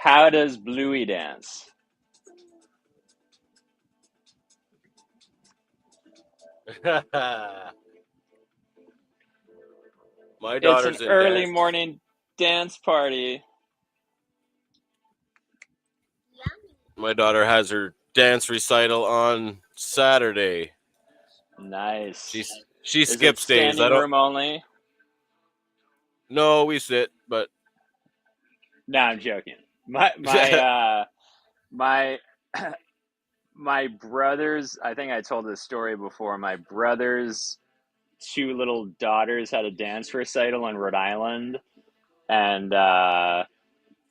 How does Bluey dance? My It's an daughter's in early dance. morning dance party. My daughter has her dance recital on Saturday. Nice. She Is it skips days. I standing don't room only? know. We sit, but No, I'm joking. My my brothers, I think I told this story before. My brother's two little daughters had a dance recital in Rhode Island, and I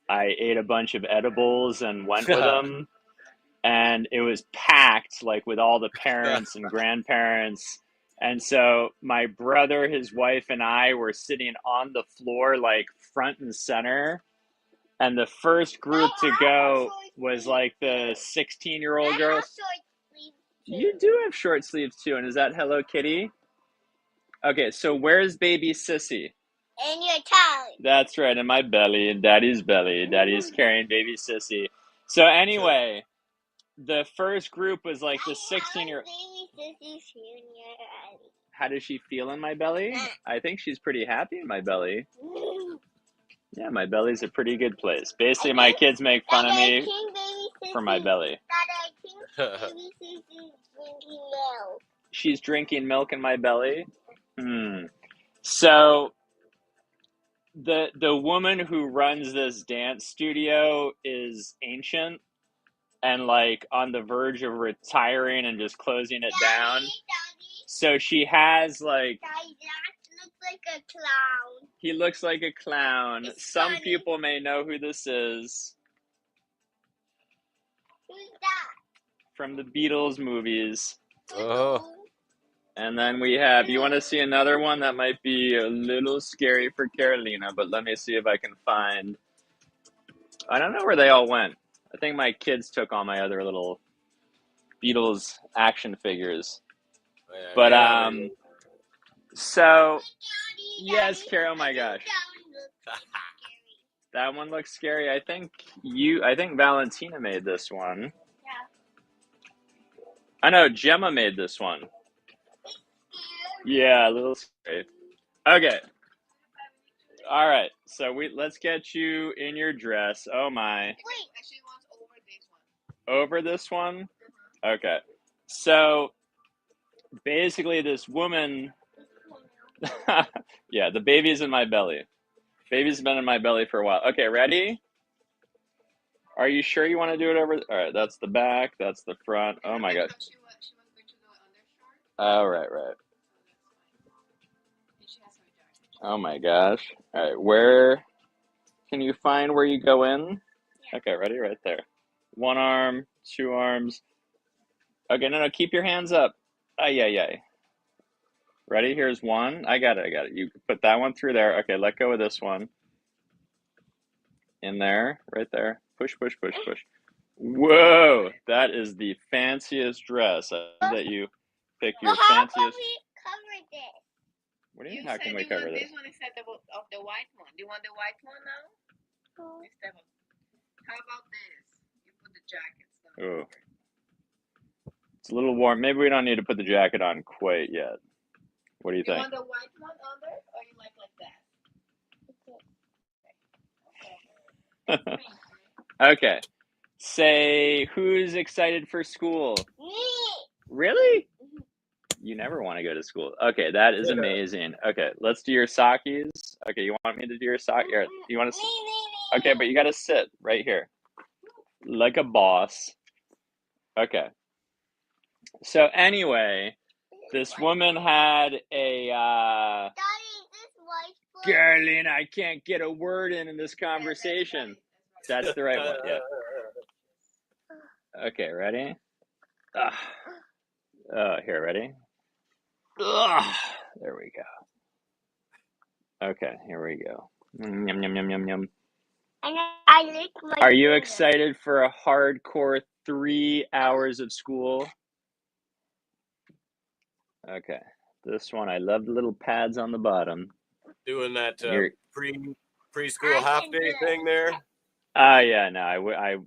ate a bunch of edibles and went with them, and it was packed, like with all the parents and grandparents. And so my brother, his wife, and I were sitting on the floor, like front and center. And the first group to go was like the 16-year-old girls. You do have short sleeves too. And is that Hello Kitty? Okay, so where's baby Sissy? In your tummy. That's right, in my belly, in Daddy's belly. Daddy's carrying baby Sissy. So anyway, the first group was like the 16-year. How does she feel in my belly? I think she's pretty happy in my belly. Yeah, my belly's a pretty good place. Basically, my kids make fun of me for my belly. She's drinking milk in my belly. So the woman who runs this dance studio is ancient and like on the verge of retiring and just closing it down. So she has like. Looks like a clown. He looks like a clown. It's Some funny. people may know who this is. Who's that? From the Beatles movies. oh, And then we have, you want to see another one that might be a little scary for Carolina, but let me see if I can find. I don't know where they all went. I think my kids took all my other little Beatles action figures. But so yes, Carol, oh my gosh. That one looks scary. I think Valentina made this one. Yeah. I know Gemma made this one. Yeah, a little scary. Okay. All right. So let's get you in your dress. Oh my. Wait. She wants over this one. Over this one? Okay. So basically this woman yeah, the baby's in my belly. Baby's been in my belly for a while. Okay, ready? Are you sure you want to do it over? All right, that's the back. That's the front. Oh my gosh. She was going to do it Oh, right. undershort. And she has her jacket. Oh my gosh. All right, where can you find where you go in? Yeah. Okay, ready? Right there. One arm, two arms. Okay, no, keep your hands up. Ay. Ready? Here's one. I got it. You put that one through there. Okay, let go of this one. In there, right there. Push. Whoa, that is the fanciest dress. I love that you picked your How fanciest. can we cover this? What do you mean? How can we cover this? This one instead of the white one. Do you want the white one now? Instead of. How about this? You put the jackets on. Ooh. It's a little warm. Maybe we don't need to put the jacket on quite yet. What do you think? You want the white one under, or you like that? Okay. Say, who's excited for school? Me. Really? You never want to go to school. Okay, that is amazing. Okay, let's do your sockies. Okay, you want me to do your sock? Here, you want to? Me. Okay, but you got to sit right here, like a boss. Okay. So anyway, this woman had a. Daddy, this white one. Carolina, I can't get a word in this conversation. That's the right one. Yeah. Okay, ready? Here, ready? There we go. Okay, here we go. Yum. And I lick my Are you finger. excited for a hardcore 3 hours of school? Okay, this one, I love the little pads on the bottom. doing that You're- preschool half day thing there. Yeah, no,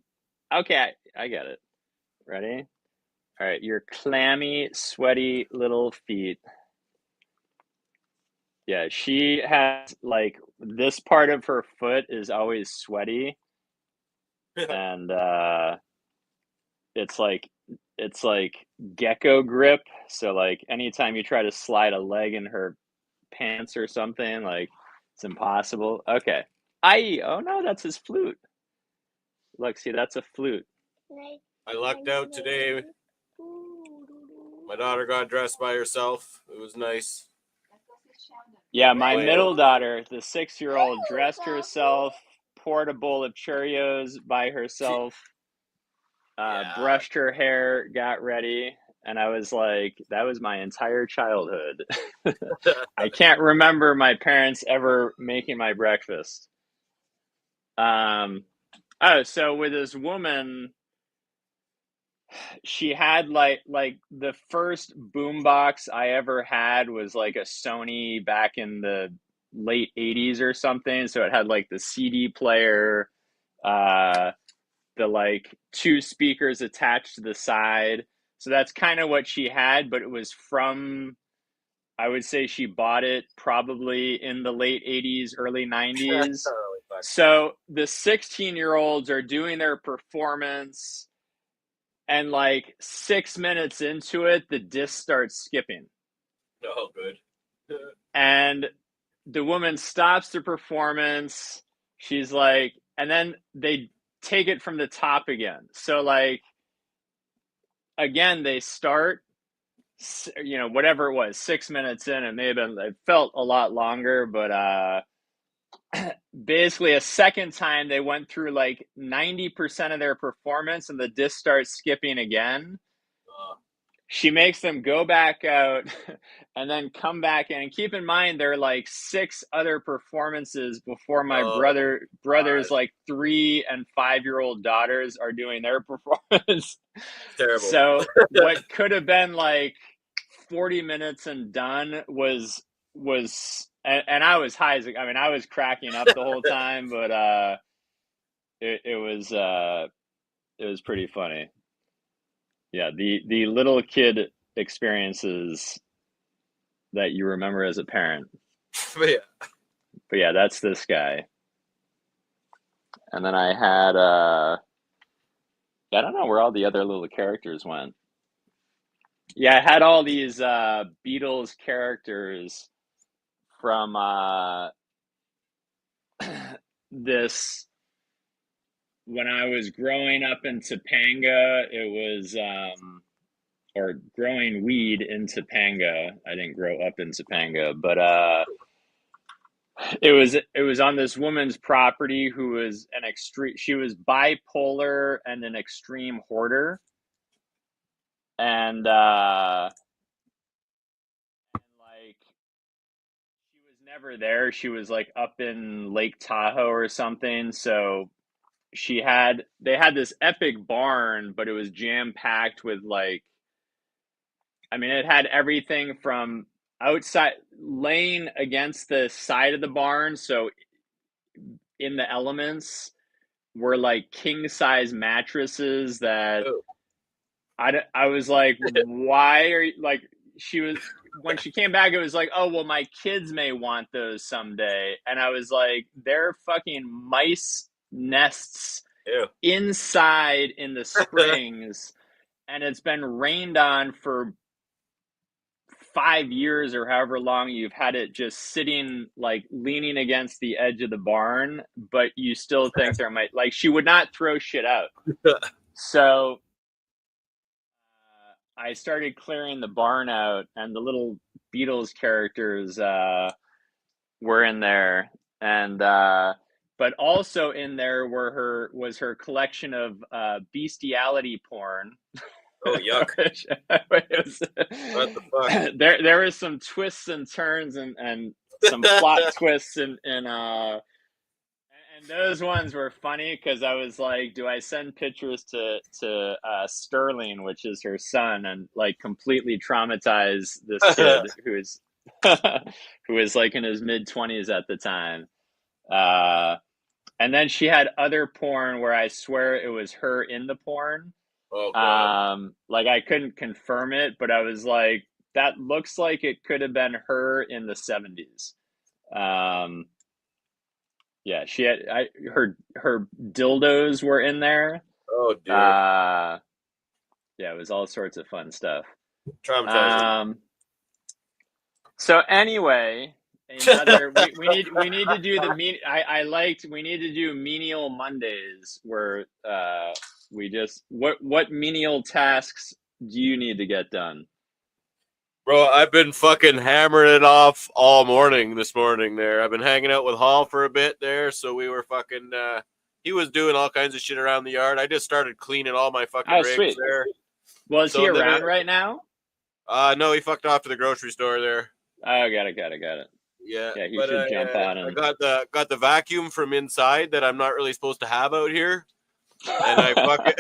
okay, I get it. Ready? All right, your clammy, sweaty little feet. Yeah, she has like this part of her foot is always sweaty, and it's like it's like gecko grip. So like anytime you try to slide a leg in her pants or something, like it's impossible. Okay. Oh no, that's his flute. Look, see, that's a flute. I lucked out today. My daughter got dressed by herself. It was nice. Yeah, my Playing. middle daughter, the 6-year-old, dressed herself, poured a bowl of Cheerios by herself, Yeah. brushed her hair, got ready, and I was like, that was my entire childhood. I can't remember my parents ever making my breakfast. So with this woman, she had like the first boombox I ever had was like a Sony back in the late 80s or something. So it had like the CD player, uh, the like two speakers attached to the side. So that's kind of what she had, but it was from, I would say she bought it probably in the late 80s, early 90s. So the 16-year-olds are doing their performance, and like 6 minutes into it, the disc starts skipping. Oh, good. And the woman stops the performance. She's like, and then they take it from the top again. So, like, again, they start, whatever it was, 6 minutes in. It may have been, it felt a lot longer, but basically, a second time they went through like 90% of their performance and the disc starts skipping again. She makes them go back out and then come back in. And keep in mind, there are like 6 other performances before my brother's like 3 and 5-year-old daughters are doing their performance. Terrible. So what could have been like 40 minutes and done and I was high. I mean, I was cracking up the whole time, but it was pretty funny. Yeah, the little kid experiences that you remember as a parent. But yeah. But yeah, that's this guy. And then I had I don't know where all the other little characters went. Yeah, I had all these Beatles characters from this when I was growing up in Topanga. It was or growing weed in Topanga. I didn't grow up in Topanga, but it was on this woman's property who was an extreme. She was bipolar and an extreme hoarder, and like she was never there. She was like up in Lake Tahoe or something. So they had this epic barn, but it was jam packed with like, I mean, it had everything from outside laying against the side of the barn, so in the elements were like king size mattresses that Oh. I was like, why are you like, she was, when she came back, it was like, oh, well, my kids may want those someday. And I was like, they're fucking mice nests Ew. inside in the springs. And it's been rained on for 5 years or however long you've had it just sitting like leaning against the edge of the barn, but you still think there might, like, she would not throw shit out. So I started clearing the barn out, and the little Beatles characters were in there, and but also in there was her collection of bestiality porn. Oh, yuck. What the fuck? There was some twists and turns and some plot twists and those ones were funny because I was like, do I send pictures to Sterling, which is her son, and like completely traumatize this kid who is who is like in his mid-20s at the time? And then she had other porn where I swear it was her in the porn. Oh God. Like I couldn't confirm it, but I was like, that looks like it could have been her in the 70s. Yeah, she had her dildos were in there. Oh dear. Yeah, it was all sorts of fun stuff. Traumatizing. So anyway, another we need to do we need to do menial Mondays where we just what menial tasks do you need to get done? Bro, I've been fucking hammering it off all morning this morning there. I've been hanging out with Hall for a bit there, so we were fucking he was doing all kinds of shit around the yard. I just started cleaning all my fucking Oh, rigs sweet. there. Well, is he around right now? No, he fucked off to the grocery store there. Oh, got it. Yeah, Yeah, he but should jump on I and got the vacuum from inside that I'm not really supposed to have out here, and I fucking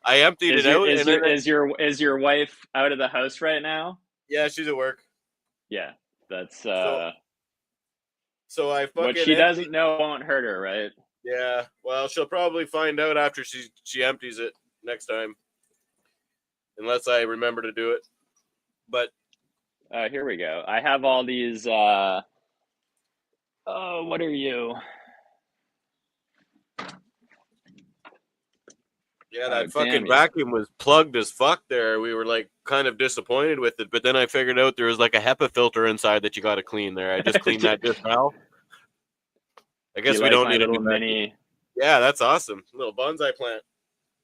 I emptied it out. Is your wife out of the house right now? Yeah, she's at work. Yeah, that's So I what fucking she doesn't know won't hurt her, right? Yeah, well, she'll probably find out after she empties it next time, unless I remember to do it. But here we go. I have all these. Oh, what are you? yeah, that fucking vacuum was plugged as fuck there. We were like kind of disappointed with it, but then I figured out there was like a HEPA filter inside that you got to clean there. I just cleaned that just now. I guess we don't need a new vacuum. Yeah, that's awesome. Little bonsai plant.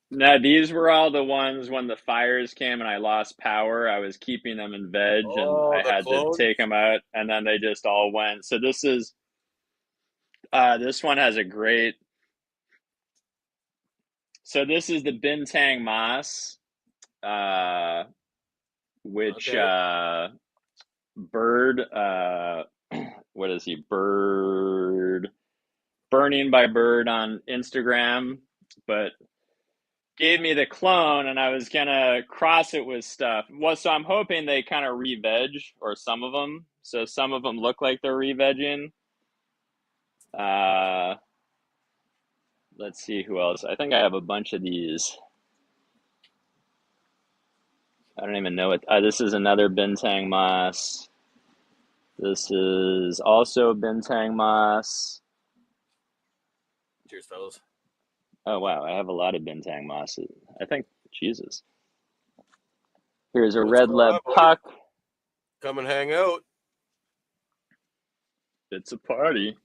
No, these were all the ones when the fires came and I lost power. I was keeping them in veg and I had to take them out, and then they just all went. So this one has a great. So this is the Bintang Moss, which Bird, what is he? Bird, Burning by Bird on Instagram, but gave me the clone, and I was gonna cross it with stuff. Well, so I'm hoping they kind of re-veg, or some of them. So some of them look like they're re-vegging. Let's see who else. I think I have a bunch of these. I don't even know what. This is another Bintang Moss. This is also Bintang Moss. Cheers, fellas. Oh, wow. I have a lot of Bintang Mosses. I think, Jesus. Here's a red lead puck. Come and hang out. It's a party.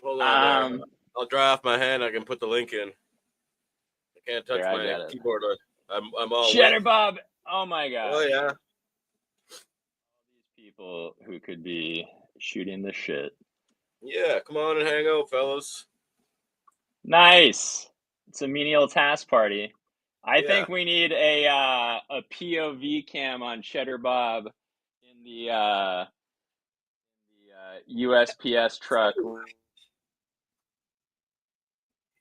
Hold on there. I'll dry off my hand. I can put the link in. I can't touch my keyboard. I'm all Cheddar wet. Bob. Oh, my God. Oh, yeah. All these people who could be shooting the shit. Yeah, come on and hang out, fellas. Nice. It's a menial task party. I think we need a POV cam on Cheddar Bob in the USPS truck.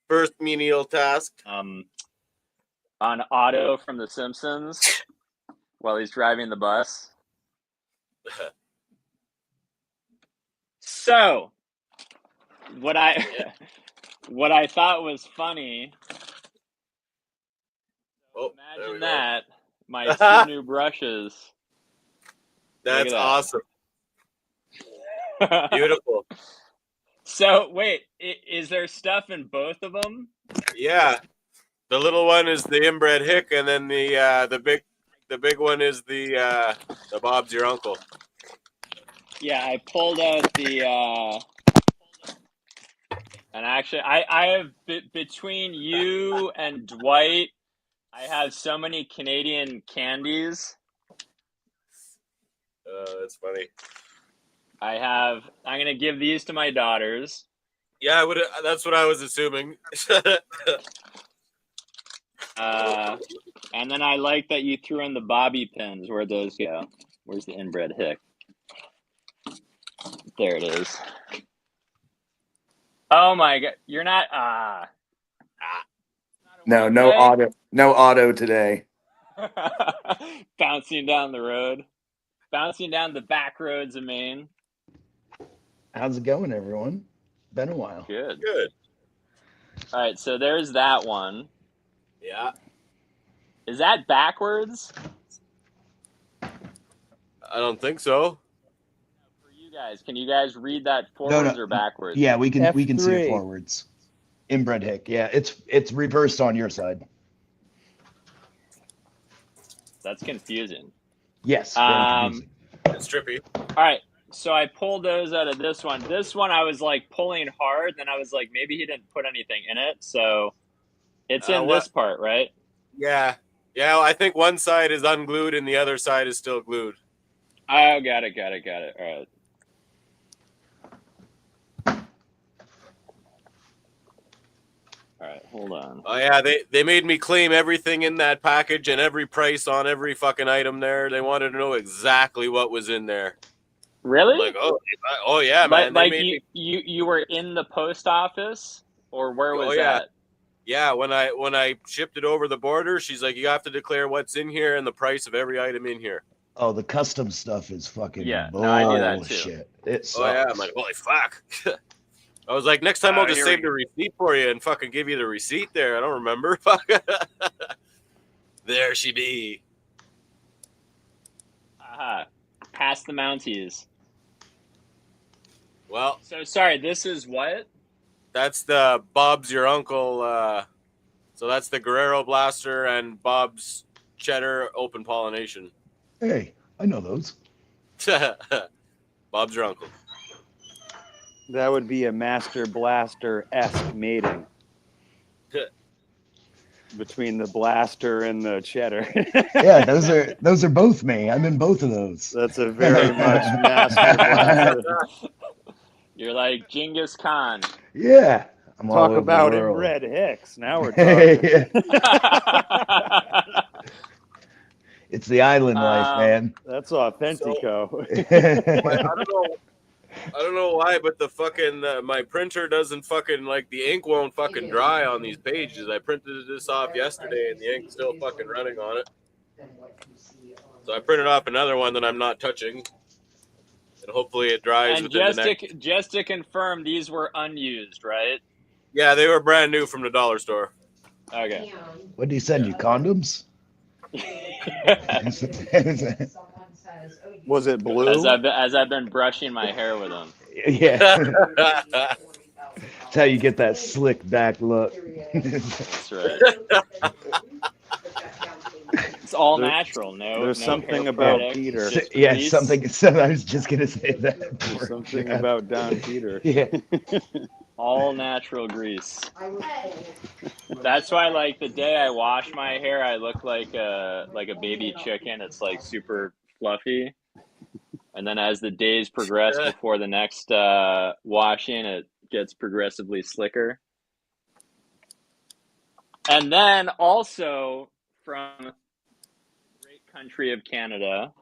First menial task. On Otto from The Simpsons while he's driving the bus. So, what I thought was funny. Imagine that. My two new brushes. That's awesome. Beautiful. So wait, is there stuff in both of them? Yeah, the little one is the inbred hick, and then the big one is the Bob's your uncle. Yeah, I pulled out the and actually I have between you and Dwight, I have so many Canadian candies. That's funny. I'm gonna give these to my daughters. Yeah, that's what I was assuming. And then I like that you threw in the bobby pins. Where'd those go? Where's the inbred hick? There it is. Oh my God, you're not. No auto today. Bouncing down the back roads of Maine. How's it going, everyone? Been a while. Good. Good. All right, so there's that one. Yeah. Is that backwards? I don't think so. For you guys, can you guys read that No, forwards or backwards? Yeah, we can see it F3. forwards. Inbred hick. Yeah, it's reversed on your side. That's confusing. Yes, very confusing. It's trippy. All right, so I pulled those out of this one. This one I was like pulling hard, then I was like, maybe he didn't put anything in it, so it's in this part, right? Yeah. Yeah, I think one side is unglued and the other side is still glued. Oh, got it. All right. All right, hold on. Oh yeah, they made me claim everything in that package and every price on every fucking item there. They wanted to know exactly what was in there. Really? I'm like, oh yeah, man. Like you were in the post office, or where was that? Yeah, when I shipped it over the border, she's like, you have to declare what's in here and the price of every item in here. Oh, the custom stuff is fucking bullshit. No, I do that too. It sucks. Oh yeah, I'm like, holy fuck. I was like, next time I'll just save the receipt for you and fucking give you the receipt there. I don't remember. There she be. Aha. Pass the Mounties. Well, so sorry, this is what? That's the Bob's Your Uncle. So that's the Guerrero Blaster and Bob's Cheddar Open Pollination. Hey, I know those. Bob's Your Uncle. That would be a Master Blaster-esque mating between the blaster and the cheddar. Yeah, those are both me. I'm in both of those. That's a very much Master Blaster. You're like Genghis Khan. Yeah. I'm Talk about inbred hicks. Now we're talking. It's the island life, man. That's authentico. I don't know why, but the fucking my printer doesn't fucking like the ink won't fucking dry on these pages. I printed this off yesterday and the ink's still fucking running on it. So I printed off another one that I'm not touching, and hopefully it dries. And within the next... just to confirm, these were unused, right? Yeah, they were brand new from the dollar store. Okay. What did he send you? Condoms? Was it blue? As I've been brushing my hair with them. Yeah. That's how you get that slick back look. That's right. It's all natural. There's something about Peter. Yeah, something. So I was just gonna say that. There's something about Don Peter. Yeah. All natural grease. That's why, like, the day I wash my hair, I look like a baby chicken. It's like super fluffy. And then as the days progress before the next washing, it gets progressively slicker. And then also from the great country of Canada,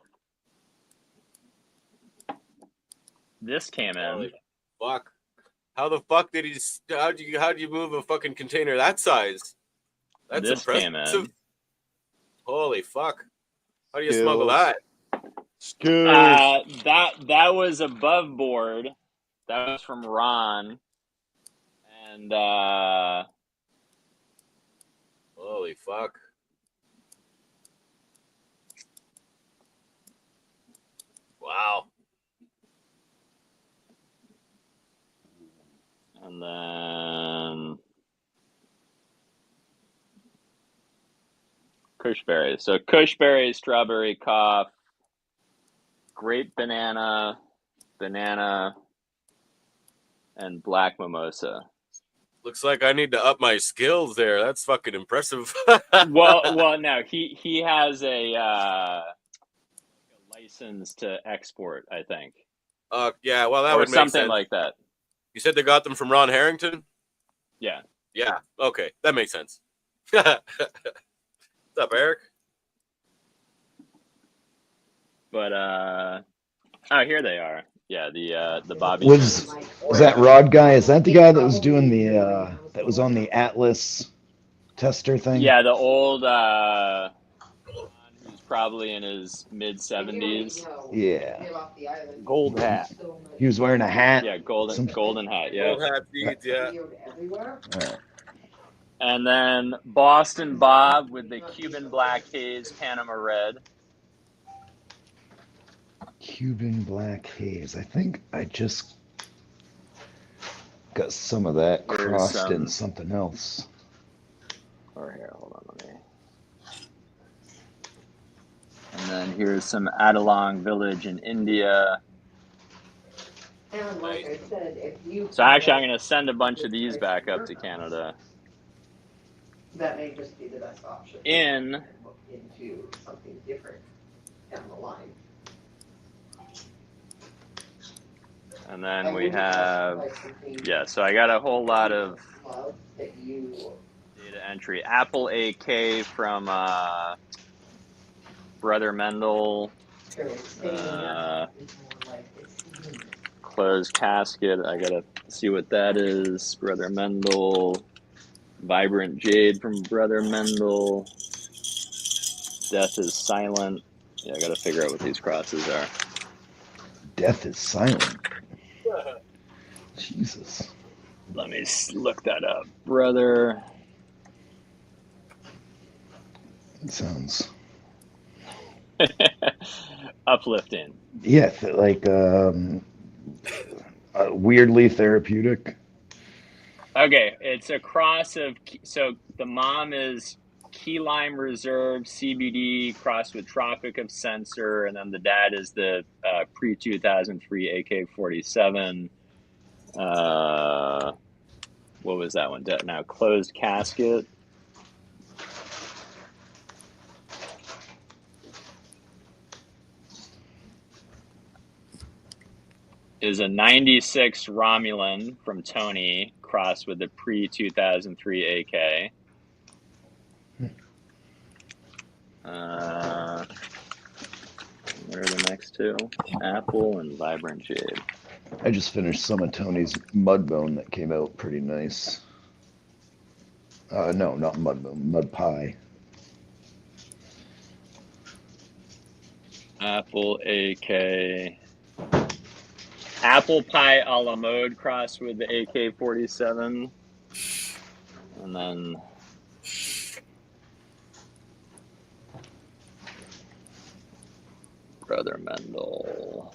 this came in. Holy fuck. How the fuck did he? How'd you move a fucking container that size? That's this impressive. Came in. Holy fuck! How do you smuggle that? That was above board. That was from Ron, and holy fuck! Wow. And then Kushberry. So Kushberry, strawberry cough, grape banana, and black mimosa. Looks like I need to up my skills there. That's fucking impressive. well, no, he has a license to export, I think. Yeah, well, that or would make something sense. Like that. You said they got them from Ron Harrington? Yeah. Yeah. Okay, that makes sense. What's up, Eric? But here they are. Yeah, the Bobby. Was that Rod guy? Is that the guy that was doing the that was on the Atlas tester thing? Yeah, the old who's probably in his mid-70s. Yeah. Gold hat. He was wearing a hat. Yeah, golden hat. Yeah. Old hat seeds, yeah. Alright. And then Boston Bob with the Cuban Black Haze Panama Red. Cuban Black Haze. I think I just got some of that Here's crossed in some- something else. Or here, hold on, let me. And then here's some Adelong Village in India. And like I said, if you So actually, I'm going to send a bunch of these back up to Canada. that may just be the best option. In Look into something different down the line. And then we have, yeah, so I got a whole lot of data entry. Apple AK from Brother Mendel. Closed casket. I got to see what that is. Brother Mendel. Vibrant Jade from Brother Mendel. Death is Silent. Yeah, I got to figure out what these crosses are. Death is Silent. Jesus. Let me look that up. Brother. It sounds Uplifting. yeah, like weirdly therapeutic. Okay, it's a cross of, so the mom is Key Lime Reserve CBD crossed with Tropic of Sensor, and then the dad is the pre-2003 AK-47. What was that one? Now Closed Casket. Is a 96 Romulan from Tony crossed with the pre-2003 AK. What are the next two? Apple and Vibrant Jade. I just finished some of Tony's Mudbone that came out pretty nice. No, not Mudbone, Mud Pie. Apple AK. Apple Pie a la mode crossed with the AK-47. And then Brother Mendel.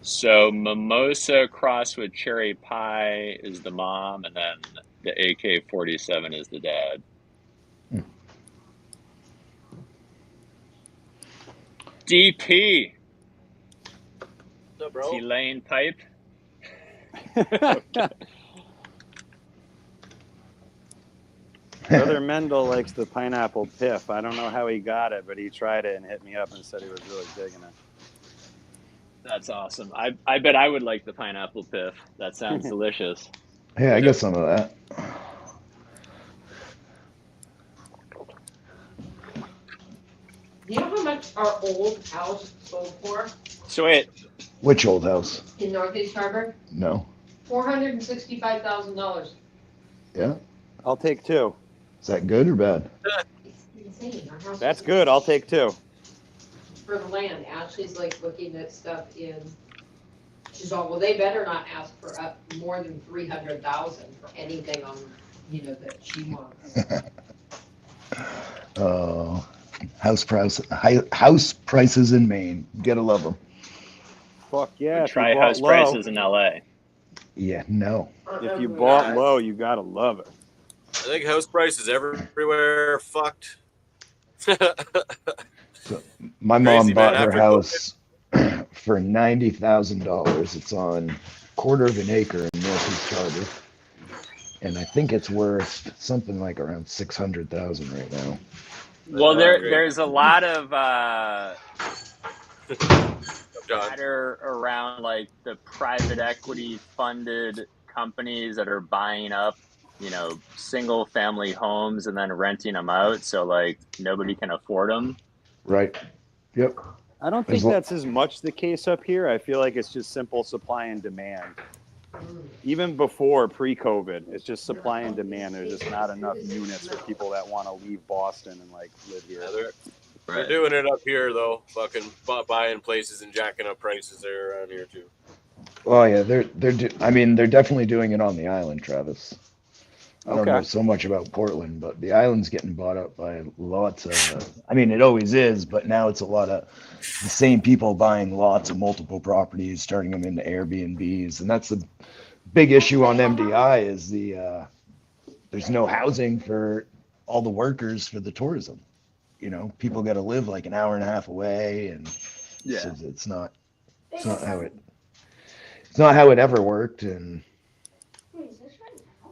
So Mimosa crossed with Cherry Pie is the mom, and then the AK-47 is the dad. DP. What's up, bro? T-Lane Pipe. Brother Mendel likes the pineapple piff. I don't know how he got it, but he tried it and hit me up and said he was really digging it. That's awesome. I bet I would like the pineapple piff. That sounds delicious. Hey, I got some of that. Do you know how much our old house sold for So wait, Which old house? in Northeast Harbor? No. $465,000. Yeah. I'll take two. Is that good or bad? It's insane. Our house That's was good. I'll take two. for the land. Ashley's like looking at stuff in. She's all, well, they better not ask for up more than 300,000 for anything on, that she wants. Oh, house prices in Maine. Gotta love them. Fuck yeah. If try you bought house low, prices in LA. Yeah, no. If you bought low, you gotta love it. I think house prices everywhere fucked. So my mom bought her house for $90,000. It's on quarter of an acre in Northeast Harbor, and I think it's worth something like around 600,000 right now. Well, there's a lot of chatter around like the private equity funded companies that are buying up, single family homes and then renting them out. So like nobody can afford them. Right. Yep. I don't think that's as much the case up here. I feel like it's just simple supply and demand. Even before pre-COVID, it's just supply and demand. There's just not enough units for people that want to leave Boston and like live here. Yeah, they're doing it up here though. Fucking buying places and jacking up prices there around here too. Oh yeah, they're definitely doing it on the island, Travis. I don't know so much about Portland, but the island's getting bought up by lots of. I mean, it always is, but now it's a lot of the same people buying lots of multiple properties, starting them into Airbnbs, and that's the big issue on MDI is there's no housing for all the workers for the tourism. You know, people got to live like an hour and a half away, and so it's not how it ever worked, and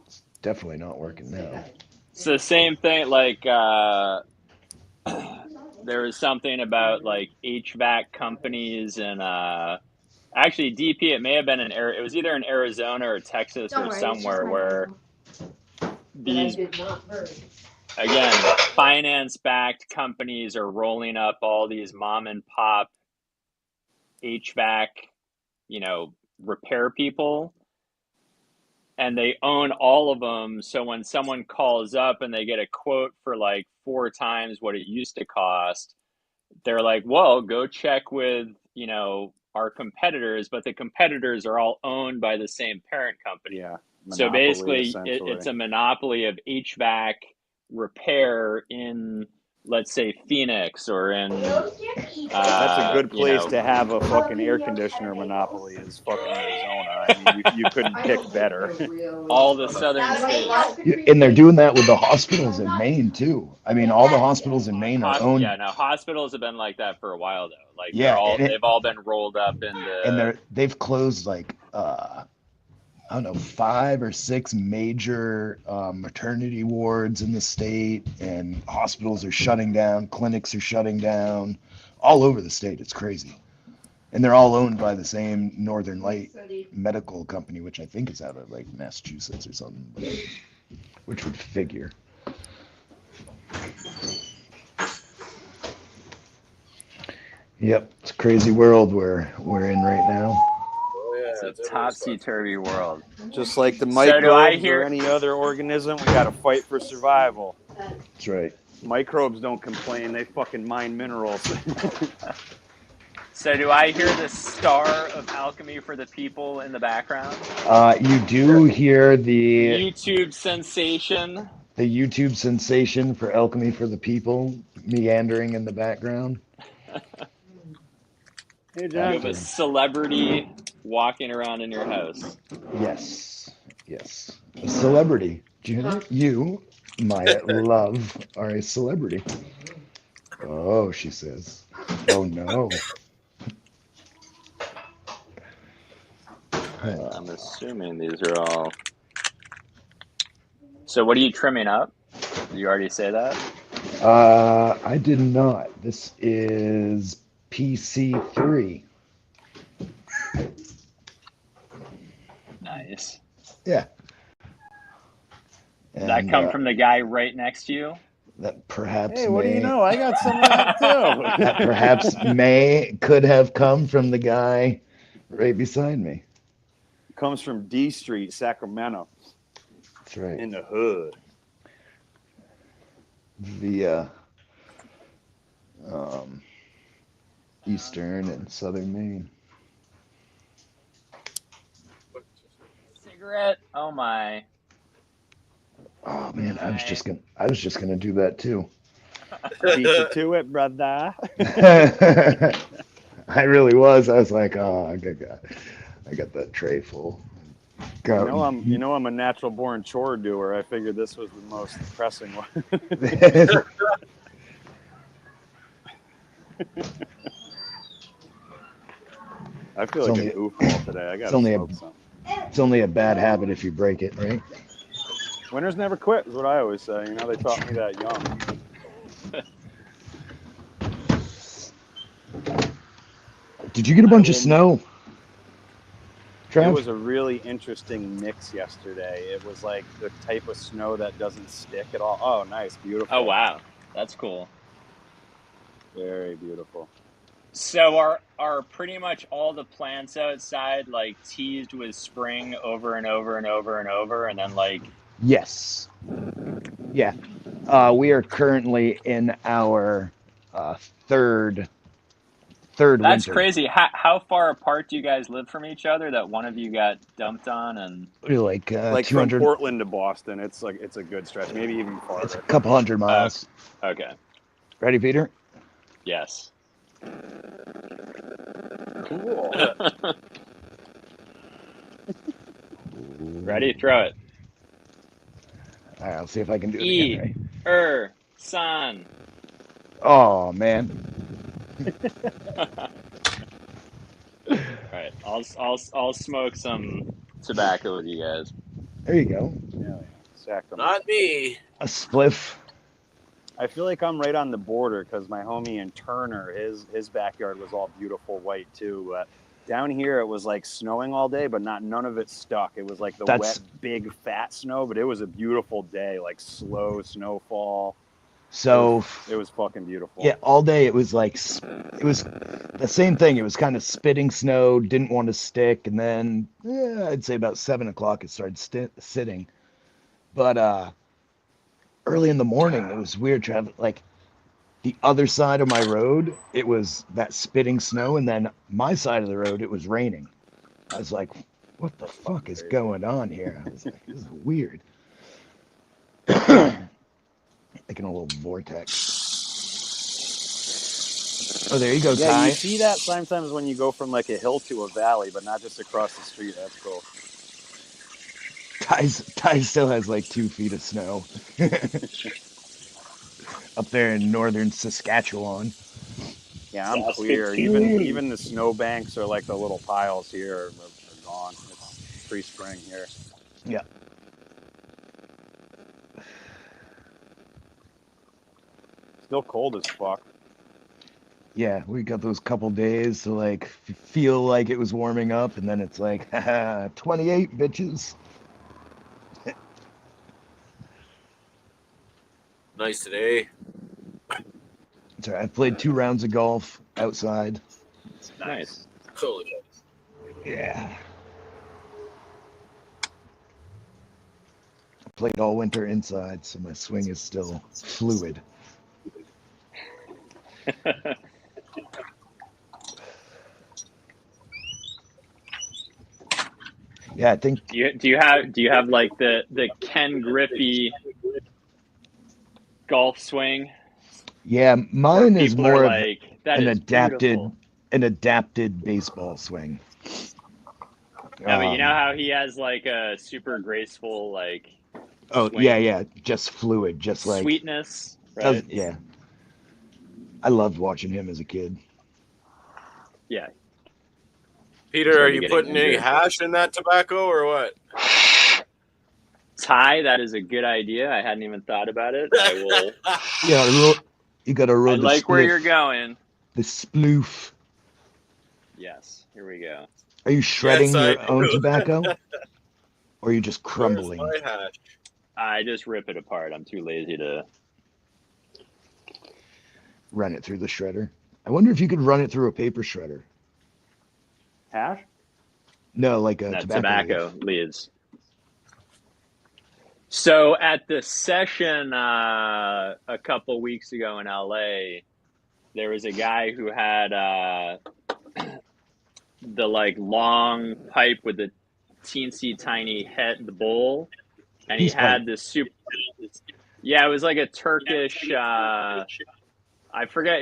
it's definitely not working now. It's the same thing. Like there was something about like HVAC companies and actually DP. It may have been it was either in Arizona or Texas or somewhere where these again finance-backed companies are rolling up all these mom and pop HVAC, repair people, and they own all of them. So when someone calls up and they get a quote for like 4 times what it used to cost, they're like, well, go check with, our competitors, but the competitors are all owned by the same parent company. Yeah. So basically it's a monopoly of HVAC repair in, let's say, Phoenix or in that's a good place to have a fucking air conditioner monopoly is fucking Arizona. I mean, you couldn't pick better. All the southern states. And they're doing that with the hospitals in Maine too. I mean, all the hospitals in Maine are owned. Yeah, no, hospitals have been like that for a while though. Like they've all been rolled up into. And they've closed like I don't know, 5 or 6 major maternity wards in the state, and hospitals are shutting down, clinics are shutting down, all over the state. It's crazy. And they're all owned by the same Northern Light medical company, which I think is out of like Massachusetts or something, which would figure. Yep, it's a crazy world we're in right now. It's a topsy-turvy world. Just like the microbes or any other organism, we got to fight for survival. That's right. Microbes don't complain. They fucking mine minerals. So do I hear the star of alchemy for the people in the background? You do hear the YouTube sensation. The YouTube sensation for alchemy for the people meandering in the background. Hey, John. You have a celebrity walking around in your house. Yes. A celebrity. You, my love, are a celebrity. Oh, she says. Oh, no. I'm assuming these are all... So what are you trimming up? Did you already say that? I did not. This is PC3. Nice. Yeah. Did that come from the guy right next to you? That perhaps Hey, what do you know? I got some of that too. That perhaps could have come from the guy right beside me. Comes from D Street, Sacramento. That's right. In the hood. Via eastern and southern Maine. Cigarette? Oh my. Oh man, I was just gonna do that too. Beat you to it, brother. I really was. I was like, oh, I got that tray full. You know I'm a natural born chore doer. I figured this was the most pressing one. I feel like an oofball today. I got smoke something. It's only a bad habit if you break it, right? Winners never quit is what I always say. You know, they taught me that young. Did you get a bunch of snow? It was a really interesting mix yesterday. It was like the type of snow that doesn't stick at all. Oh, nice. Beautiful. Oh, wow. That's cool. Very beautiful. So are pretty much all the plants outside like teased with spring over and over and over and over, and then like Yes. Yeah. We are currently in our third that's winter. crazy. How far apart do you guys live from each other that one of you got dumped on and We're like Like from 200. Portland to Boston, it's a good stretch, maybe even farther. It's a couple hundred miles. okay. Ready, Peter? Yes. Cool. Ready? Throw it. All right, I'll see if I can do it again. Right? San. Oh man. All right, I'll smoke some tobacco with you guys. There you go. Yeah, Not me. A spliff. I feel like I'm right on the border because my homie in Turner, his backyard was all beautiful white too. But down here it was like snowing all day, but none of it stuck. It was like the wet, big, fat snow, but it was a beautiful day, like slow snowfall. So it was fucking beautiful. Yeah, all day it was the same thing. It was kind of spitting snow, didn't want to stick, and then I'd say about 7 o'clock it started sitting. But early in the morning it was weird traveling. Like the other side of my road, it was that spitting snow, and then my side of the road it was raining. I was like, what the fuck is going on here? I was like, this is weird. Like in a little vortex. Oh, there you go, Yeah, Ty. you see that sometimes when you go from like a hill to a valley, but not just across the street. That's cool. Ty still has like 2 feet of snow up there in northern Saskatchewan. Yeah, I'm clear. Even the snow banks or like the little piles here are gone. It's pre-spring here. Yeah. Still cold as fuck. Yeah, we got those couple days to like feel like it was warming up, and then it's like, 28 bitches. Nice today. Sorry, I played 2 rounds of golf outside. Nice. Holy Yeah. I played all winter inside, so my swing is still fluid. Yeah, I think. Do you have like the Ken Griffey golf swing? Yeah, mine is more of like, that an is adapted baseball swing. No, but you know how he has like a super graceful like. Oh swing? yeah, just fluid, just like sweetness, right? Yeah. I loved watching him as a kid. Yeah. Peter, are you putting any hash in that tobacco or what? Ty, that is a good idea. I hadn't even thought about it. I will. Yeah, you got to roll. I like where you're going. The sploof. Yes. Here we go. Are you shredding your own tobacco, or are you just crumbling? Where's my hash? I just rip it apart. I'm too lazy to run it through the shredder. I wonder if you could run it through a paper shredder. Hash? No, like a tobacco leaves. So at the session a couple weeks ago in LA, there was a guy who had the like long pipe with the teensy tiny head, the bowl, and he had this super. Yeah, it was like a Turkish. I forget.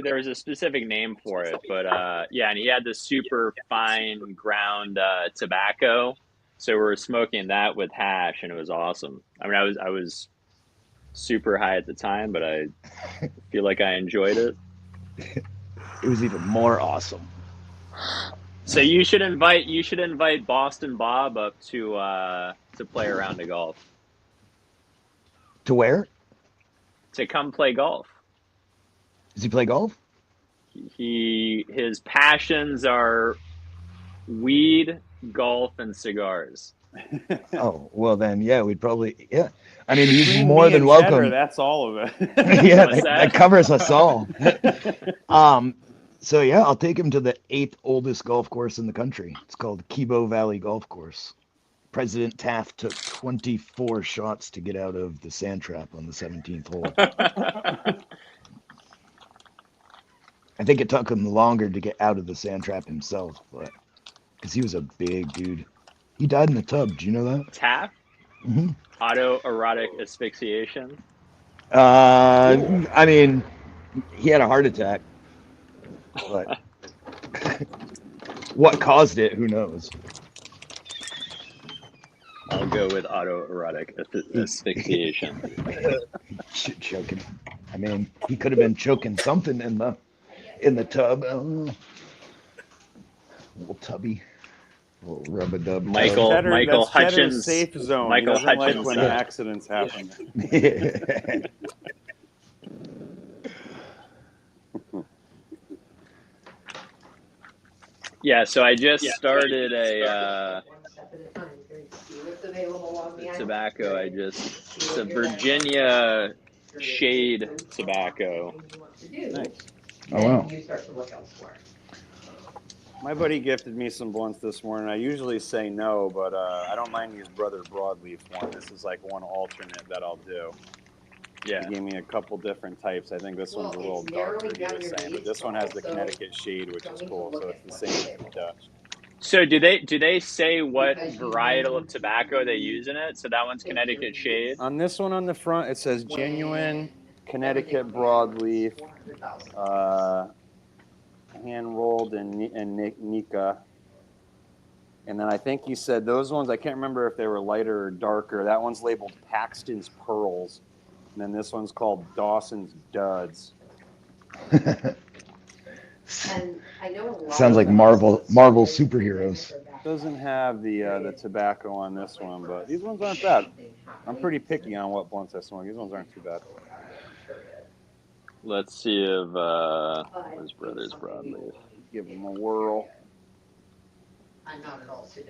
There was a specific name for it, but yeah, and he had this super fine ground tobacco. So we were smoking that with hash, and it was awesome. I mean, I was super high at the time, but I feel like I enjoyed it. It was even more awesome. So you should invite Boston Bob up to play a round of golf. To where? To come play golf. Does he play golf? His passions are weed, golf, and cigars. Oh, well then, yeah, we'd probably, yeah. I mean, he's more than welcome. Cheddar, that's all of it. Yeah, that covers us all. So yeah, I'll take him to the 8th oldest golf course in the country. It's called Kibo Valley Golf Course. President Taft took 24 shots to get out of the sand trap on the 17th hole. I think it took him longer to get out of the sand trap himself, but because he was a big dude. He died in the tub. Do you know that? Taft? Mm-hmm. Autoerotic asphyxiation? I mean, he had a heart attack, but what caused it, who knows? I'll go with autoerotic asphyxiation. Choking. I mean, he could have been choking something in the tub. I don't know. Little tubby. Little rub-a-dub. Michael That's Hutchins. safe zone. Michael he doesn't Hutchins. like when accidents happen. Yeah, so I just started a tobacco. It's a Virginia shade tobacco. Nice. Oh, wow. My buddy gifted me some blunts this morning. I usually say no, but I don't mind his brother broadleaf one. This is like one alternate that I'll do. Yeah. He gave me a couple different types. I think this one's a little darker, he was saying, but this one has the Connecticut shade, which is cool. So it's the same as the Dutch. So do they say what varietal of tobacco they use in it? So that one's Connecticut shade. On this one on the front, it says genuine Connecticut broadleaf, hand rolled in Nika. And then I think he said those ones, I can't remember if they were lighter or darker. That one's labeled Paxton's Pearls. And then this one's called Dawson's Duds. Sounds like Marvel superheroes. Doesn't have the tobacco on this one, but these ones aren't bad. I'm pretty picky on what blunts I smoke. These ones aren't too bad. Let's see if his brother's broadleaf. Give them a whirl.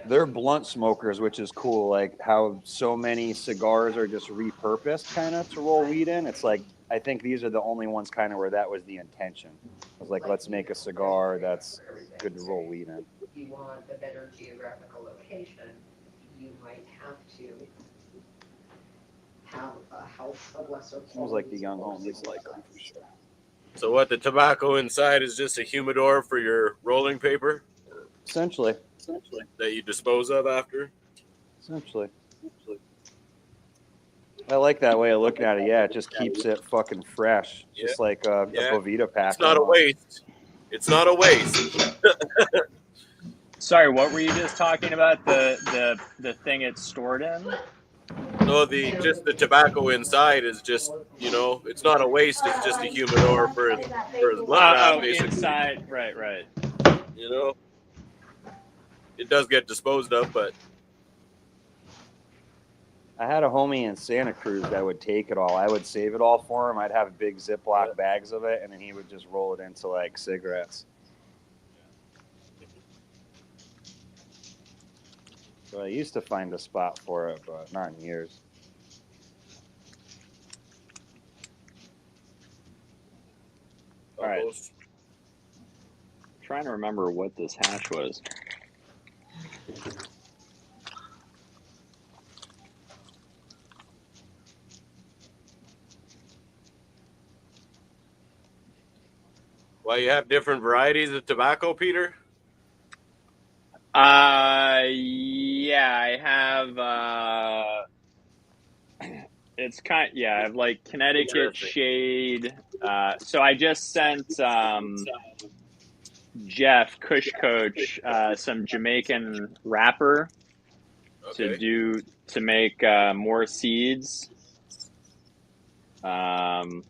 They're blunt smokers, which is cool. Like how so many cigars are just repurposed kind of to roll weed in. It's like, I think these are the only ones kind of where that was the intention. It was like, let's make a cigar that's good to roll weed in. If you want a better geographical location, you might have to have a house of lesser quality. Seems like the young homies like them for sure. So what, the tobacco inside is just a humidor for your rolling paper? Essentially. That you dispose of after? Essentially. I like that way of looking at it. Yeah, it just keeps it fucking fresh. Just like a Bovita pack. It's not a waste. It's not a waste. Sorry, what were you just talking about? The thing it's stored in? No, the tobacco inside is just, it's not a waste. It's just a humidor for his blunt basically. Inside, right. It does get disposed of, but I had a homie in Santa Cruz that would take it all. I would save it all for him. I'd have big Ziploc bags of it, and then he would just roll it into like cigarettes. So I used to find a spot for it, but not in years. All right. Trying to remember what this hash was. Well, you have different varieties of tobacco, Peter? Yeah, I have, I have like Connecticut shade. So I just sent, Jeff Kush Coach, some Jamaican wrapper to make, more seeds. Cause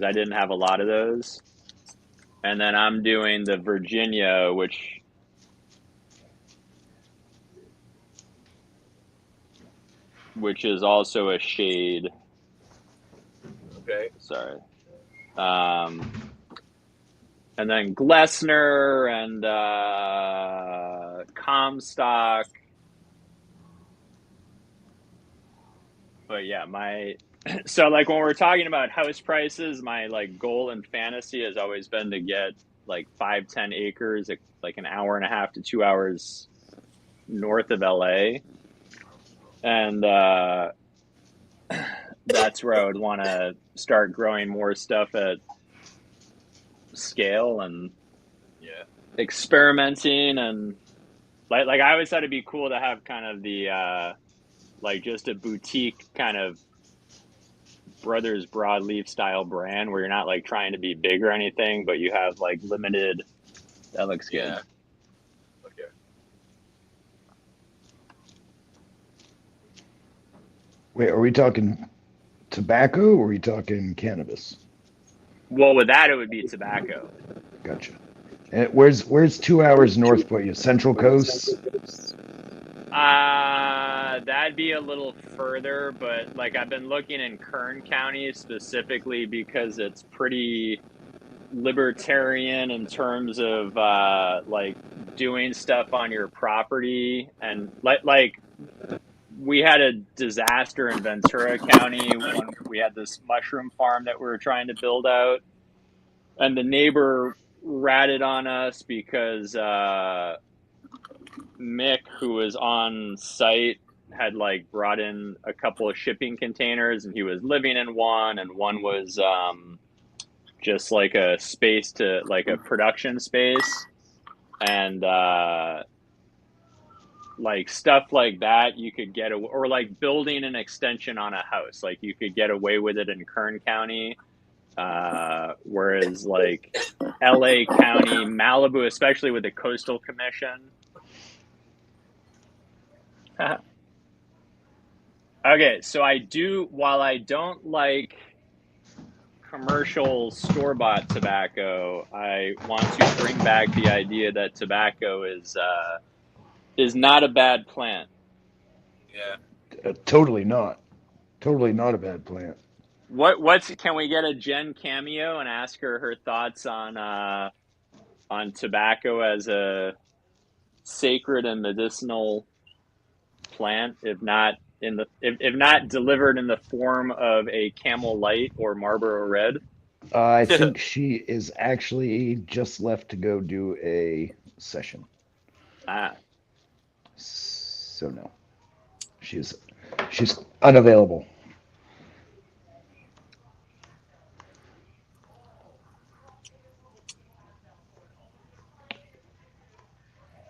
I didn't have a lot of those. And then I'm doing the Virginia, which is also a shade. Okay. Sorry. And then Glessner and Comstock. But yeah, so like when we're talking about house prices, my like goal and fantasy has always been to get like 5-10 acres, like an hour and a half to 2 hours north of LA, and that's where I would want to start growing more stuff at scale and experimenting. And like I always thought it'd be cool to have kind of the like just a boutique kind of Brothers Broadleaf style brand where you're not like trying to be big or anything, but you have like limited. That looks good. Yeah. Okay. Wait, are we talking tobacco or are we talking cannabis? Well, with that, it would be tobacco. Gotcha. And where's 2 hours north put you? Central Coast? That'd be a little further, but like I've been looking in Kern County specifically because it's pretty libertarian in terms of like doing stuff on your property. And like we had a disaster in Ventura County when we had this mushroom farm that we were trying to build out, and the neighbor ratted on us because Mick, who was on site, had like brought in a couple of shipping containers, and he was living in one, and one was just like a space to like a production space, and like stuff like that you could get or like building an extension on a house, like you could get away with it in Kern County, whereas like LA County, Malibu, especially with the Coastal Commission. Okay, so while I don't like commercial store-bought tobacco, I want to bring back the idea that tobacco is not a bad plant. Yeah. Totally not. Totally not a bad plant. Can we get a Jen cameo and ask her thoughts on tobacco as a sacred and medicinal plant, if not if not delivered in the form of a Camel Light or Marlboro Red? I think she is actually just left to go do a session. So no, she's unavailable.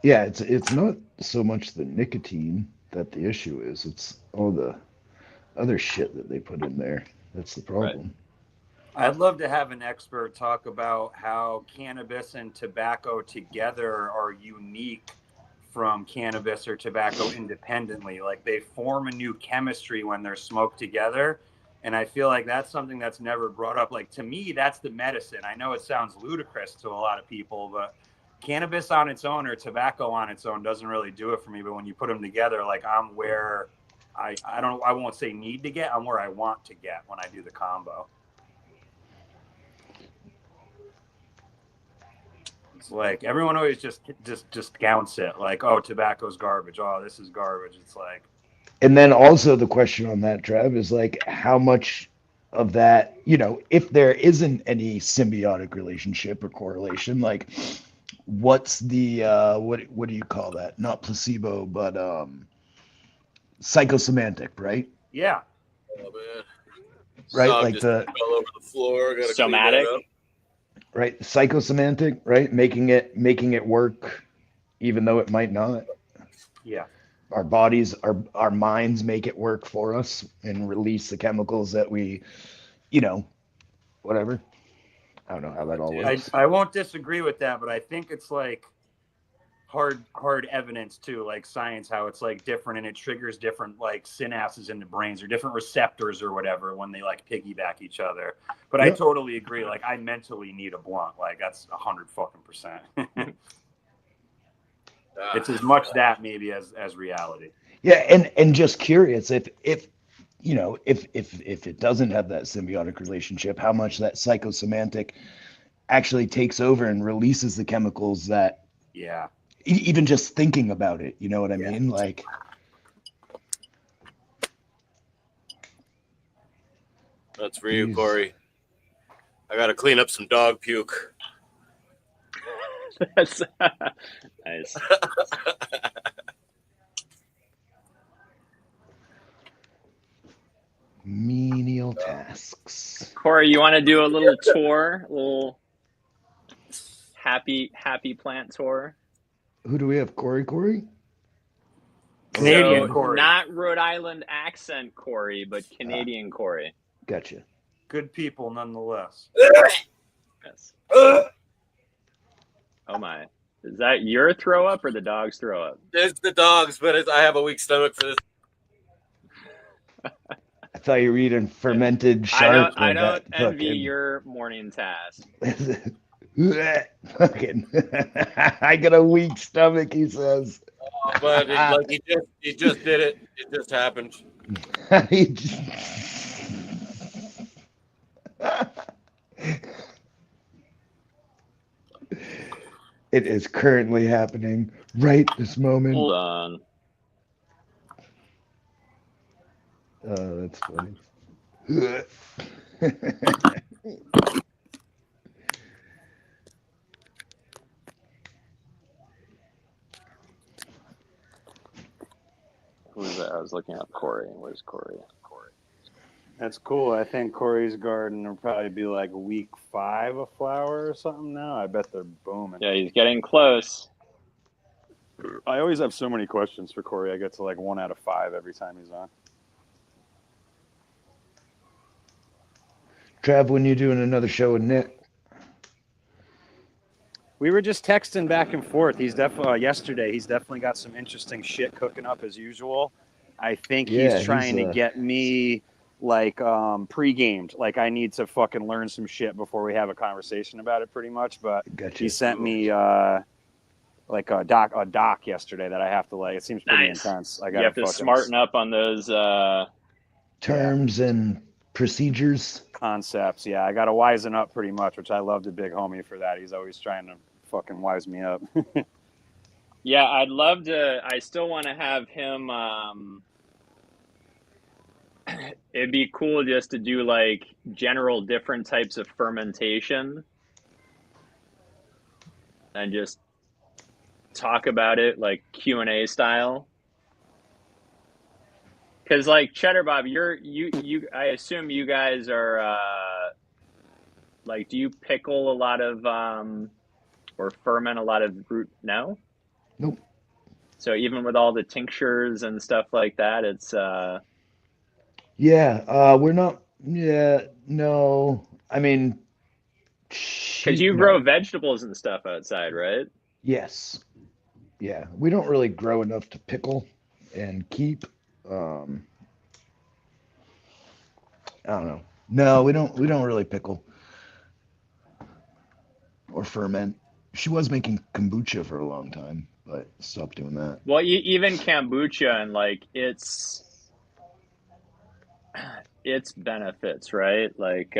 Yeah, it's not so much the nicotine that the issue is. It's all the other shit that they put in there. That's the problem. Right. I'd love to have an expert talk about how cannabis and tobacco together are unique from cannabis or tobacco independently. Like they form a new chemistry when they're smoked together. And I feel like that's something that's never brought up. Like to me, that's the medicine. I know it sounds ludicrous to a lot of people, but cannabis on its own or tobacco on its own doesn't really do it for me. But when you put them together, like I'm where I won't say need to get, I'm where I want to get when I do the combo. It's like everyone always just counts it like, oh, tobacco's garbage. Oh, this is garbage. It's like, and then also the question on that, Trev, is like how much of that, if there isn't any symbiotic relationship or correlation, like what's the what do you call that? Not placebo, but psychosemantic, right? Yeah. Oh man. Right, Dog like just fell over the floor. Gotta somatic. clean that up. Right, psychosemantic, right? Making it work, even though it might not. Yeah. Our bodies, our minds make it work for us and release the chemicals that we, whatever. I don't know how that all works. I won't disagree with that, but I think it's like hard evidence too, like science, how it's like different and it triggers different like synapses in the brains or different receptors or whatever when they like piggyback each other. But I totally agree. Like I mentally need a blunt. Like that's 100%. It's as much that maybe as reality. Yeah, and just curious if if it doesn't have that symbiotic relationship, how much that psychosemantic actually takes over and releases the chemicals that even just thinking about it, you know what I mean? Like, that's for you, Corey. I gotta clean up some dog puke. That's nice. Menial tasks. Corey, you want to do a little tour, a little happy plant tour? Who do we have? Corey? Canadian So Corey. not Rhode Island accent Corey, but Canadian Corey. Gotcha. Good people nonetheless. Yes. Oh my. Is that your throw up or the dog's throw up? It's the dogs, but I have a weak stomach for this. I thought you were eating fermented shark. I don't envy your morning task. Fucking, I got a weak stomach, he says. Oh, but he just did it. It just happened. It is currently happening right this moment. Hold on. Oh, that's funny. Who's that? I was looking up Corey. Where's Corey? That's cool. I think Corey's garden will probably be like week 5 of flower or something now. I bet they're booming. Yeah, he's getting close. I always have so many questions for Corey. I get to like 1 out of 5 every time he's on. Trav, when you doing another show with Nick? We were just texting back and forth. He's definitely yesterday. He's definitely got some interesting shit cooking up as usual. I think he's trying to get me like pre-gamed. Like I need to fucking learn some shit before we have a conversation about it, pretty much. But he sent me like a doc yesterday that I have to like. It seems pretty intense. I got you have to smarten up on those terms and procedures, concepts. Yeah, I got to wisen up pretty much, which I love the big homie for that. He's always trying to fucking wise me up. Yeah, I'd love to. I still want to have him. It'd be cool just to do like general different types of fermentation and just talk about it like Q&A style. Because like Cheddar Bob, you I assume you guys are like, do you pickle a lot of or ferment a lot of root? No? Nope. So even with all the tinctures and stuff like that, it's we're not. Yeah, no. I mean, because you grow vegetables and stuff outside, right? Yes. Yeah, we don't really grow enough to pickle and keep. I don't know. No, we don't really pickle or ferment. She was making kombucha for a long time, but stopped doing that. Well, even kombucha and like its benefits, right? Like,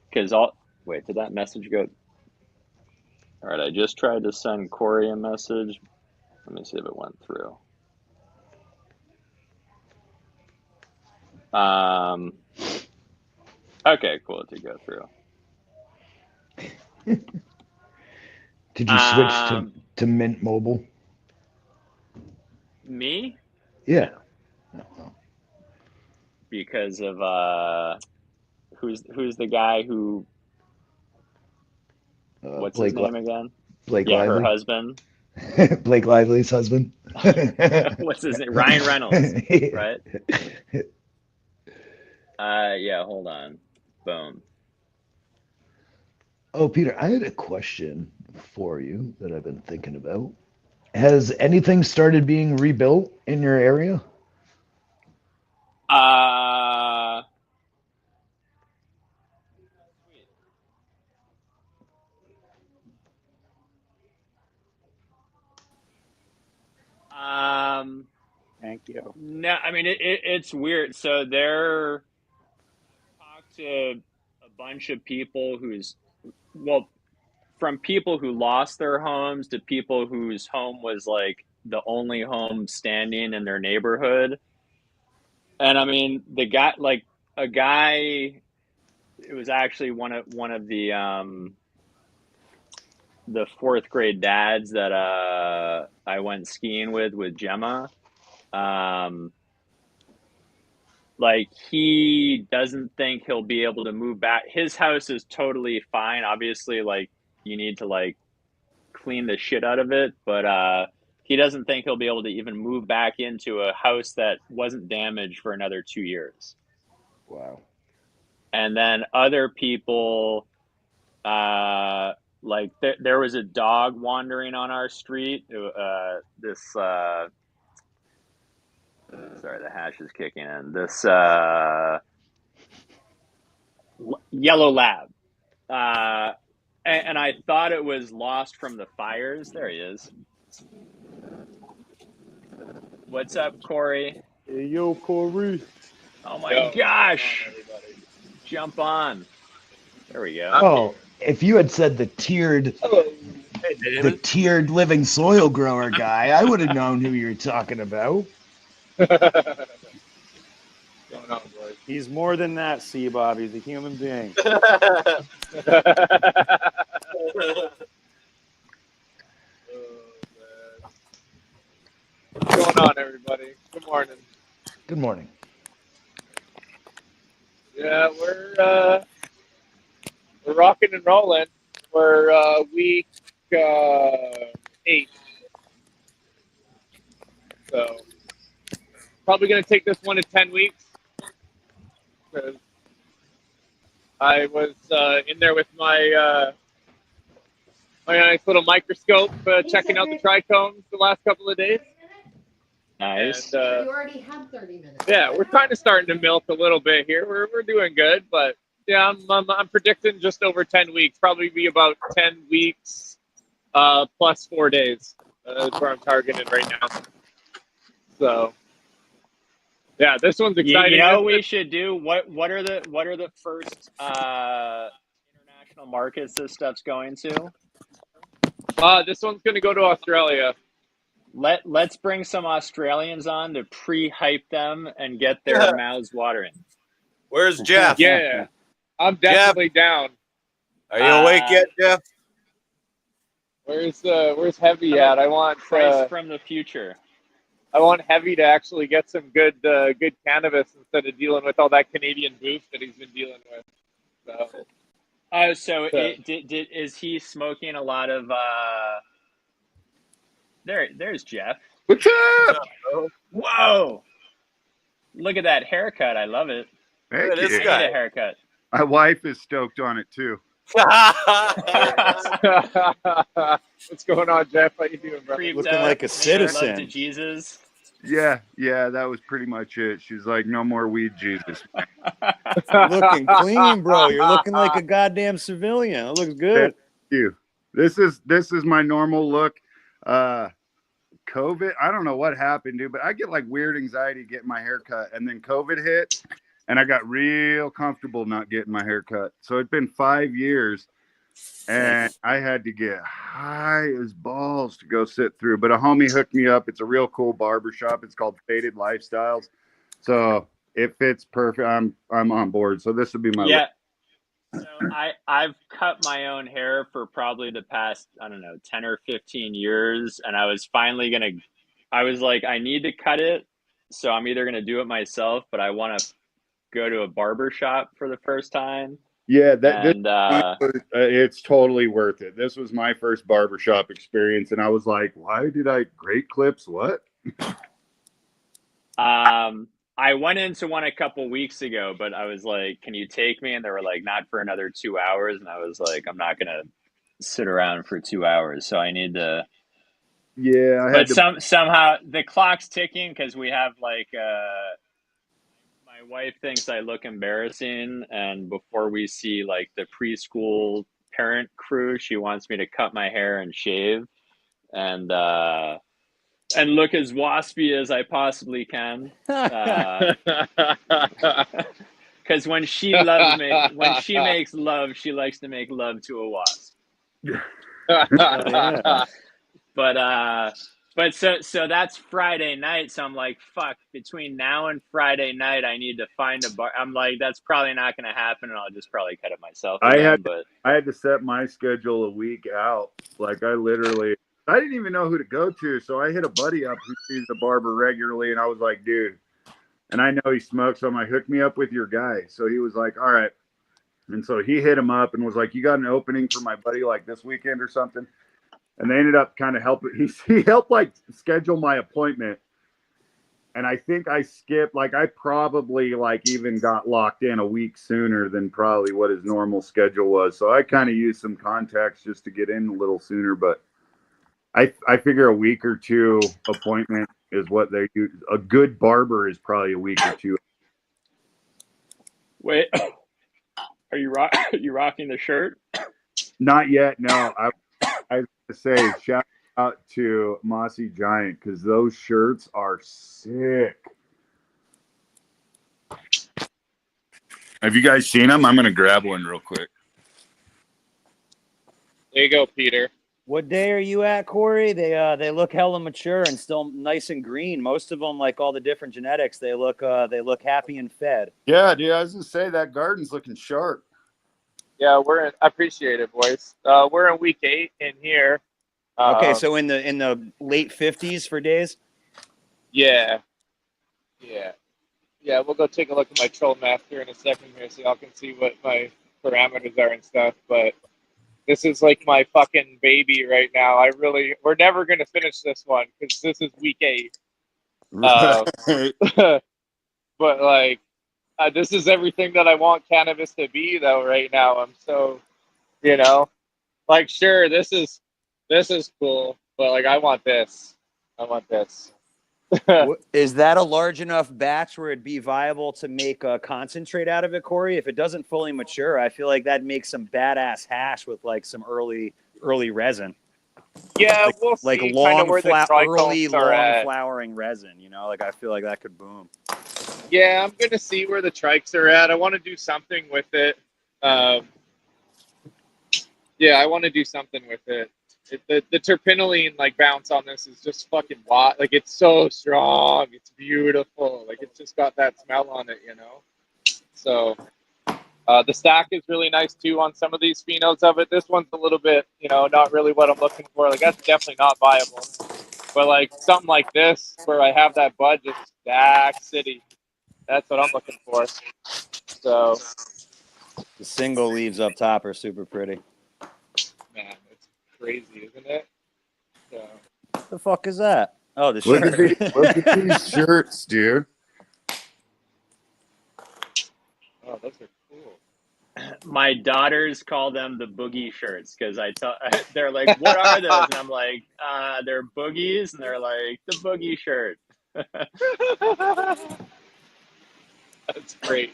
because wait, did that message go? All right, I just tried to send Corey a message. Let me see if it went through. Okay, cool. It did go through. Did you switch to Mint Mobile? Me? Yeah. No. Because of who's the guy who? What's his name again? Blake yeah, Lively. Her husband. Blake Lively's husband. What's his name? Ryan Reynolds, right? Yeah, hold on. Boom. Oh, Peter, I had a question for you that I've been thinking about. Has anything started being rebuilt in your area? Thank you. No, I mean it's weird. So I've talked to a bunch of people from people who lost their homes to people whose home was like the only home standing in their neighborhood. And I mean, a guy, it was actually one of the the fourth grade dads that I went skiing with Gemma. Like, he doesn't think he'll be able to move back. His house is totally fine. Obviously, like, you need to like clean the shit out of it, but he doesn't think he'll be able to even move back into a house that wasn't damaged for another 2 years. Wow. And then other people, like there was a dog wandering on our street. Sorry, the hash is kicking in. This yellow lab. And I thought it was lost from the fires. There he is. What's up, Corey? Hey, yo, Corey. Oh my gosh! Jump on. There we go. Oh, if you had said the tiered living soil grower guy, I would have known who you were talking about. He's more than that, C-Bob. He's a human being. What's going on, everybody? Good morning. Good morning. Yeah, we're rocking and rolling. We're week 8, so probably gonna take this one to 10 weeks. Because I was in there with my nice little microscope, checking out the trichomes the last couple of days. Nice. You already had 30 minutes. Yeah, we're kind of starting to milk a little bit here. We're doing good, but yeah, I'm predicting just over 10 weeks. Probably be about 10 weeks plus 4 days. That's where I'm targeting right now. So yeah, this one's exciting. You know what we should do? What are the first international markets this stuff's going to? This one's going to go to Australia. Let's bring some Australians on to pre-hype them and get their mouths watering. Where's Jeff? Yeah, I'm definitely down. Are you awake yet, Jeff? Where's Heavy at? I want Price from the future. I want Heavy to actually get some good cannabis instead of dealing with all that Canadian boost that he's been dealing with. So. Oh, so is he smoking a lot of? There's Jeff. What's up? Whoa! Look at that haircut. I love it. Thank you. I need a haircut. My wife is stoked on it too. What's going on, Jeff? How you doing, bro? Looking like a citizen. Love to Jesus. Yeah, that was pretty much it. She's like, no more weed, Jesus. Looking clean, bro. You're looking like a goddamn civilian. It looks good. Thank you. This is my normal look. COVID, I don't know what happened, dude, but I get like weird anxiety getting my hair cut, and then COVID hit, and I got real comfortable not getting my hair cut. So it's been 5 years, and I had to get high as balls to go sit through. But a homie hooked me up. It's a real cool barber shop. It's called Faded Lifestyles. So it fits perfect. I'm on board. So this will be my look. So I've cut my own hair for probably the past, I don't know, 10 or 15 years. And I was finally I was like, I need to cut it. So I'm either going to do it myself, but I want to go to a barber shop for the first time. Yeah, it's totally worth it. This was my first barbershop experience, and I was like, why did I Great Clips? What? I went into one a couple weeks ago, but I was like, can you take me? And they were like, not for another 2 hours. And I was like, I'm not going to sit around for 2 hours. So I need to. Yeah. But somehow the clock's ticking because we have like, my wife thinks I look embarrassing. And before we see like the preschool parent crew, she wants me to cut my hair and shave and look as waspy as I possibly can. Because when she makes love, she likes to make love to a wasp. But But so that's Friday night. So I'm like, fuck. Between now and Friday night, I need to find a bar. I'm like, that's probably not going to happen, and I'll just probably cut it myself again. But I had to set my schedule a week out. Like I didn't even know who to go to, so I hit a buddy up who sees the barber regularly, and I was like, dude. And I know he smokes, so I'm like, hook me up with your guy. So he was like, all right. And so he hit him up and was like, you got an opening for my buddy like this weekend or something? And they ended up kind of helping. He helped like schedule my appointment. And I think I skipped, like I probably like even got locked in a week sooner than probably what his normal schedule was. So I kind of used some contacts just to get in a little sooner. But I figure a week or two appointment is what they use. A good barber is probably a week or two. wait, are you rocking the shirt? Not yet. No, I was to say shout out to Mossy Giant because those shirts are sick. Have you guys seen them? I'm gonna grab one real quick. There you go, Peter. What day are you at, Corey? They look hella mature and still nice and green. Most of them, like all the different genetics, they look happy and fed. Yeah, dude. I was gonna say that garden's looking sharp. Yeah, I appreciate it, boys. We're in week 8 in here. Okay, so in the late 50s for days. Yeah. We'll go take a look at my troll map here in a second here, so y'all can see what my parameters are and stuff. But this is like my fucking baby right now. We're never gonna finish this one because this is week 8. Right. But like, this is everything that I want cannabis to be, though. Right now, I'm so, like, sure, this is cool, but like, I want this. Is that a large enough batch where it'd be viable to make a concentrate out of it, Corey? If it doesn't fully mature, I feel like that makes some badass hash with like some early resin. Yeah, like, we'll like see long, where the early trichomes are at. flowering resin. Like I feel like that could boom. Yeah, I'm gonna see where the trikes are at. I want to do something with it. I want to do something with it. The terpenoline like bounce on this is just fucking wild. Like it's so strong. It's beautiful. Like it's just got that smell on it, So the stack is really nice too on some of these phenos of it. This one's a little bit, not really what I'm looking for. Like that's definitely not viable. But like something like this where I have that bud just stack city. That's what I'm looking for. So the single leaves up top are super pretty. Man, it's crazy, isn't it? So. What the fuck is that? Oh, the shirt. Look at these shirts, dude. Oh, those are cool. My daughters call them the boogie shirts because they're like, what are those? And I'm like, they're boogies, and they're like, the boogie shirt. That's great.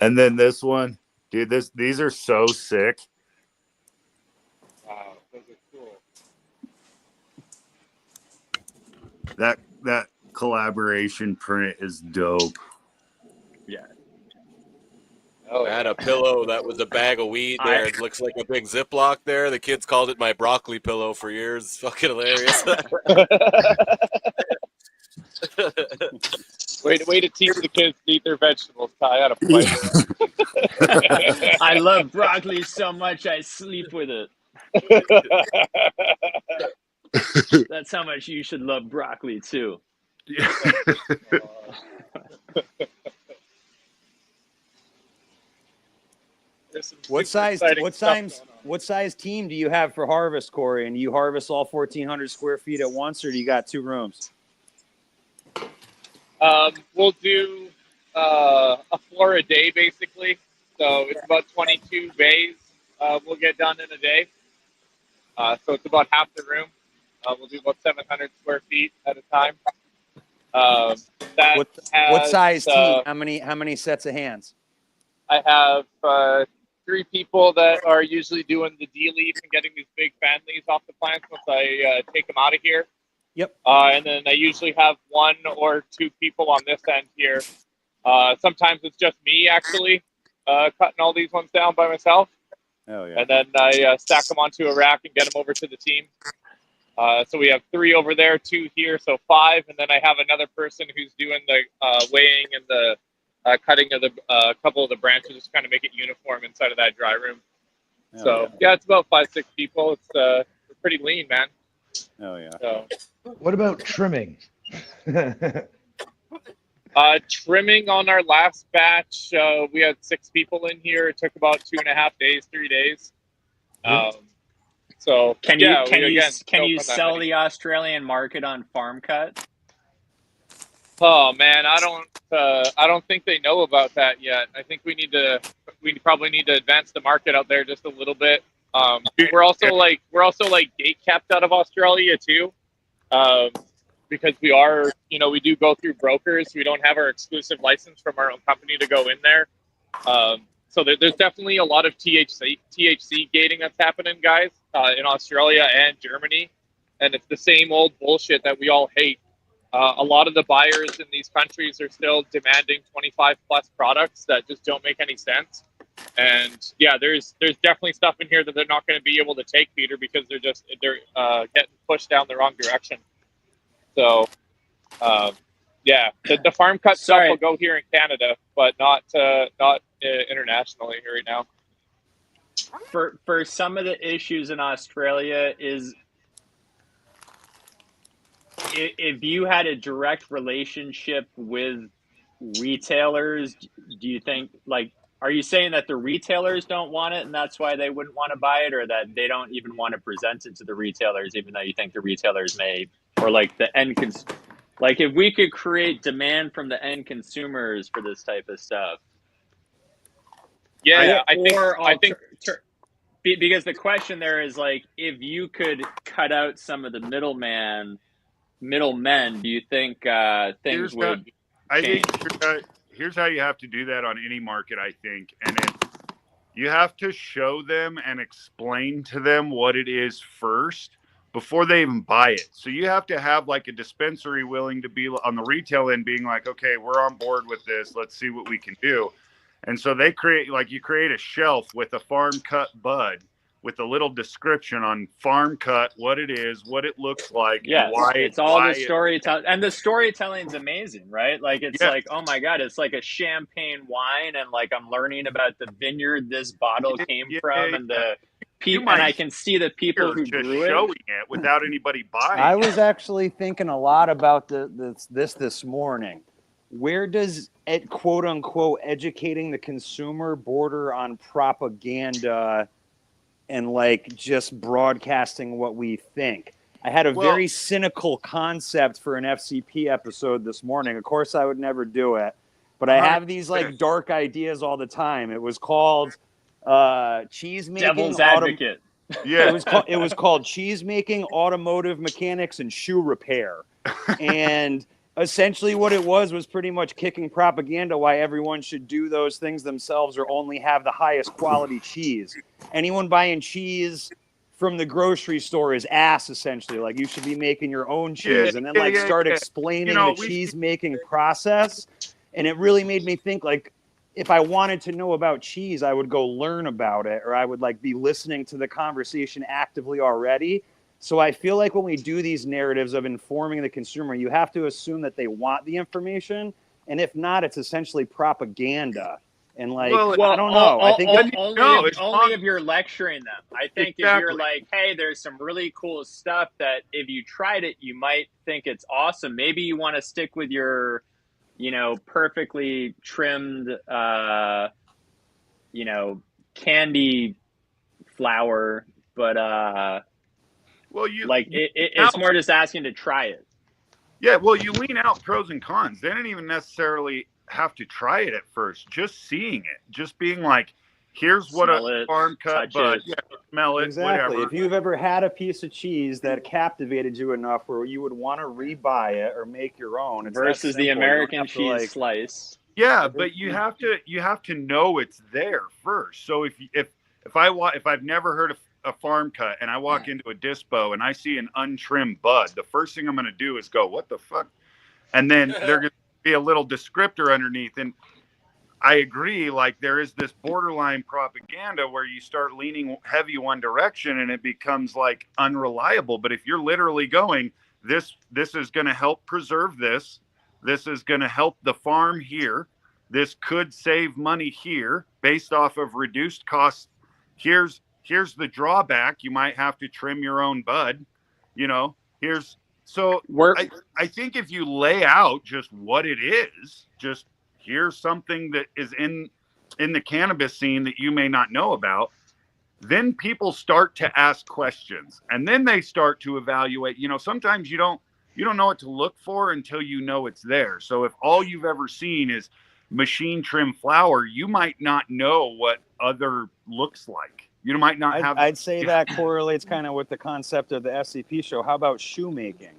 And then this one, dude. These are so sick. Wow, those are cool. That collaboration print is dope. Yeah. I had a pillow that was a bag of weed there. It looks like a big Ziploc there. The kids called it my broccoli pillow for years. It's fucking hilarious. Way to teach the kids to eat their vegetables, Ty. I had a play. I love broccoli so much I sleep with it. That's how much you should love broccoli too. What size team do you have for harvest, Corey? And do you harvest all 1,400 square feet at once, or do you got 2 rooms? We'll do a floor a day, basically. So it's about 22 bays we'll get done in a day. So it's about half the room. We'll do about 700 square feet at a time. What size team? How many sets of hands? I have 3 people that are usually doing the D-leaf and getting these big fan leaves off the plants once I take them out of here. Yep. And then I usually have 1 or 2 people on this end here. Sometimes it's just me, actually, cutting all these ones down by myself. Oh, yeah. And then I stack them onto a rack and get them over to the team. So we have 3 over there, 2 here, so 5, and then I have another person who's doing the weighing and the cutting of the couple of the branches, just kind of make it uniform inside of that dry room. So yeah, it's about 5-6 people. It's pretty lean, man. Oh yeah. So, What about trimming? trimming on our last batch, we had 6 people in here. It took about 2.5 days, 3 days. So Can you sell many. the Australian market on farm cut? Oh man, I don't think they know about that yet. I think we probably need to advance the market out there just a little bit. We're also gate capped out of Australia too, because we do go through brokers. We don't have our exclusive license from our own company to go in there. So there's definitely a lot of THC gating that's happening, guys, in Australia and Germany, and it's the same old bullshit that we all hate. A lot of the buyers in these countries are still demanding 25 plus products that just don't make any sense. And yeah, there's definitely stuff in here that they're not going to be able to take, Peter, because they're getting pushed down the wrong direction. So yeah, the farm cut stuff will go here in Canada, but not internationally here right now. For some of the issues in Australia is, if you had a direct relationship with retailers, do you think, like, are you saying that the retailers don't want it and that's why they wouldn't want to buy it, or that they don't even want to present it to the retailers, even though you think the retailers may, or like the like if we could create demand from the end consumers for this type of stuff? Yeah, I think because the question there is, like, if you could cut out some of the middlemen, do you think things would change? Here's how you have to do that on any market, I think. And you have to show them and explain to them what it is first before they even buy it. So you have to have like a dispensary willing to be on the retail end, being like, okay, we're on board with this. Let's see what we can do. And so they create a shelf with a farm cut bud with a little description on farm cut, what it is, what it looks like, Yes, and why it's all the storytelling, and the storytelling's amazing, right? Like, it's like, oh my god, it's like a champagne wine, and like I'm learning about the vineyard this bottle came from, and the people, and I can see the people who grew showing it without anybody buying. I was actually thinking a lot about this morning. Where does quote unquote educating the consumer border on propaganda and like just broadcasting what we think? I had a very cynical concept for an FCP episode this morning. Of course, I would never do it, but I have these like dark ideas all the time. It was called cheese making. Devil's advocate. Yeah, it was called cheese making, automotive mechanics, and shoe repair. And essentially what it was pretty much kicking propaganda why everyone should do those things themselves or only have the highest quality cheese. Anyone buying cheese from the grocery store is ass, essentially. Like, you should be making your own cheese. And then start explaining the cheese making process. And it really made me think, like, if I wanted to know about cheese, I would go learn about it, or I would like be listening to the conversation actively already. So I feel like when we do these narratives of informing the consumer, you have to assume that they want the information. And if not, it's essentially propaganda. And like, I don't know. I think only if you're lecturing them. I think if you're like, hey, there's some really cool stuff that if you tried it, you might think it's awesome. Maybe you want to stick with your, perfectly trimmed, candy flour, but it's more just asking to try it. Yeah, well, you lean out pros and cons. They didn't even necessarily have to try it at first. Just seeing it, just being like, here's what a farm cut bud. Yeah, smell it, exactly. whatever. If you've ever had a piece of cheese that captivated you enough where you would want to rebuy it or make your own, it's versus the American cheese slice. Yeah, but you have to know it's there first. So if I've never heard of a farm cut and I walk into a dispo and I see an untrimmed bud, the first thing I'm going to do is go, what the fuck? And then there's going to be a little descriptor underneath. And I agree. Like there is this borderline propaganda where you start leaning heavy one direction and it becomes like unreliable. But if you're literally going, this is going to help preserve this. This is going to help the farm here. This could save money here based off of reduced costs. Here's the drawback. You might have to trim your own bud. You know, here's so I think if you lay out just what it is, just here's something that is in the cannabis scene that you may not know about, then people start to ask questions and then they start to evaluate. You know, sometimes you don't know what to look for until you know it's there. So if all you've ever seen is machine trim flower, you might not know what other looks like. You might not have. I'd say that correlates kind of with the concept of the SCP show. How about shoemaking?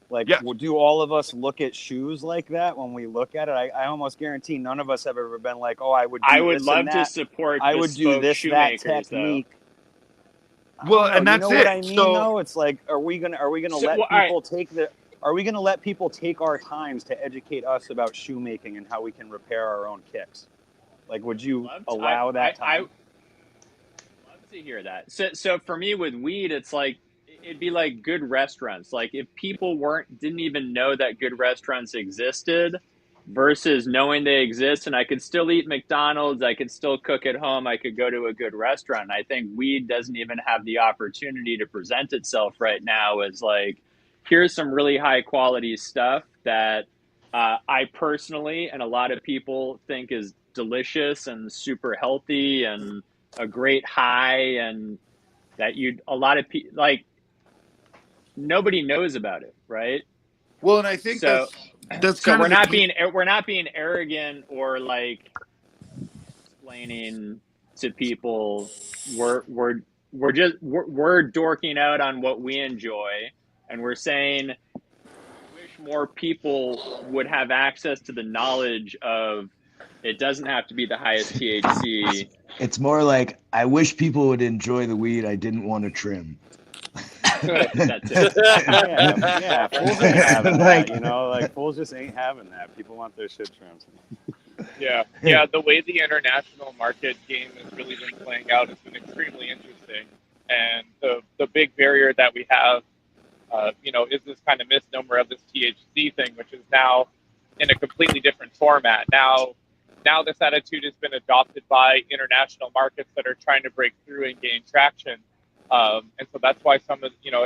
Like, do all of us look at shoes like that when we look at it? I almost guarantee none of us have ever been like, oh, I would love to support I would do this, that technique. Well, and that's you know what I mean, though? It's like, are we gonna let people are we gonna let people take our times to educate us about shoemaking and how we can repair our own kicks? Like, would you allow that time? I love to hear that. So for me with weed, it's like it'd be like good restaurants. Like if people didn't even know that good restaurants existed versus knowing they exist, and I could still eat McDonald's, I could still cook at home, I could go to a good restaurant. And I think weed doesn't even have the opportunity to present itself right now as like, here's some really high quality stuff that I personally and a lot of people think is delicious and super healthy and a great high, and that a lot of people like nobody knows about it, right? Well, and I think that's so we're not being arrogant or like explaining to people we're dorking out on what we enjoy, and we're saying wish more people would have access to the knowledge of it doesn't have to be the highest THC. It's more like I wish people would enjoy the weed I didn't want to trim. That's it. Yeah, fools ain't having that, you know, like fools just ain't having that. People want their shit trimmed. Yeah. The way the international market game has really been playing out has been extremely interesting, and the big barrier that we have, is this kind of misnomer of this THC thing, which is now in a completely different format. Now this attitude has been adopted by international markets that are trying to break through and gain traction. And so that's why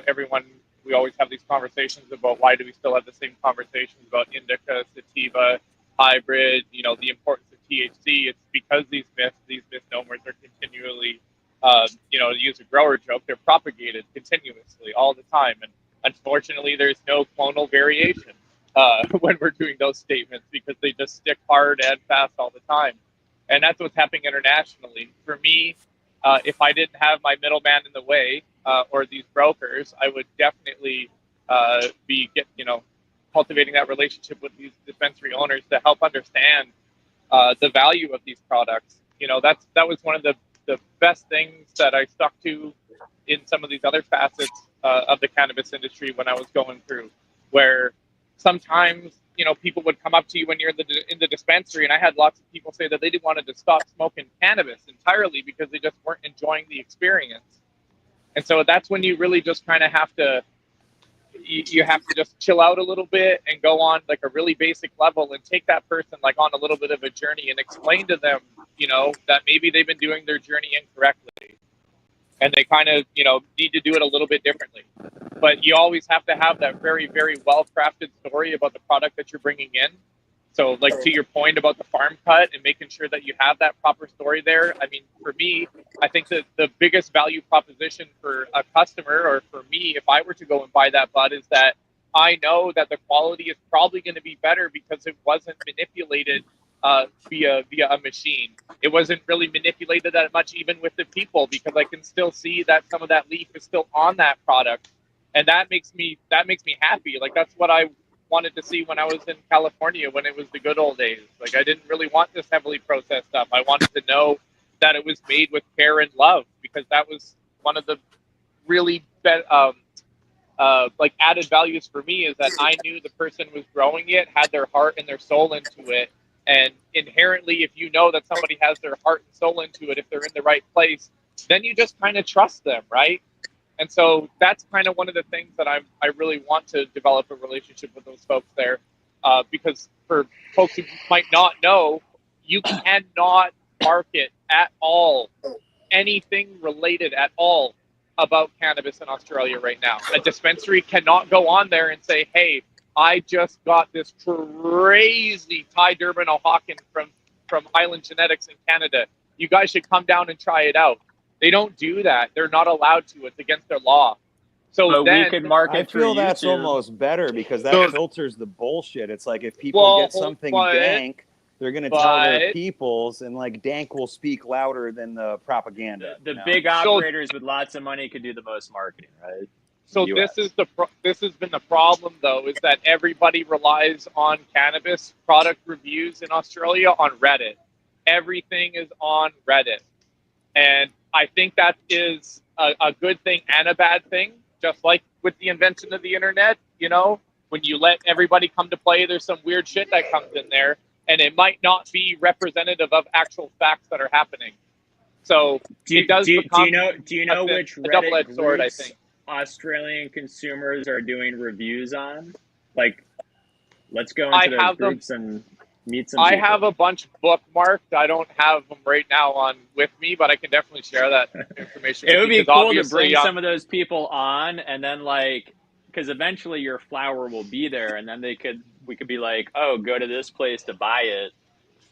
everyone, we always have these conversations about why do we still have the same conversations about indica, sativa, hybrid, the importance of THC. It's because these misnomers are continually, to use a grower joke, they're propagated continuously all the time. And unfortunately, there's no clonal variation when we're doing those statements because they just stick hard and fast all the time. And that's what's happening internationally. For me, if I didn't have my middleman in the way or these brokers, I would definitely be cultivating that relationship with these dispensary owners to help understand the value of these products. That was one of the best things that I stuck to in some of these other facets of the cannabis industry when I was going through, where sometimes people would come up to you when you're in the dispensary, and I had lots of people say that they didn't want to stop smoking cannabis entirely because they just weren't enjoying the experience. And so that's when you really just kind of have to just chill out a little bit and go on like a really basic level and take that person like on a little bit of a journey and explain to them, that maybe they've been doing their journey incorrectly and they kind of, need to do it a little bit differently. But you always have to have that very, very well-crafted story about the product that you're bringing in. So, like, to your point about the farm cut and making sure that you have that proper story there. I mean, for me, I think that the biggest value proposition for a customer, or for me, if I were to go and buy that bud, is that I know that the quality is probably going to be better because it wasn't manipulated via a machine. It wasn't really manipulated that much even with the people, because I can still see that some of that leaf is still on that product. And that makes me happy. Like, that's what I wanted to see when I was in California, when it was the good old days. Like, I didn't really want this heavily processed stuff. I wanted to know that it was made with care and love, because that was one of the really added values for me, is that I knew the person was growing it, had their heart and their soul into it, And inherently, if you know that somebody has their heart and soul into it, if they're in the right place, then you just kind of trust them, right? And so that's kind of one of the things that I really want to develop a relationship with those folks there, because for folks who might not know, you cannot market at all anything related at all about cannabis in Australia right now. A dispensary cannot go on there and say, hey, I just got this crazy Thai Durban O'Hawken from Highland Genetics in Canada. You guys should come down and try it out. They don't do that. They're not allowed to. It's against their law. So But then we could market I through feel that's YouTube. almost better because that filters the bullshit. It's like if people Well, get something but- dank, they're going to tell their but- peoples, and like dank will speak louder than the propaganda. The you know? big operators with lots of money could do the most marketing, right? So this has been the problem, though, is that everybody relies on cannabis product reviews in Australia on Reddit. Everything is on Reddit, and I think that is a good thing and a bad thing. Just like with the invention of the internet, you know, when you let everybody come to play, there's some weird shit that comes in there, and it might not be representative of actual facts that are happening. So it does become do you know which a Reddit double-edged sword, I groups think. Australian consumers are doing reviews on? Like, let's go into those groups and meet some people. I have a bunch bookmarked. I don't have them right now on with me, but I can definitely share that information. It would be cool to bring some some of those people on, and then like, because eventually your flower will be there, and then we could be like, oh, go to this place to buy it,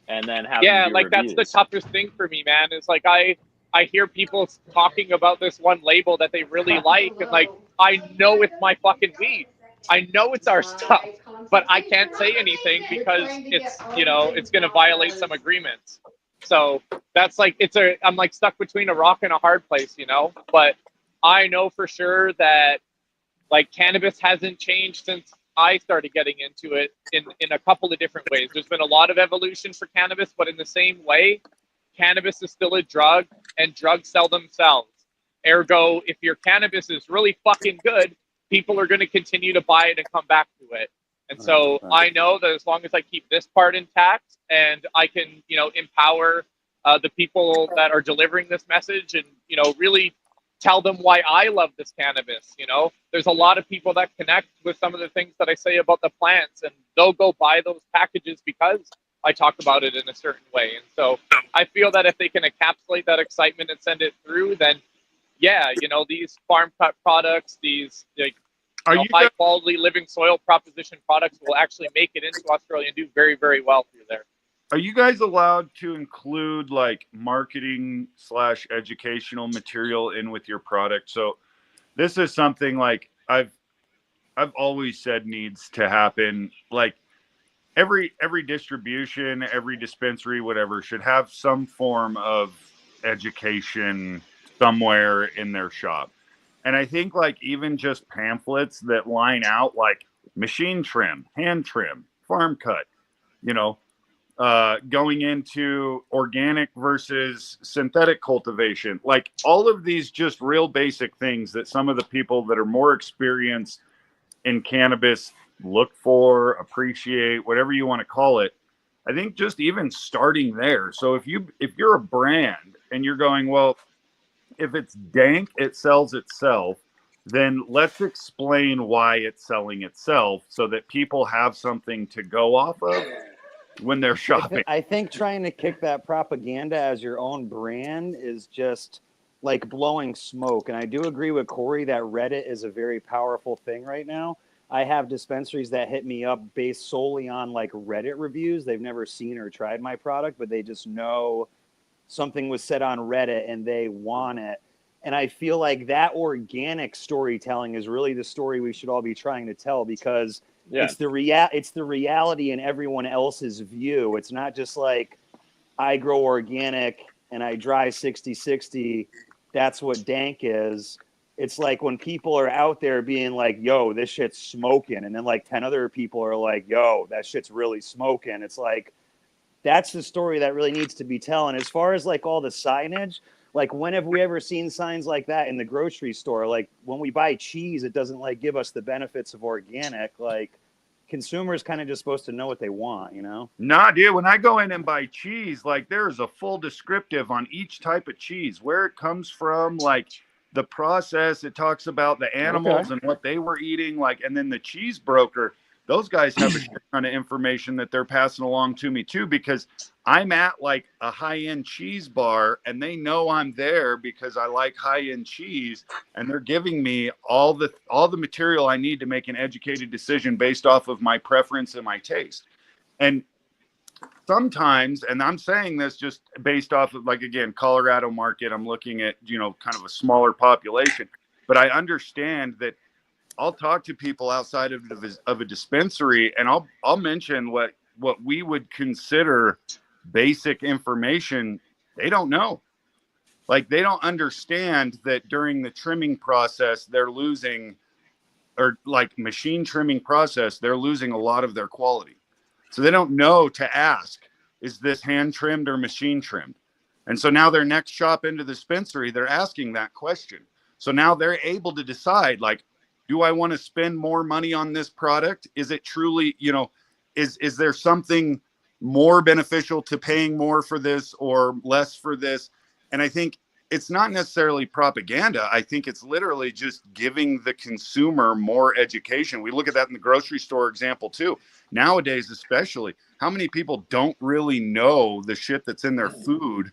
and then have them do like reviews. that's the toughest thing for me, man. Is like I hear people talking about this one label that they really like, and like I know it's my fucking weed. I know it's our stuff, but I can't say anything because it's, you know, it's going to violate some agreements. So that's like, I'm like stuck between a rock and a hard place, you know, but I know for sure that like cannabis hasn't changed since I started getting into it in a couple of different ways. There's been a lot of evolution for cannabis, but in the same way, cannabis is still a drug and drugs sell themselves. Ergo, if your cannabis is really fucking good, people are going to continue to buy it and come back to it. And so I know that as long as I keep this part intact and I can, you know, empower the people that are delivering this message and, you know, really tell them why I love this cannabis. You know, there's a lot of people that connect with some of the things that I say about the plants, and they'll go buy those packages because I talk about it in a certain way. And so I feel that if they can encapsulate that excitement and send it through, then yeah, you know, these farm cut products, these like, high quality living soil proposition products will actually make it into Australia and do very, very well through there. Are you guys allowed to include like marketing / educational material in with your product? So this is something like I've always said needs to happen. Like every distribution, every dispensary, whatever, should have some form of education somewhere in their shop. And I think like even just pamphlets that line out like machine trim, hand trim, farm cut, you know, going into organic versus synthetic cultivation, like all of these just real basic things that some of the people that are more experienced in cannabis look for, appreciate, whatever you want to call it. I think just even starting there. So if you're a brand and you're going, well, if it's dank, it sells itself, then let's explain why it's selling itself so that people have something to go off of when they're shopping. I think trying to kick that propaganda as your own brand is just like blowing smoke. And I do agree with Corey that Reddit is a very powerful thing right now. I have dispensaries that hit me up based solely on like Reddit reviews. They've never seen or tried my product, but they just know something was said on Reddit and they want it. And I feel like that organic storytelling is really the story we should all be trying to tell, because it's the reality in everyone else's view. It's not just like I grow organic and I dry 60/60. That's what dank is. It's like when people are out there being like, yo, this shit's smoking. And then like 10 other people are like, yo, that shit's really smoking. It's like, that's the story that really needs to be told. As far as like all the signage, like when have we ever seen signs like that in the grocery store? Like when we buy cheese, it doesn't like give us the benefits of organic. Like consumers kind of just supposed to know what they want, you know? Nah, dude, when I go in and buy cheese, like there's a full descriptive on each type of cheese, where it comes from, like the process. It talks about the animals and what they were eating, like, and then the cheese broker, those guys have a shit ton of information that they're passing along to me too, because I'm at like a high-end cheese bar and they know I'm there because I like high-end cheese, and they're giving me all the material I need to make an educated decision based off of my preference and my taste. And sometimes, and I'm saying this just based off of, like, again, Colorado market, I'm looking at, you know, kind of a smaller population, but I understand that I'll talk to people outside of a dispensary, and I'll mention what we would consider basic information. They don't know. Like, they don't understand that during the trimming process, they're losing, or like machine trimming process, they're losing a lot of their quality. So they don't know to ask, is this hand trimmed or machine trimmed? And so now their next shop into the dispensary, they're asking that question. So now they're able to decide, like, do I want to spend more money on this product? Is it truly, you know, is there something more beneficial to paying more for this or less for this? And I think it's not necessarily propaganda. I think it's literally just giving the consumer more education. We look at that in the grocery store example too. Nowadays, especially, how many people don't really know the shit that's in their food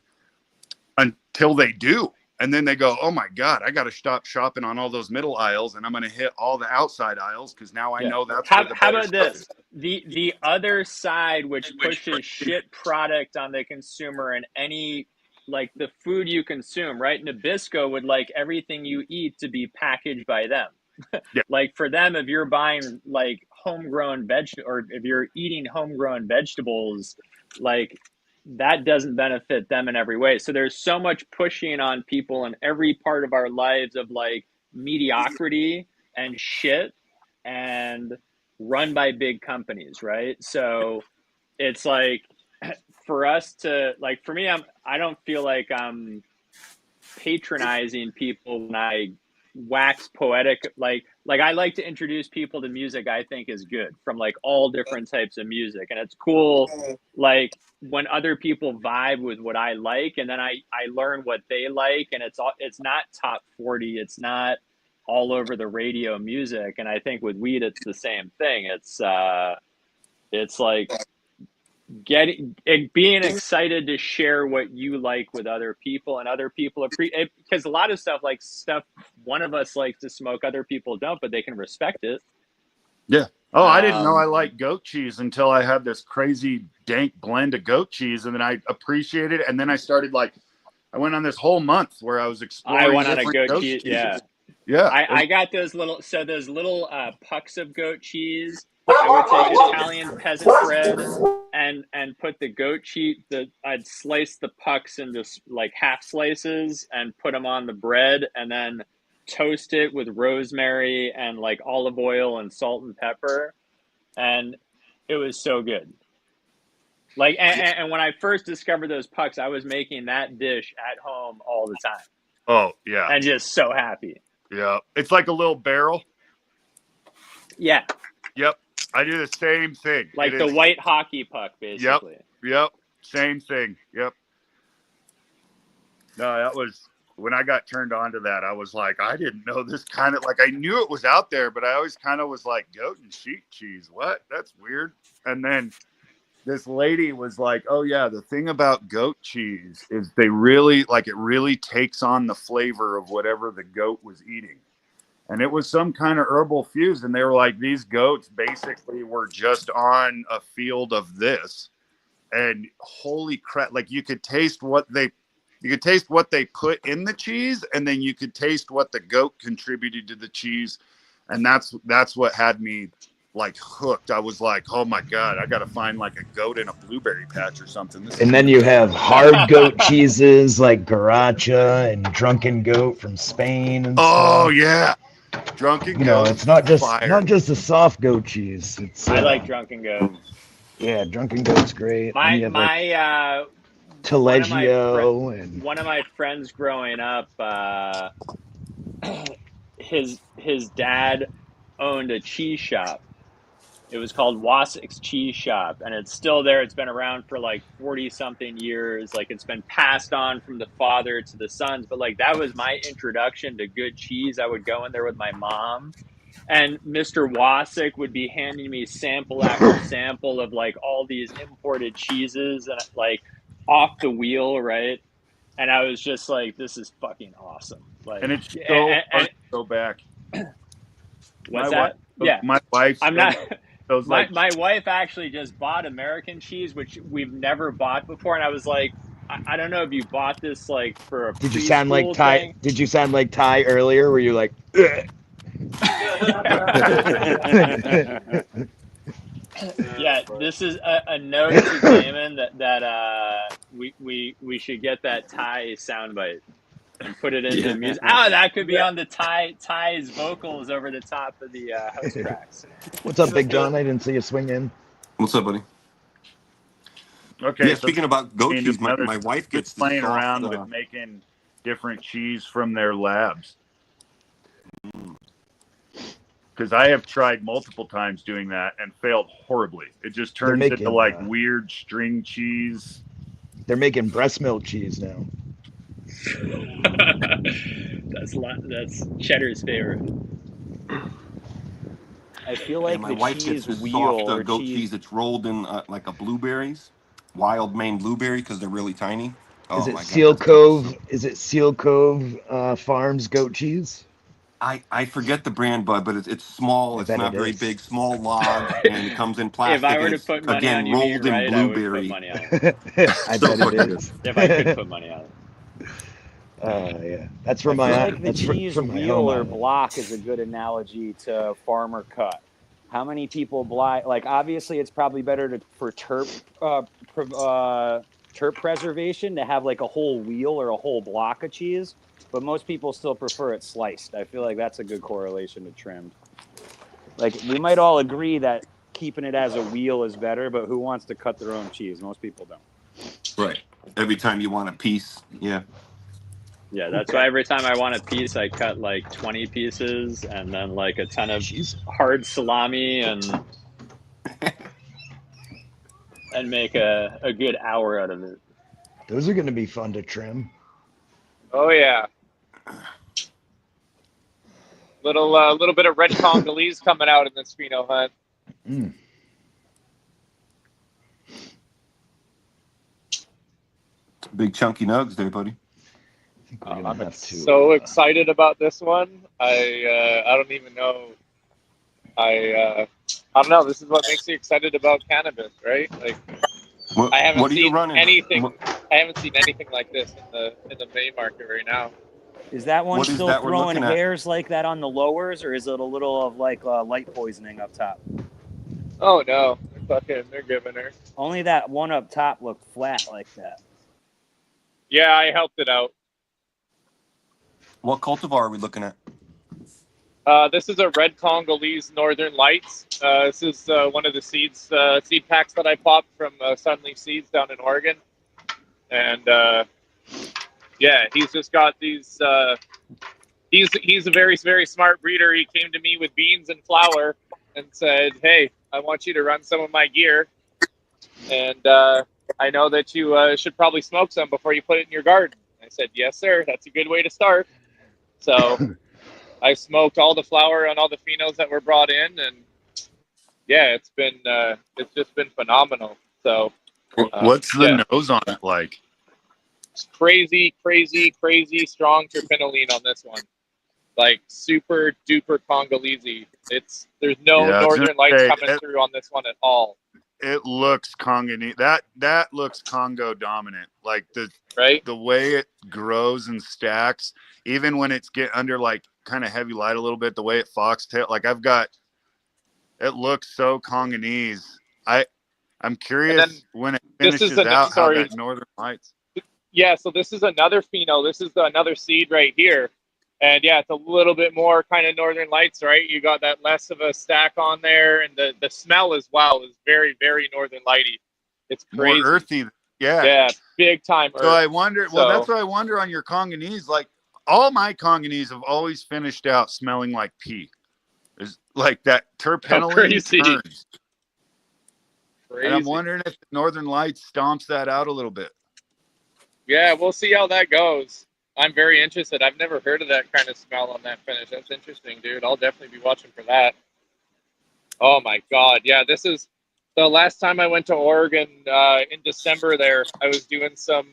until they do? And then they go, oh my God, I got to stop shopping on all those middle aisles, and I'm going to hit all the outside aisles because now I know that's where the How better about stuff this? is. The other side, which pushes shit product on the consumer and any, like, the food you consume, right? Nabisco would like everything you eat to be packaged by them. Yeah. Like, for them, if you're buying like homegrown or if you're eating homegrown vegetables, like, that doesn't benefit them in every way. So there's so much pushing on people in every part of our lives of like mediocrity and shit, and run by big companies, right? So it's like, for us to, like, for me, I don't feel like I'm patronizing people when I wax poetic. Like I like to introduce people to music I think is good, from like all different types of music, and it's cool, like, when other people vibe with what I like, and then I learn what they like, and it's not top 40, it's not all over the radio music. And I think with weed it's the same thing. It's like being excited to share what you like with other people, and other people appreciate, because a lot of stuff, like stuff one of us likes to smoke, other people don't, but they can respect it. Yeah. Oh, I didn't know I liked goat cheese until I had this crazy dank blend of goat cheese, and then I appreciated it. And then I started, like, I went on this whole month where I was exploring. I went on a different goat cheese. cheeses. Yeah. Yeah. I got those little pucks of goat cheese. I would take Italian peasant bread and put the goat cheese. I'd slice the pucks into like half slices and put them on the bread, and then toast it with rosemary and like olive oil and salt and pepper, and it was so good. Like, and when I first discovered those pucks, I was making that dish at home all the time. Oh yeah. And just so happy. Yeah. It's like a little barrel. Yeah. Yep. I do the same thing. Like the white hockey puck, basically. Yep. Same thing. Yep. No, that was when I got turned on to that. I was like, I didn't know this kind of, like, I knew it was out there, but I always kind of was like, goat and sheep cheese. What? That's weird. And then this lady was like, oh yeah, the thing about goat cheese is they really, like, it really takes on the flavor of whatever the goat was eating. And it was some kind of herbal fuse. And they were like, these goats basically were just on a field of this. And holy crap, like, you could taste what they put in the cheese, and then you could taste what the goat contributed to the cheese. And that's what had me, like, hooked. I was like, oh my God, I got to find like a goat in a blueberry patch or something. And then you have hard goat cheeses like Garacha and Drunken Goat from Spain and oh stuff. yeah, Drunken Goat. It's not just fire. not just a soft goat cheese. It's I like Drunken Goat. Yeah, Drunken Goat's great. My Taleggio and one of my friends growing up, his dad owned a cheese shop, It was called Wasik's Cheese Shop, and it's still there. It's been around for like 40 something years. Like it's been passed on from the father to the sons. But like that was my introduction to good cheese. I would go in there with my mom, and Mr. Wasik would be handing me sample after sample of like all these imported cheeses and like off the wheel, right? And I was just like, this is fucking awesome. Like, And it's so hard to go back. What's that? Yeah. My wife I'm not. those like My wife actually just bought American cheese, which we've never bought before, and I was like, I don't know if you bought this like for a Did you sound like preschool Ty? thing. Did you sound like Ty earlier? Where you're like, Yeah, this is a note to Damon that we should get that Ty soundbite and put it into music. Oh, that could be on the Ty's vocals over the top of the house tracks. what's up, Big John? I didn't see you swing in. What's up, buddy? okay. Yeah, So speaking about goat cheese, my another- wife gets the playing soft, around with making different cheese from their labs. Because I have tried multiple times doing that and failed horribly. It just turns into like weird string cheese. They're making breast milk cheese now. That's Cheddar's favorite. I feel like my the wife cheese gets this wheel soft or goat cheese. cheese that's rolled in like a blueberries, wild Maine blueberry, because they're really tiny. Oh Is it my Seal God, Cove? Is it Seal Cove Farms goat cheese? I forget the brand, bud, but it's small. It's not very big. Small logs, and it comes in plastic. If I were and to it's, put money again, on you being rolled in right, I would put blueberry. money on it. I So bet it fucking is. If I could put money on it. Yeah, that's from I my. feel like the that's cheese from my wheel home or island. block is a good analogy to farmer cut. How many people like obviously it's probably better for terp preservation to have like a whole wheel or a whole block of cheese, but most people still prefer it sliced. I feel like that's a good correlation to trimmed. Like we might all agree that keeping it as a wheel is better, but who wants to cut their own cheese? Most people don't. Right. Every time you want a piece, yeah. Yeah, that's why every time I want a piece, I cut like 20 pieces and then like a ton of hard salami and make a good hour out of it. Those are going to be fun to trim. Oh yeah. Little bit of red Congolese coming out in this pheno hunt. Mm. Big chunky nugs there, buddy. I'm so excited about this one. I don't even know. I don't know. This is what makes you excited about cannabis, right? Like I haven't seen anything. I haven't seen anything like this in the May market right now. Is that one still throwing hairs like that on the lowers, or is it a little of like light poisoning up top? Oh no, they're giving her. Only that one up top looked flat like that. Yeah, I helped it out. What cultivar are we looking at? This is a red Congolese Northern Lights. This is one of the seed packs that I popped from Sunleaf Seeds down in Oregon. And yeah, he's just got these. He's a very, very smart breeder. He came to me with beans and flour and said, "Hey, I want you to run some of my gear, and I know that you should probably smoke some before you put it in your garden." I said, "Yes, sir. That's a good way to start." So I smoked all the flour on all the phenos that were brought in, and yeah, it's just been phenomenal. So what's the nose on it like? It's crazy strong terpenoline on this one. Like super duper Congolese. There's no Northern Lights coming through on this one at all. It looks Congolese. That looks Congo dominant. Like the way it grows and stacks, even when it's get under like kind of heavy light a little bit, the way it foxtail. Like it looks so Congolese. I'm curious when it finishes out how that Northern Lights. Yeah, so this is another pheno. This is another seed right here. And yeah, it's a little bit more kind of Northern Lights, right? You got that less of a stack on there, and the smell as well is very, very Northern Lighty. It's crazy. More earthy. Yeah. Yeah, big time earth. So I wonder, that's what I wonder on your Congolese. Like all my Congolese have always finished out smelling like pee. like that terpenylene crazy. turns. Crazy. And I'm wondering if the Northern Lights stomps that out a little bit. Yeah, we'll see how that goes. I'm very interested. I've never heard of that kind of smell on that finish. That's interesting, dude. I'll definitely be watching for that. Oh my God. Yeah, this is the last time I went to Oregon in December there. I was doing some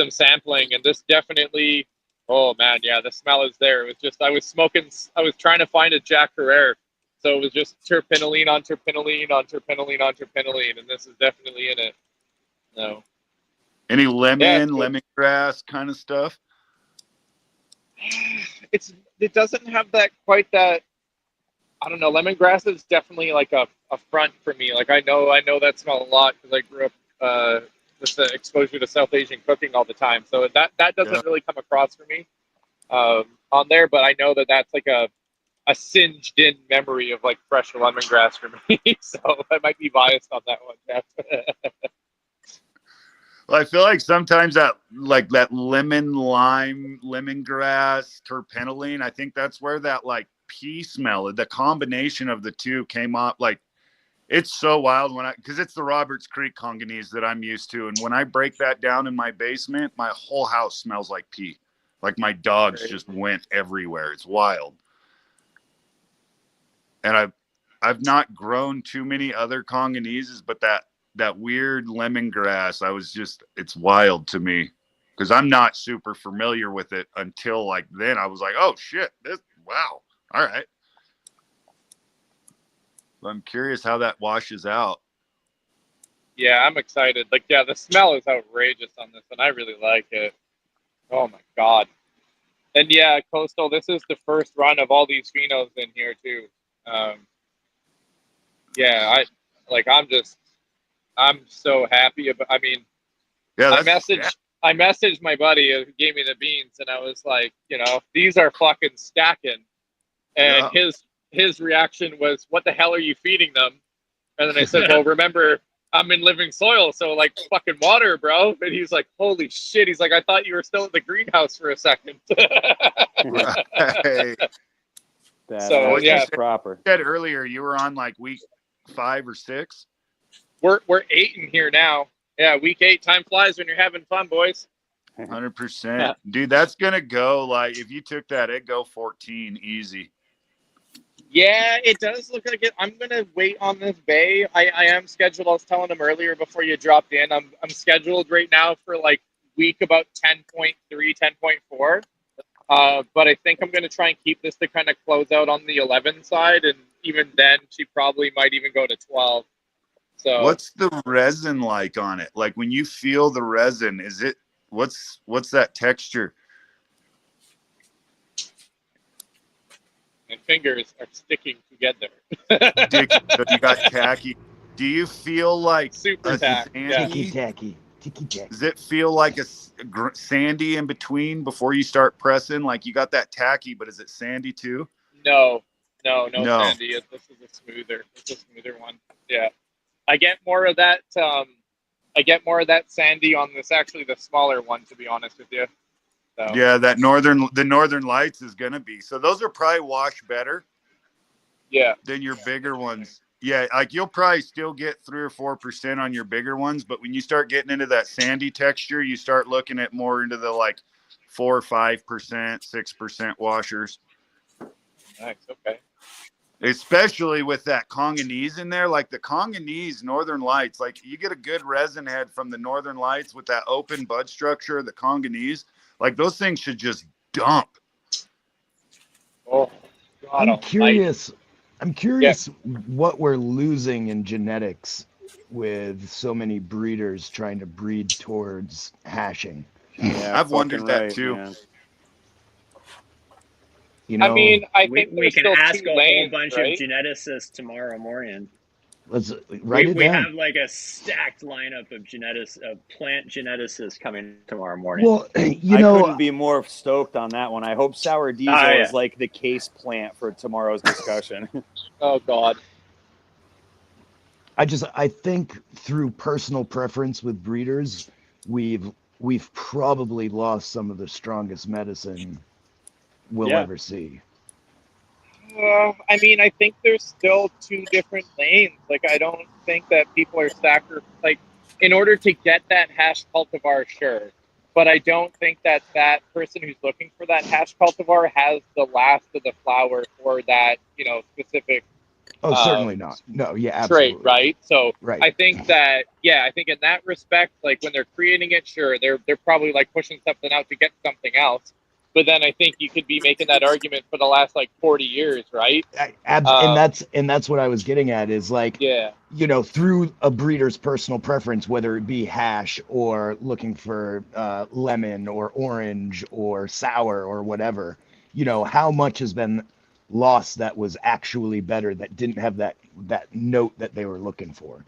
sampling, and this definitely, oh man, yeah, the smell is there. It was just, I was trying to find a Jack Herrera. So it was just terpenylene on terpenylene on terpenylene on terpenylene, and this is definitely in it. No. Any lemon, lemongrass kind of stuff? It doesn't have that quite that. I don't know. Lemongrass is definitely like a front for me. Like I know that smell a lot because I grew up with the exposure to South Asian cooking all the time. So that doesn't really come across for me on there. But I know that that's like a singed in memory of like fresh lemongrass for me. So I might be biased on that one, Jeff. Well, I feel like sometimes that lemon, lime, lemongrass, terpenylene, I think that's where that like pea smell, the combination of the two came up. Like it's so wild because it's the Roberts Creek Congolese that I'm used to. And when I break that down in my basement, my whole house smells like pea. Like my dogs just went everywhere. It's wild. And I've not grown too many other Congoleses, but that weird lemongrass, it's wild to me because I'm not super familiar with it until like then. I was like, oh shit, wow. All right. I'm curious how that washes out. Yeah, I'm excited. Like, yeah, the smell is outrageous on this, and I really like it. Oh my God. And yeah, Coastal, this is the first run of all these phenos in here too. Yeah, I'm so happy about. I mean, yeah, I messaged my buddy who gave me the beans, and I was like, these are fucking stacking. And his reaction was, "What the hell are you feeding them?" And then I said, "Well, remember, I'm in living soil, so like fucking water, bro." And he's like, "Holy shit!" He's like, "I thought you were still in the greenhouse for a second." Right. So yeah, proper. You said earlier you were on like week 5 or 6. We're 8 in here now. Yeah, week 8. Time flies when you're having fun, boys. 100%, dude. That's gonna go like if you took that, it'd go 14 easy. Yeah, it does look like it. I'm gonna wait on this bay. I am scheduled. I was telling him earlier before you dropped in. I'm scheduled right now for like week about 10.3, 10.4. But I think I'm gonna try and keep this to kind of close out on the 11 side, and even then, she probably might even go to 12. So what's the resin like on it? Like when you feel the resin, what's that texture? My fingers are sticking together. You got tacky. Do you feel like super tacky? Ticky tacky. Does it feel like a sandy in between before you start pressing? Like you got that tacky, but is it sandy too? No sandy. This is a smoother. It's a smoother one. Yeah, I get more of that. I get more of that sandy on this. Actually, the smaller one, to be honest with you. So. Yeah, the Northern Lights is gonna be. So those are probably washed better. Yeah. Than your bigger ones. Yeah, like you'll probably still get 3 or 4% on your bigger ones, but when you start getting into that sandy texture, you start looking at more into the like 4 or 5%, 6% washers. Nice. Okay. Especially with that Congolese in there, like the Congolese Northern Lights, like you get a good resin head from the Northern Lights with that open bud structure, the Congolese, like those things should just dump. Oh, God, I'm curious. What we're losing in genetics with so many breeders trying to breed towards hashing. Yeah, I've wondered that too. Man. I mean, I think we can ask a whole bunch of geneticists tomorrow morning. Let's write it down. We have like a stacked lineup of plant geneticists coming tomorrow morning. Well, I couldn't be more stoked on that one. I hope Sour Diesel is like the case plant for tomorrow's discussion. Oh God. I think through personal preference with breeders, we've probably lost some of the strongest medicine we'll ever see. I mean, I think there's still two different lanes. Like, I don't think that people are like, in order to get that hash cultivar, sure. But I don't think that that person who's looking for that hash cultivar has the last of the flower for that, specific Oh, certainly not. No, yeah, trait, absolutely. right? So Right. I think that, I think in that respect, like when they're creating it, sure, they're probably like pushing something out to get something else. But then I think you could be making that argument for the last like 40 years, right? And that's what I was getting at is like, Yeah. Through a breeder's personal preference, whether it be hash or looking for lemon or orange or sour or whatever, how much has been lost that was actually better, that didn't have that note that they were looking for.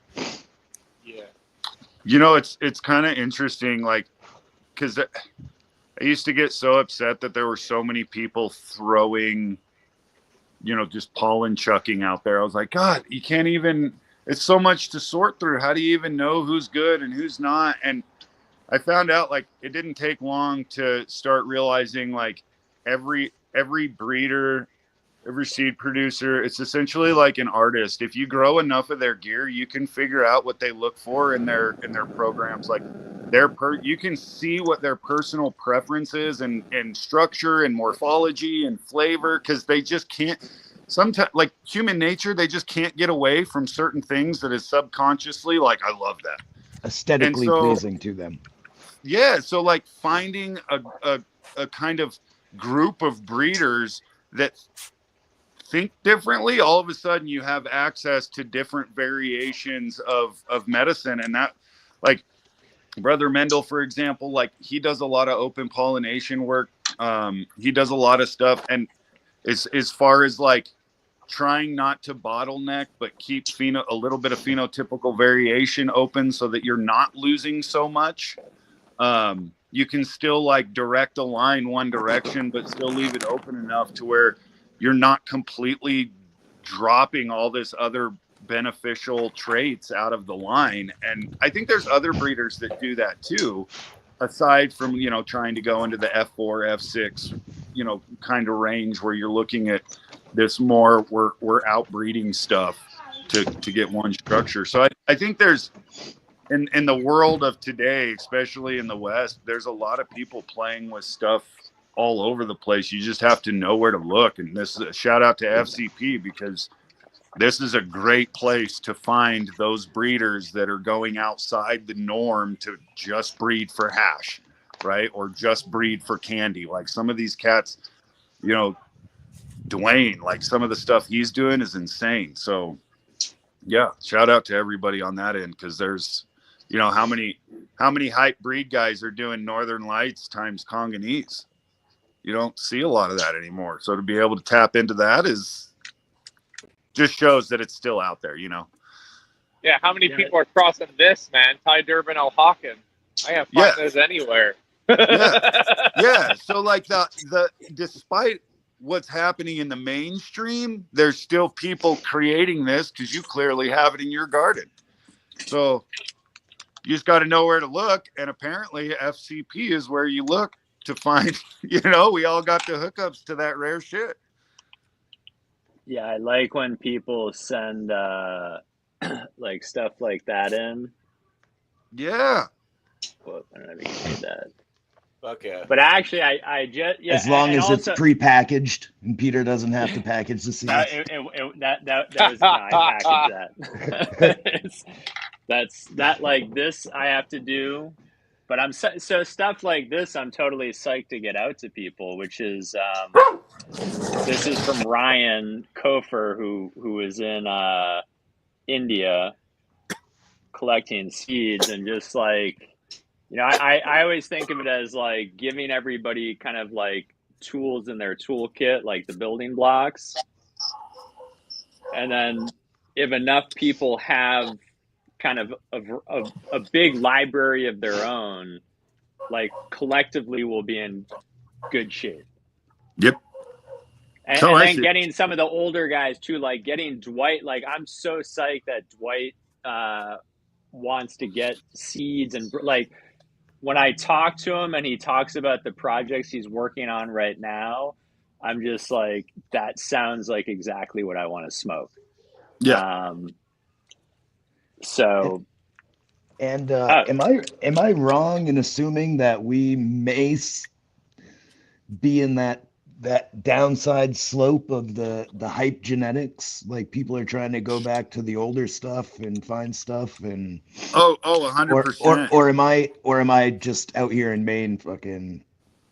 Yeah. It's kind of interesting, like, because I used to get so upset that there were so many people throwing, just pollen chucking out there. I was like, God, you can't even, it's so much to sort through. How do you even know who's good and who's not? And I found out, like, it didn't take long to start realizing, like, every breeder, every seed producer, it's essentially like an artist. If you grow enough of their gear, you can figure out what they look for in their programs. Like, you can see what their personal preferences and structure and morphology and flavor, because they just can't, sometimes, like human nature, they just can't get away from certain things that is subconsciously like, I love that, aesthetically pleasing to them. Yeah, so like finding a kind of group of breeders that think differently, all of a sudden you have access to different variations of medicine. And that, like, Brother Mendel, for example, like, he does a lot of open pollination work. He does a lot of stuff, and as far as like trying not to bottleneck but keep a little bit of phenotypical variation open so that you're not losing so much. You can still like direct a line one direction but still leave it open enough to where you're not completely dropping all this other beneficial traits out of the line. And I think there's other breeders that do that too, aside from, trying to go into the F4, F6, kind of range where you're looking at this more, we're outbreeding stuff to get one structure. So I think there's, in the world of today, especially in the West, there's a lot of people playing with stuff all over the place. You just have to know where to look. And this is a shout out to FCP, because this is a great place to find those breeders that are going outside the norm to just breed for hash, right? Or just breed for candy. Like some of these cats, Dwayne, like some of the stuff he's doing is insane. So yeah, shout out to everybody on that end, because there's, how many hype breed guys are doing Northern Lights times Congolese. You don't see a lot of that anymore. So to be able to tap into that just shows that it's still out there, Yeah, how many people are crossing this, man? Ty Durbin, O'Hawken. I have find those anywhere. Yeah. So like the despite what's happening in the mainstream, there's still people creating this because you clearly have it in your garden. So you just got to know where to look. And apparently FCP is where you look to find, we all got the hookups to that rare shit. Yeah, I like when people send like stuff like that in. Yeah. Well, I don't know if you can see that. Fuck yeah. But actually, I just as long as it's pre-packaged and Peter doesn't have to package the seeds. That was no, I packaged that. That's like this I have to do, but I'm so stuff like this I'm totally psyched to get out to people, which is this is from Ryan Kofer, who is in India collecting seeds, and just like, I always think of it as like giving everybody kind of like tools in their toolkit, like the building blocks. And then if enough people have kind of a big library of their own, like collectively we'll be in good shape. Yep. And then getting some of the older guys too, like getting Dwight, like I'm so psyched that Dwight wants to get seeds. And like when I talk to him and he talks about the projects he's working on right now, I'm just like, that sounds like exactly what I want to smoke. Yeah. So, And am I wrong in assuming that we may be in that downside slope of the hype genetics? Like people are trying to go back to the older stuff and find stuff and 100%. or am I just out here in Maine fucking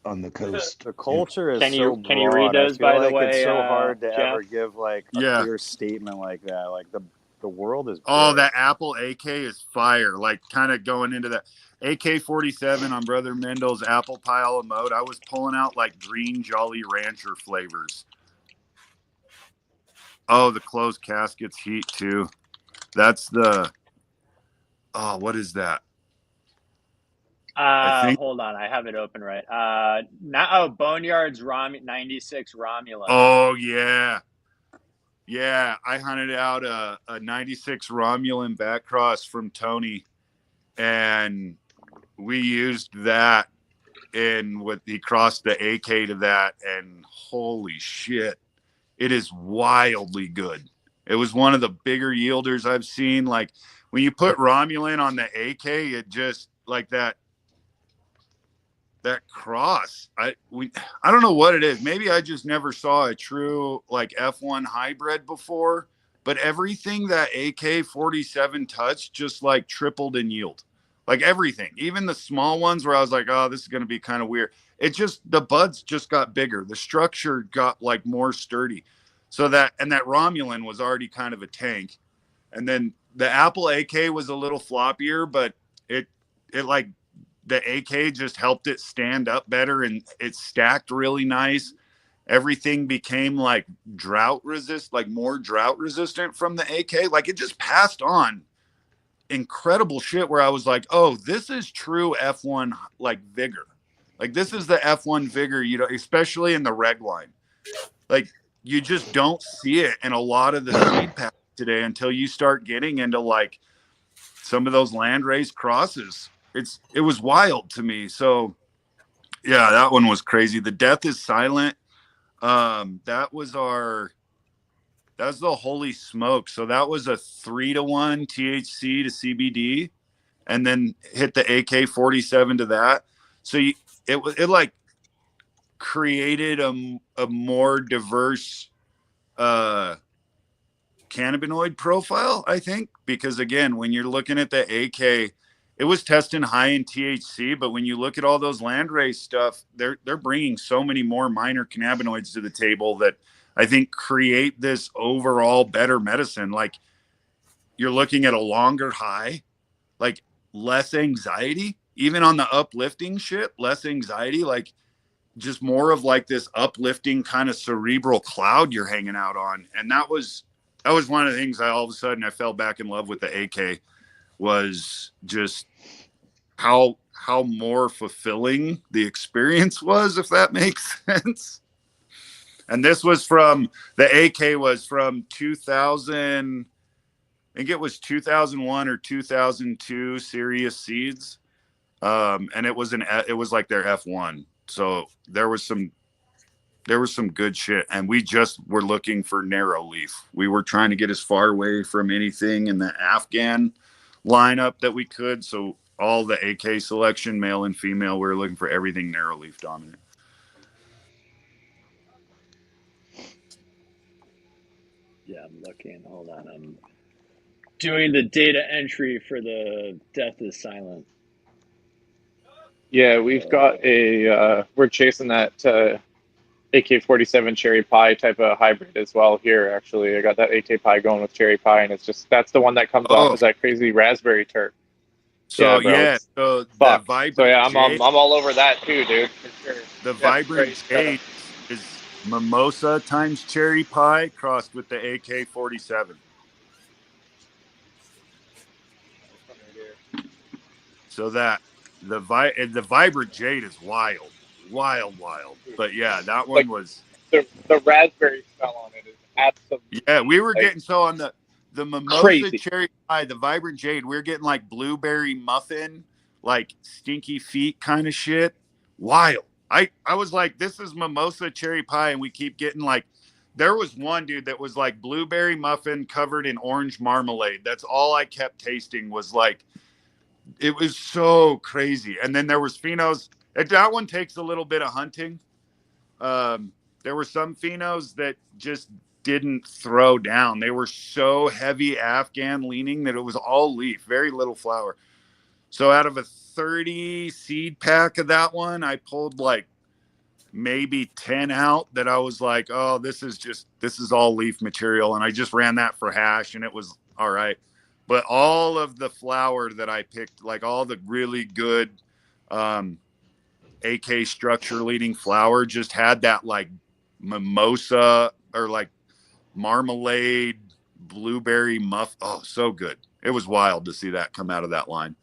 on the coast? The culture is can so you read broad. I those, feel by the like it's way, so hard to Jeff? ever give like a Yeah. clear statement like that. Like the world is big. Oh, that Apple AK is fire. Like kind of going into that AK-47 on Brother Mendel's Apple Pile of Mode. I was pulling out like green Jolly Rancher flavors. Oh, the closed caskets heat too. That's the, oh, what is that? I think. Hold on, I have it open right. Now, Boneyard's 96 Romulan. Oh yeah. Yeah, I hunted out a 96 Romulan backcross from Tony, and we used that in what he crossed the AK to that, and holy shit, it is wildly good. It was one of the bigger yielders I've seen. Like when you put Romulan on the AK, it just like that cross. I don't know what it is. Maybe I just never saw a true like F1 hybrid before, but everything that AK-47 touched just like tripled in yield. Like everything, even the small ones where I was like, oh, this is going to be kind of weird. It just, the buds just got bigger. The structure got like more sturdy. So that Romulan was already kind of a tank. And then the Apple AK was a little floppier, but it like, the AK just helped it stand up better, and it stacked really nice. Everything became like more drought resistant from the AK. Like it just passed on incredible shit where I was like, oh, this is true F1 like vigor. Like this is the F1 vigor, you know, especially in the reg line. Like you just don't see it in a lot of the seed packs today until you start getting into like some of those landrace crosses. It was wild to me. So yeah, that one was crazy. The Death is Silent. That was the Holy Smoke. So that was a 3-to-1 THC to CBD, and then hit the AK-47 to that. So it like created a more diverse cannabinoid profile, I think, because again, when you're looking at the AK, it was testing high in THC, but when you look at all those landrace stuff, they're bringing so many more minor cannabinoids to the table that I think create this overall better medicine. Like you're looking at a longer high, like less anxiety, even on the uplifting shit, less anxiety, like just more of like this uplifting kind of cerebral cloud you're hanging out on. And that was one of the things all of a sudden I fell back in love with the AK, was just how more fulfilling the experience was, if that makes sense. And this was from, the AK was from 2000, I think it was 2001 or 2002 Serious Seeds. And it was like their F1. So there was some good shit, and we just were looking for narrow leaf. We were trying to get as far away from anything in the Afghan lineup that we could. So all the AK selection, male and female, we were looking for everything narrow leaf dominant. Yeah, I'm looking. Hold on. I'm doing the data entry for the Death is Silent. Yeah, we've got we're chasing that AK-47 cherry pie type of hybrid as well here, actually. I got that AK pie going with cherry pie, and it's just, that's the one that comes off as that crazy raspberry tart. So yeah, so fuck. the Vibrant So yeah, Jade, I'm all over that too, dude. For sure. The Vibrant Jade is mimosa times cherry pie crossed with the AK-47. So that the Vibrant Jade is wild. But yeah, that one was the raspberry smell on it is absolutely. Yeah, we were getting, so on the mimosa crazy. cherry pie, the Vibrant Jade, we were getting like blueberry muffin, like stinky feet kind of shit. Wild. I was like, this is mimosa cherry pie, and we keep getting like, there was one dude that was like blueberry muffin covered in orange marmalade. That's all I kept tasting was like, it was so crazy. And then there was Finos. That one takes a little bit of hunting. There were some Finos that just didn't throw down. They were so heavy Afghan leaning that it was all leaf, very little flower. So out of a 30 seed pack of that one, I pulled like maybe 10 out that I was like, oh, this is all leaf material. And I just ran that for hash and it was all right. But all of the flower that I picked, like all the really good AK structure leading flower, just had that like mimosa or like marmalade blueberry muff. Oh, so good. It was wild to see that come out of that line.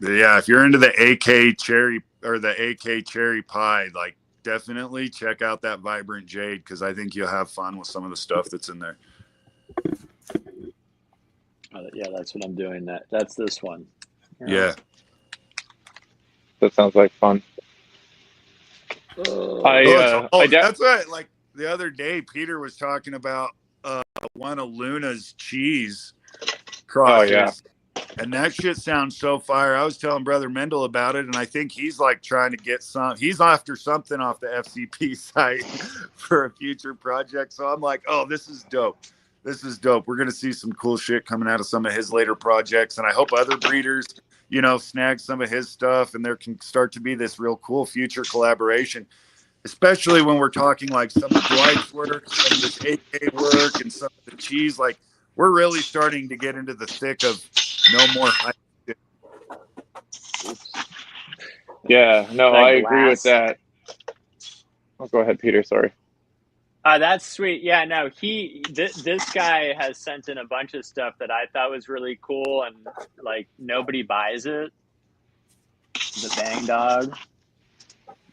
But yeah, if you're into the AK cherry or the AK cherry pie, like definitely check out that Vibrant Jade because I think you'll have fun with some of the stuff that's in there. Yeah, that's what I'm doing. That's this one. Yeah. That sounds like fun. That's right. Like the other day, Peter was talking about one of Luna's cheese crosses. Oh, yeah. And that shit sounds so fire. I was telling Brother Mendel about it, and I think he's like trying to get he's after something off the FCP site for a future project. So I'm like, oh, this is dope. This is dope. We're going to see some cool shit coming out of some of his later projects. And I hope other breeders, snag some of his stuff and there can start to be this real cool future collaboration, especially when we're talking like some of Dwight's work, some of this AK work, and some of the cheese. Like, we're really starting to get into the thick of no more hype. Yeah, no, I agree with that. Oh, go ahead, Peter. Sorry. That's sweet. Yeah, no, this guy has sent in a bunch of stuff that I thought was really cool, and like nobody buys it. The Bang Dog.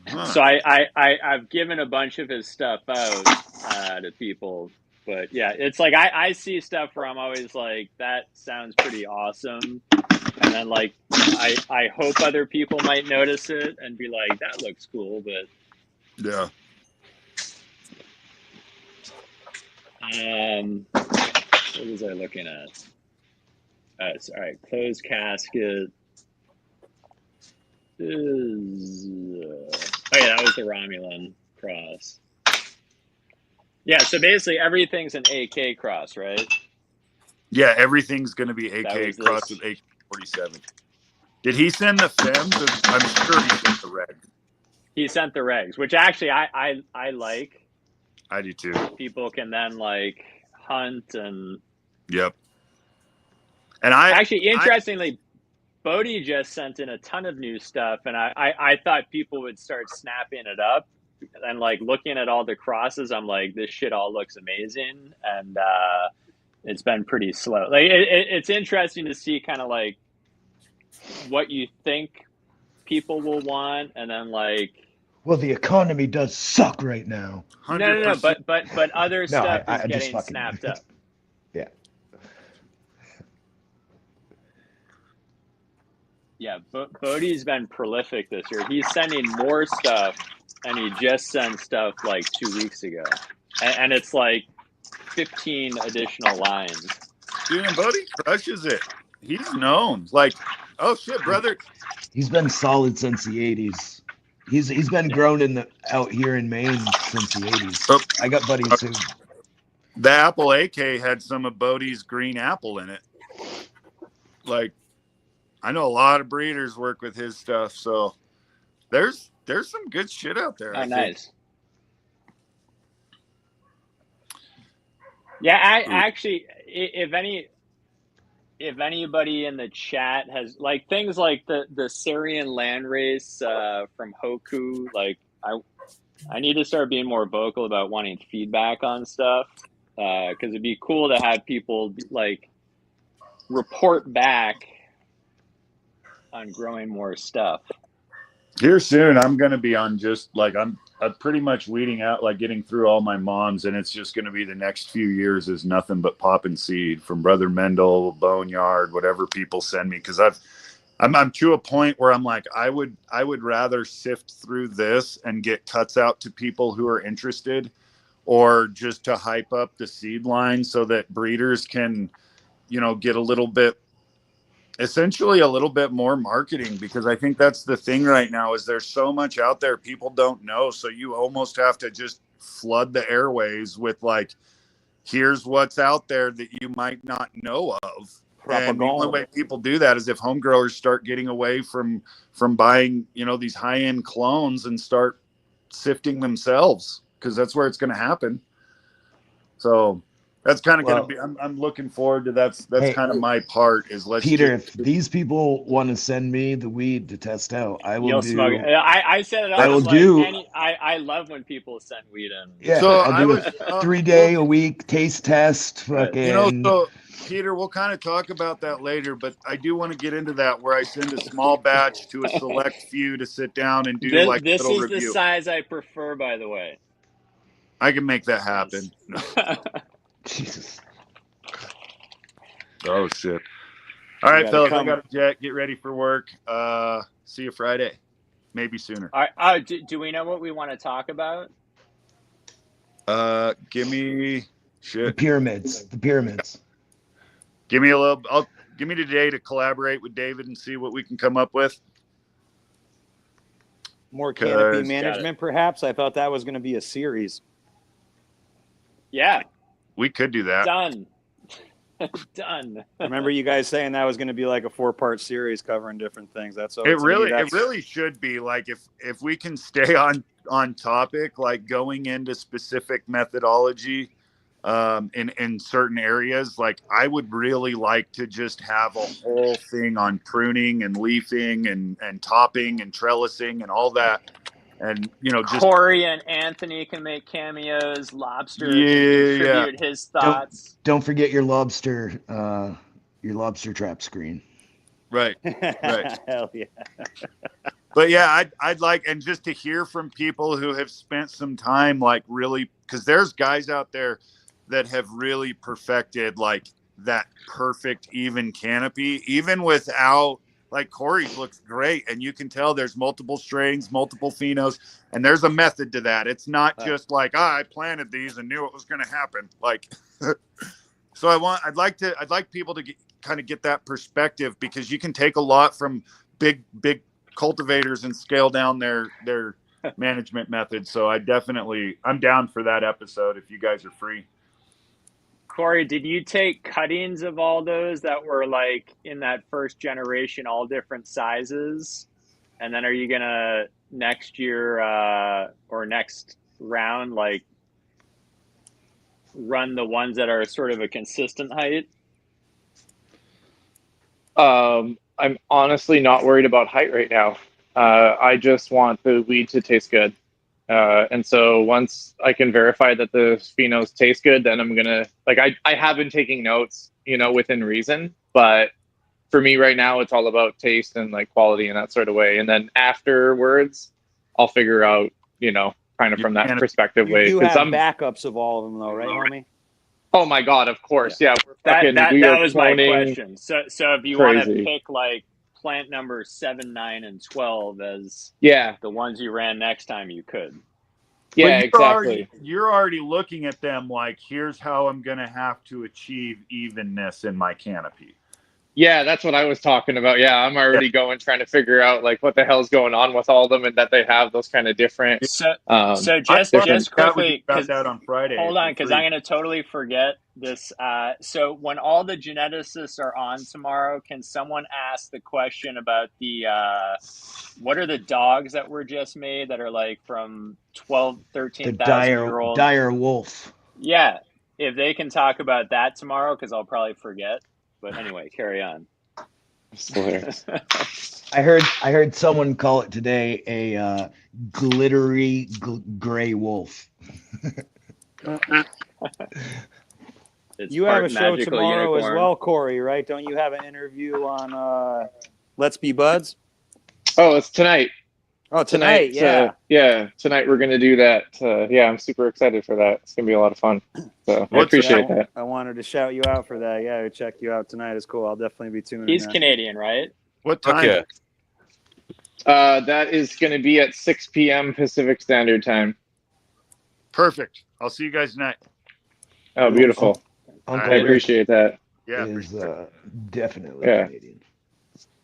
Huh. So I've given a bunch of his stuff out to people, but yeah, it's like I see stuff where I'm always like, that sounds pretty awesome, and then like I hope other people might notice it and be like, that looks cool, but yeah. What was I looking at? All right, closed casket. Oh yeah, that was the Romulan cross. Yeah, so basically everything's an AK cross, right? Yeah, everything's going to be AK cross with AK-47. Did he send the FEMs? I'm sure he sent the regs. He sent the regs, which actually I like. I do too. People can then like hunt and. Yep. And interestingly, Bodie just sent in a ton of new stuff, and I thought people would start snapping it up, and like looking at all the crosses, I'm like, this shit all looks amazing, and it's been pretty slow. Like it's interesting to see kind of like what you think people will want, and then like. Well, the economy does suck right now. 100%. No, but other stuff is getting snapped up. Yeah. Yeah, Bodie's been prolific this year. He's sending more stuff, and he just sent stuff like 2 weeks ago. And it's like 15 additional lines. Dude, and Bodie crushes it. He's known. Like, oh shit, brother. He's been solid since the 80s. He's been grown out here in Maine since the 80s. Oh, I got buddies who. The Apple AK had some of Bodie's green apple in it. Like, I know a lot of breeders work with his stuff, so there's some good shit out there. Oh, nice. Yeah, actually, if anybody in the chat has like things like the Syrian land race from Hoku, like I need to start being more vocal about wanting feedback on stuff because it'd be cool to have people like report back on growing more stuff. Here soon, I'm going to be on just like I'm pretty much weeding out, like getting through all my moms, and it's just going to be the next few years is nothing but popping seed from Brother Mendel, Boneyard, whatever people send me, because I'm to a point where I'm like, I would rather sift through this and get cuts out to people who are interested, or just to hype up the seed line so that breeders can, get essentially a little bit more marketing, because I think that's the thing right now is there's so much out there people don't know. So you almost have to just flood the airways with like, here's what's out there that you might not know of. And the only way people do that is if home growers start getting away from buying, these high end clones and start sifting themselves, because that's where it's going to happen. So that's kind of going to be. I'm looking forward to that's kind of my part. Is let's Peter, if these people want to send me the weed to test out, I will do. Smoke it. I set it up. I will like do. I love when people send weed in. Yeah, so I'll do a 3-day a week taste test. Fucking. So Peter, we'll kind of talk about that later, but I do want to get into that where I send a small batch to a select few to sit down and do this like a little is review. The size I prefer, by the way. I can make that happen. No. Jesus. Oh shit! All right, fellas, I got a jet. Get ready for work. See you Friday, maybe sooner. All right. Do we know what we want to talk about? Give me shit. The pyramids. Give me a little. Give me today to collaborate with David and see what we can come up with. More canopy management, perhaps. I thought that was going to be a series. Yeah, we could do that. Done. Done. I remember you guys saying that was going to be like a 4-part series covering different things. That's it really should be like if we can stay on topic, like going into specific methodology in certain areas. Like I would really like to just have a whole thing on pruning and leafing and topping and trellising and all that. And just Corey and Anthony can make cameos. Lobster can contribute his thoughts. Don't forget your lobster trap screen. Right. Hell yeah. But yeah, I'd like, and just to hear from people who have spent some time, like really, because there's guys out there that have really perfected like that perfect even canopy, even without. Like Corey's looks great, and you can tell there's multiple strains, multiple phenos, and there's a method to that. It's not just like, I planted these and knew it was going to happen. Like, so I'd like people to kind of get that perspective, because you can take a lot from big cultivators and scale down their management methods. So I'm down for that episode if you guys are free. Corey, did you take cuttings of all those that were like in that first generation, all different sizes? And then are you going to next year or next round, like run the ones that are sort of a consistent height? I'm honestly not worried about height right now. I just want the weed to taste good. And so once I can verify that the phenos taste good, then I'm going to, like, I have been taking notes, within reason, but for me right now, it's all about taste and like quality and that sort of way. And then afterwards, I'll figure out, kind of from that perspective way. You have backups of all of them though, right, homie? Oh my God, of course. Yeah. That was my question. So if you want to pick like plant number 7, 9, and 12 as the ones you ran next time, you could. Yeah, exactly. You're already looking at them like, here's how I'm going to have to achieve evenness in my canopy. Yeah, that's what I was talking about. Yeah, I'm already trying to figure out like what the hell's going on with all of them, and that they have those kind of different. So just quickly, that on Friday. Hold on, because I'm going to totally forget this. So when all the geneticists are on tomorrow, can someone ask the question about the what are the dogs that were just made that are like from 12, 13,000 year old? Dire wolf. Yeah, if they can talk about that tomorrow, because I'll probably forget. But anyway, carry on. I heard someone call it today a glittery gray wolf. You have a show tomorrow as well, Corey, right? Don't you have an interview on Let's Be Buds? Oh, it's tonight. Oh, tonight, yeah. Tonight we're going to do that. I'm super excited for that. It's going to be a lot of fun. So I appreciate that. I wanted to shout you out for that. Yeah, check you out tonight. It's cool. I'll definitely be tuning in. He's Canadian, right? What time? Okay. That is going to be at 6 p.m. Pacific Standard Time. Perfect. I'll see you guys tonight. Oh, beautiful. Uncle I Rick appreciate that. Yeah, is definitely Yeah. Canadian.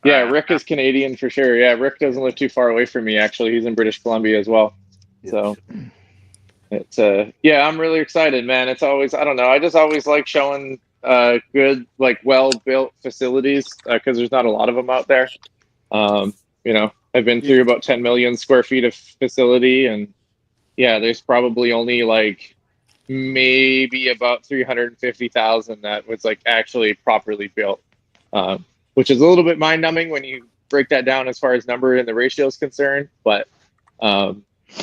Yeah, Rick is Canadian for sure. Yeah, Rick doesn't live too far away from me, actually. He's in British Columbia as well. So it's yeah, I'm really excited, man. It's always, I don't know, I just always like showing good, like well-built facilities because there's not a lot of them out there. You know, I've been through about 10 million square feet of facility, and yeah, there's probably only like maybe about 350,000 that was like actually properly built, which is a little bit mind-numbing when you break that down as far as number and the ratio is concerned. But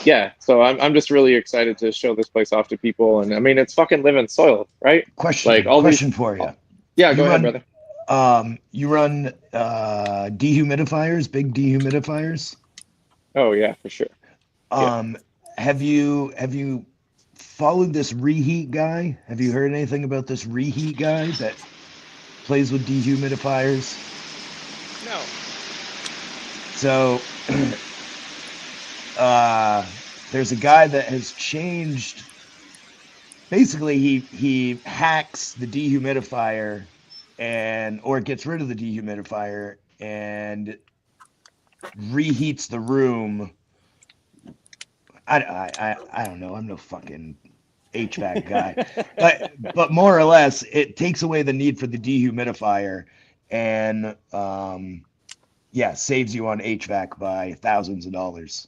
yeah, so I'm just really excited to show this place off to people. And I mean, it's fucking living soil, right? Question, like all question these, for you. Yeah, go ahead, brother. You run dehumidifiers, big dehumidifiers? Oh yeah, for sure. Have you followed this reheat guy? Have you heard anything about this reheat guy that plays with dehumidifiers? No. So there's a guy that has changed. Basically, he hacks the dehumidifier or gets rid of the dehumidifier and reheats the room. I don't know. I'm no fucking HVAC guy, but more or less, it takes away the need for the dehumidifier, and yeah, saves you on HVAC by thousands of dollars.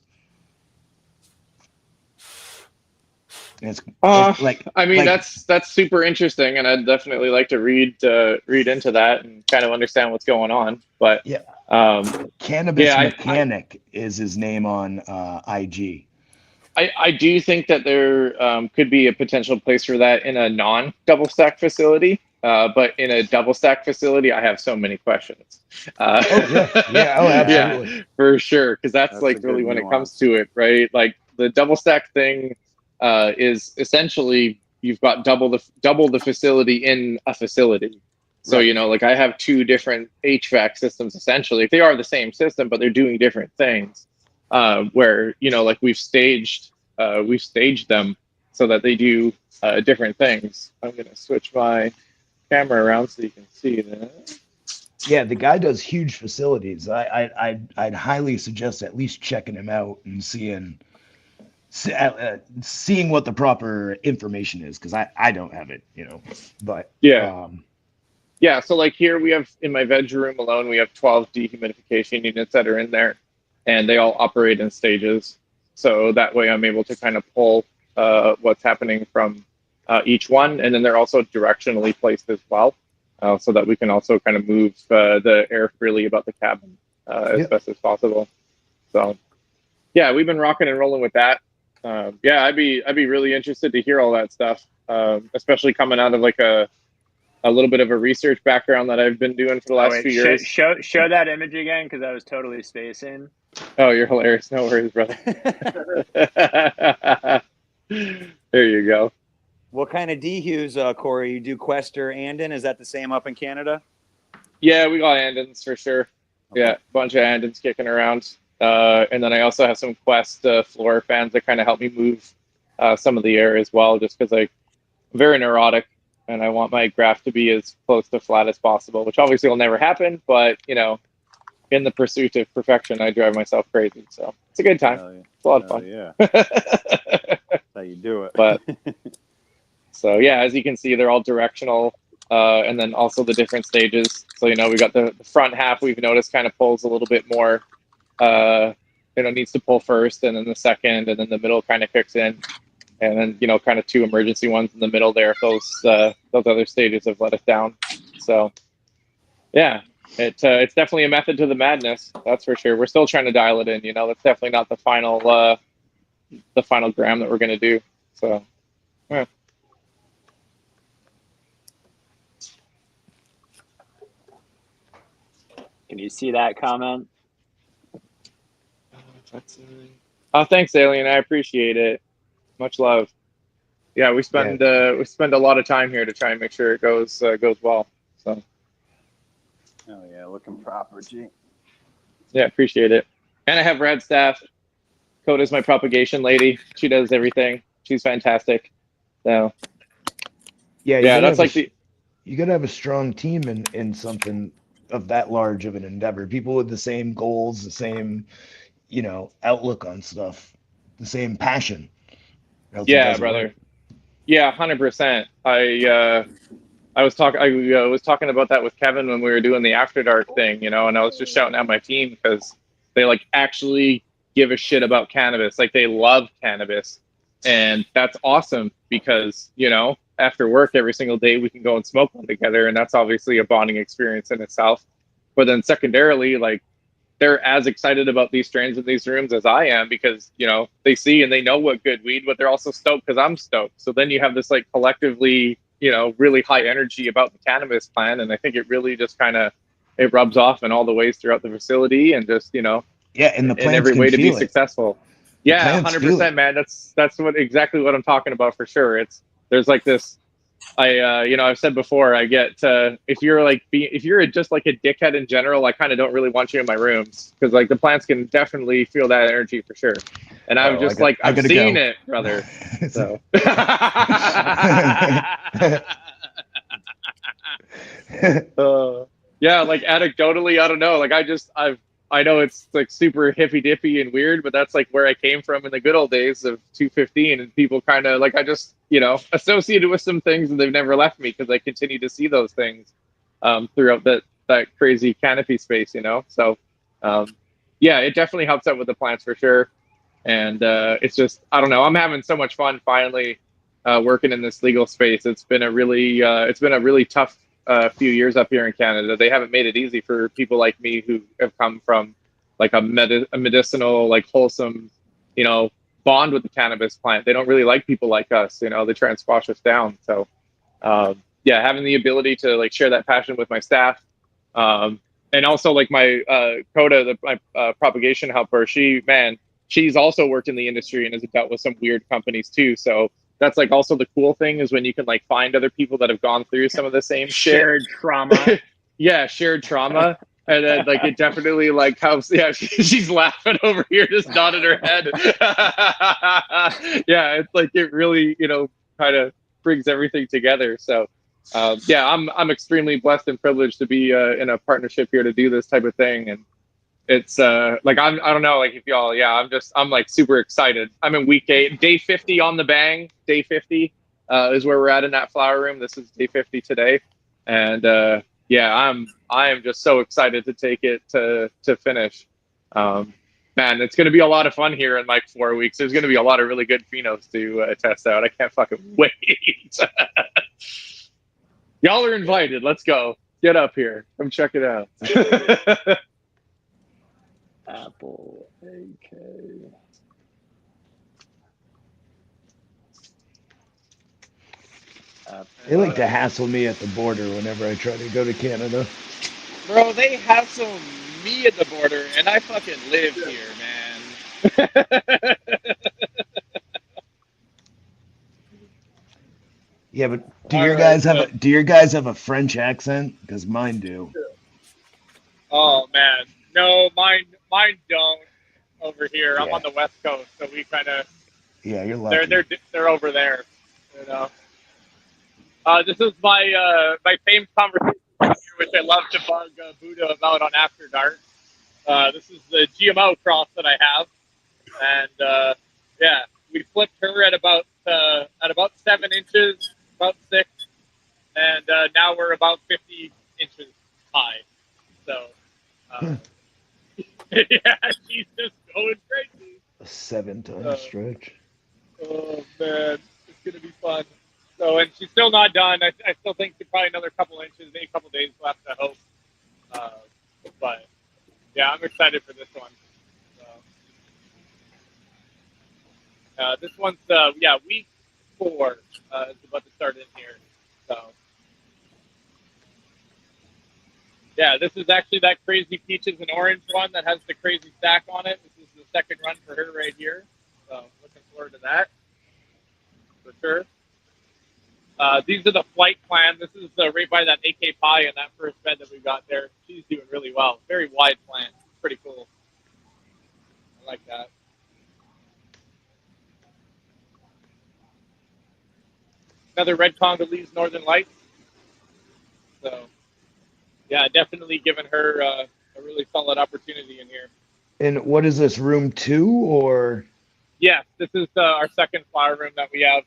It's like, I mean, that's super interesting, and I'd definitely like to read into that and kind of understand what's going on. But yeah, Cannabis Mechanic is his name on IG. I do think that there could be a potential place for that in a non-double stack facility, but in a double stack facility, I have so many questions. Absolutely, yeah, for sure, because that's like really when it comes to it, right? Like the double stack thing is essentially you've got double the facility in a facility. So you know, like I have two different HVAC systems essentially. They are the same system, but they're doing different things. Where you know, like we've staged them so that they do different things. I'm gonna switch my camera around so you can see that. Yeah, the guy does huge facilities. I'd highly suggest at least checking him out and seeing what the proper information is, because I don't have it, you know. But yeah. Yeah, so like here we have, in my veg room alone, we have 12 dehumidification units that are in there, and they all operate in stages. So that way I'm able to kind of pull what's happening from each one. And then they're also directionally placed as well, so that we can also kind of move the air freely about the cabin as best as possible. So yeah, we've been rocking and rolling with that. Yeah, I'd be really interested to hear all that stuff, especially coming out of like a little bit of a research background that I've been doing for the last few years. Show that image again, because I was totally spacing. Oh, you're hilarious. No worries, brother. There you go. What kind of dehus, Corey? You do Quest or Andon? Is that the same up in Canada? Yeah, we got Andons for sure. Okay. Yeah, a bunch of Andons kicking around. And then I also have some Quest floor fans that kind of help me move some of the air as well, just because I'm very neurotic. And I want my graph to be as close to flat as possible, which obviously will never happen. But, you know, in the pursuit of perfection, I drive myself crazy. So it's a good time. It's a lot of fun. Yeah. That's how you do it. But so, yeah, as you can see, they're all directional. And then also the different stages. So, you know, we got the front half we've noticed kind of pulls a little bit more, you know, needs to pull first, and then the second, and then the middle kind of kicks in. And then, you know, kind of two emergency ones in the middle there if those other stages have let us down. So, yeah, it's definitely a method to the madness. That's for sure. We're still trying to dial it in. You know, that's definitely not the final gram that we're going to do. So, yeah. Can you see that comment? Oh, thanks, Alien. I appreciate it. Much love. Yeah, we spend a lot of time here to try and make sure it goes well. So. Oh yeah, looking proper, G. Yeah, appreciate it. And I have rad staff. Coda's my propagation lady. She does everything. She's fantastic. So Yeah, yeah, that's like you gotta have a strong team in something of that large of an endeavor. People with the same goals, the same, outlook on stuff, the same passion. Else it yeah, doesn't work. brother. Yeah, 100%. I was talking about that with Kevin when we were doing the After Dark thing, and I was just shouting at my team because they like actually give a shit about cannabis. Like they love cannabis. And that's awesome because, after work every single day we can go and smoke one together, and that's obviously a bonding experience in itself. But then secondarily, like they're as excited about these strains in these rooms as I am because, they see and they know what good weed, but they're also stoked because I'm stoked. So then you have this like collectively, really high energy about the cannabis plant. And I think it really just it rubs off in all the ways throughout the facility and just, Yeah, and the in plants every can way to be feel it. successful. The Yeah, plants feel 100%, it. man. That's exactly what I'm talking about for sure. There's like this, I've said before, I get if you're just like a dickhead in general, I kind of don't really want you in my rooms because like the plants can definitely feel that energy for sure. And I'm just like I I've gotta seen go. it, brother. So yeah, like anecdotally, I don't know. Like I know it's like super hippy dippy and weird, but that's like where I came from in the good old days of 215, and people kind of like I just associated with some things, and they've never left me because I continue to see those things throughout that crazy canopy space, So yeah, it definitely helps out with the plants for sure, and it's just I don't know. I'm having so much fun finally working in this legal space. It's been a really tough few years up here in Canada. They haven't made it easy for people like me who have come from like a medicinal, like wholesome, bond with the cannabis plant. They don't really like people like us. They try and squash us down. So, yeah, having the ability to like share that passion with my staff, and also like my Coda, my propagation helper. She's also worked in the industry and has dealt with some weird companies too. So that's like also the cool thing is when you can like find other people that have gone through some of the same shared trauma. Yeah, shared trauma. And then like it definitely like helps. Yeah, she's laughing over here, just nodding her head. Yeah, it's like it really, kind of brings everything together. So yeah, I'm extremely blessed and privileged to be in a partnership here to do this type of thing. And it's like I don't know, like if y'all, yeah, I'm like super excited. I'm in week 8, day 50 on the bang. Day 50 is where we're at in that flower room. This is day 50 today, and yeah, I am just so excited to take it to finish. Man, it's going to be a lot of fun here in like 4 weeks. There's going to be a lot of really good phenos to test out. I can't fucking wait. Y'all are invited. Let's go. Get up here. Come check it out. Apple AK. They like to hassle me at the border whenever I try to go to Canada. Bro, they hassle me at the border, and I fucking live here, man. Yeah, but do your guys have a French accent? Because mine do. Oh man, no, mine don't over here. Yeah. I'm on the West Coast, so we kind of Yeah, you're lucky. they're over there, This is my famed conversation here, which I love to bug Buddha about on After Dark. This is the GMO cross that I have, and yeah, we flipped her at about 7 inches, about 6, and now we're about 50 inches high. So yeah, she's just going crazy. A 7-ton stretch. Oh man, it's gonna be fun. So, and she's still not done. I still think probably another couple inches, maybe a couple days left. I hope. But yeah, I'm excited for this one. So, this one's week 4 is about to start in here. So yeah, this is actually that crazy peaches and orange one that has the crazy stack on it. This is the second run for her right here. So looking forward to that for sure. These are the flight plan. This is right by that AK Pie in that first bed that we got there. She's doing really well. Very wide plant. Pretty pretty cool. I like that. Another red Congolese Northern Lights. So, yeah, definitely giving her a really solid opportunity in here. And what is this, room 2 or? Yes, this is our second flower room that we have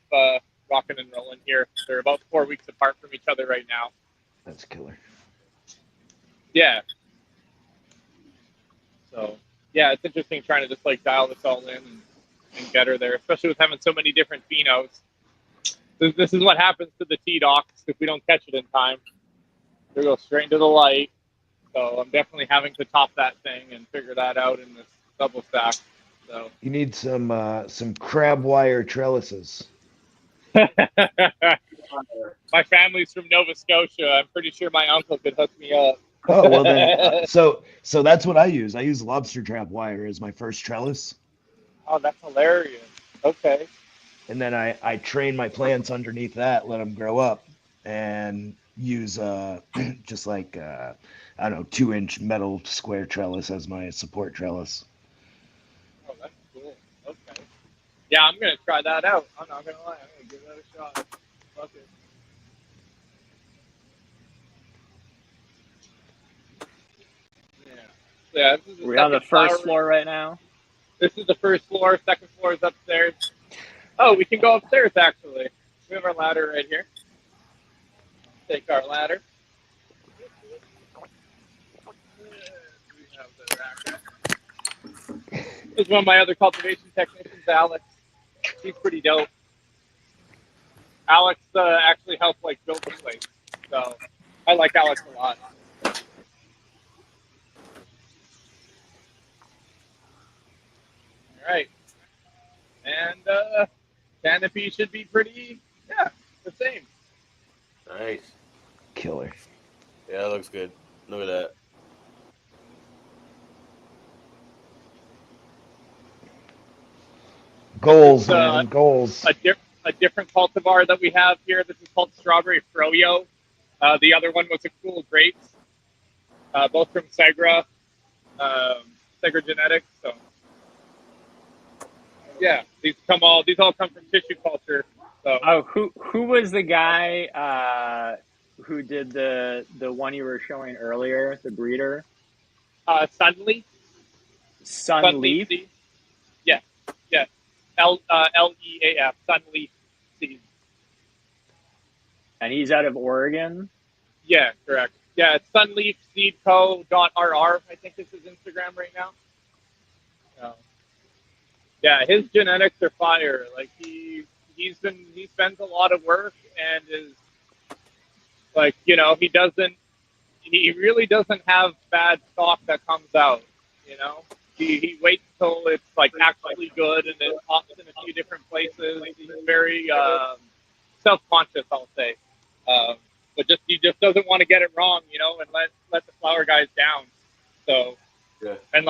rocking and rolling here. They're about 4 weeks apart from each other right now. That's killer. Yeah. So, yeah, it's interesting trying to just like dial this all in and get her there, especially with having so many different phenos. This is what happens to the T-Docs if we don't catch it in time. They go straight into the light. So I'm definitely having to top that thing and figure that out in this double stack. So You need some crab wire trellises. my family's from Nova Scotia. I'm pretty sure my uncle could hook me up. Oh, well then, so that's what I use. I use lobster trap wire as my first trellis. Oh, that's hilarious. Okay. And then I train my plants underneath that, let them grow up, and use just like I don't know, 2-inch metal square trellis as my support trellis. Oh, that's cool. Okay. Yeah, I'm gonna try that out. I'm not gonna lie. I'm gonna give that a shot. Fuck it. Yeah. This is the We're on the second first flower floor room. right now. This is the first floor. Second floor is upstairs. Oh, we can go upstairs actually. We have our ladder right here. Take our ladder. This is one of my other cultivation technicians, Alex. He's pretty dope. Alex actually helped like build the place, so I like Alex a lot. All right, and canopy should be pretty, yeah, the same. Nice. Killer. Yeah, that looks good. Look at that. Goals, man, goals. A different cultivar that we have here. This is called Strawberry Froyo. The other one was a Cool Grapes, both from Segra Genetics. So yeah, these all come from tissue culture. So who was the guy who did the one you were showing earlier, the breeder? Sunleaf. Sunleaf. Seeds. Yeah. LEAF. Sunleaf seeds. And he's out of Oregon. Yeah, correct. Yeah, it's sunleafseedco.rr. I think is his Instagram right now. So, yeah, his genetics are fire. Like he spends a lot of work and is like, he really doesn't have bad stock that comes out. He waits till it's like actually good and it pops in a few different places. He's very self-conscious, I'll say. But he just doesn't want to get it wrong, and let the flower guys down. So, yeah. And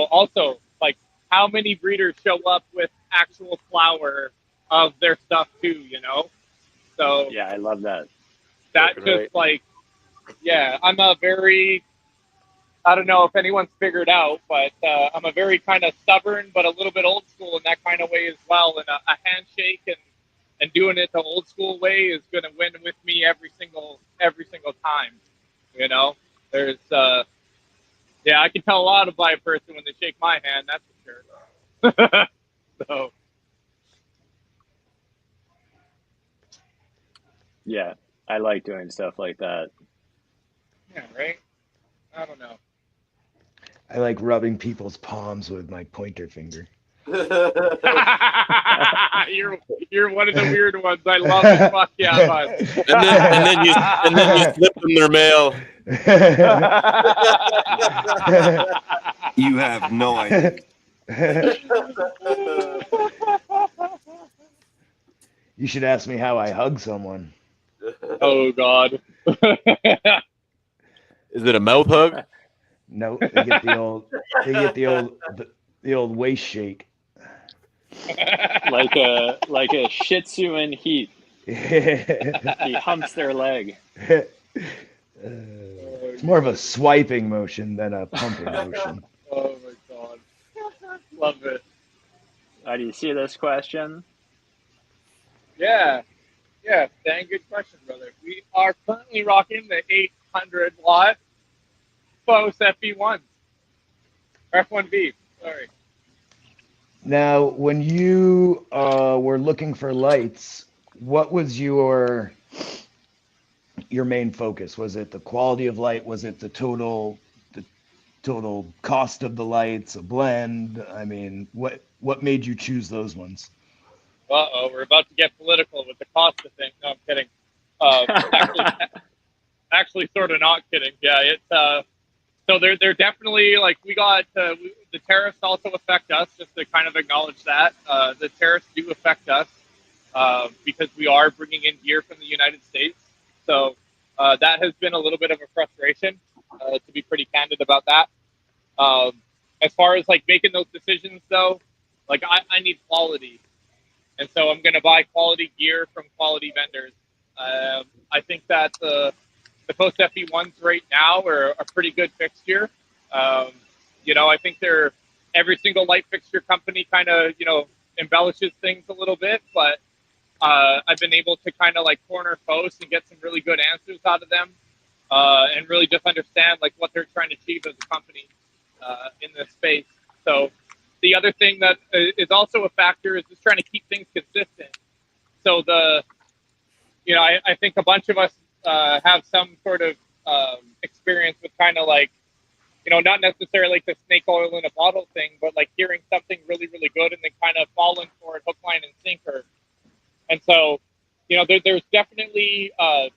also like how many breeders show up with actual flower of their stuff too, So yeah, I love that. That just right. like, yeah, I'm a very, I don't know if anyone's figured out, but I'm a very kind of stubborn, but a little bit old school in that kind of way as well. And a handshake and doing it the old school way is going to win with me every single time. There's, yeah, I can tell a lot by a person when they shake my hand. That's for sure. So. Yeah, I like doing stuff like that. Yeah, right? I don't know. I like rubbing people's palms with my pointer finger. You're one of the weird ones. I love it. Fuck yeah, bud. And then you slip them their mail. You have no idea. You should ask me how I hug someone. Oh God. Is it a mouth hug? No, they get the old waist shake. like a Shih Tzu in heat. He humps their leg. It's more of a swiping motion than a pumping motion. Love it. Do you see this question? Yeah. Yeah, dang good question, brother. We are currently rocking the 800 watt Bose FE1s. F1B, sorry. Now, when you were looking for lights, what was your main focus? Was it the quality of light? Was it the total cost of the lights, a blend? I mean, what made you choose those ones? Uh-oh, we're about to get political with the Costa thing. No, I'm kidding. Actually, sort of not kidding. Yeah, it's so they're definitely like we got the tariffs also affect us. Just to kind of acknowledge that the tariffs do affect us because we are bringing in gear from the United States. So that has been a little bit of a frustration, to be pretty candid about that. As far as like making those decisions, though, like I need quality, and so I'm going to buy quality gear from quality vendors. I think that the Post FE1s right now are a pretty good fixture. I think they're every single light fixture company kind of embellishes things a little bit, but I've been able to kind of like corner Post and get some really good answers out of them, and really just understand like what they're trying to achieve as a company in this space. So the other thing that is also a factor is just trying to keep things consistent. So I think a bunch of us have some sort of experience with kind of like, not necessarily like the snake oil in a bottle thing, but like hearing something really, really good and then kind of falling for it hook, line, and sinker. And so, there's definitely, I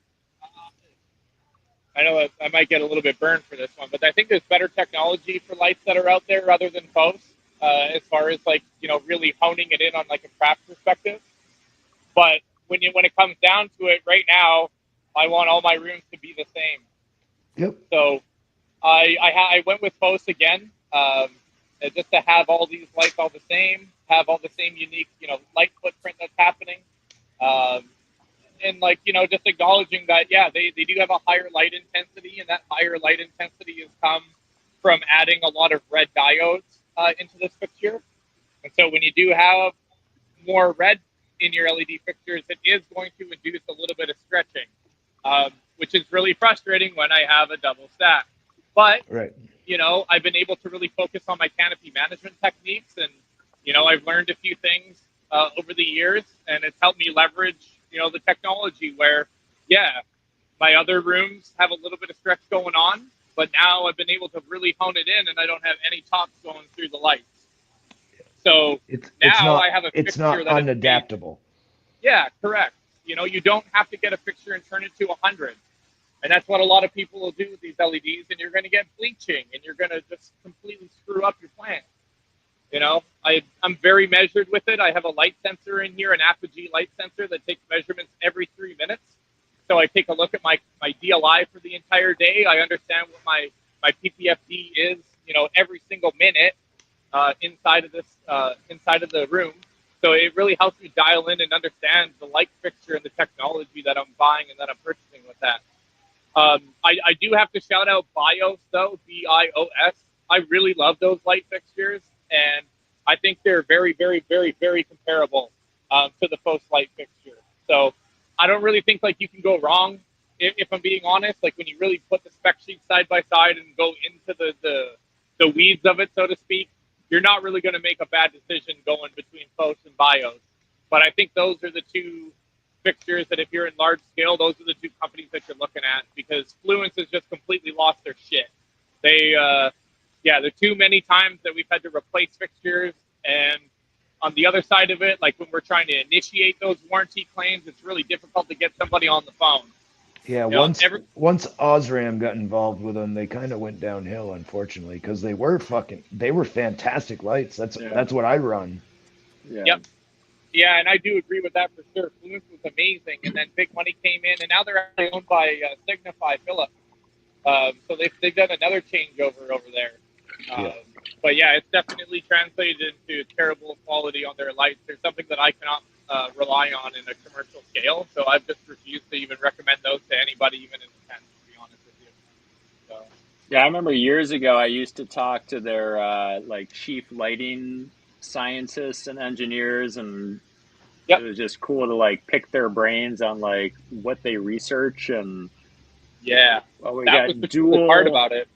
know I might get a little bit burned for this one, but I think there's better technology for lights that are out there rather than Post, as far as like, really honing it in on like a craft perspective. But when it comes down to it right now, I want all my rooms to be the same. Yep. So I went with Post again, just to have all these lights all the same, have all the same unique, light footprint that's happening. And like, just acknowledging that, yeah, they do have a higher light intensity, and that higher light intensity has come from adding a lot of red diodes into this fixture. And so when you do have more red in your LED fixtures, it is going to induce a little bit of stretching, which is really frustrating when I have a double stack. But, right. I've been able to really focus on my canopy management techniques, and, I've learned a few things over the years, and it's helped me leverage, the technology where, yeah, my other rooms have a little bit of stretch going on, but now I've been able to really hone it in, and I don't have any tops going through the lights. So now I have a fixture it's not that unadaptable. Yeah, correct. You don't have to get a fixture and turn it to 100. And that's what a lot of people will do with these LEDs, and you're going to get bleaching, and you're going to just completely screw up your plant. I'm very measured with it. I have a light sensor in here, an apogee light sensor that takes measurements every 3 minutes. So I take a look at my DLI for the entire day. I understand what my PPFD is, every single minute inside of the room. So it really helps me dial in and understand the light fixture and the technology that I'm buying and that I'm purchasing with that. I do have to shout out BIOS, though, BIOS. I really love those light fixtures, and I think they're very, very, very, very comparable to the Post light fixture. So I don't really think like you can go wrong, if I'm being honest. Like when you really put the spec sheets side by side and go into the weeds of it, so to speak, you're not really going to make a bad decision going between Post and BIOS. But I think those are the two fixtures that if you're in large scale, those are the two companies that you're looking at, because Fluence has just completely lost their shit. There are too many times that we've had to replace fixtures, and on the other side of it, like when we're trying to initiate those warranty claims, it's really difficult to get somebody on the phone. Yeah, once Osram got involved with them, they kind of went downhill, unfortunately, because they were fantastic lights. That's what I run. Yeah. Yep. Yeah, and I do agree with that for sure. Fluence was amazing, and then big money came in, and now they're actually owned by Signify Philips. So they've done another changeover over there. But yeah, it's definitely translated into terrible quality on their lights. There's something that I cannot rely on in a commercial scale, so I've just refused to even recommend those to anybody, even in the tent, to be honest with you. So. Yeah, I remember years ago I used to talk to their like chief lighting scientists and engineers, and it Yep. was just cool to like pick their brains on like what they research. And Yeah. well, we That was got the cool part dual. about it.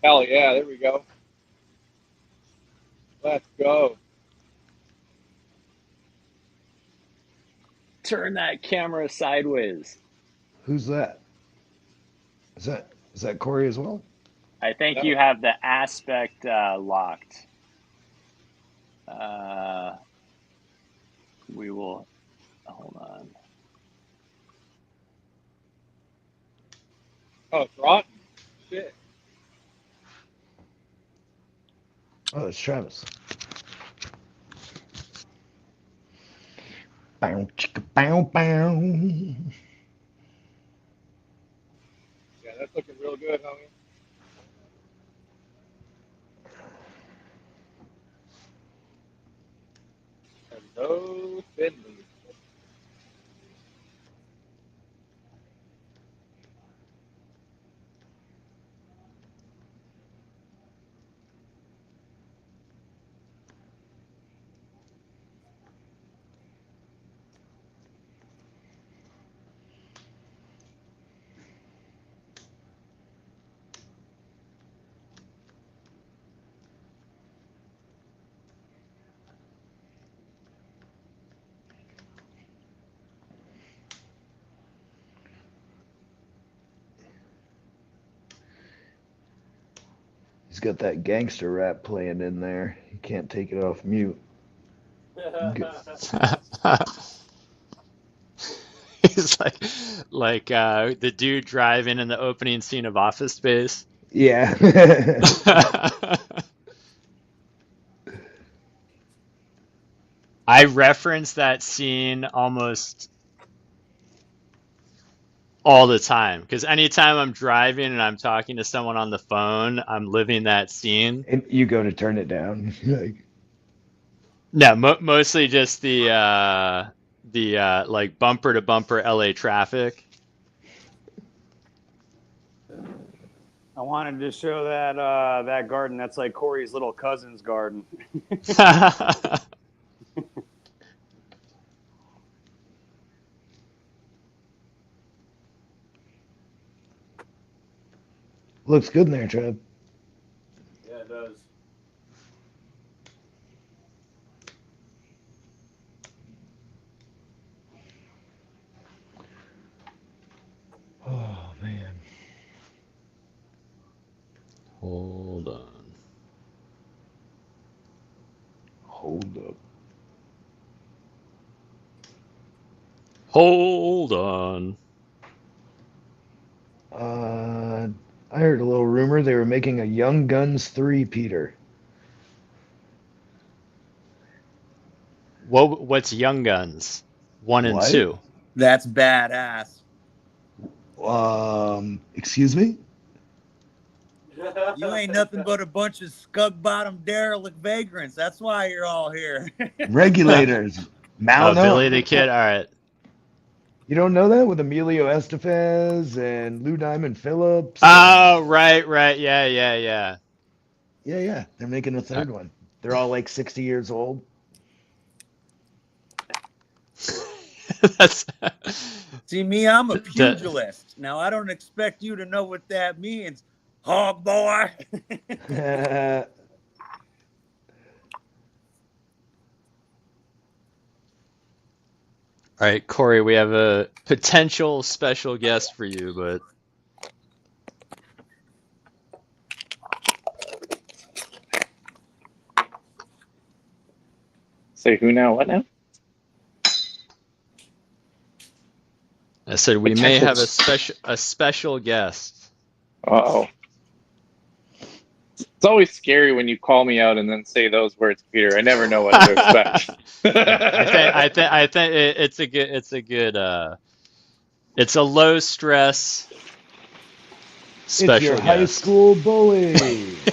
Hell yeah, there we go. Let's go. Turn that camera sideways. Who's that? Is that Corey as well? I think No. you have the aspect locked. Uh, we will hold on. Oh, it's rotten. Shit. Oh, it's Travis. Bow, chicka, bow, bow. Yeah, that's looking real good, homie. Hello, Finley. He's got that gangster rap playing in there. He can't take it off mute. He's like the dude driving in the opening scene of Office Space. Yeah. I reference that scene almost all the time because anytime I'm driving and I'm talking to someone on the phone, I'm living that scene. And you go to turn it down. No, mostly just the like bumper to bumper LA traffic. I wanted to show that that garden. That's like Corey's little cousin's garden. Looks good in there, Trev. Yeah, it does. Oh man. Hold on. Hold up. Hold on. I heard a little rumor they were making a Young Guns 3, Peter. What's Young Guns 1 and What? 2? That's badass. Excuse me? You ain't nothing but a bunch of scug bottom derelict vagrants. That's why you're all here. Regulators. Mount Oh, Billy up. the Kid. All right. You don't know that with Emilio Estevez and Lou Diamond Phillips? Oh, right. Yeah. Yeah. They're making a third one. They're all like 60 years old. That's See, me, I'm a pugilist. Now, I don't expect you to know what that means, hog boy. All right, Corey, we have a potential special guest for you, but Say who now? What now? I said we may have a special guest. Uh-oh. It's always scary when you call me out and then say those words, Peter. I never know what to expect. I think it's a low stress special It's your guest. high school bully.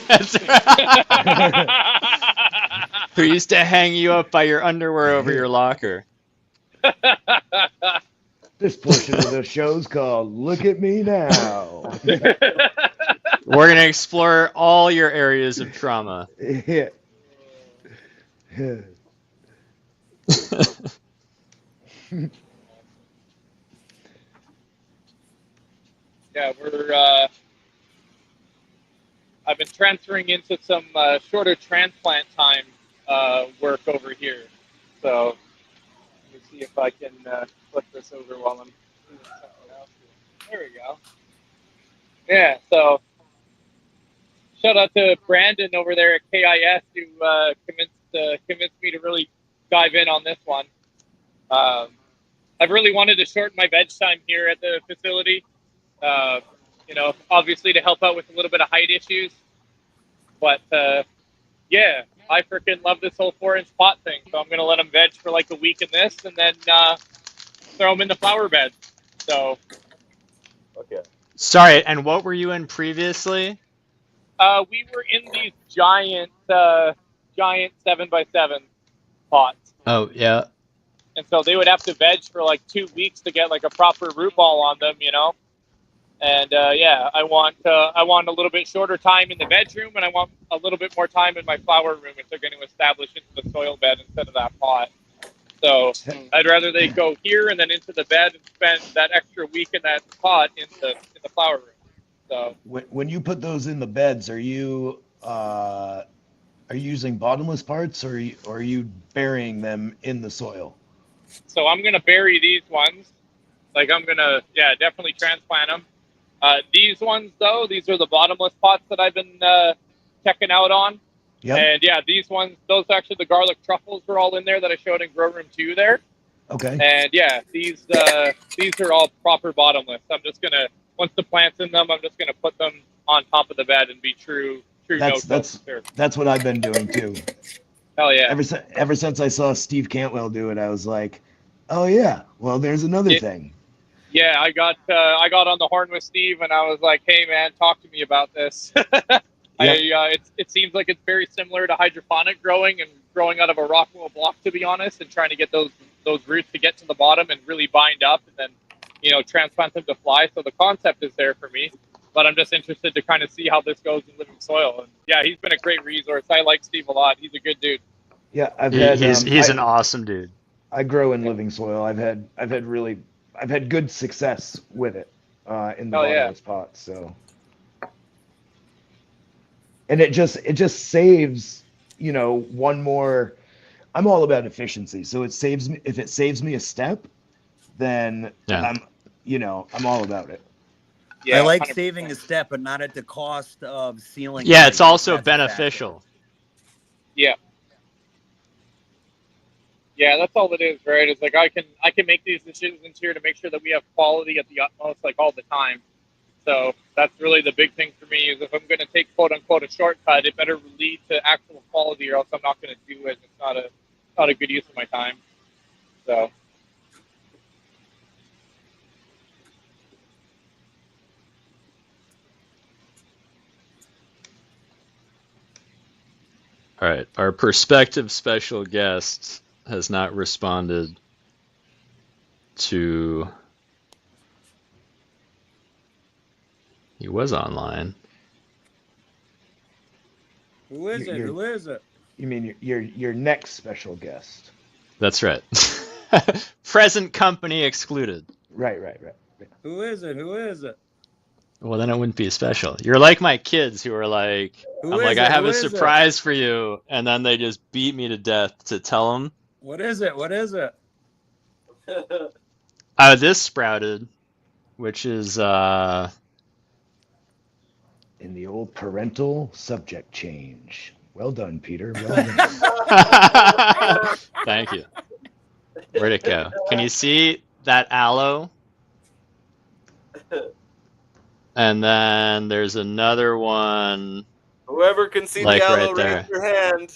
Who used to hang you up by your underwear over your locker. This portion of the show's called "Look at Me Now." We're gonna explore all your areas of trauma. Yeah. Yeah, I've been transferring into some shorter transplant time work over here. So let me see if I can flip this over while I'm doing something else here. There we go. Yeah, so shout out to Brandon over there at KIS who convinced me to really dive in on this one. I've really wanted to shorten my veg time here at the facility. Obviously to help out with a little bit of height issues. But yeah, I freaking love this whole 4-inch pot thing. So I'm going to let them veg for like a week in this and then throw them in the flower bed. So. Okay. Sorry, and what were you in previously? We were in these giant 7x7 pots. Oh, yeah. And so they would have to veg for like 2 weeks to get like a proper root ball on them, And yeah, I want a little bit shorter time in the bedroom, and I want a little bit more time in my flower room if they're going to establish into the soil bed instead of that pot. So I'd rather they go here and then into the bed and spend that extra week in that pot in the flower room. So when you put those in the beds, are you using bottomless parts, or are you burying them in the soil? So I'm gonna bury these ones. Like I'm gonna definitely transplant them. These ones though, these are the bottomless pots that I've been checking out on. Yep. And yeah, these ones, those actually the garlic truffles were all in there that I showed in Grow Room 2 there. Okay. And yeah, these are all proper bottomless. I'm just gonna, once the plant's in them, I'm just gonna put them on top of the bed and be true that's what I've been doing too. Hell yeah. Ever since I saw Steve Cantwell do it, I was like, oh yeah, well there's another thing. Yeah, I got on the horn with Steve and I was like, hey man, talk to me about this. It seems like it's very similar to hydroponic growing and growing out of a rock wool block, to be honest, and trying to get those roots to get to the bottom and really bind up and then, transplant them to fly. So the concept is there for me, but I'm just interested to kind of see how this goes in living soil. And yeah, he's been a great resource. I like Steve a lot. He's a good dude. Yeah, he's an awesome dude. I grow in living soil. I've had good success with it in the bottomless pots. So, and it just saves, one more. I'm all about efficiency, so it saves me. If it saves me a step, then I'm all about it. Yeah, I like 100%. Saving a step, but not at the cost of sealing. Yeah, it's also beneficial. Yeah. Yeah, that's all it is, right? It's like I can make these decisions here to make sure that we have quality at the utmost, like all the time. So that's really the big thing for me is if I'm going to take quote unquote a shortcut, it better lead to actual quality, or else I'm not going to do it. It's not a good use of my time. So. All right, our prospective special guest has not responded to. He was online. Who is it? Who is it? You mean your next special guest? That's right. Present company excluded. Right. Who is it? Who is it? Well, then it wouldn't be special. You're like my kids who are like, I have a surprise for you, and then they just beat me to death to tell them. What is it? What is it? This sprouted, which is in the old parental subject change. Well done, Peter. Well done. Thank you. Where'd it go? Can you see that aloe? And then there's another one. Whoever can see the aloe, raise your hand.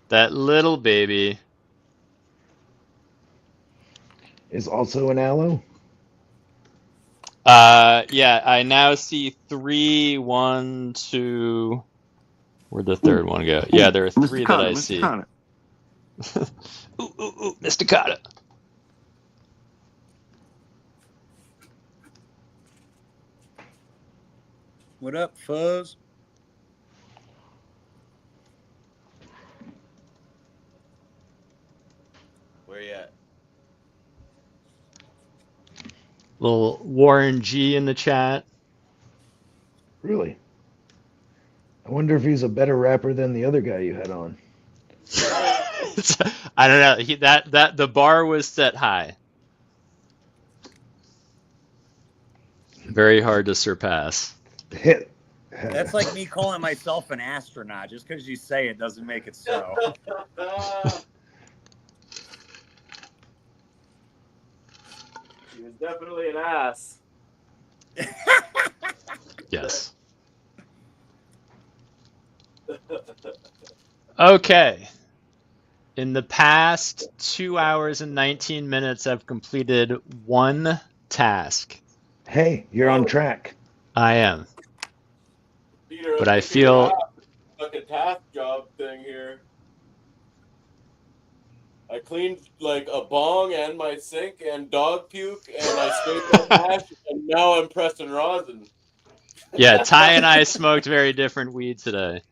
That little baby is also an aloe. Yeah, I now see 3, 1, 2. Where'd the third one go? Yeah, there are 3 that I see. Ooh, Mr. Cotta. What up, Fuzz? Where you at? Little Warren G in the chat. Really? I wonder if he's a better rapper than the other guy you had on. I don't know. That the bar was set high. Very hard to surpass. That's like me calling myself an astronaut. Just because you say it doesn't make it so. He was definitely an ass. Yes. Okay. In the past 2 hours and 19 minutes, I've completed one task. Hey, you're on track. I am. Peter, But I feel fucking task job thing here. I cleaned like a bong and my sink and dog puke and I scraped my hash and now I'm pressing rosin. Yeah, Ty and I smoked very different weed today.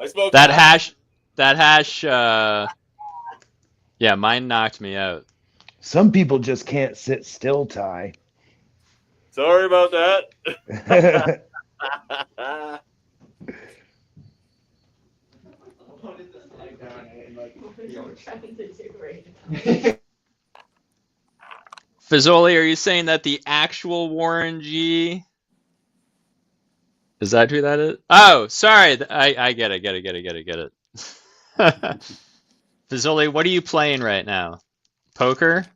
I smoked that hash. Yeah, mine knocked me out. Some people just can't sit still, Ty. Sorry about that. Fazoli, are you saying that the actual Warren G? Is that who that is? Oh, sorry. I get it. Fazoli, what are you playing right now? Poker?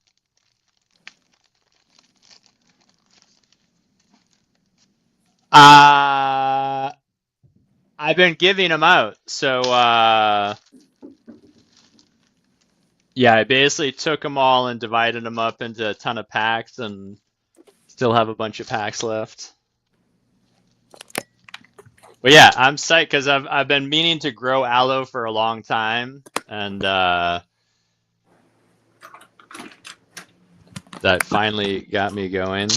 I've been giving them out. So, yeah, I basically took them all and divided them up into a ton of packs and still have a bunch of packs left. But yeah, I'm psyched because I've been meaning to grow aloe for a long time, and that finally got me going.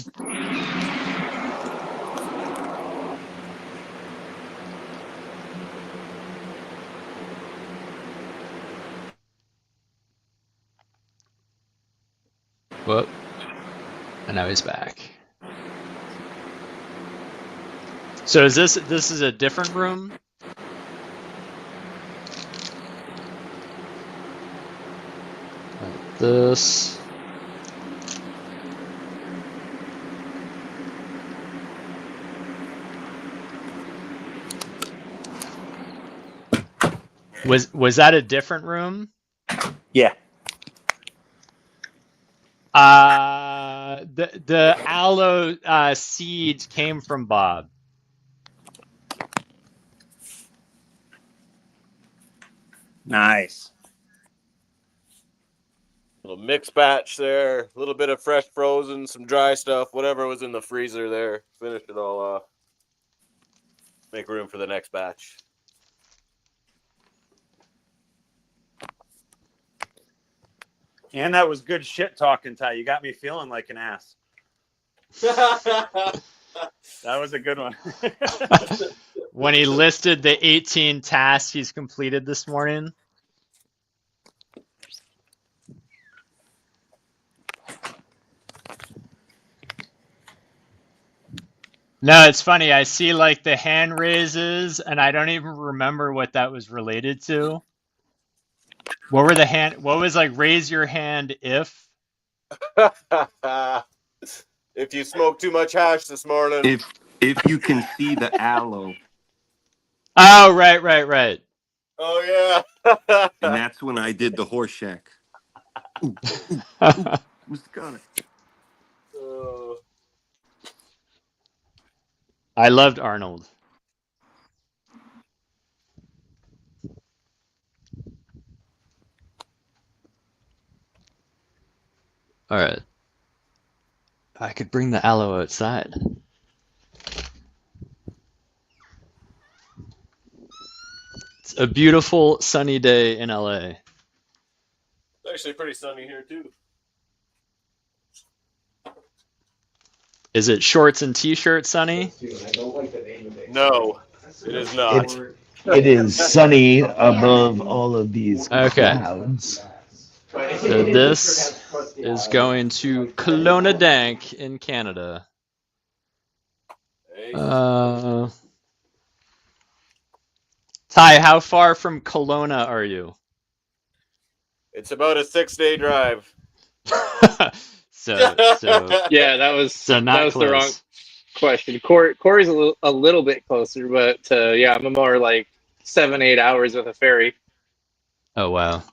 Whoop. And now he's back. So is this is a different room? Like this. Was that a different room? Yeah. The aloe seeds came from Bob. Nice. Little mixed batch there, a little bit of fresh frozen, some dry stuff, whatever was in the freezer there. Finished it all off. Make room for the next batch. And that was good shit talking, Ty. You got me feeling like an ass. That was a good one. When he listed the 18 tasks he's completed this morning. No, it's funny. I see like the hand raises and I don't even remember what that was related to. What was like raise your hand if? If you smoke too much hash this morning. If you can see the aloe. Oh, right. Oh yeah. And that's when I did the horse shack. Ooh, Mr. Connor. I loved Arnold. All right. I could bring the aloe outside. It's a beautiful sunny day in LA. It's actually pretty sunny here too. Is it shorts and t-shirt sunny? No, it is not. It is sunny above all of these clouds. So this is going to Kelowna Dank in Canada. Ty, how far from Kelowna are you? It's about a 6-day drive. So yeah, that was close. The wrong question. Corey's a little bit closer, but yeah, I'm more like 7-8 hours with a ferry. Oh wow.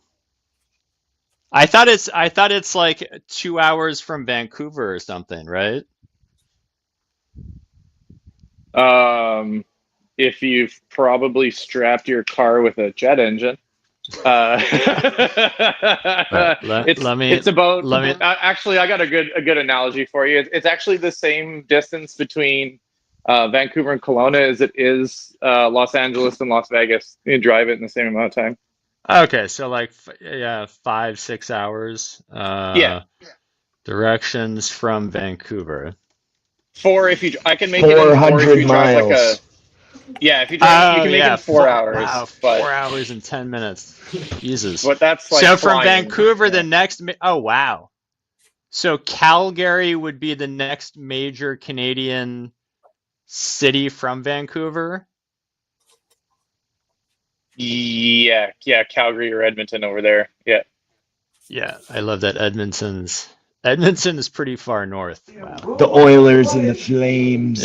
I thought it's like 2 hours from Vancouver or something, right? If you've probably strapped your car with a jet engine. It's about. Actually, I got a good analogy for you. It's actually the same distance between Vancouver and Kelowna as it is Los Angeles and Las Vegas. You drive it in the same amount of time. Okay, so like 5-6 hours. Yeah. Directions from Vancouver. 4 if you. I can make it in 4 if you drive like a. Yeah, if you drive, you can make it in 4 hours. Wow, 4 hours and 10 minutes. Jesus. But that's like so flying. From Vancouver, the next. Oh wow. So Calgary would be the next major Canadian city from Vancouver. Yeah, Calgary or Edmonton over there. Yeah. Yeah, I love that Edmonton is pretty far north. Wow. The Oilers and the Flames.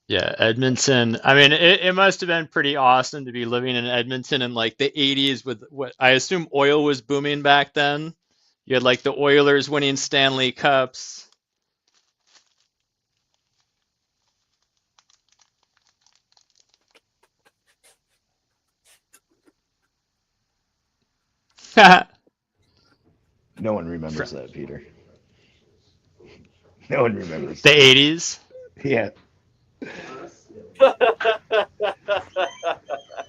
Yeah, Edmonton. I mean, it must have been pretty awesome to be living in Edmonton in like the 80s with what I assume oil was booming back then. You had like the Oilers winning Stanley Cups. No one remembers that, Peter. No one remembers. The 80s? Yeah. The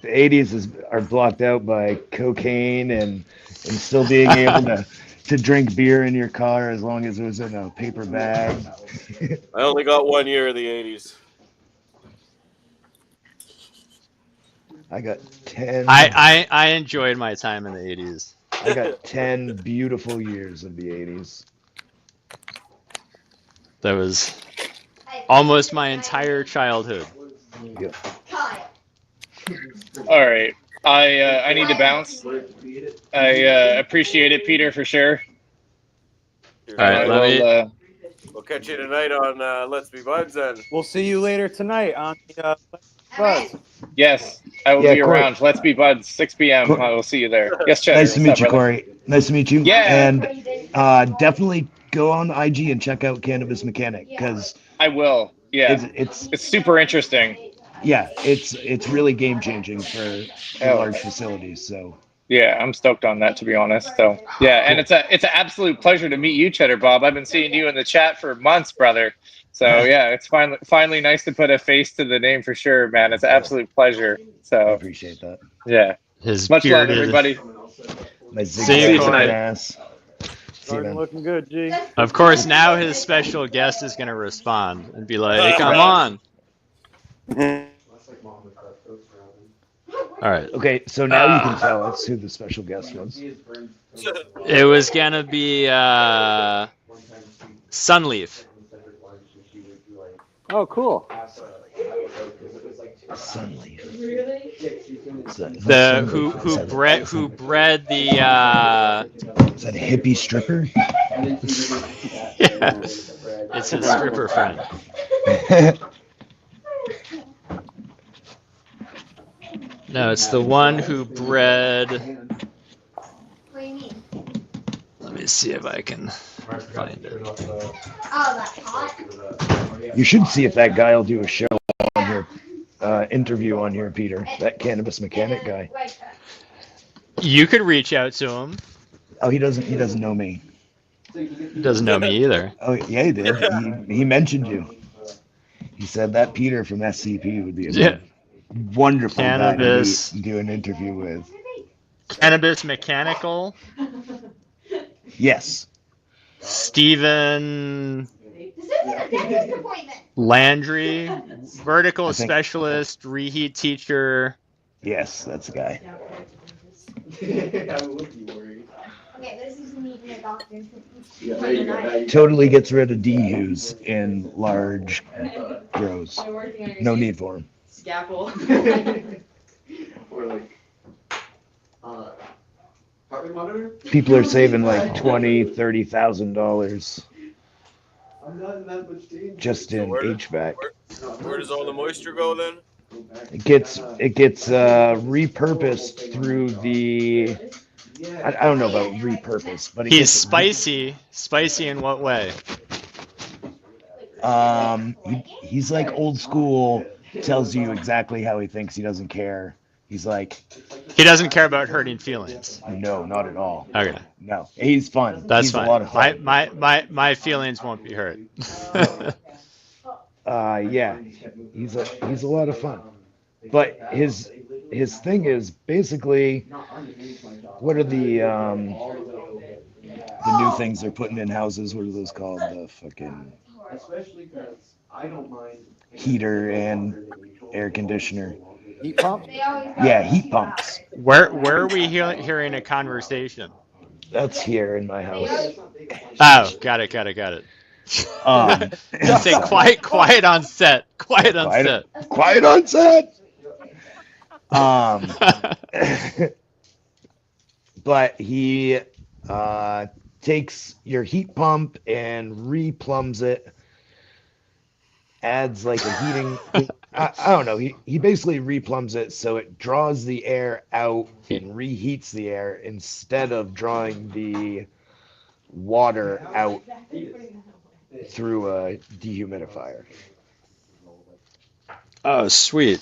80s are blocked out by cocaine and still being able to drink beer in your car as long as it was in a paper bag. I only got 1 year of the 80s. I got 10. I enjoyed my time in the 80s. I got 10 beautiful years of the 80s. That was almost my entire childhood. Yep. All right. I need to bounce. I appreciate it, Peter, for sure. All right, we'll catch you tonight on Let's Be Buds, then. We'll see you later tonight on the Buds. Yes, I will be around. Let's Be Buds, 6 p.m. I will see you there. Yes, Cheddar. Nice to meet you, Corey. Nice to meet you. Yeah. And definitely go on IG and check out Cannabis Mechanic because I will. Yeah. It's super interesting. Yeah, it's really game changing for large facilities. So. Yeah, I'm stoked on that, to be honest. So yeah, and it's an absolute pleasure to meet you, Cheddar Bob. I've been seeing you in the chat for months, brother. So yeah, it's finally nice to put a face to the name for sure, man. It's an absolute pleasure. So I appreciate that. Yeah. Much love, everybody. See you tonight. Ass. Starting looking good, G. Of course, now his special guest is going to respond and be like, "Hey, come on." All right. Okay, so now you can tell us who the special guest was. It was gonna be Sunleaf. Oh, cool. Sunleaf. Who bred the Is that a hippie stripper? Yeah, it's his stripper friend. No, it's the one who bred. What do you mean? Let me see if I can find it. Oh, that's hot. You should see if that guy will do a show on your interview on here, Peter. That Cannabis Mechanic guy. You could reach out to him. Oh, he doesn't know me. He doesn't know me either. Oh, yeah, he did. He mentioned you. He said that Peter from SCP would be a wonderful Cannabis guy to do an interview with. Cannabis Mechanical. Yes. Stephen This isn't a dentist appointment. Landry, vertical I think- specialist, reheat teacher. Yes, that's the guy. Okay, this is meeting a doctor. Totally gets rid of DUs in large grows. No need for them. Scalpel. Or like, heart rate monitor? People are saving like $20,000-$30,000 I'm not in that much danger. just in HVAC. Where does all the moisture go then? It gets repurposed through the. I don't know about repurpose, but He's spicy. Spicy in what way? He's like old school. Tells you exactly how he thinks. He doesn't care. He's like. He doesn't care about hurting feelings. No, not at all. Okay. No, he's fun. That's he's fine. A lot of fun. My feelings won't be hurt. Yeah, he's a lot of fun. But his thing is basically, what are the new things they're putting in houses? What are those called? The fucking heater and air conditioner. Heat pump? Yeah, heat pumps. Where are we hearing a conversation? That's here in my house. Oh, got it. Say quiet on set. Quiet on set. Quiet on set. But he takes your heat pump and replumbs it, adds like a heating. I don't know. He basically replumbs it so it draws the air out and reheats the air instead of drawing the water out through a dehumidifier. Oh, sweet.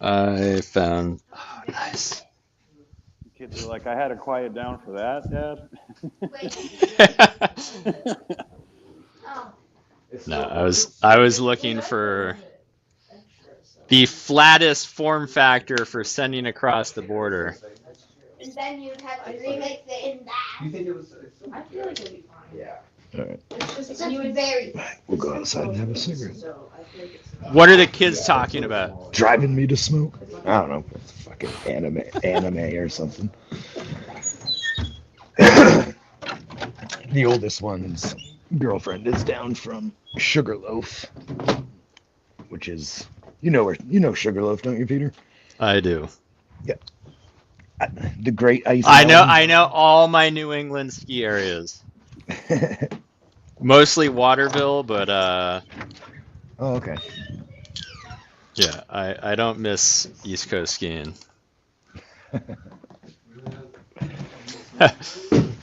I found. Oh, nice. Kids are like, I had to quiet down for that, Dad. No, I was looking for the flattest form factor for sending across the border. And then you'd have to remix it in that. You think it was? I feel like it'll be fine. Yeah. All right. It's just you would vary. We'll go outside and have a cigarette. What are the kids talking about? Driving me to smoke? I don't know. It's fucking anime or something. The oldest one's girlfriend is down from Sugarloaf, which is you know Sugarloaf, don't you, Peter? I do. Yeah. The Great Ice. I know all my New England ski areas. Mostly Waterville, but Oh, okay. yeah, I don't miss East Coast skiing.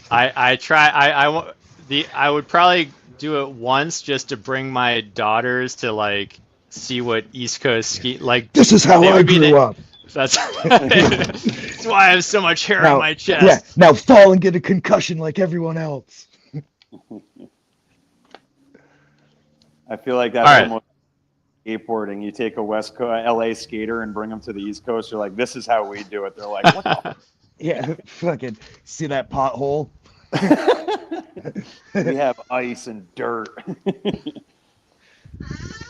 I would probably do it once just to bring my daughters to like see what East Coast ski like. This is how I grew up. That's why I have so much hair on my chest. Yeah, now fall and get a concussion like everyone else. I feel like that's All right. almost skateboarding. You take a West Coast LA skater and bring them to the East Coast. You're like, this is how we do it. They're like, what the? Yeah, fucking see that pothole? We have ice and dirt.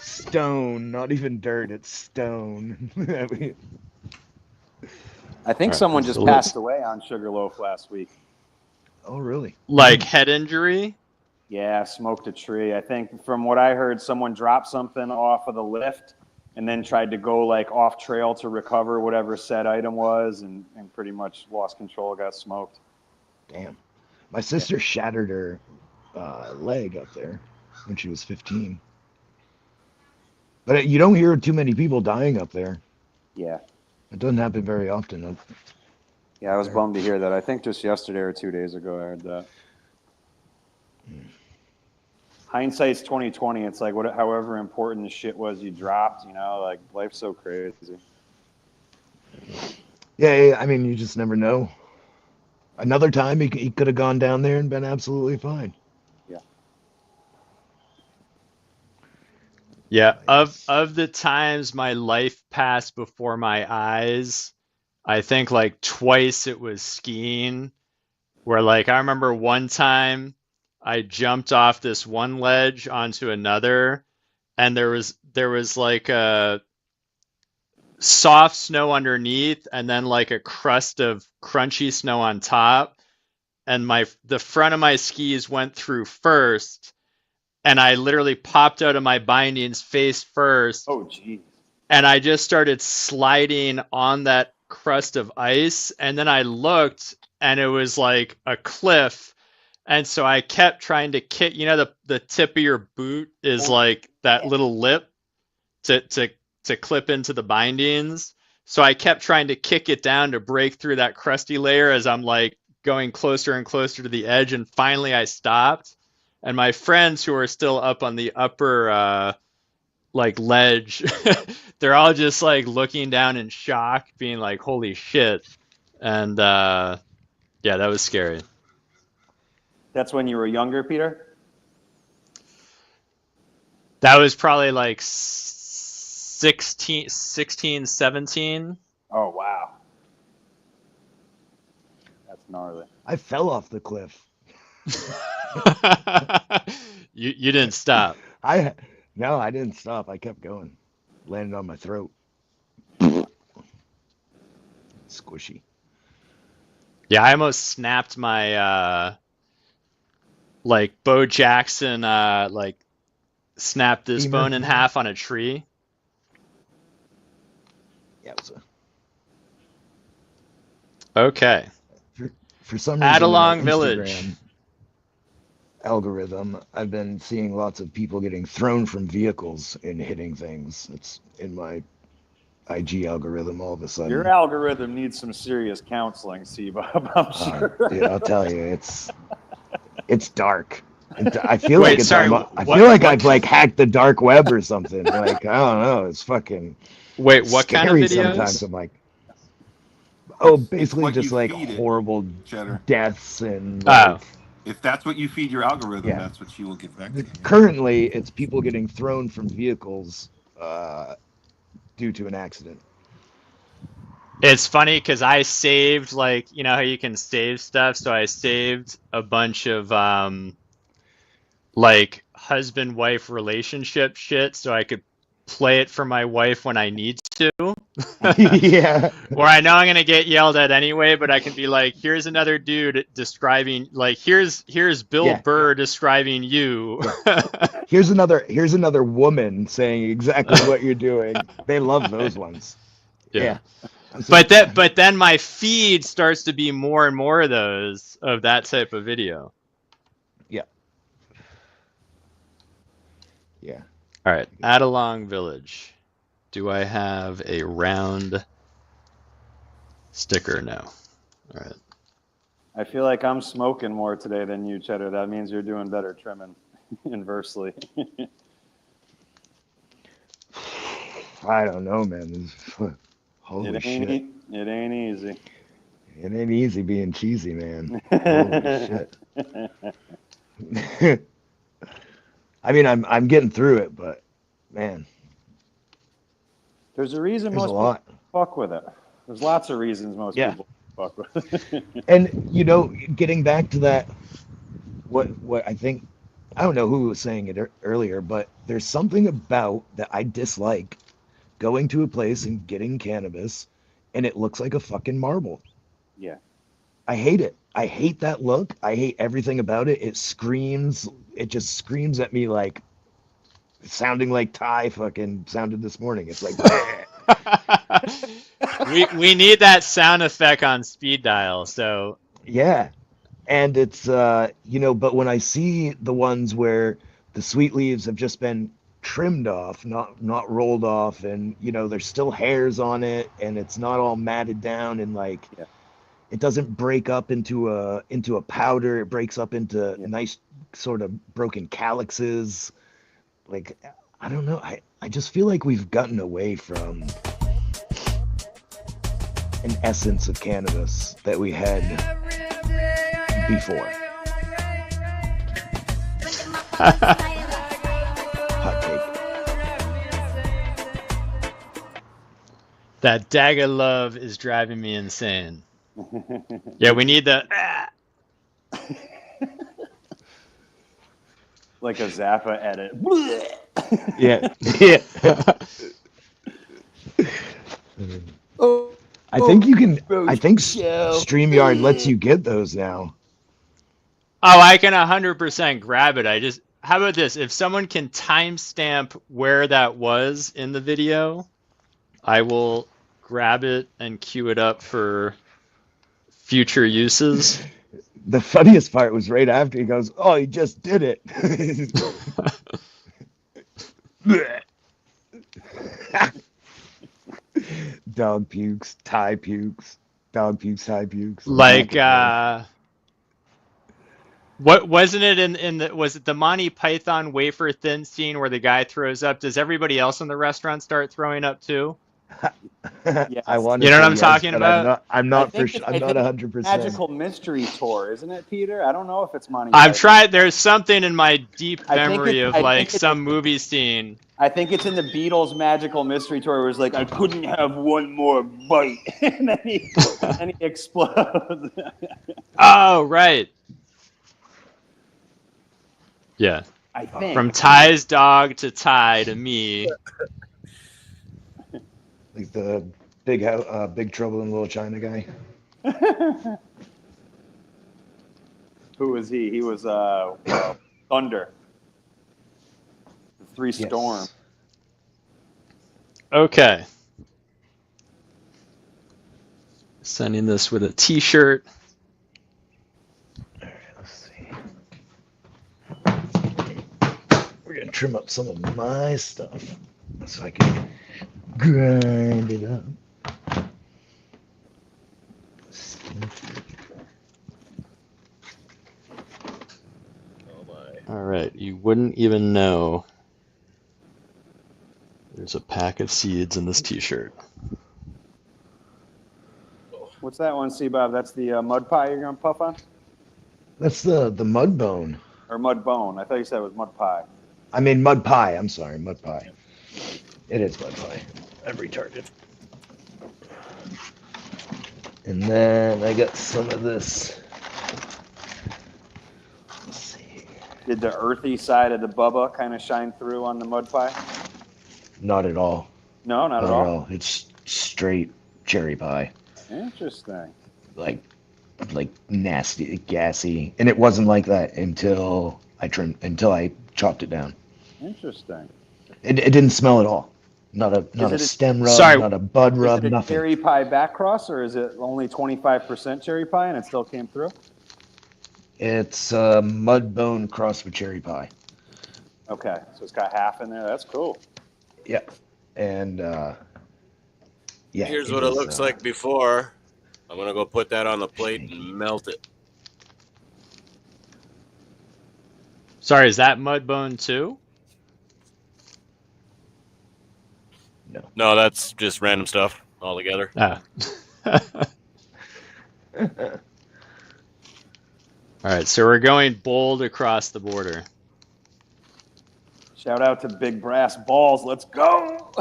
Stone, not even dirt, it's stone. I think someone just passed away on Sugarloaf last week. Oh, really? Like head injury? Yeah, smoked a tree. I think from what I heard, someone dropped something off of the lift and then tried to go like off trail to recover whatever said item was and pretty much lost control, got smoked. Damn. My sister shattered her leg up there when she was 15. But you don't hear too many people dying up there. Yeah. It doesn't happen very often. Yeah, I was bummed to hear that. I think just yesterday or 2 days ago I heard that. Hindsight's 2020. It's like however important the shit was you dropped, like life's so crazy. Yeah, I mean, you just never know. Another time he could have gone down there and been absolutely fine. Yeah. Yeah, of the times my life passed before my eyes, I think like twice it was skiing, where like I remember one time I jumped off this one ledge onto another, and there was like a soft snow underneath, and then like a crust of crunchy snow on top. And the front of my skis went through first, and I literally popped out of my bindings face first. Oh, geez. And I just started sliding on that crust of ice, and then I looked, and it was like a cliff. And so I kept trying to kick, the tip of your boot is like that little lip to clip into the bindings. So I kept trying to kick it down to break through that crusty layer as I'm like going closer and closer to the edge, and finally I stopped. And my friends who are still up on the upper like ledge, they're all just like looking down in shock, being like, holy shit. And yeah, that was scary. That's when you were younger, Peter? That was probably like 16, 17. Oh, wow. That's gnarly. I fell off the cliff. You didn't stop. No, I didn't stop. I kept going. Landed on my throat. Squishy. Yeah, I almost snapped my like Bo Jackson like snapped this bone in half on a tree. Yeah, it was okay. For some reason, Adelong in my Village Instagram algorithm, I've been seeing lots of people getting thrown from vehicles and hitting things. It's in my IG algorithm all of a sudden. Your algorithm needs some serious counseling, C-Bob, I'm sure. Dude, I'll tell you, it's dark. I feel Wait, like it's sorry, I feel like I've like hacked the dark web or something. Like, I don't know, it's fucking Wait, what kind of videos? Sometimes I'm like, oh, basically what just you like feed it, horrible Cheddar. deaths and If that's what you feed your algorithm, Yeah. that's what she will get back to you. Currently, it's people getting thrown from vehicles due to an accident. It's funny because I saved, like, you know how you can save stuff? So I saved a bunch of like husband-wife relationship shit so I could play it for my wife when I need to. Yeah. Or I know I'm gonna get yelled at anyway, but I can be like, here's another dude describing, like, here's Bill Burr describing you. Here's another woman saying exactly what you're doing. They love those ones. Yeah. But then my feed starts to be more and more of those, of that type of video. Yeah. Yeah. All right, Adelong Village. Do I have a round sticker? No. All right. I feel like I'm smoking more today than you, Cheddar. That means you're doing better trimming, inversely. I don't know, man. Holy shit. It ain't easy. It ain't easy being cheesy, man. Holy shit. I mean, I'm getting through it, but man. There's a reason most people fuck with it. There's lots of reasons most people fuck with it. And you know, getting back to that, what I think, I don't know who was saying it earlier, but there's something about that I dislike going to a place and getting cannabis and it looks like a fucking marble. Yeah. I hate it. I hate that look. I hate everything about it. It just screams at me like sounding like Ty fucking sounded this morning. It's like we need that sound effect on speed dial, so yeah. And it's but when I see the ones where the sweet leaves have just been trimmed off, not rolled off, and there's still hairs on it and it's not all matted down and like it doesn't break up into a powder, it breaks up into nice sort of broken calyxes. Like, I don't know, I just feel like we've gotten away from an essence of cannabis that we had before. Hot take. That dagger love is driving me insane. Yeah, we need the Like a Zappa edit. Yeah. Yeah. I think you can. I think StreamYard lets you get those now. Oh, I can 100% grab it. How about this? If someone can timestamp where that was in the video, I will grab it and queue it up for future uses. The funniest part was right after he goes, "Oh, he just did it." Dog pukes, Thai pukes, dog pukes, Thai pukes. Like, what wasn't it was it the Monty Python wafer thin scene where the guy throws up? Does everybody else in the restaurant start throwing up too? Yes. I want You to know say what I'm yes, talking but about? I'm not for sure. I'm not 100%. Magical Mystery Tour, isn't it, Peter? I don't know if it's Monty I'm Python. trying. There's something in my deep I think memory it's- of I like think it's- some movie scene. I think it's in the Beatles' Magical Mystery Tour where it's like, I couldn't have one more bite. And then he explodes. Oh, right. Yeah. I think. From Ty's dog to Ty to me. Like the Big Trouble in Little China guy. Who was he? He was Thunder. The Three Storm. Okay. Sending this with a t-shirt. All right, let's see. We're gonna trim up some of my stuff so I can grind it up. All right, you wouldn't even know there's a pack of seeds in this t-shirt. What's that one, C-Bob? That's the mud pie you're going to puff on? That's the mud bone. Or mud bone. I thought you said it was mud pie. I mean mud pie. I'm sorry, mud pie. It is mud pie. I'm retarded. And then I got some of this. Let's see. Did the earthy side of the Bubba kind of shine through on the mud pie? Not at all. No, not at all. It's straight cherry pie. Interesting. Like nasty, gassy, and it wasn't like that until I chopped it down. Interesting. It didn't smell at all. Not a stem rub, not a bud rub, is it a nothing. cherry pie back cross, or is it only 25% cherry pie and it still came through? It's mud bone crossed with cherry pie. Okay, so it's got half in there. That's cool. Yeah, and yeah. Here's what it looks like before. I'm gonna go put that on the plate and melt it. Sorry, is that mud bone too? No, that's just random stuff all together. Ah. All right, so we're going bold across the border. Shout out to Big Brass Balls. Let's go.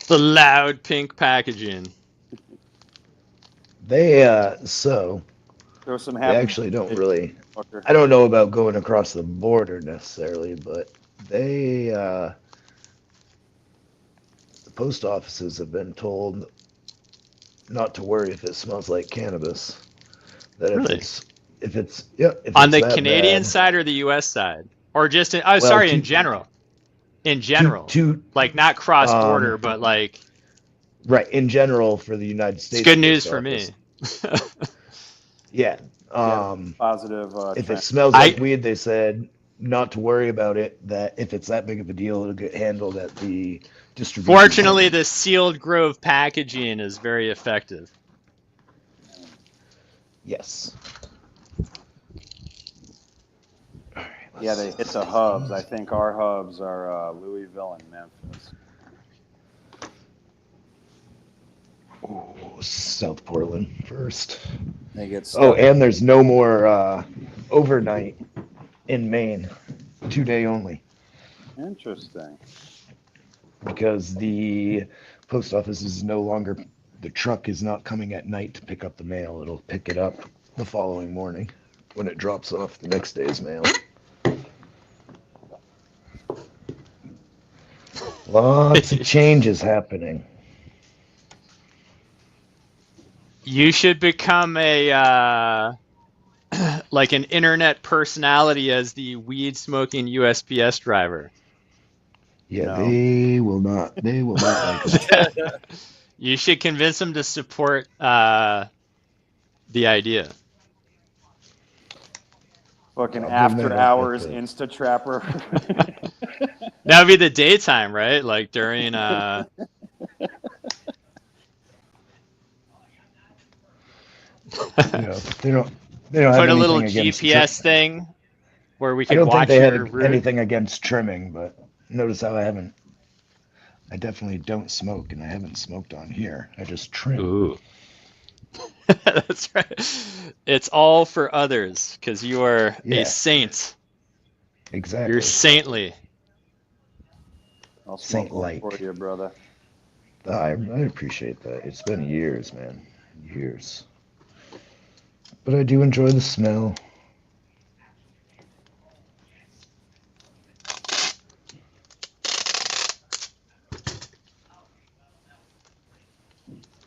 The loud pink packaging. They so There was some they actually don't really. fucker. I don't know about going across the border necessarily, but they the post offices have been told not to worry if it smells like cannabis. That Really? if it's On the that Canadian bad, side or the U.S. side, or just in, in general. In general, like not cross border, but like. Right, in general for the United States. It's good news for me. Yeah. Positive. If it smells like weed, they said not to worry about it. That if it's that big of a deal, it'll get handled at the distribution. Fortunately, the sealed grove packaging is very effective. Yes. Yeah, they hit the hubs. I think our hubs are Louisville and Memphis. Ooh, South Portland first. They get Oh, stuck. and there's no more overnight in Maine. 2-day only. Interesting. Because the post office is no longer, the truck is not coming at night to pick up the mail. It'll pick it up the following morning when it drops off the next day's mail. Lots of changes happening. You should become a like an internet personality as the weed smoking USPS driver. Yeah, No. they will not like that. You should convince them to support the idea. Fucking I'll bring after that up hours at the- Insta Trapper. That would be the daytime, right? Like during You know, they don't have put a anything little against GPS thing where we I could don't think watch they your have route. anything against trimming, but notice how I definitely don't smoke, and I haven't smoked on here. I just trim. Ooh. That's right. It's all for others because you are Yeah. a saint. Exactly. You're saintly. I'll smoke Saint-like. one for you, brother. I appreciate that. It's been years, man. Years. But I do enjoy the smell.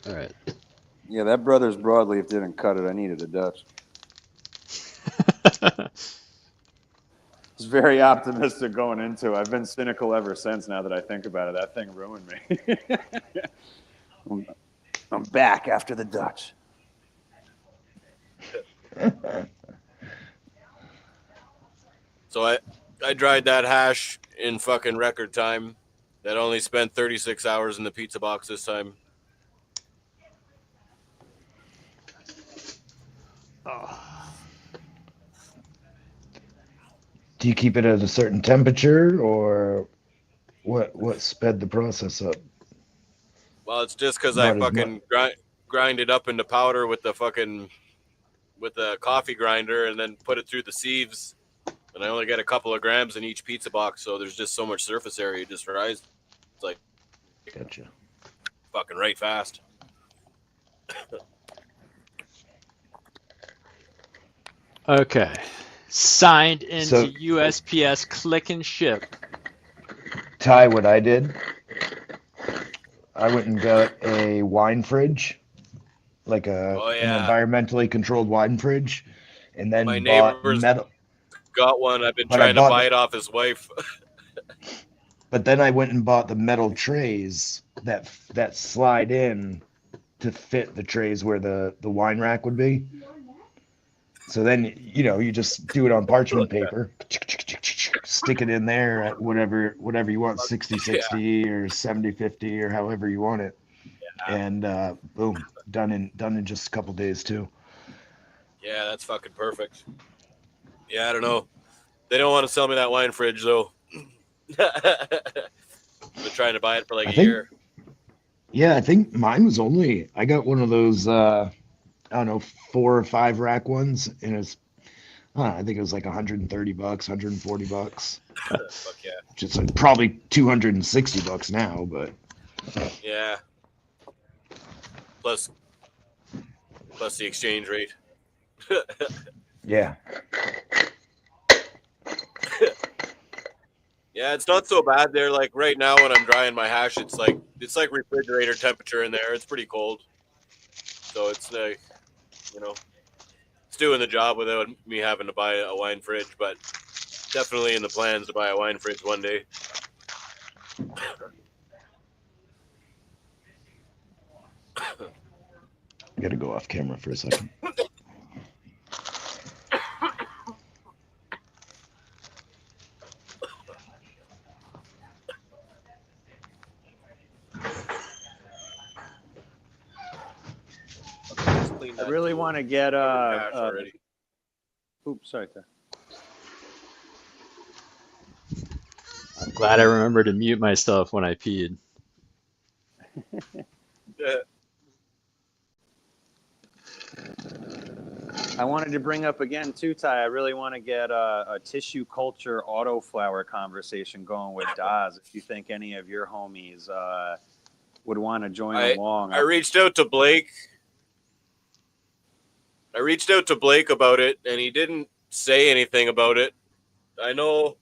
All right. Yeah, that Brothers Broadleaf didn't cut it. I needed a Dutch. It's very optimistic going into it. I've been cynical ever since. Now that I think about it, that thing ruined me. I'm back after the Dutch. So I dried that hash in fucking record time. That only spent 36 hours in the pizza box this time. Do you keep it at a certain temperature, or what sped the process up? Well, it's just because I Not as fucking grind it up into powder with the coffee grinder and then put it through the sieves. And I only get a couple of grams in each pizza box, so there's just so much surface area it just fries. It's like, Gotcha. Fucking right fast. Okay. Signed into So- USPS click and ship. Ty, what I did, I went and got a wine fridge, like an environmentally controlled wine fridge, and then My bought neighbor's metal. got one. I've been But I trying to bought buy the- it off his wife. But then I went and bought the metal trays that slide in to fit the trays where the wine rack would be. So then, you just do it on parchment paper, stick it in there at whatever you want, 60/60 or 70/50 or however you want it. And boom, done in just a couple days too. Yeah, that's fucking perfect. Yeah, I don't know. They don't want to sell me that wine fridge though. I've been trying to buy it for like a year. Yeah, I think mine was I got one of those, I don't know, 4 or 5 rack ones, and I think it was like $130, $140. Fuck yeah. Which is like probably $260 now, but Yeah. Plus the exchange rate. yeah. Yeah, it's not so bad there. Like right now when I'm drying my hash, it's like refrigerator temperature in there. It's pretty cold. So it's like, it's doing the job without me having to buy a wine fridge, but definitely in the plans to buy a wine fridge one day. I gotta go off camera for a second. I really want to get oops, sorry. I'm glad I remembered to mute myself when I peed. I wanted to bring up again too, Ty. I really want to get a tissue culture autoflower conversation going with Daz. If you think any of your homies would want to join along, I reached out to Blake. About it, and he didn't say anything about it. I know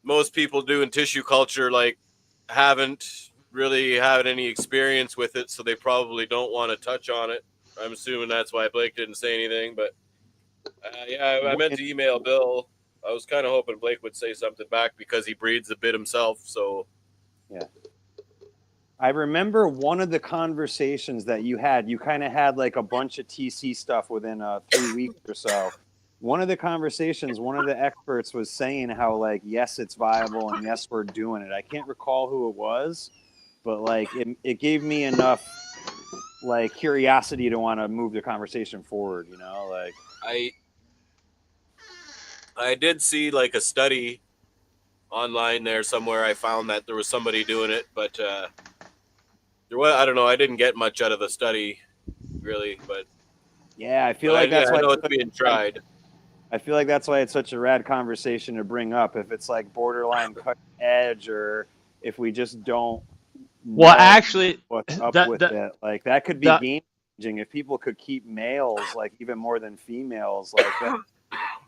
most people doing tissue culture like haven't really had any experience with it, so they probably don't want to touch on it. I'm assuming that's why Blake didn't say anything, but yeah, I meant to email Bill. I was kind of hoping Blake would say something back because he breeds a bit himself. So yeah, I remember one of the conversations that you had. You kind of had like a bunch of TC stuff within 3 weeks or so. One of the conversations, one of the experts was saying how like, yes, it's viable and yes, we're doing it. I can't recall who it was, but like it gave me enough like curiosity to want to move the conversation forward, you know, like I did see like a study online there somewhere. I found that there was somebody doing it, but there was, I don't know, I didn't get much out of the study really, but yeah, I feel like that's I why know it's being tried. I feel like that's why it's such a rad conversation to bring up. If it's like borderline cutting edge, or if we just don't Well, know actually, what's up with the, it, like that could be the, game changing. If people could keep males like even more than females, like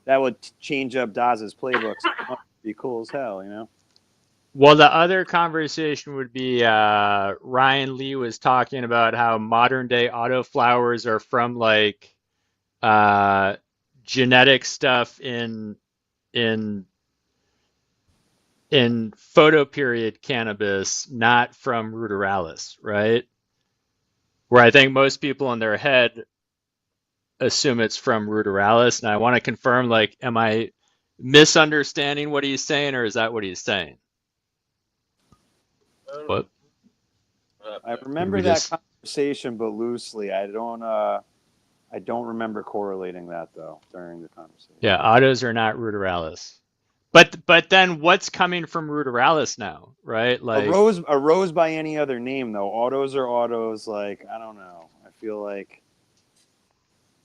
that would change up Daz's playbook. So it must be cool as hell, you know. well, the other conversation would be Ryan Lee was talking about how modern day autoflowers are from like genetic stuff in photoperiod cannabis, not from ruderalis, right? Where I think most people in their head assume it's from ruderalis, and I want to confirm, like, am I misunderstanding what he's saying, or is that what he's saying? What? I remember that conversation, but loosely. I don't remember correlating that though during the conversation. Yeah, autos are not ruderalis. But then what's coming from ruderalis now, right? Like a rose by any other name though. Autos are autos. Like I don't know. I feel like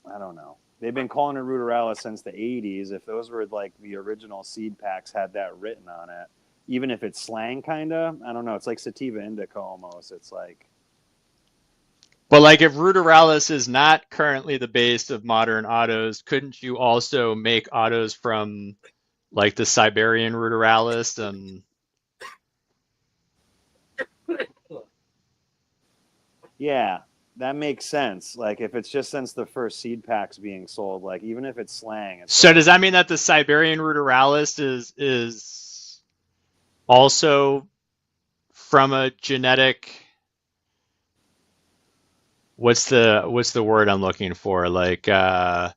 I don't know. They've been calling it ruderalis since the 80s. If those were like the original seed packs had that written on it, even if it's slang kind of, I don't know. It's like sativa indica almost. It's like. But like if ruderalis is not currently the base of modern autos, couldn't you also make autos from like the Siberian ruderalis and Yeah, that makes sense. Like if it's just since the first seed packs being sold, like even if it's slang. So does that mean that the Siberian ruderalis is also from a genetic? What's the word I'm looking for? Like a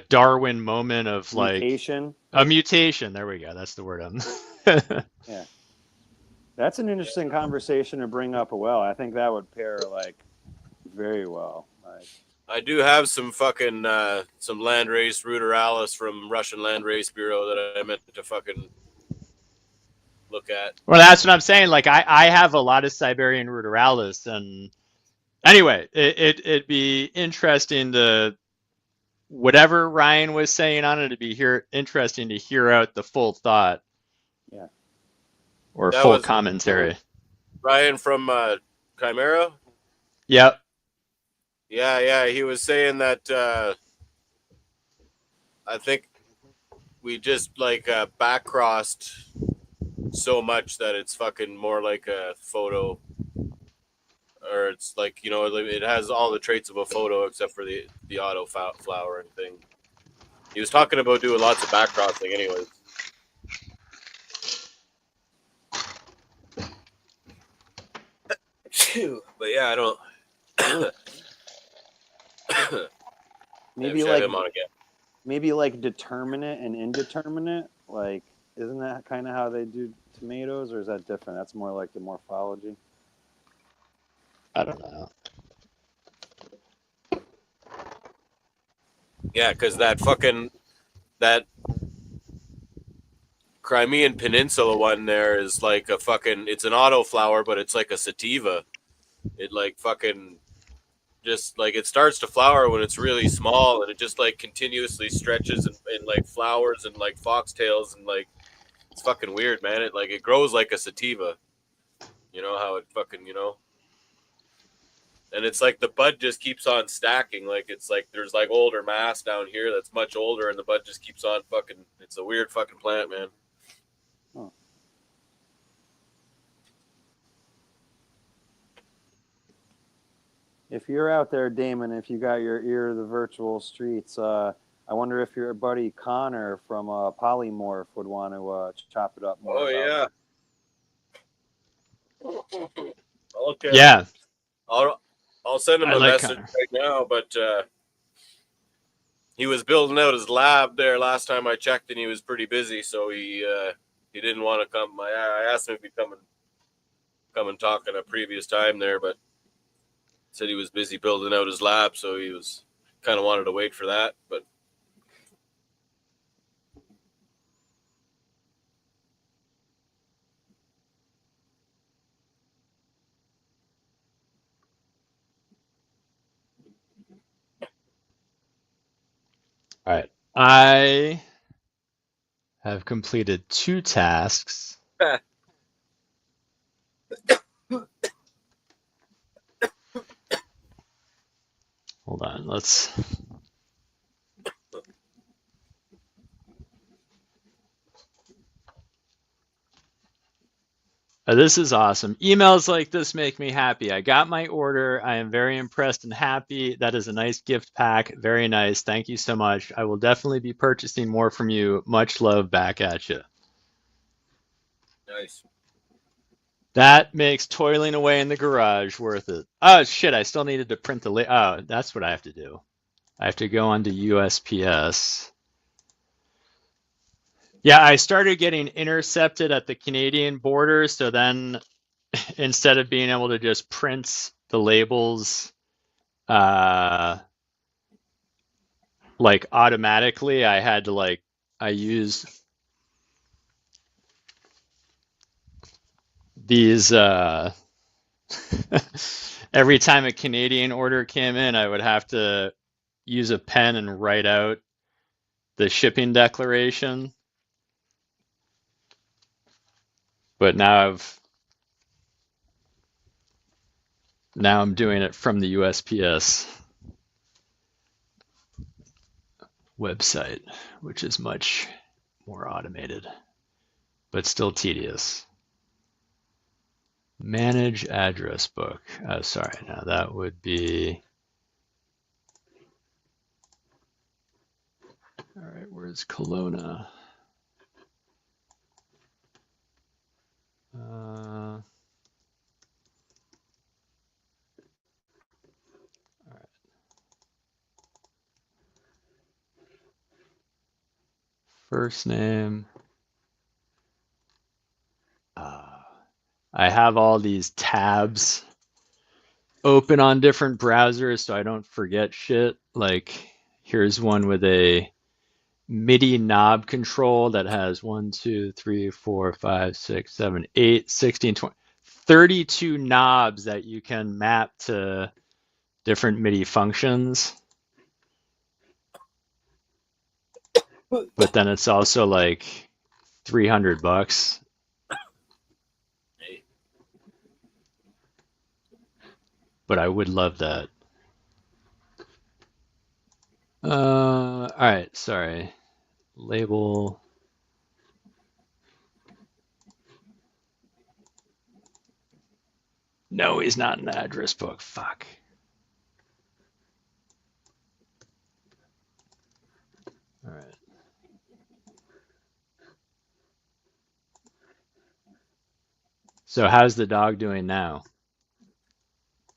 Darwin moment of like mutation. A mutation. There we go. That's the word I'm. Yeah, that's an interesting conversation to bring up. Well, I think that would pair like very well. Like, I do have some fucking some landrace ruderalis from Russian Landrace Bureau that I meant to fucking look at. Well, that's what I'm saying. Like I have a lot of Siberian ruderalis, and anyway, it'd be interesting to whatever Ryan was saying on it. It'd be interesting to hear out the full thought. Yeah. Or that full commentary. Ryan from Chimera. Yep. Yeah. He was saying that I think we just like back crossed so much that it's fucking more like a photo, or it's like, you know, it has all the traits of a photo except for the auto flowering thing. He was talking about doing lots of back crossing anyways. But yeah, I don't. maybe like determinate and indeterminate. Like, isn't that kind of how they do tomatoes, or is that different? That's more like the morphology. I don't know. Yeah, because that Crimean Peninsula one there is like a fucking, it's an autoflower, but it's like a sativa. It like fucking just like, it starts to flower when it's really small, and it just like continuously stretches and like flowers and like foxtails, and like it's fucking weird, man. It like, it grows like a sativa. You know how it fucking, you know. And it's like the bud just keeps on stacking. Like it's like there's like older mass down here that's much older, and the bud just keeps on fucking. It's a weird fucking plant, man. Oh. If you're out there, Damon, if you got your ear to the virtual streets, I wonder if your buddy Connor from Polymorph would want to chop it up more. Oh yeah. Okay. Yeah. I'll send him I a like message Connor. right now, but he was building out his lab there last time I checked, and he was pretty busy, so he didn't want to come. I asked him if he'd come and talk at a previous time there, but said he was busy building out his lab, so he was kind of wanted to wait for that. But All right. I have completed 2 tasks. Hold on. Let's. This is awesome. Emails like this make me happy. I got my order. I am very impressed and happy. That is a nice gift pack. Very nice. Thank you so much. I will definitely be purchasing more from you. Much love back at you. nice. That makes toiling away in the garage worth it. Oh, shit. I still needed to print the. Oh, that's what I have to do. I have to go onto USPS. Yeah, I started getting intercepted at the Canadian border, so then instead of being able to just print the labels like automatically, I had to I used these every time a Canadian order came in, I would have to use a pen and write out the shipping declaration. But now I'm doing it from the USPS website, which is much more automated, but still tedious. Manage address book. Oh, sorry. Now that would be. All right, where's Kelowna? All right. First name. I have all these tabs open on different browsers so I don't forget shit. Like, here's one with a MIDI knob control that has 1, 2, 3, 4, 5, 6, 7, 8, 16, 20, 32 knobs that you can map to different MIDI functions. But then it's also like $300. But I would love that. All right, sorry. Label. No, he's not in the address book. Fuck. All right. So how's the dog doing now?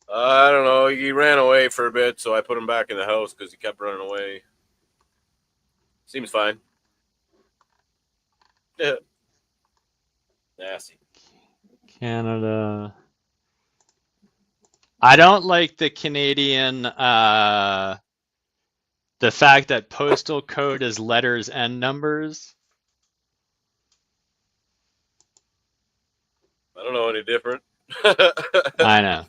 I don't know. He ran away for a bit, so I put him back in the house because he kept running away. Seems fine. Yeah. Nasty. Canada. I don't like the Canadian, the fact that postal code is letters and numbers. I don't know any different. I know.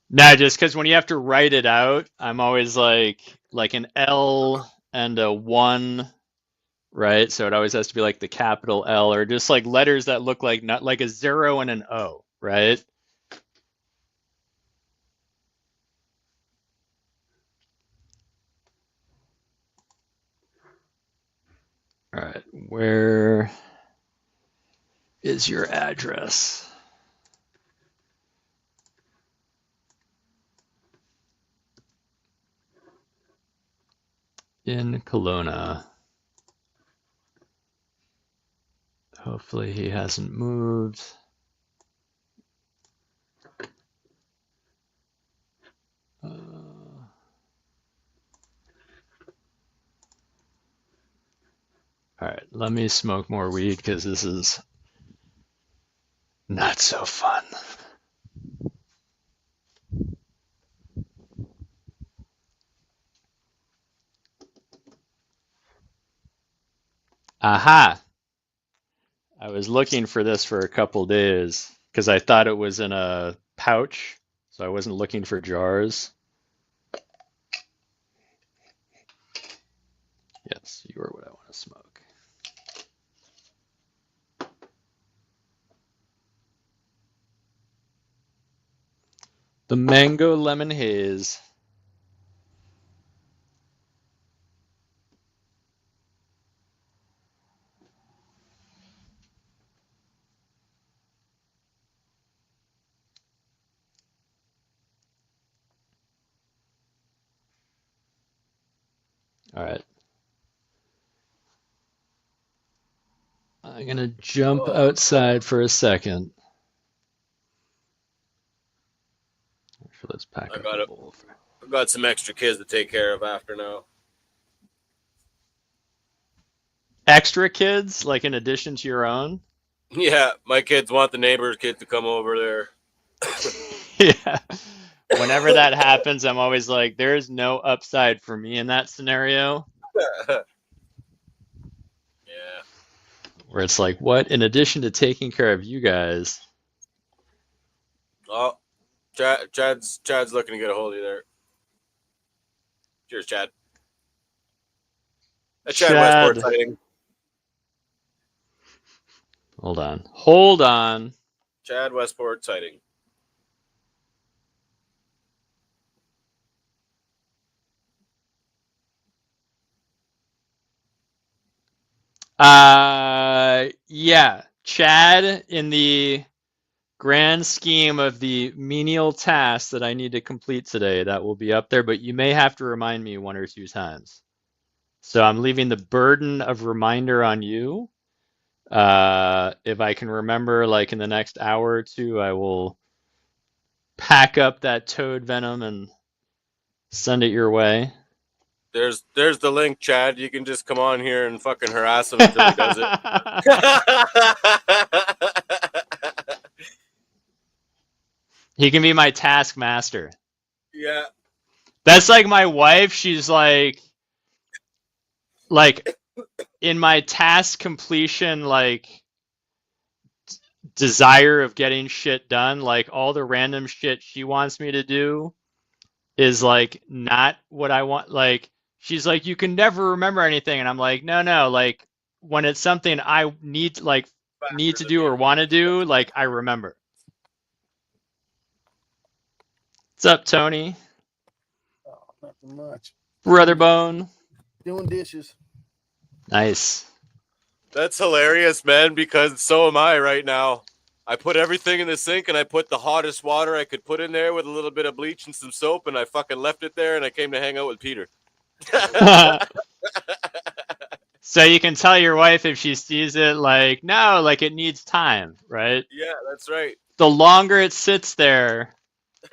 No, just because when you have to write it out, I'm always like an L and a 1, right? So it always has to be like the capital L, or just like letters that look like not like a 0 and an O, right? All right, where is your address? in Kelowna. Hopefully he hasn't moved. All right, let me smoke more weed because this is not so fun. Aha! I was looking for this for a couple days because I thought it was in a pouch, so I wasn't looking for jars. Yes, you are what I want to smoke. The mango lemon haze. All right. I'm gonna jump outside for a second. Actually, let's pack up a bowl. I've got some extra kids to take care of after now. Extra kids, like in addition to your own? Yeah, my kids want the neighbor's kid to come over there. Yeah. Whenever that happens, I'm always like, there's no upside for me in that scenario. Yeah. Where it's like, what? In addition to taking care of you guys. Oh, Chad's looking to get a hold of you there. Cheers, Chad. Chad Westport sighting. Hold on. Hold on. Chad Westport sighting. Yeah. Chad, in the grand scheme of the menial tasks that I need to complete today, that will be up there, but you may have to remind me 1 or 2 times. So I'm leaving the burden of reminder on you. If I can remember, like in the next hour or 2, I will pack up that toad venom and send it your way. There's the link, Chad. You can just come on here and fucking harass him until he does it. He can be my taskmaster. Yeah. That's like my wife. She's like in my task completion, like desire of getting shit done, like all the random shit she wants me to do is like not what I want. Like she's like, you can never remember anything, and I'm like, no, like when it's something I need to do or want to do, like I remember. What's up, Tony? Oh, nothing much. Brother Bone. Doing dishes. Nice. That's hilarious, man, because so am I right now. I put everything in the sink and I put the hottest water I could put in there with a little bit of bleach and some soap, and I fucking left it there and I came to hang out with Peter. So you can tell your wife if she sees it, like, no, like it needs time, right? Yeah, that's right. The longer it sits there,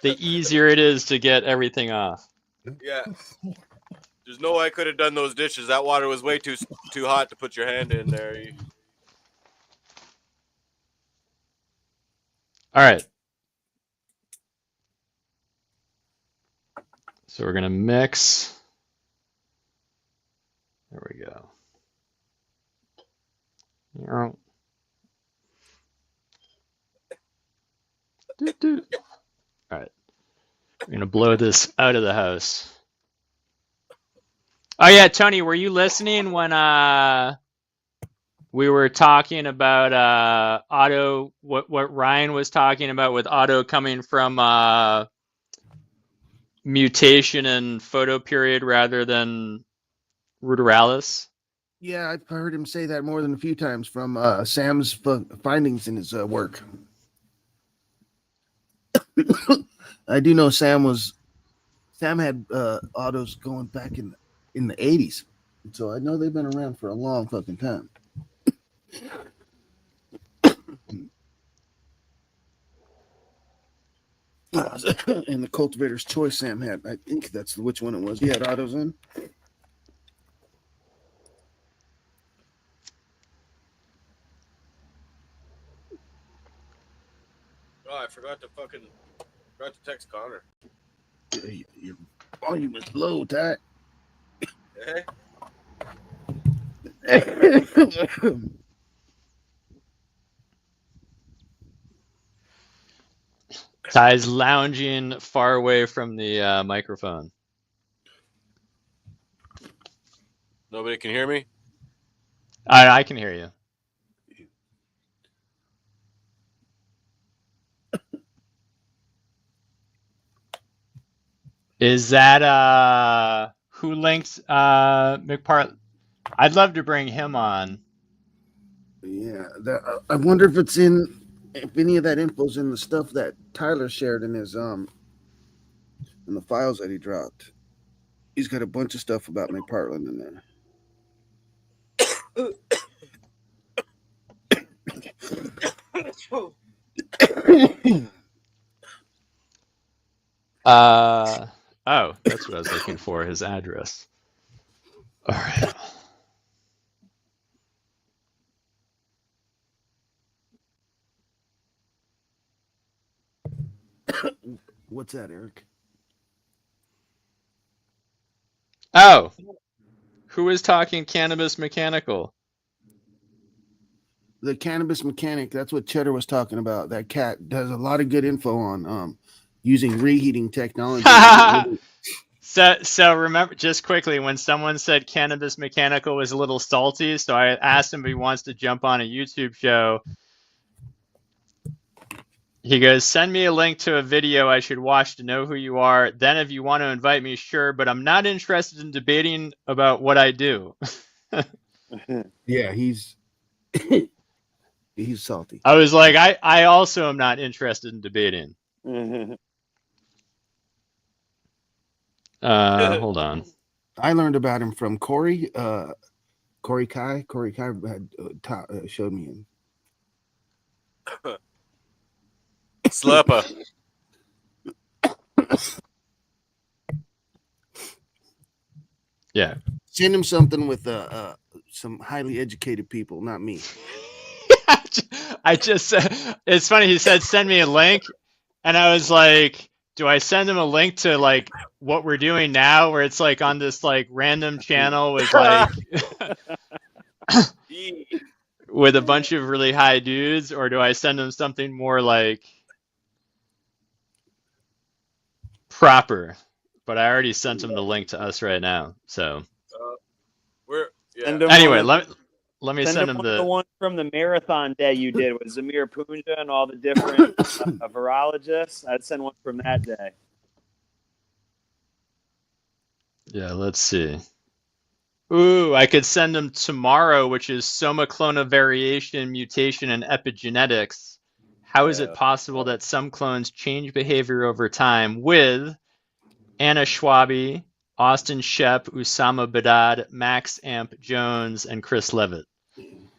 the easier it is to get everything off. Yeah. There's no way I could have done those dishes. That water was way too hot to put your hand in there. All right. So we're going to mix. There we go. All right. We're going to blow this out of the house. Oh, yeah, Tony, were you listening when we were talking about Otto, what Ryan was talking about with Otto coming from mutation and photoperiod rather than ruderalis? Yeah, I've heard him say that more than a few times from Sam's findings in his work. I do know Sam had autos going back in in the 80s. So I know they've been around for a long fucking time. And the Cultivator's Choice Sam had, I think that's which one it was. He had autos in. Oh, I forgot to text Connor. Your volume is low, Ty. Ty's lounging far away from the microphone. Nobody can hear me? I can hear you. Is that who linked McPart? I'd love to bring him on. Yeah, I wonder if any of that info's in the stuff that Tyler shared in his in the files that he dropped. He's got a bunch of stuff about McPartland in there. Oh, that's what I was looking for, his address. All right. What's that, Eric? Oh, who is talking Cannabis Mechanical? The Cannabis Mechanic, that's what Cheddar was talking about. That cat does a lot of good info on using reheating technology. So remember, just quickly, when someone said Cannabis Mechanical was a little salty, so I asked him if he wants to jump on a YouTube show. He goes, send me a link to a video I should watch to know who you are. Then if you want to invite me, sure, but I'm not interested in debating about what I do. Yeah, he's salty. I was like, I also am not interested in debating. Hold on. I learned about him from Corey. Corey Kai. Corey Kai had showed me him. Slapper. Yeah. Send him something with some highly educated people, not me. I just it's funny, he said send me a link, and I was like, do I send him a link to like what we're doing now, where it's like on this like random channel with like with a bunch of really high dudes, or do I send him something more like proper? But I already sent him the link to us right now, so anyway, let me send him the one from the marathon day you did with Zamir Punja and all the different virologists. I'd send one from that day. Yeah, let's see. Ooh, I could send him tomorrow, which is soma clona variation, mutation, and epigenetics. How is it possible that some clones change behavior over time, with Anna Schwabi, Austin Shep, Usama Badad, Max Amp Jones, and Chris Levitt?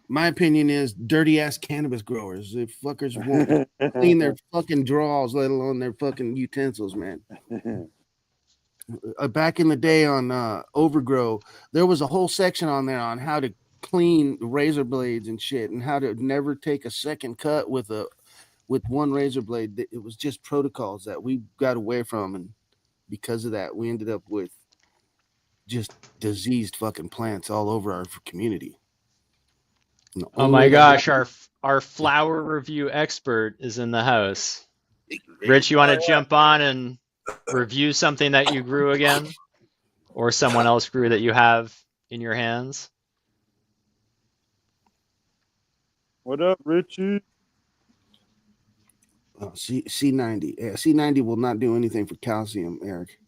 My opinion is dirty ass cannabis growers. The fuckers won't clean their fucking drawers, let alone their fucking utensils, man. Back in the day on Overgrow, there was a whole section on there on how to clean razor blades and shit, and how to never take a second cut with one razor blade. It was just protocols that we got away from, and because of that, we ended up with just diseased fucking plants all over our community. Oh my gosh, our flower review expert is in the house. Rich, you want to jump on and review something that you grew again, or someone else grew that you have in your hands? What up, Richie? Oh, C90. Yeah, C90 will not do anything for calcium, Eric.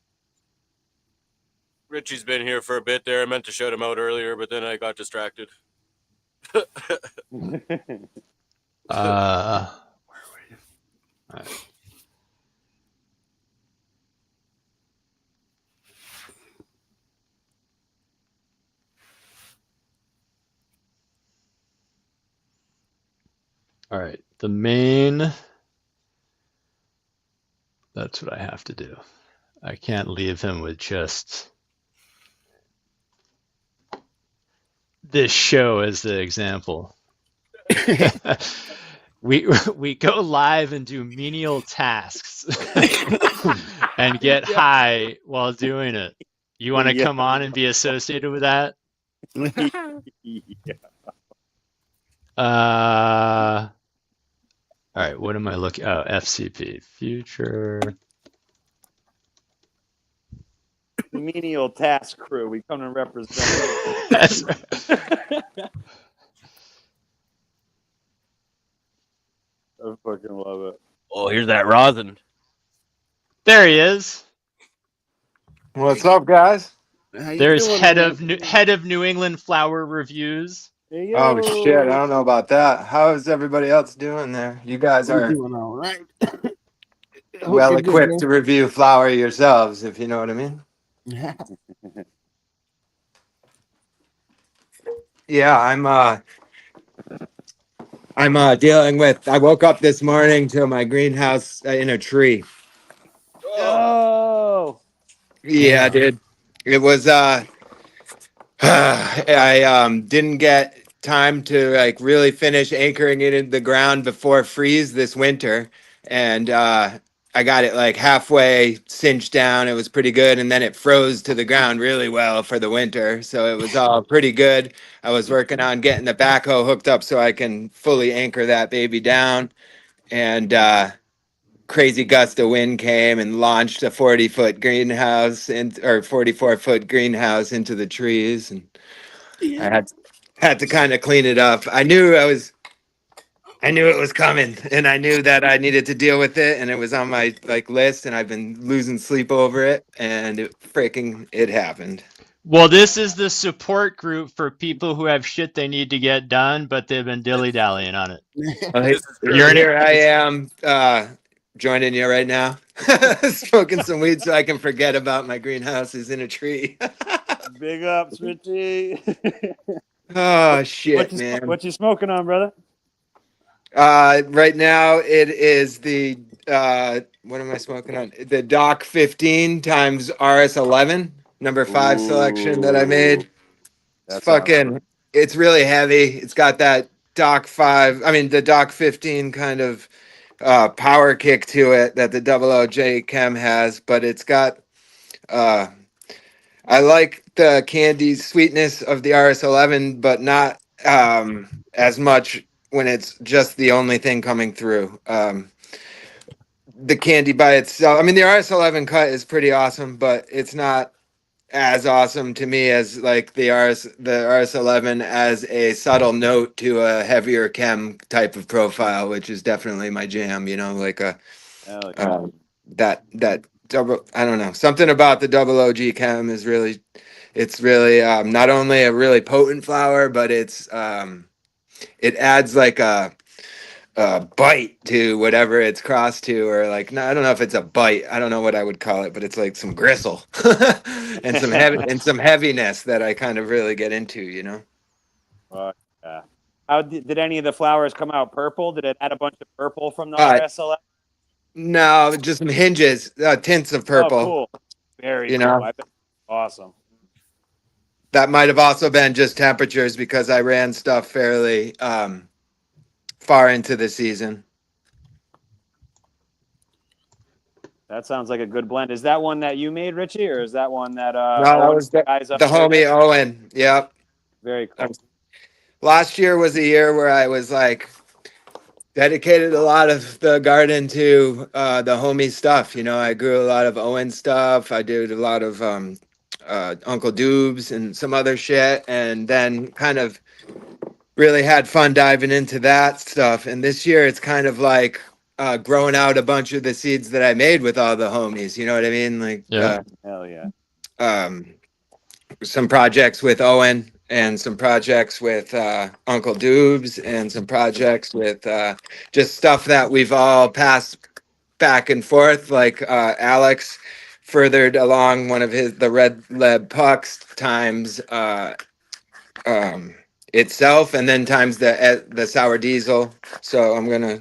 Richie's been here for a bit there. I meant to shout him out earlier, but then I got distracted. Where were you? All right. All right, the main. That's what I have to do. I can't leave him with just this show as the example. we go live and do menial tasks and get high while doing it. You want to come on and be associated with that? Yeah. All right, what am I looking? Oh, FCP, future. The menial task crew. We come to represent. That's right. I fucking love it. Oh, here's that rosin. There he is. What's up, guys? There's head of New England Flower Reviews. Oh shit, I don't know about that. How is everybody else doing there? You guys We're are doing all right. well equipped to review flower yourselves, if you know what I mean. Yeah, I'm dealing with. I woke up this morning to my greenhouse in a tree. Oh. Yeah, dude. It was I didn't get time to like really finish anchoring it in the ground before freeze this winter, and I got it like halfway cinched down. It was pretty good, and then it froze to the ground really well for the winter, so it was all pretty good. I was working on getting the backhoe hooked up so I can fully anchor that baby down, and crazy gust of wind came and launched a 40-foot greenhouse or 44-foot greenhouse into the trees, and I had to kind of clean it up. I knew it was coming, and I knew that I needed to deal with it, and it was on my like list, and I've been losing sleep over it, and it happened. Well, this is the support group for people who have shit they need to get done, but they've been dilly-dallying on it. Here I am joining you right now, smoking some weed so I can forget about my greenhouses in a tree. Big ups, Richie. Oh shit, man! What you smoking on, brother? Right now it is the what am I smoking on? The Doc 15 times RS11 number 5 selection that I made. It's fucking. It's really heavy. It's got that the Doc 15 kind of power kick to it that the Double OJ Chem has, but it's got I like the candy sweetness of the RS11, but not as much when it's just the only thing coming through. The candy by itself, I mean, the RS11 cut is pretty awesome, but it's not as awesome to me as like the RS11 as a subtle note to a heavier chem type of profile, which is definitely my jam. You know, like that double. I don't know, something about the double OG chem is really. It's really not only a really potent flower, but it adds like a bite to whatever it's crossed to, or like, no, I don't know if it's a bite. I don't know what I would call it, but it's like some gristle and some heaviness that I kind of really get into, you know. Yeah. How did any of the flowers come out purple? Did it add a bunch of purple from the RSLF? No, just some hinges, tints of purple. Oh, cool. Very cool. Know? Awesome. That might have also been just temperatures because I ran stuff fairly far into the season. That sounds like a good blend. Is that one that you made, Richie, or is that one that no, that was the homie Owen. Yep. Very cool. Last year was a year where I was like dedicated a lot of the garden to the homie stuff. You know, I grew a lot of Owen stuff. I did a lot of Uncle Doobs and some other shit, and then kind of really had fun diving into that stuff. And this year it's kind of like growing out a bunch of the seeds that I made with all the homies. You know what I mean? Like, hell yeah. Some projects with Owen and some projects with Uncle Doobs and some projects with just stuff that we've all passed back and forth. Like Alex furthered along one of the red lead pucks times itself, and then times the sour diesel. So I'm gonna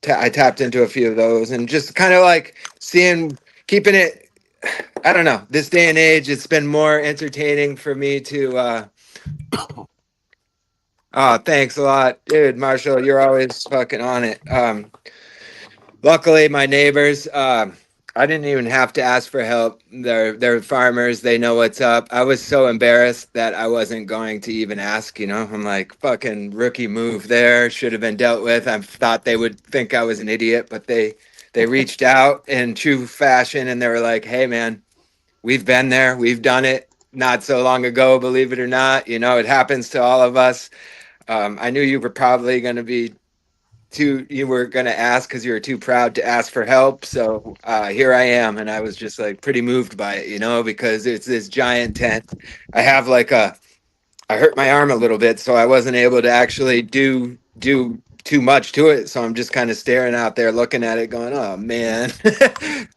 I tapped into a few of those, and just kind of like keeping it. I don't know. This day and age, it's been more entertaining for me to. Oh, thanks a lot, dude. Marshall, you're always fucking on it. Luckily, my neighbors, I didn't even have to ask for help. They're farmers. They know what's up. I was so embarrassed that I wasn't going to even ask, you know? I'm like, fucking rookie move there. Should have been dealt with. I thought they would think I was an idiot, but they reached out in true fashion, and they were like, hey, man, we've been there. We've done it not so long ago, believe it or not. You know, it happens to all of us. I knew you were probably going to be you were going to ask because you were too proud to ask for help. So here I am. And I was just like pretty moved by it, you know, because it's this giant tent. I have I hurt my arm a little bit, so I wasn't able to actually do too much to it. So I'm just kind of staring out there looking at it going, oh man.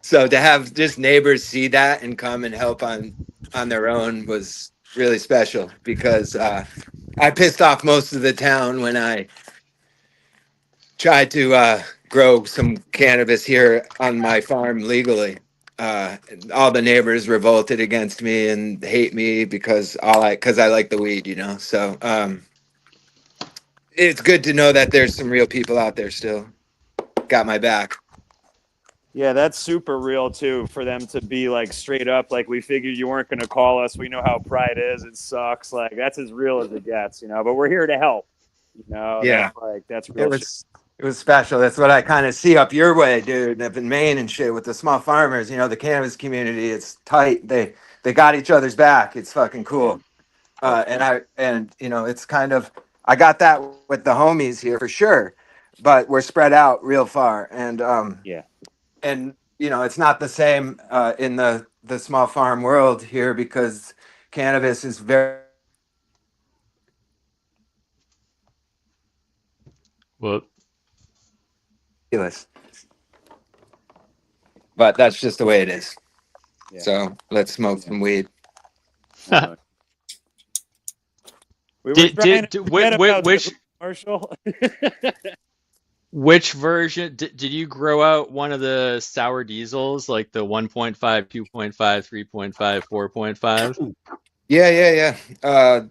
So to have just neighbors see that and come and help on their own was really special, because I pissed off most of the town when I tried to grow some cannabis here on my farm legally. All the neighbors revolted against me and hate me because I like the weed, you know. So it's good to know that there's some real people out there still got my back. Yeah, that's super real too, for them to be like straight up, like, we figured you weren't going to call us. We know how pride is. It sucks. Like, that's as real as it gets, you know, but we're here to help, you know. Yeah, That's real shit. it was special. That's what I kind of see up your way, dude. Up in Maine and shit with the small farmers, you know, the cannabis community. It's tight. They got each other's back. It's fucking cool. And you know, it's kind of, I got that with the homies here for sure, but we're spread out real far. And and you know, it's not the same in the small farm world here, because cannabis is very. Whoop. But that's just the way it is. So let's smoke some weed. We were trying to forget about which the Marshall. Which version did you grow out? One of the sour diesels, like the 1.5, 2.5, 3.5, 4.5? Yeah.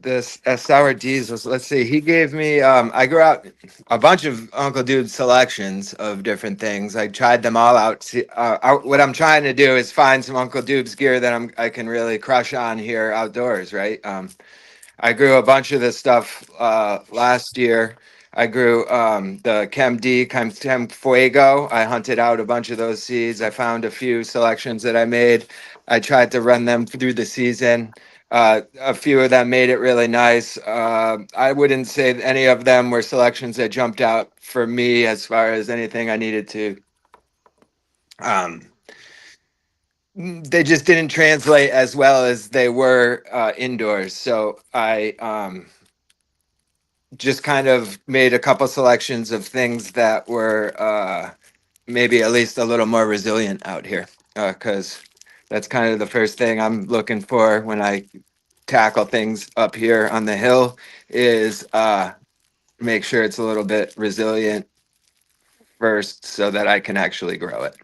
This sour diesels. Let's see. He gave me. I grew out a bunch of Uncle Dude's selections of different things. I tried them all out. What I'm trying to do is find some Uncle Dude's gear that I can really crush on here outdoors. Right. I grew a bunch of this stuff last year. I grew the Chem D, Chem Fuego. I hunted out a bunch of those seeds. I found a few selections that I made. I tried to run them through the season. A few of them made it really nice. I wouldn't say any of them were selections that jumped out for me as far as anything I needed to. They just didn't translate as well as they were indoors. So I just kind of made a couple selections of things that were maybe at least a little more resilient out here, because that's kind of the first thing I'm looking for when I tackle things up here on the hill, is make sure it's a little bit resilient first so that I can actually grow it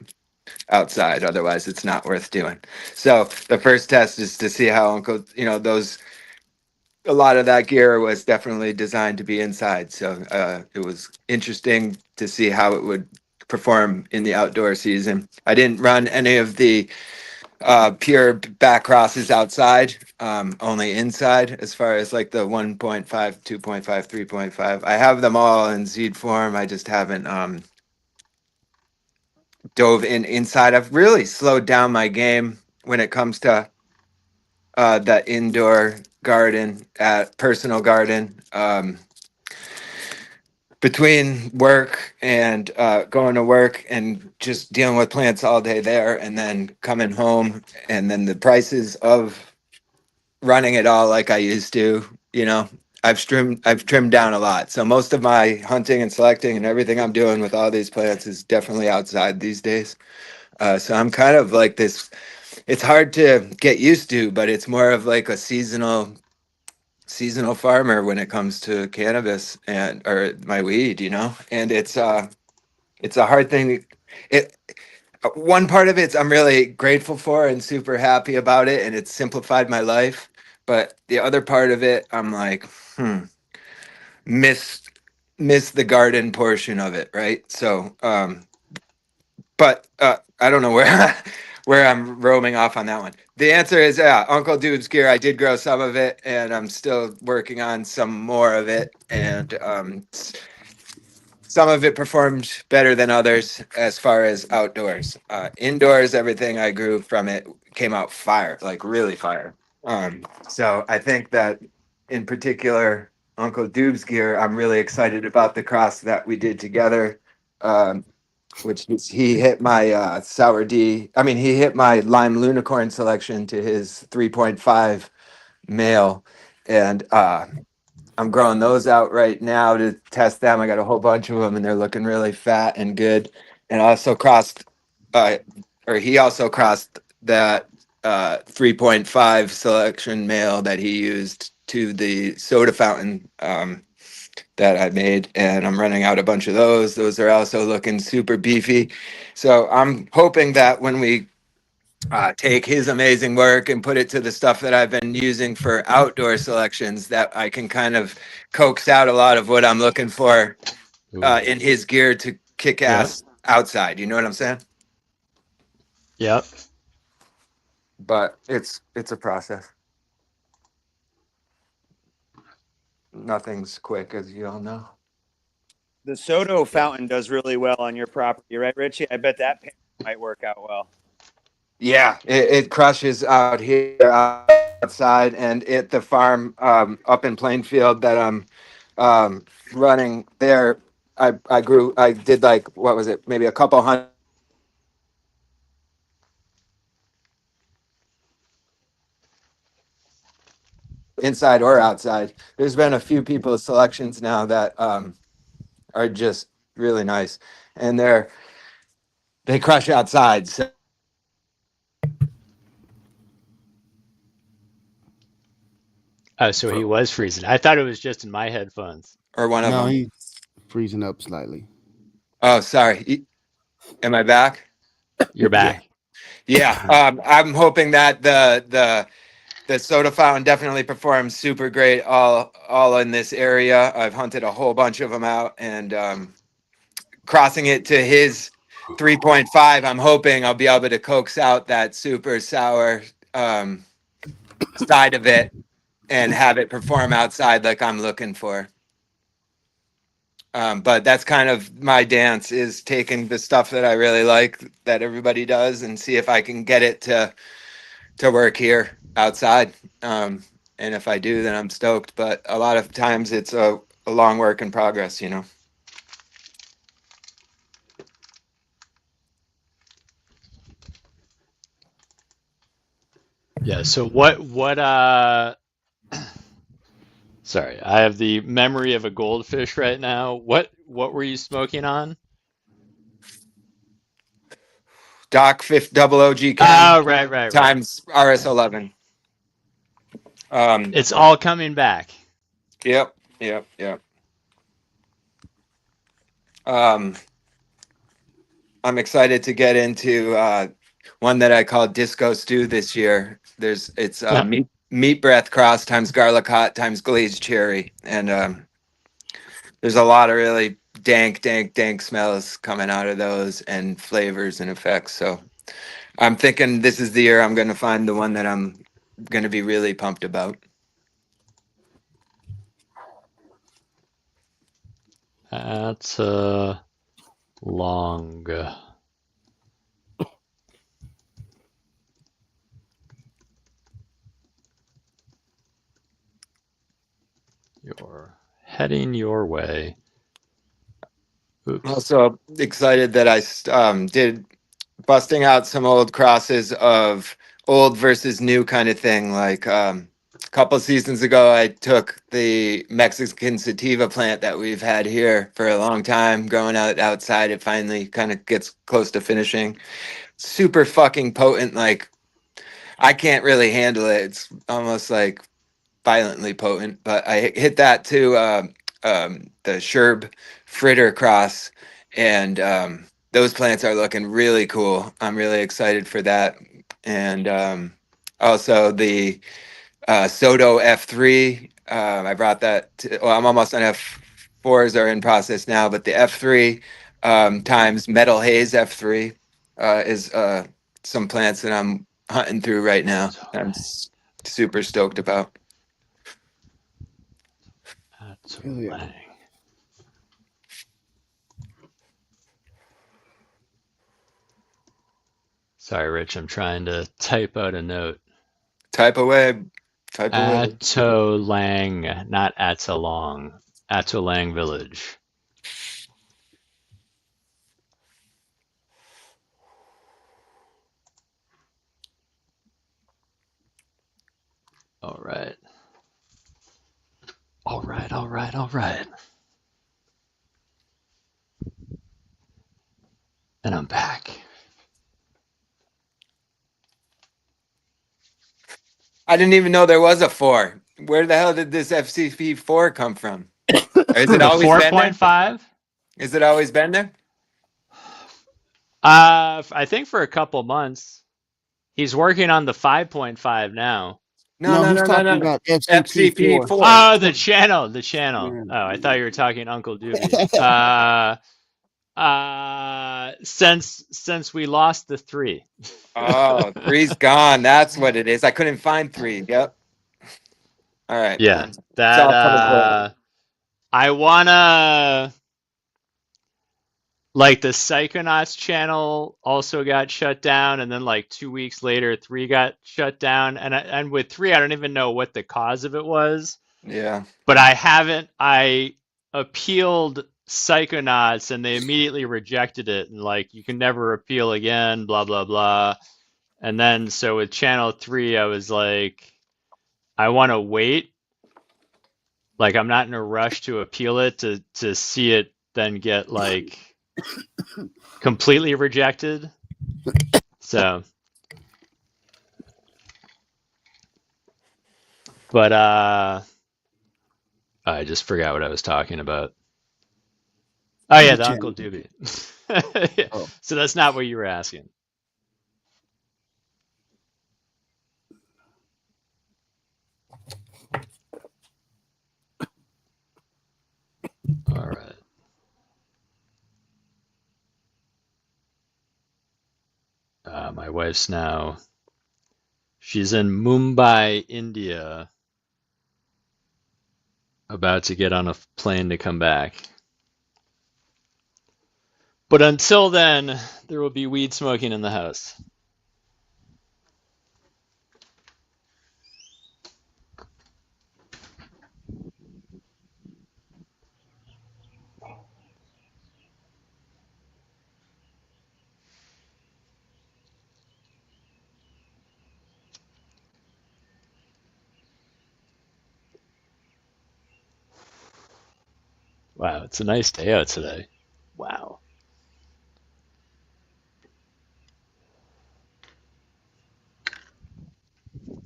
outside. Otherwise it's not worth doing. So the first test is to see how Uncle, you know, a lot of that gear was definitely designed to be inside. So it was interesting to see how it would perform in the outdoor season. I didn't run any of the pure back crosses outside, only inside, as far as like the 1.5, 2.5, 3.5. I have them all in seed form. I just haven't dove inside. I've really slowed down my game when it comes to the indoor garden, personal garden. Between work and going to work and just dealing with plants all day there, and then coming home, and then the prices of running it all like I used to, you know, I've trimmed down a lot. So most of my hunting and selecting and everything I'm doing with all these plants is definitely outside these days. So I'm kind of like this. It's hard to get used to, but it's more of like a seasonal seasonal farmer when it comes to cannabis and or my weed, you know. And it's a hard thing. It one part of it's I'm really grateful for and super happy about it, and it's simplified my life. But the other part of it, I'm like, miss miss the garden portion of it, right? So, but I don't know where where I'm roaming off on that one. The answer is yeah, Uncle Dude's gear. I did grow some of it, and I'm still working on some more of it, and some of it performed better than others as far as outdoors. Indoors, everything I grew from it came out fire, like really fire. So I think that in particular, Uncle Dude's gear, I'm really excited about the cross that we did together. Which is, he hit my Sour D. I mean, he hit my Lime Lunicorn selection to his 3.5 male. And I'm growing those out right now to test them. I got a whole bunch of them, and they're looking really fat and good. And I also crossed, or he also crossed that 3.5 selection male that he used to the soda fountain that I made. And I'm running out a bunch of those. Those are also looking super beefy. So I'm hoping that when we take his amazing work and put it to the stuff that I've been using for outdoor selections, that I can kind of coax out a lot of what I'm looking for in his gear to kick ass outside. You know what I'm saying? Yep. But it's a process. Nothing's quick, as you all know. The Soto fountain does really well on your property, right, Richie? I bet that might work out well. Yeah, it crushes out here outside, and at the farm up in Plainfield that I'm running there. I did like, what was it, maybe a couple hundred inside or outside. There's been a few people's selections now that are just really nice, and they crush outside. So. Oh, so he was freezing. I thought it was just in my headphones. Or one of No, them. he's freezing up slightly. Oh, sorry. Am I back? You're back. Yeah. I'm hoping that the soda fountain definitely performs super great all in this area. I've hunted a whole bunch of them out, and crossing it to his 3.5, I'm hoping I'll be able to coax out that super sour side of it and have it perform outside like I'm looking for. But that's kind of my dance, is taking the stuff that I really like that everybody does and see if I can get it to work here outside. And if I do, then I'm stoked. But a lot of times it's a long work in progress, you know. Yeah. So what sorry, I have the memory of a goldfish right now. What were you smoking on? Doc 5th double OG Chem. Oh, right. Times RS11. It's all coming back. Yep. I'm excited to get into one that I call Disco Stew this year. It's meat breath cross times garlic hot times glazed cherry, and there's a lot of really dank smells coming out of those, and flavors and effects. So I'm thinking this is the year I'm going to find the one that I'm going to be really pumped about. That's long. You're heading your way. Oops. Also excited that I did busting out some old crosses of old versus new kind of thing. Like a couple seasons ago, I took the Mexican sativa plant that we've had here for a long time, growing outside. It finally kind of gets close to finishing. Super fucking potent. Like I can't really handle it. It's almost like violently potent, but I hit that too. The Sherb Fritter Cross, and those plants are looking really cool. I'm really excited for that, and also the Soto F3. I brought that. Well, I'm almost on F4s are in process now, but the F3 times Metal Haze F3 is some plants that I'm hunting through right now. I'm super stoked about. Sorry, Rich. I'm trying to type out a note. Type away. Type away. Atolang, not Atolong. Atolang Village. All right. All right, all right, all right. And I'm back. I didn't even know there was a 4. Where the hell did this FCP4 come from? Is it The always been there? 4.5? Is it always been there? I think for a couple months. He's working on the 5.5 now. No, he's talking no. about FCP4. FCP4. Oh, the channel. Yeah. Oh, I thought you were talking Uncle Doobie. Since we lost the 3. Oh, 3's gone. That's what it is. I couldn't find 3. Yep. All right. Yeah, It's that all coming clear. I wanna like the Psychonauts channel also got shut down, and then like 2 weeks later, 3 got shut down, and with 3, I don't even know what the cause of it was. Yeah. But I appealed Psychonauts, and they immediately rejected it, and like you can never appeal again, blah blah blah. And then so with channel 3, I was like, I want to wait. Like I'm not in a rush to appeal it to see it then get like completely rejected. So, but I just forgot what I was talking about. Oh yeah, The the channel. Uncle Doobie. Oh. So that's not what you were asking. All right. My wife's now. She's in Mumbai, India, about to get on a plane to come back. But until then, there will be weed smoking in the house. Wow, it's a nice day out today. Wow. I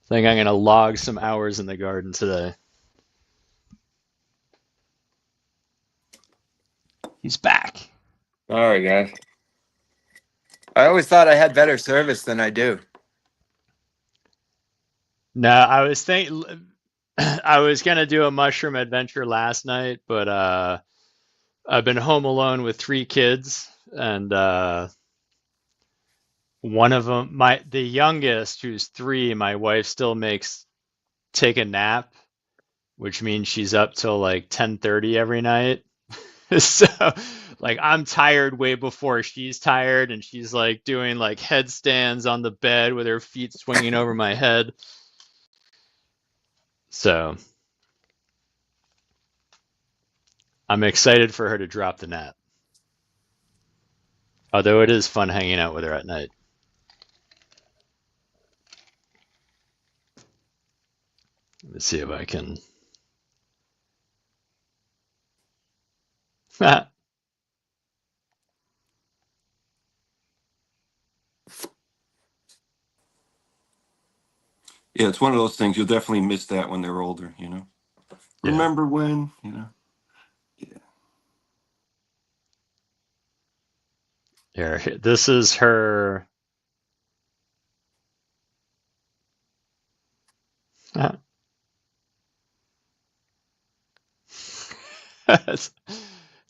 think I'm going to log some hours in the garden today. He's back. All right, guys. I always thought I had better service than I do. No, I was I was gonna do a mushroom adventure last night, but I've been home alone with 3 kids, and one of them, the youngest, who's 3, my wife still makes take a nap, which means she's up till like 10:30 every night. So like I'm tired way before she's tired, and she's like doing like headstands on the bed with her feet swinging over my head. So I'm excited for her to drop the nap. Although it is fun hanging out with her at night. Let's see if I can. Yeah, it's one of those things you'll definitely miss that when they're older. You know, Yeah. remember when? You know. Here, this is her.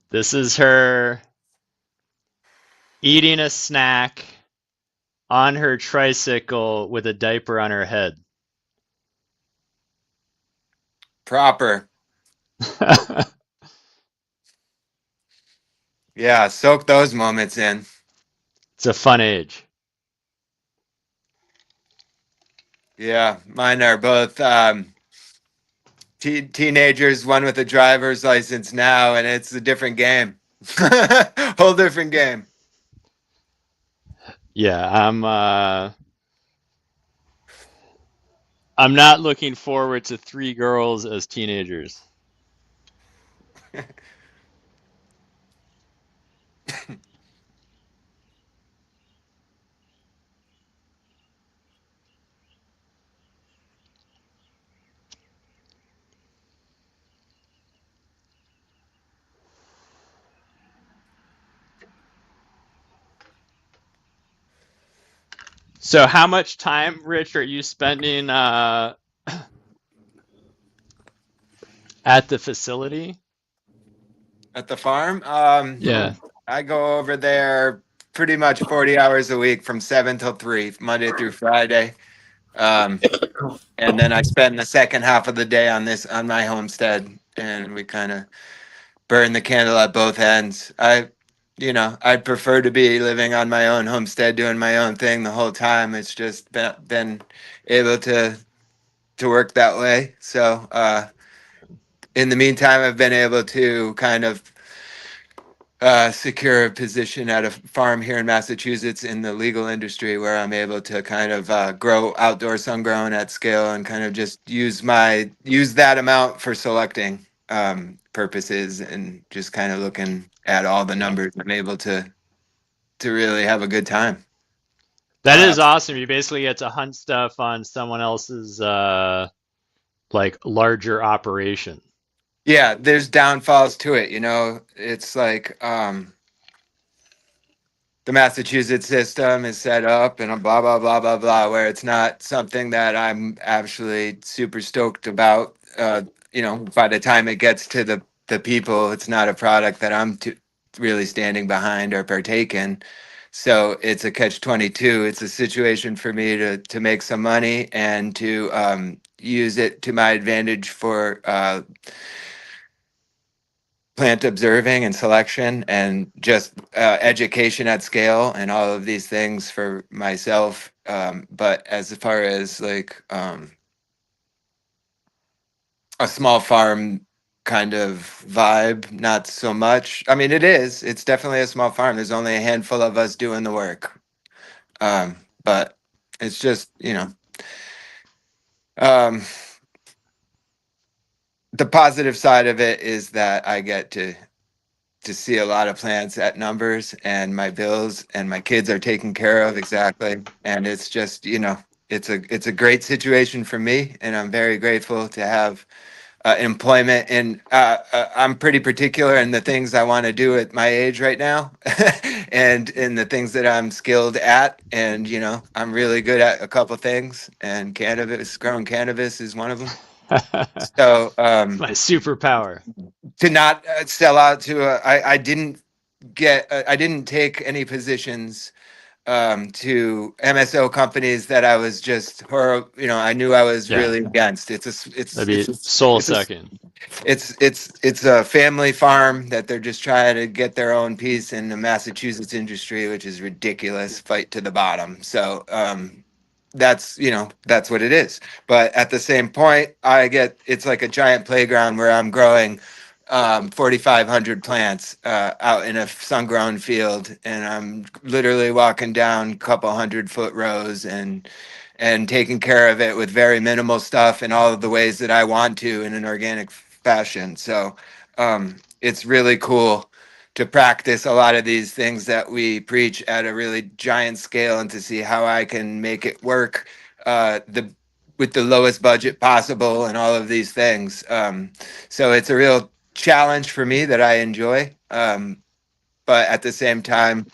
This is her eating a snack on her tricycle with a diaper on her head. Proper. Yeah, soak those moments in. It's a fun age. Yeah, mine are both teenagers, one with a driver's license now, and it's a different game. Whole different game. Yeah, I'm not looking forward to 3 girls as teenagers. So how much time, Rich, are you spending at the facility? At the farm? Yeah. I go over there pretty much 40 hours a week from 7 till 3, Monday through Friday. And then I spend the second half of the day on my homestead, and we kind of burn the candle at both ends. I'd prefer to be living on my own homestead, doing my own thing the whole time. It's just been able to work that way. So in the meantime, I've been able to kind of secure a position at a farm here in Massachusetts in the legal industry, where I'm able to kind of grow outdoor sun grown at scale and kind of just use that amount for selecting purposes, and just kind of looking at all the numbers. I'm able to really have a good time. That is awesome. You basically get to hunt stuff on someone else's like larger operation. Yeah, there's downfalls to it. It's like the Massachusetts system is set up and a blah, blah, blah, blah, blah, where it's not something that I'm actually super stoked about. By the time it gets to the people, it's not a product that I'm really standing behind or partake in. So it's a catch-22. It's a situation for me to make some money and to use it to my advantage for plant observing and selection, and just education at scale, and all of these things for myself. But as far as like a small farm kind of vibe, not so much. I mean, it's definitely a small farm. There's only a handful of us doing the work. But it's just, um, the positive side of it is that I get to see a lot of plants at numbers, and my bills and my kids are taken care of. Exactly. And it's just, it's a great situation for me, and I'm very grateful to have employment. And I'm pretty particular in the things I want to do at my age right now, and in the things that I'm skilled at. And, I'm really good at a couple things, and growing cannabis is one of them. So, It's my superpower. To not sell out to I didn't take any positions to MSO companies that I was just, or I knew I was really against. That'd be soul sucking. It's a family farm that they're just trying to get their own piece in the Massachusetts industry, which is ridiculous. Fight to the bottom. So that's what it is. But at the same point, it's like a giant playground where I'm growing 4,500 plants out in a sun-grown field, and I'm literally walking down a couple 100-foot rows and taking care of it with very minimal stuff in all of the ways that I want to, in an organic fashion. So it's really cool to practice a lot of these things that we preach at a really giant scale, and to see how I can make it work. with the lowest budget possible and all of these things. So it's a real challenge for me that I enjoy. But at the same time,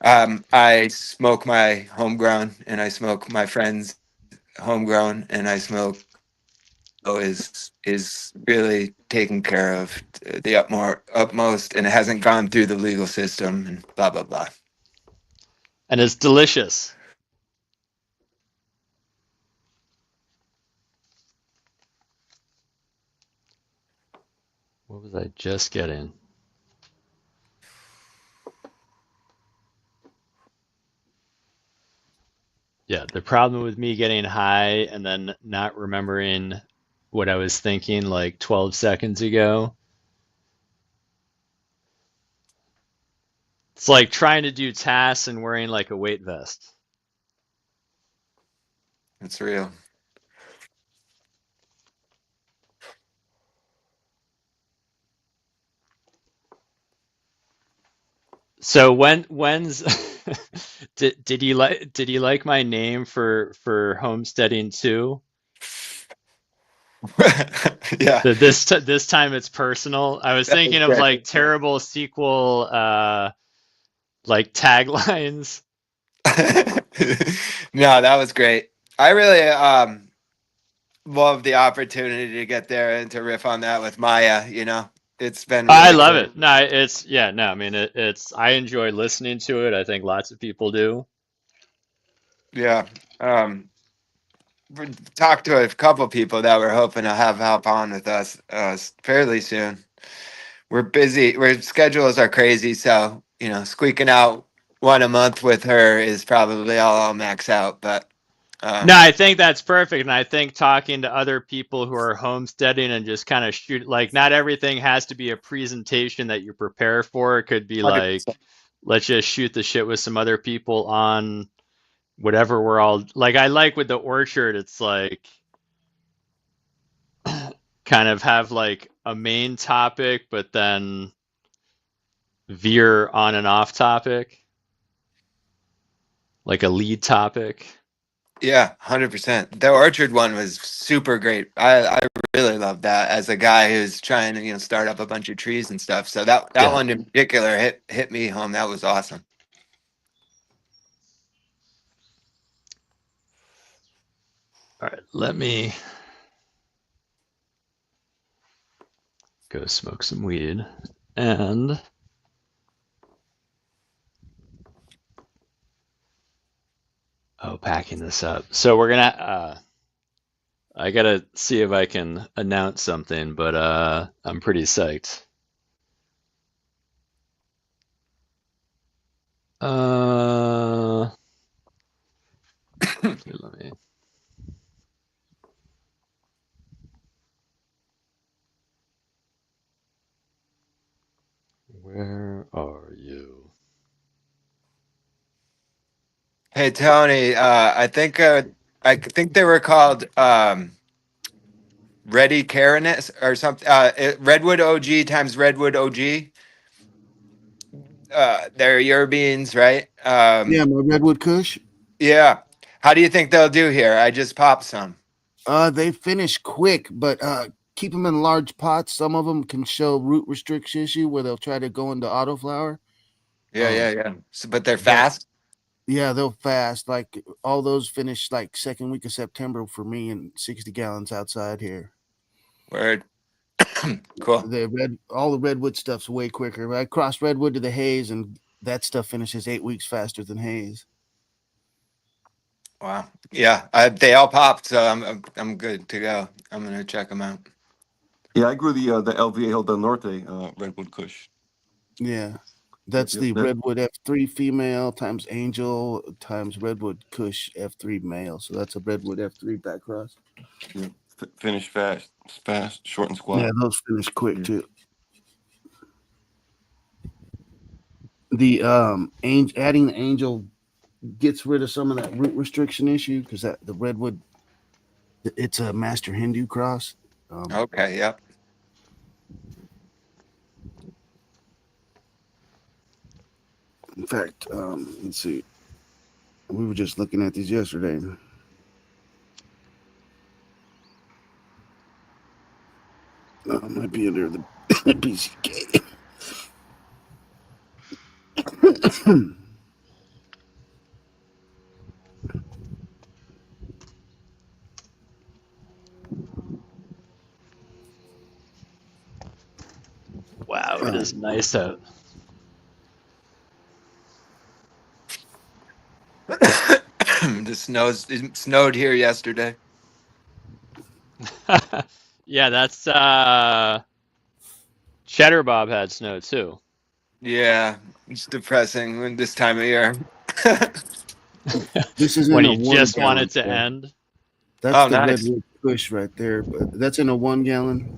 I smoke my homegrown and I smoke my friends homegrown and I smoke is really taken care of the utmost and it hasn't gone through the legal system and blah blah blah. And it's delicious. What was I just getting? Yeah, the problem with me getting high and then not remembering what I was thinking like 12 seconds ago. It's like trying to do tasks and wearing like a weight vest. It's real. So when's did you like my name for homesteading too? Yeah. This time it's personal. I was That was thinking of great. like terrible sequel like taglines. No, that was great. I really love the opportunity to get there and to riff on that with Maya, you know. It's been I really love cool. it. No, it's yeah, no, I mean it's I enjoy listening to it. I think lots of people do. Yeah. We talked to a couple people that we're hoping to have help on with us fairly soon. We're busy. Our schedules are crazy, so you know, squeaking out one a month with her is probably all I'll max out. But No, I think that's perfect. And I think talking to other people who are homesteading and just kind of shoot, like, not everything has to be a presentation that you prepare for. It could be 100%. like, let's just shoot the shit with some other people on whatever we're all like. I like with the orchard, it's like kind of have like a main topic, but then veer on and off topic, like a lead topic. Yeah, 100%. The orchard one was super great. I really love that as a guy who's trying to, you know, start up a bunch of trees and stuff. So that Yeah. one in particular hit me home. That was awesome. All right, let me go smoke some weed and packing this up. So we're gonna I gotta see if I can announce something, but I'm pretty psyched. Let me. Where are you? Hey Tony, I think they were called Ready Caronet or something. Redwood OG times Redwood OG. They're your beans, right? Yeah, my Redwood Kush. Yeah. How do you think they'll do here? I just popped some. They finish quick, but keep them in large pots. Some of them can show root restriction issue where they'll try to go into autoflower. Yeah. So, but they're fast. Yeah, they'll fast. Like all those finish like second week of September for me, and 60 gallons outside here. Word. Cool. All the redwood stuff's way quicker. I cross redwood to the haze, and that stuff finishes 8 weeks faster than haze. Wow. Yeah, they all popped, so I'm good to go. I'm gonna check them out. Yeah, I grew the El Viejo del Norte Redwood Kush. Yeah, that's Yep, the that- redwood F3 female times angel times redwood Kush F3 male. So that's a redwood F3 back cross. Yeah, finish fast, short and squat. Yeah, those finish quick too. The adding the angel gets rid of some of that root restriction issue because that the redwood, it's a master Hindu cross. Okay. Yep. In fact, let's see. We were just looking at these yesterday. It might be under the PCK. Wow, it is nice out. It snowed here yesterday. Yeah, that's Cheddar Bob had snow too. Yeah, it's depressing when this time of year. This is When in a you just want 1 gallon. it to So end. that's Oh, the nice. Redwood Kush right there. But that's in a 1 gallon.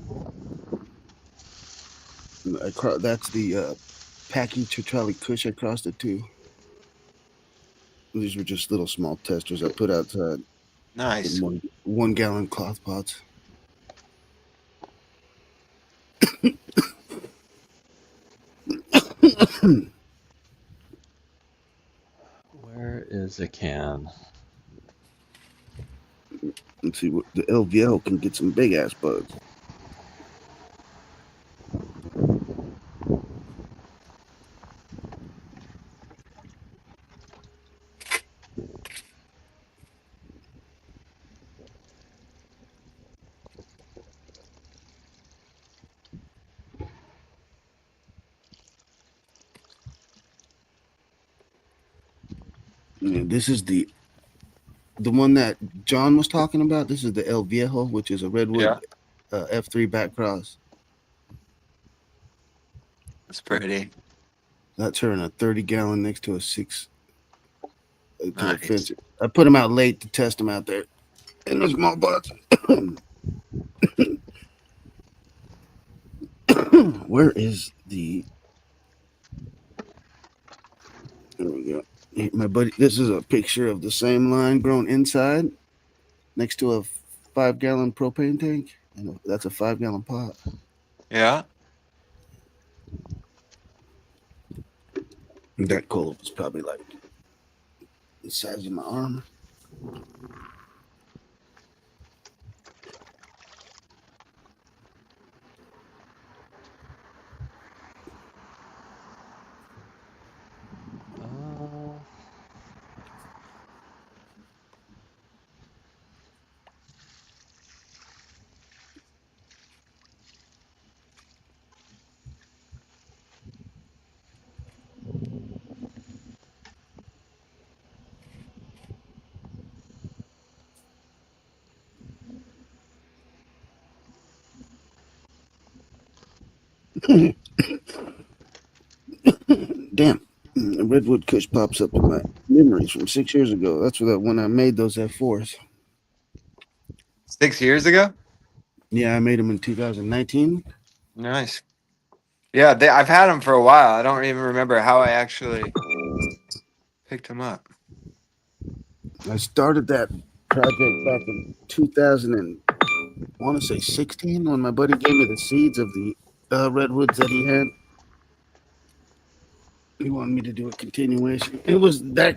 That's the Packy Charlie Kush I crossed it to. These were just little small testers I put outside. Nice. In 1 gallon cloth pots. Where is a can? Let's see what the El Viejo can get some big ass bugs. Yeah, this is the one that John was talking about. This is the El Viejo, which is a Redwood F3 back cross. It's pretty. That's her in a 30 gallon next to a 6 to a Nice. fence. I put them out late to test them out there in the small pots. Where is the? There we go. Hey, my buddy, this is a picture of the same line grown inside next to a 5 gallon propane tank. And that's a 5 gallon pot. Yeah. That coal was probably like the size of my arm. Damn. Redwood Kush pops up in my memories from 6 years ago. That's when I made those F4s. 6 years ago? Yeah, I made them in 2019. Nice. Yeah, I've had them for a while. I don't even remember how I actually picked them up. I started that project back in 2000 and I want to say 16 when my buddy gave me the seeds of the redwoods that he had. He wanted me to do a continuation. It was that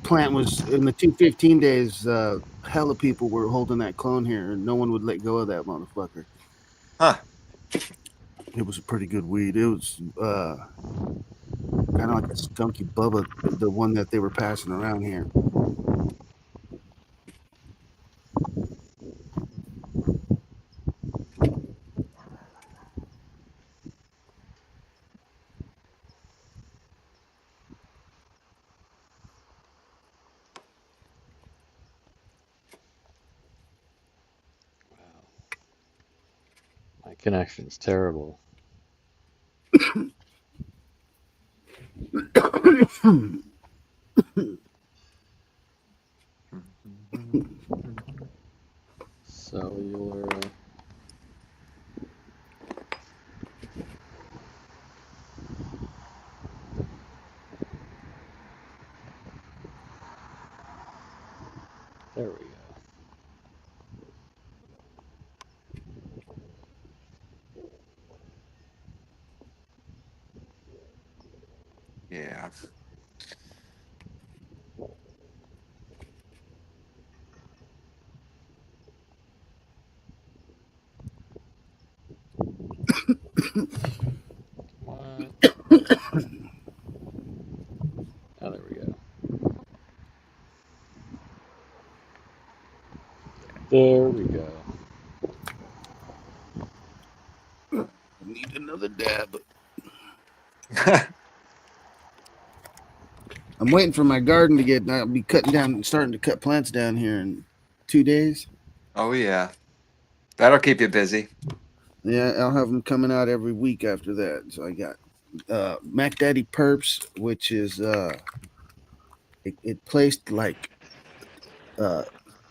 plant was in the 215 days. Hella people were holding that clone here, and no one would let go of that motherfucker. Huh. It was a pretty good weed. It was kind of like a skunky bubba, the one that they were passing around here. My connection's terrible. Cellular. There we go. Yeah. What? Oh, there we go. There we go. I need another dab. I'm waiting for my garden to get. I'll be starting to cut plants down here in 2 days. Oh yeah, that'll keep you busy. Yeah, I'll have them coming out every week after that. So I got Mac Daddy Perps, which is it placed like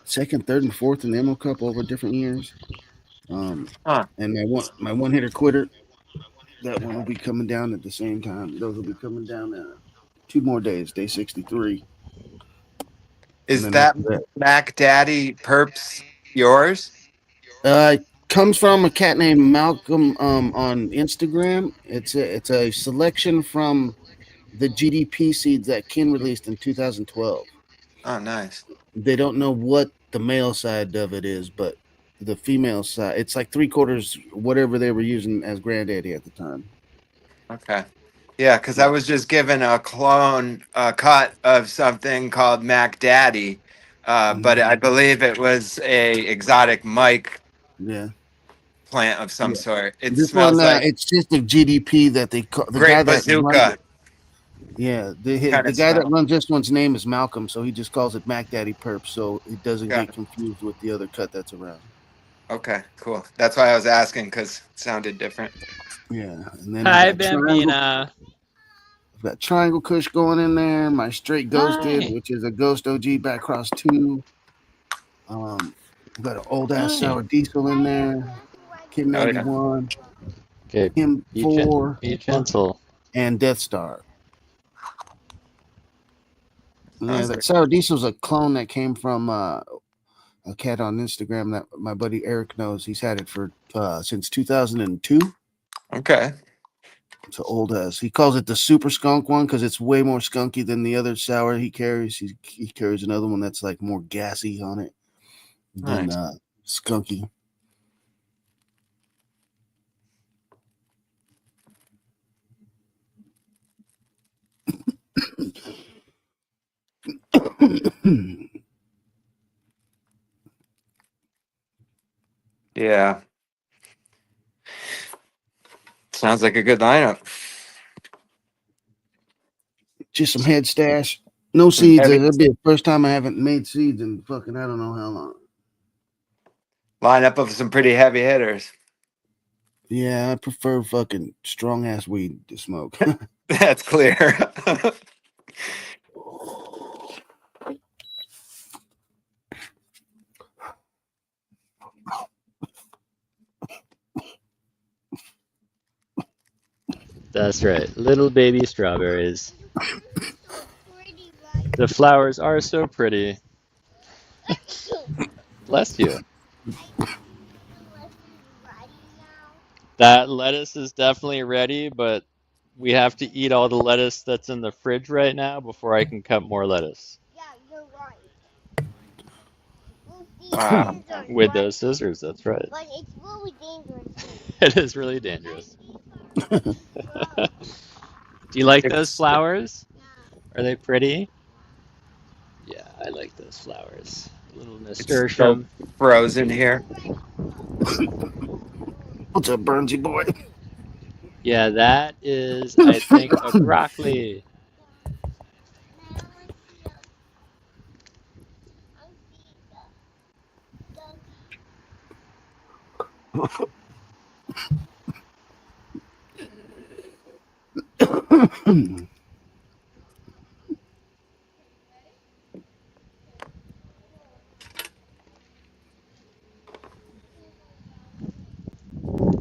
second, third, and fourth in the Emerald Cup over different years. And my one hitter quitter, that one will be coming down at the same time. Those will be coming down 2 more days, day 63. Is that Mac Daddy Perps yours? Comes from a cat named Malcolm on Instagram. It's a selection from the GDP seeds that Ken released in 2012. Oh, nice. They don't know what the male side of it is, but the female side, it's like 3/4 whatever they were using as granddaddy at the time. Okay. Yeah, because I was just given a cut of something called Mac Daddy, but I believe it was a exotic Mike plant of some sort. It This one, smells like it's just a GDP that they call the Great guy that runs Bazooka. it. Yeah, the Kinda guy that smell. runs this one's name is Malcolm, so he just calls it Mac Daddy Perp, so it doesn't Got get confused with the other cut that's around. Okay, cool. That's why I was asking because it sounded different. Yeah, and then Hi, I got Bambina. I've got Triangle Kush going in there. My Straight Ghosted, Hi. which is a Ghost OG back cross 2. I've got an old ass Hi. Sour Diesel in there. Kid Oh, yeah. 91. Okay, Him be 4. be gentle. And Death Star. Yeah, Sounds that like- Sour Diesel's a clone that came from a cat on Instagram that my buddy Eric knows. He's had it for since 2002. Okay. It's old as he calls it the super skunk one because it's way more skunky than the other sour he carries. He carries another one that's like more gassy on it than Nice. skunky. Yeah. Sounds like a good lineup. Just some head stash. No seeds. It'll be the first time I haven't made seeds in fucking I don't know how long. Lineup of some pretty heavy hitters. Yeah, I prefer fucking strong ass weed to smoke. That's clear. That's right. Little baby strawberries. The flowers are so pretty. Bless you. That lettuce is definitely ready, but we have to eat all the lettuce that's in the fridge right now before I can cut more lettuce. Yeah, you're right. Wow. With those scissors, that's right. But it's really dangerous. It is really dangerous. Do you like those flowers? Are they pretty? Yeah, I like those flowers. A little It's so nasturtium. frozen here. What's up, Burnsy boy? Yeah, that is, I think, a broccoli.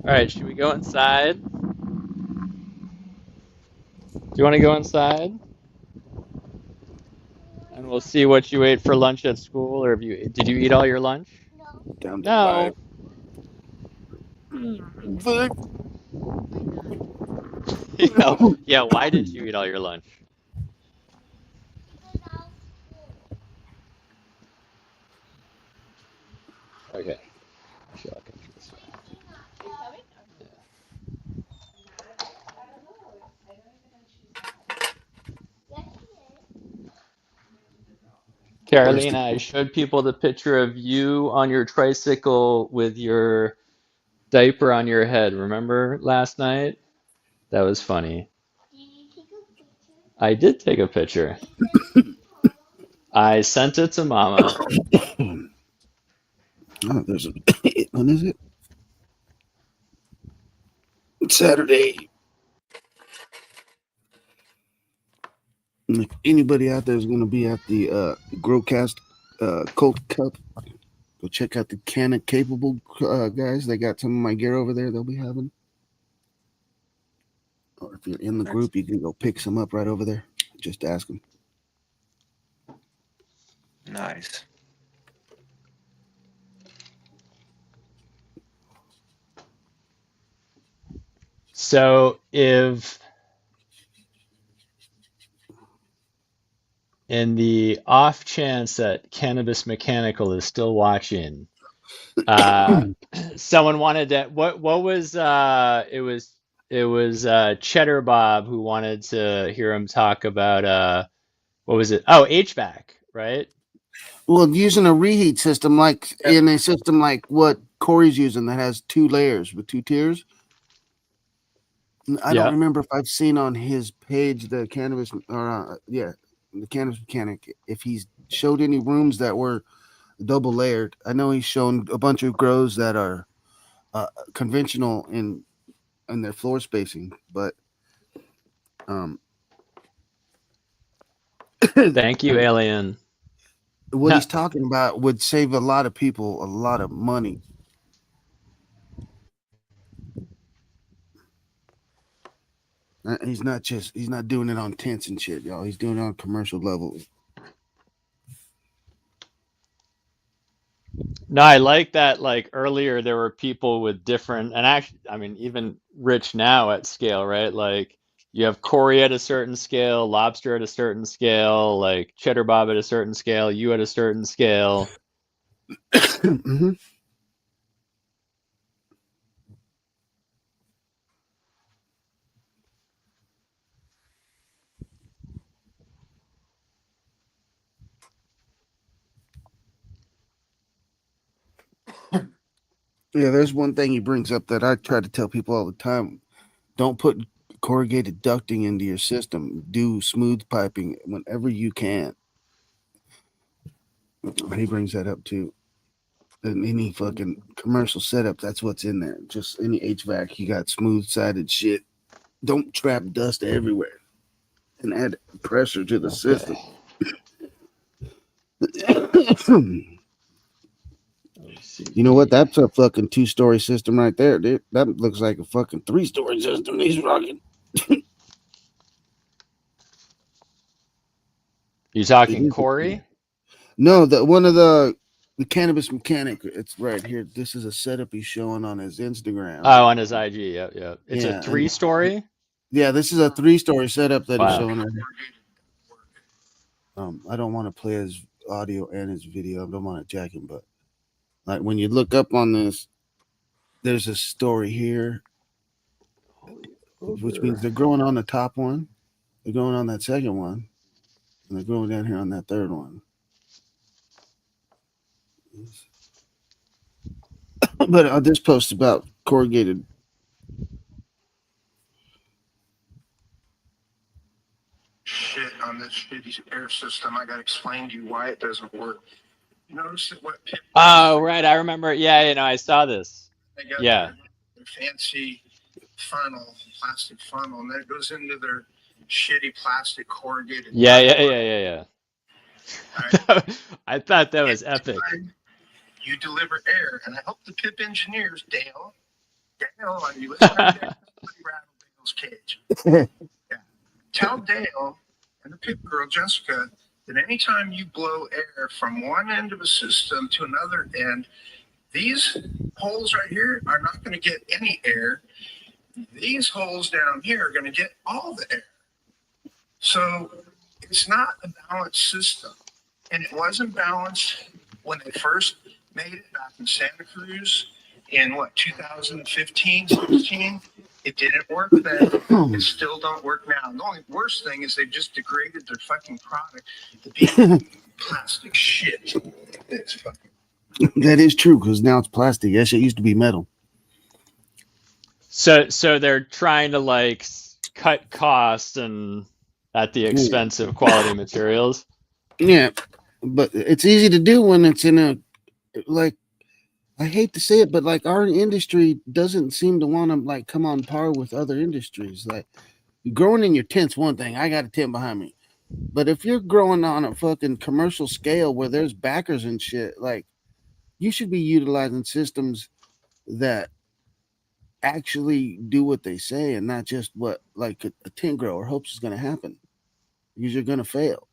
All right, should we go inside? Do you want to go inside? And we'll see what you ate for lunch at school, or did you eat all your lunch? Down to No. 5. Yeah, why didn't you eat all your lunch? Okay. Sure, I'll come this way. Carolina, I showed people the picture of you on your tricycle with your diaper on your head. Remember last night? That was funny. I did take a picture. I sent it to Mama. Oh, there's a when is it? Saturday. If anybody out there is going to be at the Growcast Cult Cup, go check out the Canon Capable guys. They got some of my gear over there they'll be having. Or if you're in the group, you can go pick some up right over there. Just ask them. Nice. So if in the off chance that Cannabis Mechanical is still watching, someone wanted to what was it was Cheddar Bob who wanted to hear him talk about what was it? Oh, HVAC, right? Well, using a reheat system like in a system like what Corey's using that has 2 layers with 2 tiers. I don't remember if I've seen on his page the cannabis or the Cannabis Mechanic if he's showed any rooms that were double layered. I know he's shown a bunch of grows that are conventional in their floor spacing, but thank you, Alien. What he's talking about would save a lot of people a lot of money. He's not doing it on tents and shit, y'all. He's doing it on commercial level. No, I like that. Like earlier, there were people with different, and actually, I mean, even Rich now at scale, right? Like you have Corey at a certain scale, Lobster at a certain scale, like Cheddar Bob at a certain scale, you at a certain scale. Mm-hmm. Yeah, there's one thing he brings up that I try to tell people all the time. Don't put corrugated ducting into your system. Do smooth piping whenever you can. And he brings that up too. In any fucking commercial setup, that's what's in there. Just any HVAC, you got smooth-sided shit. Don't trap dust everywhere and add pressure to the system. You know what? That's a fucking 2-story system right there, dude. That looks like a fucking 3-story system he's rocking. You talking Corey? No, one of the Cannabis Mechanic. It's right here. This is a setup he's showing on his Instagram. Oh, on his IG. Yeah. It's a 3-story. Yeah, this is a 3-story setup that he's showing right here. I don't want to play his audio and his video. I don't want to jack him, but like when you look up on this, there's a story here, which means they're growing on the top one, they're growing on that second one, and they're growing down here on that third one. But this post about corrugated. Shit on this shitty air system. I got to explain to you why it doesn't work. You notice that what Pip. Oh, right. I remember. Yeah, I saw this. They got their fancy funnel, plastic funnel, and then it goes into their shitty plastic corrugated. Yeah. I thought that was epic. You deliver air, and I hope the Pip engineers, Dale, are you listening out there? Rattle Dale's cage. Yeah. Tell Dale and the Pip girl, Jessica, that anytime you blow air from one end of a system to another end, these holes right here are not going to get any air. These holes down here are going to get all the air. So it's not a balanced system. And it wasn't balanced when they first made it back in Santa Cruz in 2015, 16. It didn't work then. It still don't work now. The only worst thing is they've just degraded their fucking product to be plastic shit. It's fucking. That is true because now it's plastic. That shit used to be metal. So they're trying to like cut costs and at the expense of quality materials. Yeah, but it's easy to do when it's in a like. I hate to say it, but like our industry doesn't seem to want to like come on par with other industries. Like growing in your tent's one thing. I got a tent behind me, but if you're growing on a fucking commercial scale where there's backers and shit, like you should be utilizing systems that actually do what they say and not just what like a tent grower hopes is going to happen, because you're going to fail.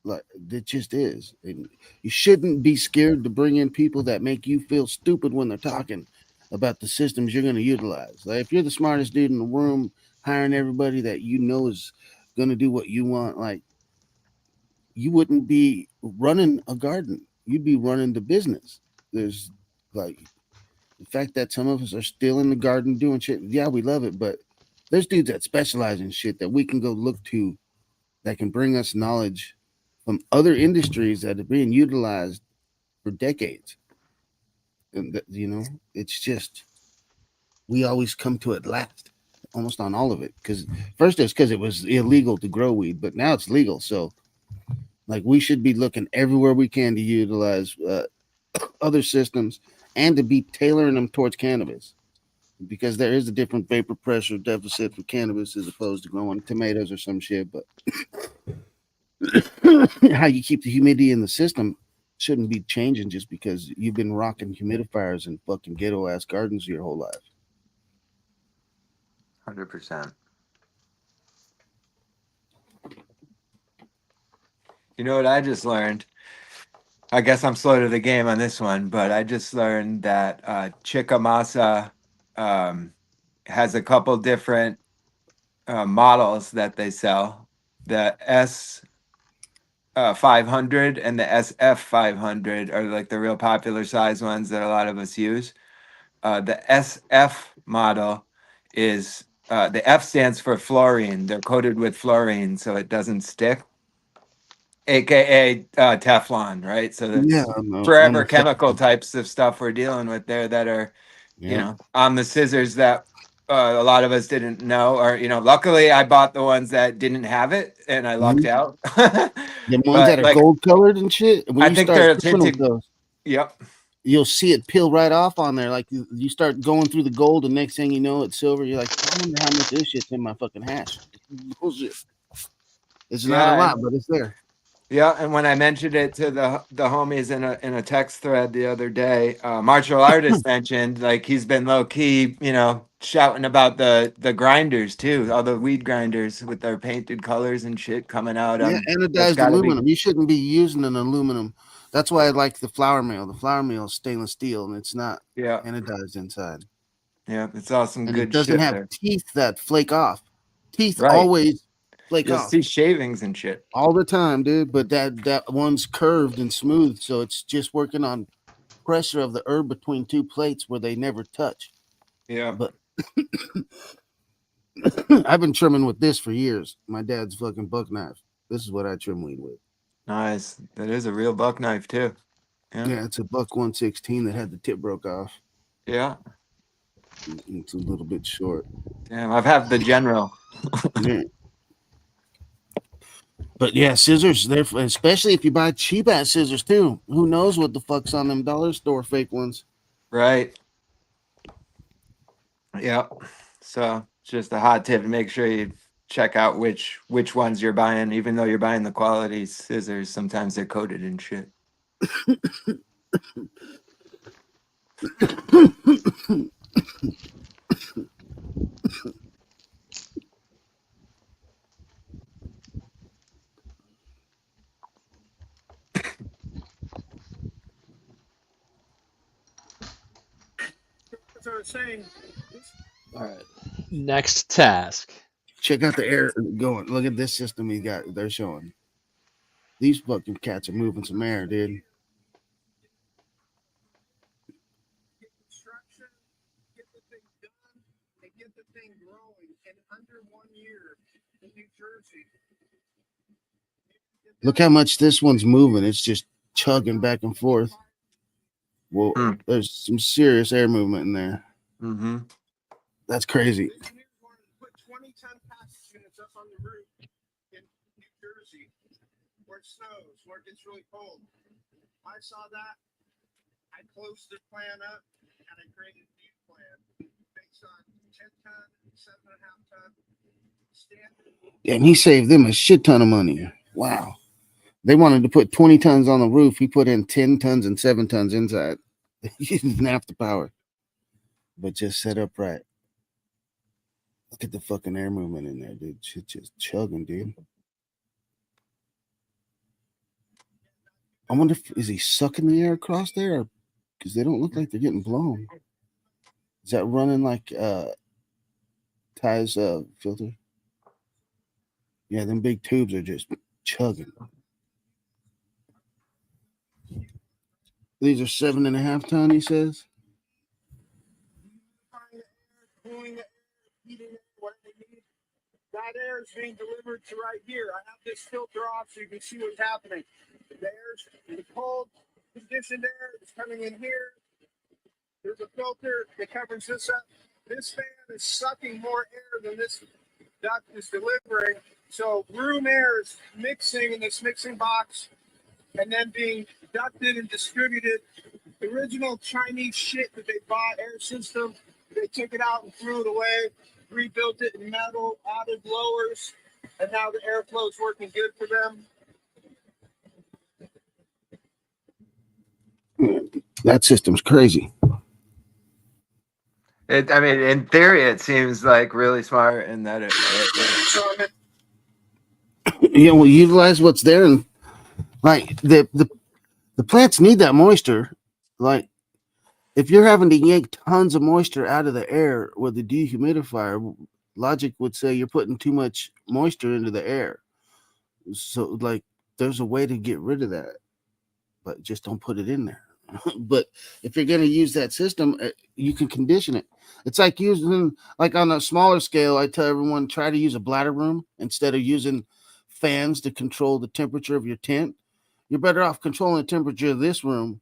Like it just is. And you shouldn't be scared to bring in people that make you feel stupid when they're talking about the systems you're going to utilize. Like if you're the smartest dude in the room, hiring everybody that you know is going to do what you want, like you wouldn't be running a garden. You'd be running the business. There's like the fact that some of us are still in the garden doing shit. Yeah, we love it, but there's dudes that specialize in shit that we can go look to that can bring us knowledge from other industries that are being utilized for decades. And that, it's just we always come to it last, almost on all of it. Because first it's because it was illegal to grow weed, but now it's legal. So like we should be looking everywhere we can to utilize other systems and to be tailoring them towards cannabis, because there is a different vapor pressure deficit for cannabis as opposed to growing tomatoes or some shit. But how you keep the humidity in the system shouldn't be changing just because you've been rocking humidifiers and fucking ghetto ass gardens your whole life. 100%. You know what I just learned? I guess I'm slow to the game on this one, but I just learned that Chickamauga has a couple different models that they sell. The S 500 and the SF 500 are like the real popular size ones that a lot of us use. The SF model is the F stands for fluorine. They're coated with fluorine so it doesn't stick, aka Teflon, right? So Yeah, that's forever almost. chemical types of stuff we're dealing with there that are, on the scissors that a lot of us didn't know, or luckily I bought the ones that didn't have it, and I lucked out. The ones But that are like, gold colored and shit. When I you think start they're tripping with tinted. those, Yep. you'll see it peel right off on there. Like you start going through the gold, and next thing you know, it's silver. You're like, I wonder how much of this shit's in my fucking hash. Bullshit. It's not a Yeah, lot, and but it's there. yeah, and when I mentioned it to the homies in a text thread the other day, martial artist mentioned like he's been low key, shouting about the grinders too, all the weed grinders with their painted colors and shit coming out. Yeah, That's anodized got to be. aluminum. You shouldn't be using an aluminum. That's why I like the flour mill. The flour mill is stainless steel, and it's not Yeah, anodized inside. yeah, it's all some And it good doesn't shit have there. teeth that flake off. Teeth Right, always flake you'll off see shavings and shit. all the time, dude. But that one's curved and smooth, so it's just working on pressure of the herb between two plates where they never touch. Yeah, But I've been trimming with this for years. My dad's fucking buck knife. This is what I trim weed with. nice. That is a real buck knife too. Yeah, Yeah, it's a buck 116 that had the tip broke off. yeah. It's a little bit short. Damn, I've had the general. Yeah. But yeah, scissors, they're especially if you buy cheap ass scissors too. Who knows what the fuck's on them dollar store fake ones? Right. Yeah. So it's just a hot tip to make sure you check out which ones you're buying, even though you're buying the quality scissors. Sometimes they're coated in shit. As I was saying, All right. Next task. Check out the air going. Look at this system he got. They're showing. These fucking cats are moving some air, dude. construction, get the thing done, and get the thing growing. And under 1 year in New Jersey, Look how much this one's moving. It's just chugging back and forth. Well, there's some serious air movement in there. Mm-hmm. That's crazy. Put 20-ton package units up on the roof in New Jersey where it snows, where it gets really cold. I saw that. I closed the plan up and I created a new plan based on 10-ton, 7.5-ton standard. And he saved them a shit ton of money. Wow. They wanted to put 20 tons on the roof. He put in 10 tons and 7 tons inside. He didn't have the power, but just set up right. Look at the fucking air movement in there, dude. Shit just chugging, dude. I wonder if is he sucking the air across there, because they don't look like they're getting blown. Is that running like Ty's filter? Yeah, them big tubes are just chugging. These are 7.5 ton, he says. That air is being delivered to right here. I have this filter off so you can see what's happening. The cold conditioned air is coming in here. There's a filter that covers this up. This fan is sucking more air than this duct is delivering. So room air is mixing in this mixing box and then being ducted and distributed. The original Chinese shit that they bought, air system, they took it out and threw it away, rebuilt it in metal, added blowers, and now the airflow is working good for them. That system's crazy. I mean, in theory, it seems like really smart, and that Yeah, well, utilize what's there, and like the plants need that moisture. Like if you're having to yank tons of moisture out of the air with a dehumidifier, logic would say you're putting too much moisture into the air. So like there's a way to get rid of that, but just don't put it in there. But if you're going to use that system, you can condition it. It's like using, like on a smaller scale, I tell everyone, try to use a bladder room instead of using fans to control the temperature of your tent. You're better off controlling the temperature of this room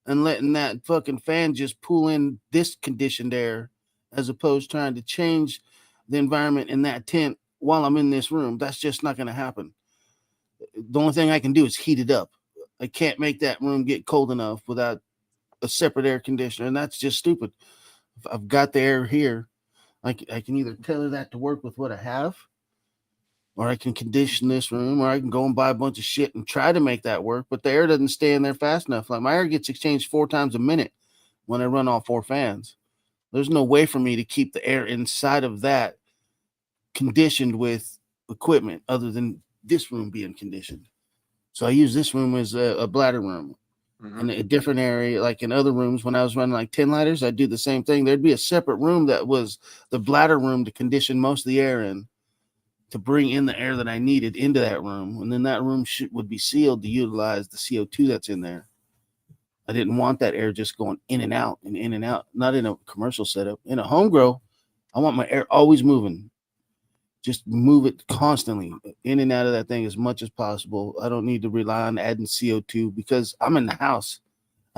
and letting that fucking fan just pull in this conditioned air, as opposed to trying to change the environment in that tent while I'm in this room. That's just not going to happen. The only thing I can do is heat it up. I can't make that room get cold enough without a separate air conditioner, and that's just stupid. If I've got the air here, I can either tailor that to work with what I have, or I can condition this room, or I can go and buy a bunch of shit and try to make that work, but the air doesn't stay in there fast enough. Like my air gets exchanged 4 times a minute when I run all 4 fans. There's no way for me to keep the air inside of that conditioned with equipment other than this room being conditioned. So I use this room as a bladder room. In a different area, like in other rooms, when I was running like 10 lighters, I'd do the same thing. There'd be a separate room that was the bladder room to condition most of the air in, to bring in the air that I needed into that room. And then that room would be sealed to utilize the CO2 that's in there. I didn't want that air just going in and out and in and out, not in a commercial setup. In a home grow, I want my air always moving. Just move it constantly in and out of that thing as much as possible. I don't need to rely on adding CO2 because I'm in the house.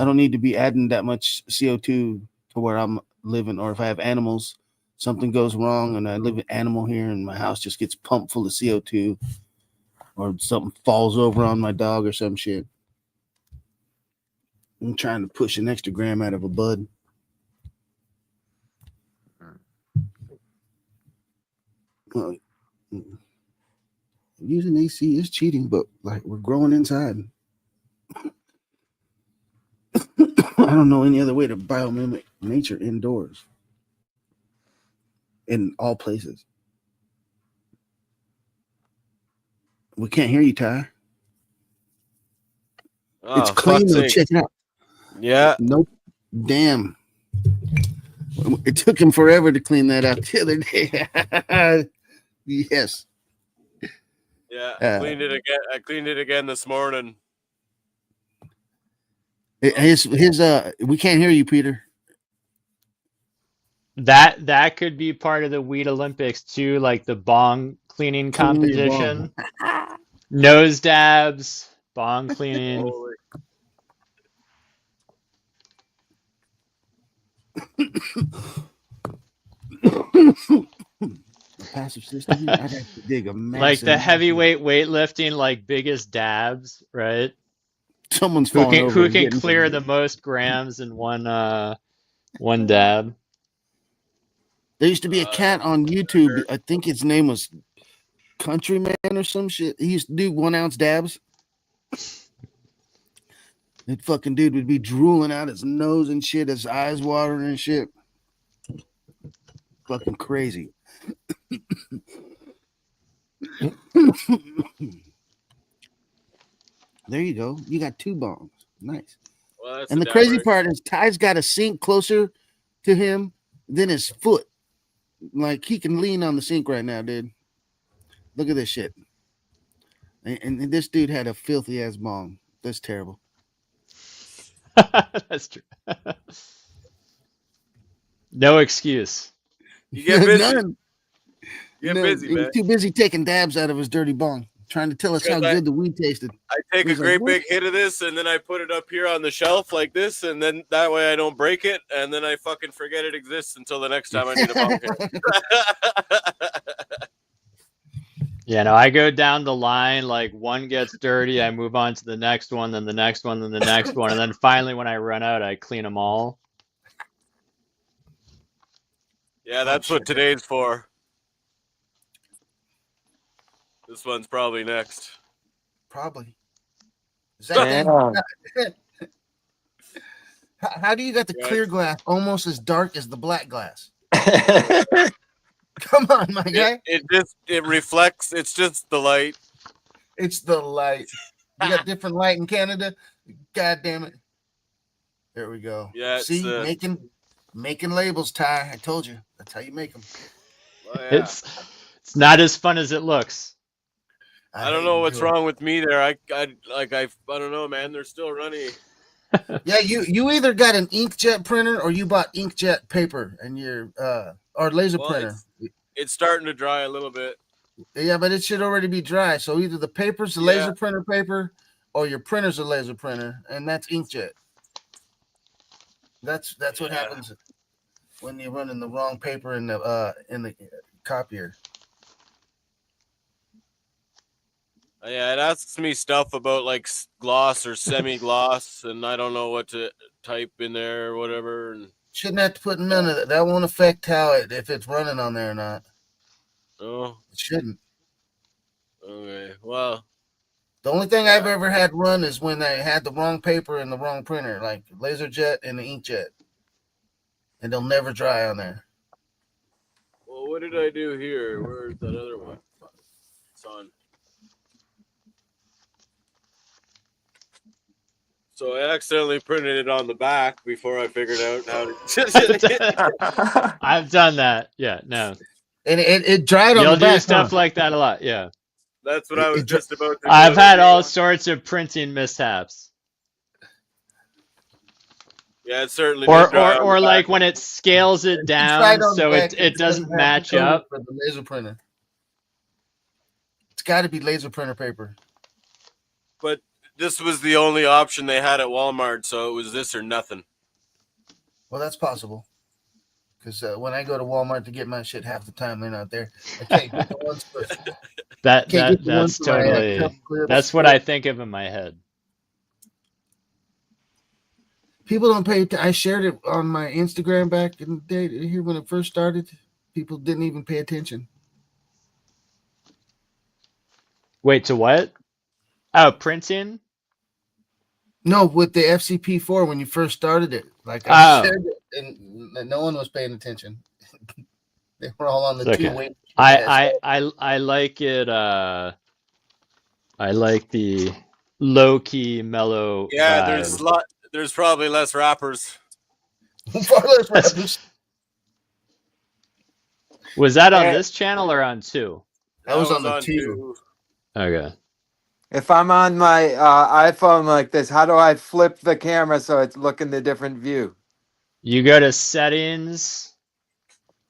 I don't need to be adding that much CO2 to where I'm living, or if I have animals, something goes wrong and I live an animal here and my house just gets pumped full of CO2, or something falls over on my dog or some shit. I'm trying to push an extra gram out of a bud. Well, using AC is cheating, but like we're growing inside. I don't know any other way to biomimic nature indoors in all places. We can't hear you, Ty. Oh, it's clean though. Check it out. Yeah. Nope. Damn. It took him forever to clean that up the other day. Yes. Yeah, I cleaned it again. I cleaned it again this morning. His we can't hear you, Peter. That could be part of the Weed Olympics too, like the bong cleaning competition. Nose dabs, bong cleaning. Holy. A passive system here. I'd have to dig a Like massive. the heavyweight weightlifting, like biggest dabs, right? Someone's Who falling can over who and can getting clear some. the most grams in one dab? There used to be a cat on YouTube. I think his name was Countryman or some shit. He used to do 1 ounce dabs. That fucking dude would be drooling out his nose and shit, his eyes watering and shit. Fucking crazy. There you go. You got 2 bongs. Nice. Well, that's And a the dab crazy right. part is Ty's got a sink closer to him than his foot. Like he can lean on the sink right now, dude. Look at this shit. And this dude had a filthy ass bong. That's terrible. That's true. No excuse. You get busy. None. You get No, busy, he was man. too busy taking dabs out of his dirty bong, trying to tell us how Because good the weed tasted. I take He's a like, great "What?" big hit of this, and then I put it up here on the shelf like this, and then that way I don't break it, and then I fucking forget it exists until the next time I need a bong hit. Yeah, no, I go down the line, like one gets dirty, I move on to the next one, then the next one, then the next one, and then finally when I run out, I clean them all. Yeah, that's what today's for. This one's probably next. Probably. Is that thing, how do you got the clear glass almost as dark as the black glass? Come on, my guy. It reflects. It's just the light. It's the light. You got different light in Canada. God damn it. There we go. Yeah. See, making labels, Ty. I told you. That's how you make them. Oh, yeah. It's not as fun as it looks. I don't know what's wrong with me there. I don't know, man. They're still running. Yeah, you either got an inkjet printer or you bought inkjet paper and your or laser printer. It's starting to dry a little bit. Yeah, but it should already be dry. So either the paper's a laser printer paper or your printer's a laser printer, and that's inkjet. That's what happens when you're running the wrong paper in the copier. Yeah, it asks me stuff about like gloss or semi-gloss, and I don't know what to type in there or whatever. And shouldn't have to put none of that. That won't affect if it's running on there or not. Oh, it shouldn't. Okay, well, the only thing I've ever had run is when I had the wrong paper and the wrong printer, like LaserJet and the inkjet, and they'll never dry on there. Well, what did I do here? Where's that other one? It's on. So I accidentally printed it on the back before I figured out how to. I've done that. Yeah, no. And it dried on the back. You'll do stuff like that a lot. Yeah. That's what I was just about to do. I've had all sorts of printing mishaps. Yeah, it certainly. Or like when it scales it down so it doesn't match up. For the laser printer. It's got to be laser printer paper. But this was the only option they had at Walmart, so it was this or nothing. Well, that's possible. Because when I go to Walmart to get my shit, half the time they're not there. I can't get the ones for that's totally. That's what I think of in my head. People don't pay. I shared it on my Instagram back in the day here when it first started. People didn't even pay attention. Wait, to what? Oh, printing? No, with the FCP4 when you first started it. Like I shared it and no one was paying attention. They were all on the two-way. I like it. I like the low-key, mellow. Yeah, vibe. there's probably less rappers. Far less rappers. Was that on this channel or on 2? That was on the 2. Okay. If I'm on my iPhone like this, how do I flip the camera so it's looking the different view? You go to settings,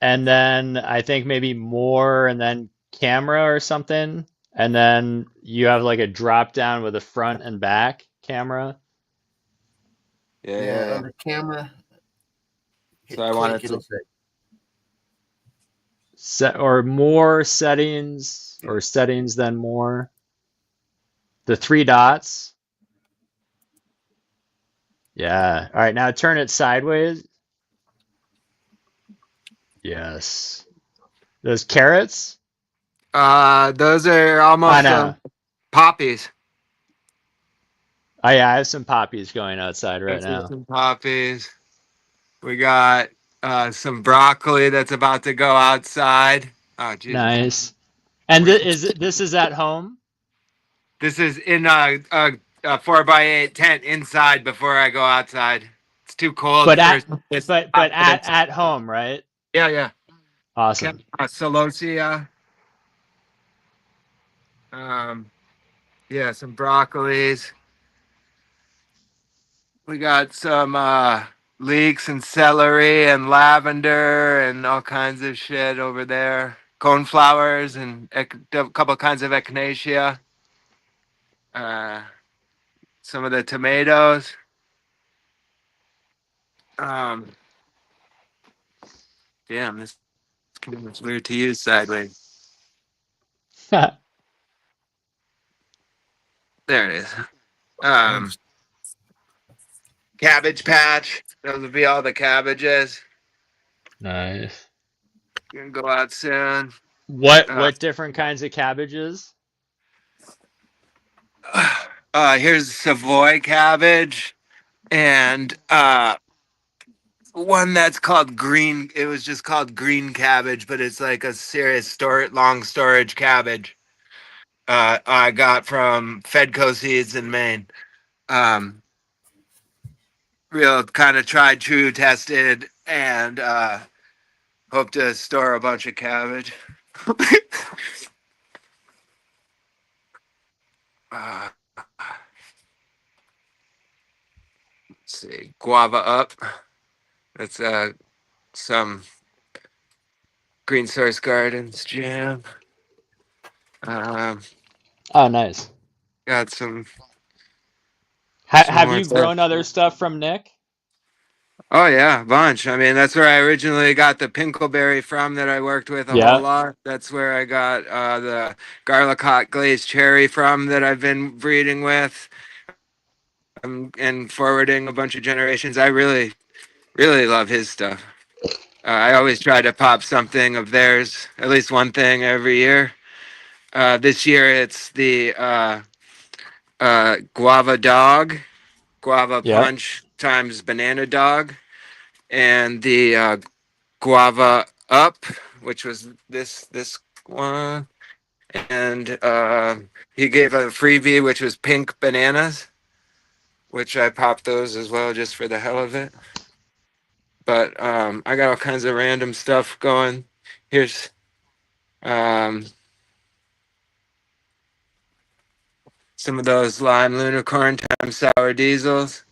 and then I think maybe more, and then camera or something. And then you have like a drop down with a front and back camera. Yeah. Under camera. So I wanted It'll to. say. Set or more settings or settings then more. The three dots. Yeah. All right, now turn it sideways. Yes. Those carrots? Those are I almost know. poppies. Oh yeah, I have some poppies going outside right Those are now. some poppies. We got some broccoli that's about to go outside. Oh Jesus! Nice. And this is at home? This is in a 4x8 tent inside before I go outside. It's too cold But for at this. but at home, right? Yeah, yeah. Awesome. Celosia. Yeah, some broccolis. We got some leeks and celery and lavender and all kinds of shit over there. Coneflowers and a couple kinds of echinacea. Some of the tomatoes. Damn, this is weird to use sideways. There it is. Cabbage patch. Those would be all the cabbages. Nice. Gonna go out soon. What different kinds of cabbages? Here's Savoy cabbage and one that's called green. It was just called green cabbage, but it's like a serious long storage cabbage. I got from Fedco Seeds in Maine. Real kind of tried, true, tested, and hope to store a bunch of cabbage. Let's see, guava up. That's some Green Source Gardens jam. Oh, nice. Got some Have more you stuff. grown other stuff from Nick? Oh yeah, a bunch. I mean, that's where I originally got the pinkleberry from that I worked with a whole Yeah. lot. That's where I got the garlic hot glazed cherry from that I've been breeding with. And forwarding a bunch of generations. I really, really love his stuff. I always try to pop something of theirs, at least one thing every year. This year it's the guava dog, guava Yeah. punch times banana dog, and the guava up, which was this one, and he gave a freebie which was pink bananas, which I popped those as well just for the hell of it. But I got all kinds of random stuff going. Here's some of those lime unicorn times sour diesels.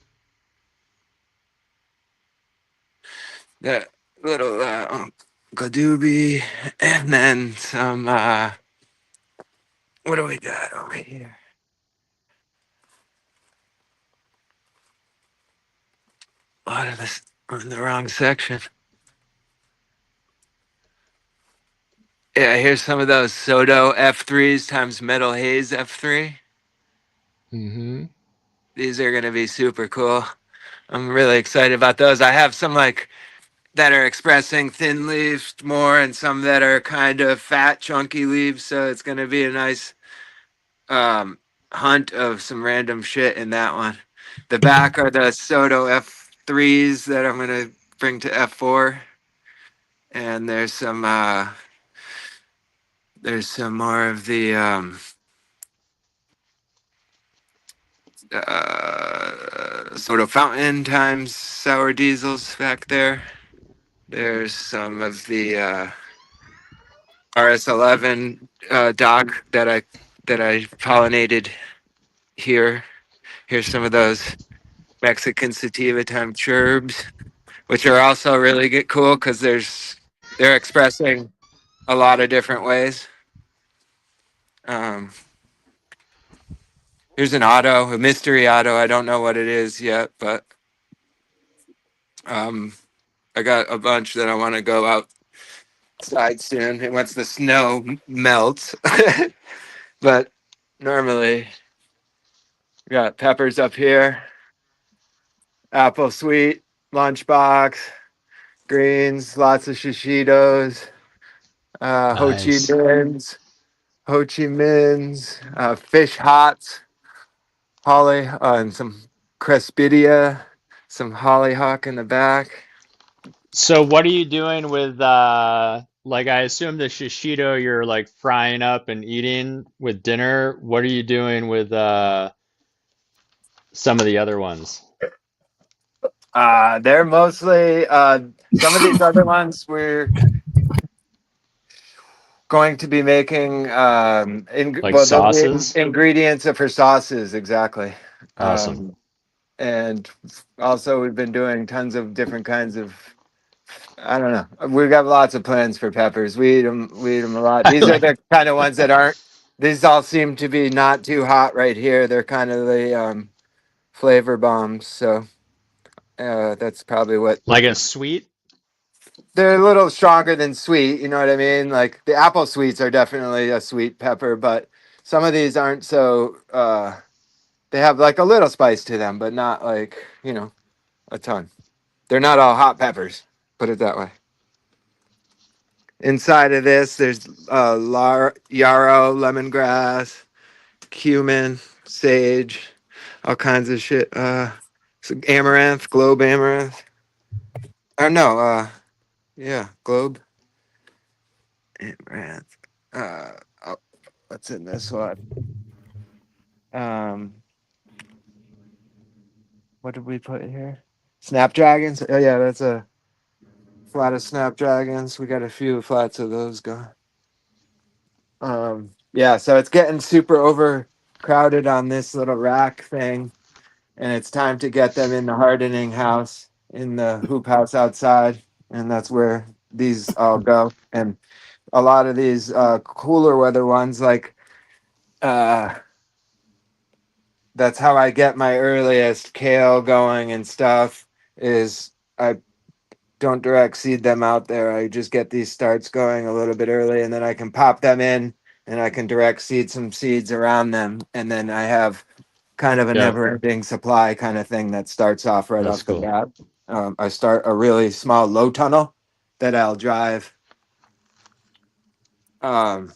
That little Gadoobie, and then some. What do we got over here? A lot of this in the wrong section. Yeah, here's some of those Soto F3s times Metal Haze F3. Mm-hmm. These are gonna be super cool. I'm really excited about those. I have some like that are expressing thin leaves more and some that are kind of fat, chunky leaves. So it's gonna be a nice hunt of some random shit in that one. The back are the Soto F3s that I'm gonna bring to F4. And there's some more of the Soto Fountain times sour diesels back there. There's some of the RS11 dock that I pollinated here. Here's some of those Mexican sativa time cherbs, which are also really cool because they're expressing a lot of different ways. Um, here's an auto, a mystery auto. I don't know what it is yet, but I got a bunch that I want to go outside soon. And once the snow melts, but normally we got peppers up here, apple sweet, lunchbox, greens, lots of shishitos, Nice. Ho Chi Minhs, fish hots, holly, and some crespidia, some hollyhock in the back. So what are you doing with like I assume the shishito you're like frying up and eating with dinner. What are you doing with some of the other ones? They're mostly some of these other ones we're going to be making Like well they'll be sauces? ingredients for sauces exactly. Awesome. And also we've been doing tons of different kinds of I don't know. We've got lots of plans for peppers. We eat them a lot. These are the kind of ones that aren't. These all seem to be not too hot right here. They're kind of the flavor bombs. So that's probably what. Like a sweet? They're a little stronger than sweet. You know what I mean? Like the apple sweets are definitely a sweet pepper, but some of these aren't so. They have like a little spice to them, but not like a ton. They're not all hot peppers. Put it that way. Inside of this, there's yarrow, lemongrass, cumin, sage, all kinds of shit. Amaranth, globe amaranth. Or no, yeah, globe amaranth. Oh, what's in this one? Um, what did we put here? Snapdragons. Oh yeah, that's a flat of snapdragons. We got a few flats of those going. Yeah, so it's getting super overcrowded on this little rack thing, and it's time to get them in the hardening house, in the hoop house outside, and that's where these all go. And a lot of these cooler weather ones, like uh, that's how I get my earliest kale going and stuff. Is I don't direct seed them out there. I just get these starts going a little bit early, and then I can pop them in, and I can direct seed some seeds around them, and then I have kind of a Yep, never-ending supply kind of thing that starts off right that's off the cool. bat. I start a really small low tunnel that I'll drive. Um,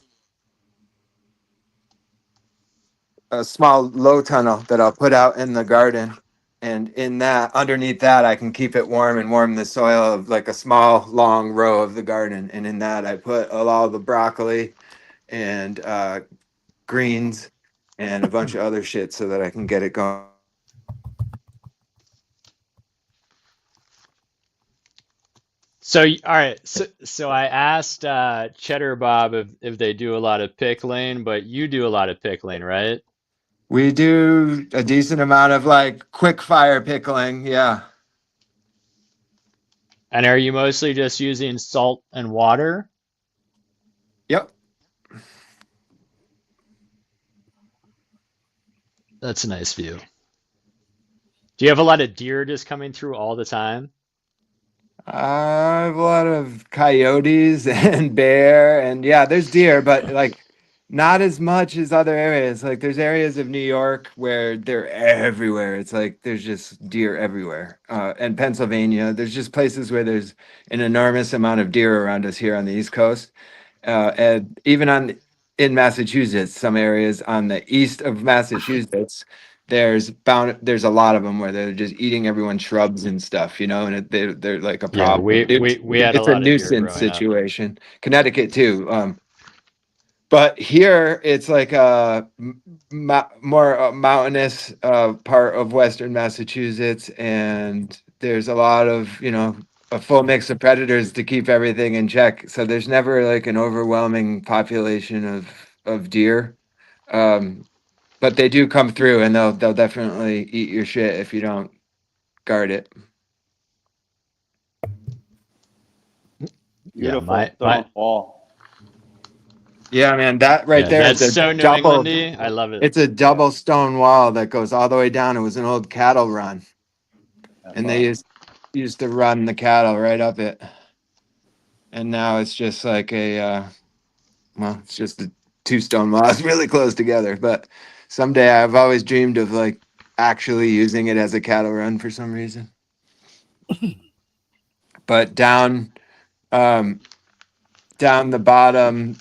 a small low tunnel that I'll put out in the garden. And in that, underneath that, I can keep it warm and warm the soil of like a small, long row of the garden. And in that, I put all the broccoli and greens and a bunch of other shit so that I can get it going. So all right, so I asked Cheddar Bob if they do a lot of pickling, but you do a lot of pickling, right? We do a decent amount of like quick fire pickling. Yeah. And are you mostly just using salt and water? Yep. That's a nice view. Do you have a lot of deer just coming through all the time? I have a lot of coyotes and bear, and yeah, there's deer, but like not as much as other areas. Like there's areas of New York where they're everywhere. It's like there's just deer everywhere. And Pennsylvania, there's just places where there's an enormous amount of deer around us here on the East Coast. And even in Massachusetts, some areas on the east of Massachusetts, there's a lot of them where they're just eating everyone's shrubs and stuff, and they're like a Yeah, problem. we had a It's a lot of deer nuisance growing up. situation. Connecticut too. But here it's like a more mountainous part of Western Massachusetts, and there's a lot of a full mix of predators to keep everything in check. So there's never like an overwhelming population of deer, but they do come through, and they'll definitely eat your shit if you don't guard it. Yeah, Beautiful. Throw 'em all. Yeah, man, that right Yeah, there is that's a so New double. Englandy. I love it. It's a double stone wall that goes all the way down. It was an old cattle run, and they used to run the cattle right up it. And now it's just like well, it's just a two stone wall. It's really close together. But someday I've always dreamed of like actually using it as a cattle run for some reason. But um, down the bottom,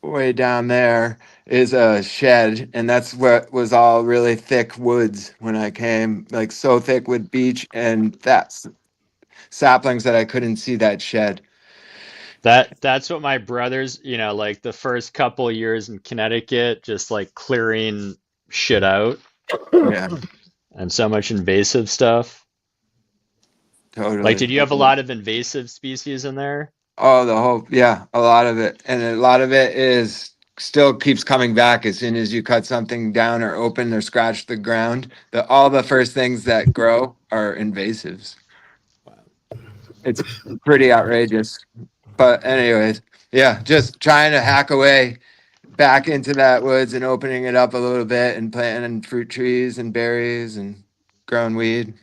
way down there is a shed, and that's what was all really thick woods when I came, like so thick with beech and that's saplings that I couldn't see that shed. That's what my brothers, like the first couple years in Connecticut, just like clearing shit out Yeah, and so much invasive stuff. Like, totally. did you have a lot of invasive species in there? Oh, the whole, yeah, a lot of it. And a lot of it is still keeps coming back as soon as you cut something down or open or scratch the ground. All the first things that grow are invasives. It's pretty outrageous. But anyways, yeah, just trying to hack away back into that woods and opening it up a little bit and planting fruit trees and berries and growing weed,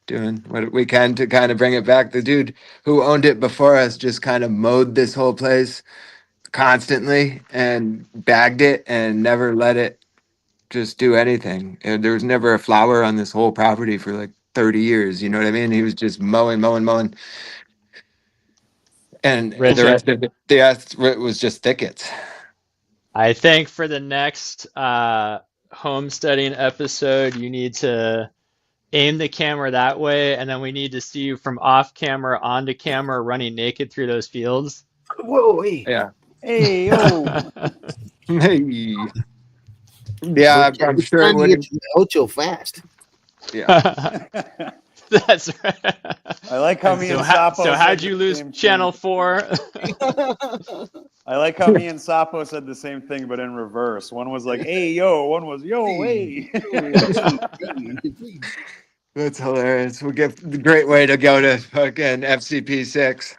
doing what we can to kind of bring it back. The dude who owned it before us just kind of mowed this whole place constantly and bagged it and never let it just do anything. And there was never a flower on this whole property for like 30 years. You know what I mean? He was just mowing, mowing, mowing. And the Rich, rest of it, the rest was just thickets. I think for the next homesteading episode, you need to aim the camera that way, and then we need to see you from off camera onto camera running naked through those fields. Whoa, hey. Yeah. Hey, yo. Hey. Yeah, I'm It's sure it time to get wouldn't. to the Ocho fast. Yeah. That's right. I like how me and Sapo. So how'd you lose Channel 4? I like how me and Sapo said the same thing, but in reverse. One was like, "Hey, yo," one was, "Yo, hey." That's hilarious. We get the great way to go to fucking FCP 6.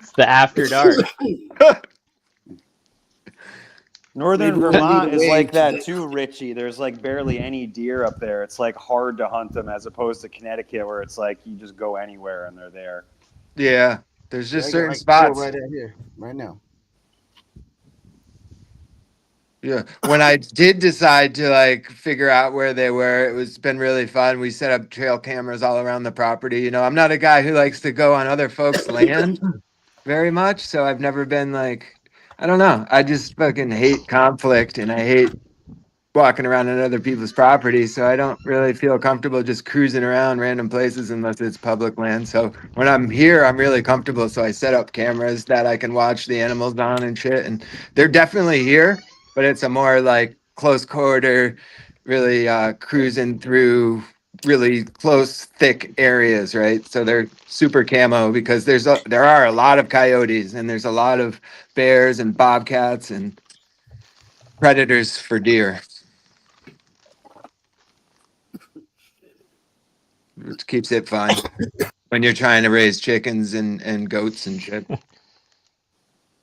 It's the after dark. Northern Maybe we'll Vermont need a is way like that to- too, Richie. There's like barely any deer up there. It's like hard to hunt them as opposed to Connecticut where it's like you just go anywhere and they're there. Yeah, there's just I got certain like spots. right out here, right now. Yeah, when I did decide to like figure out where they were, it's been really fun. We set up trail cameras all around the property. You know, I'm not a guy who likes to go on other folks' land very much, so I've never been like, I don't know. I just fucking hate conflict and I hate walking around on other people's property, so I don't really feel comfortable just cruising around random places unless it's public land. So when I'm here, I'm really comfortable. So I set up cameras that I can watch the animals on and shit, and they're definitely here, but it's a more like close quarter, really cruising through really close, thick areas, right? So they're super camo because there are a lot of coyotes and there's a lot of bears and bobcats and predators for deer. Which keeps it fun when you're trying to raise chickens and goats and shit.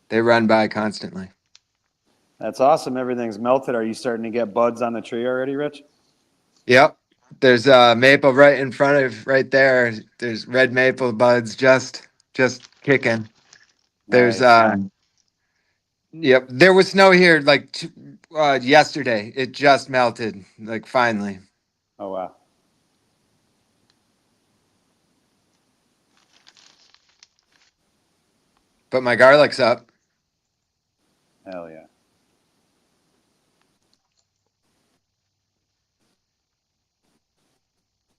They run by constantly. That's awesome. Everything's melted. Are you starting to get buds on the tree already, Rich? Yep. There's maple right there. There's red maple buds just kicking. There's Nice. yep. There was snow here like yesterday. It just melted, like finally. Oh wow. But my garlic's up. Hell yeah.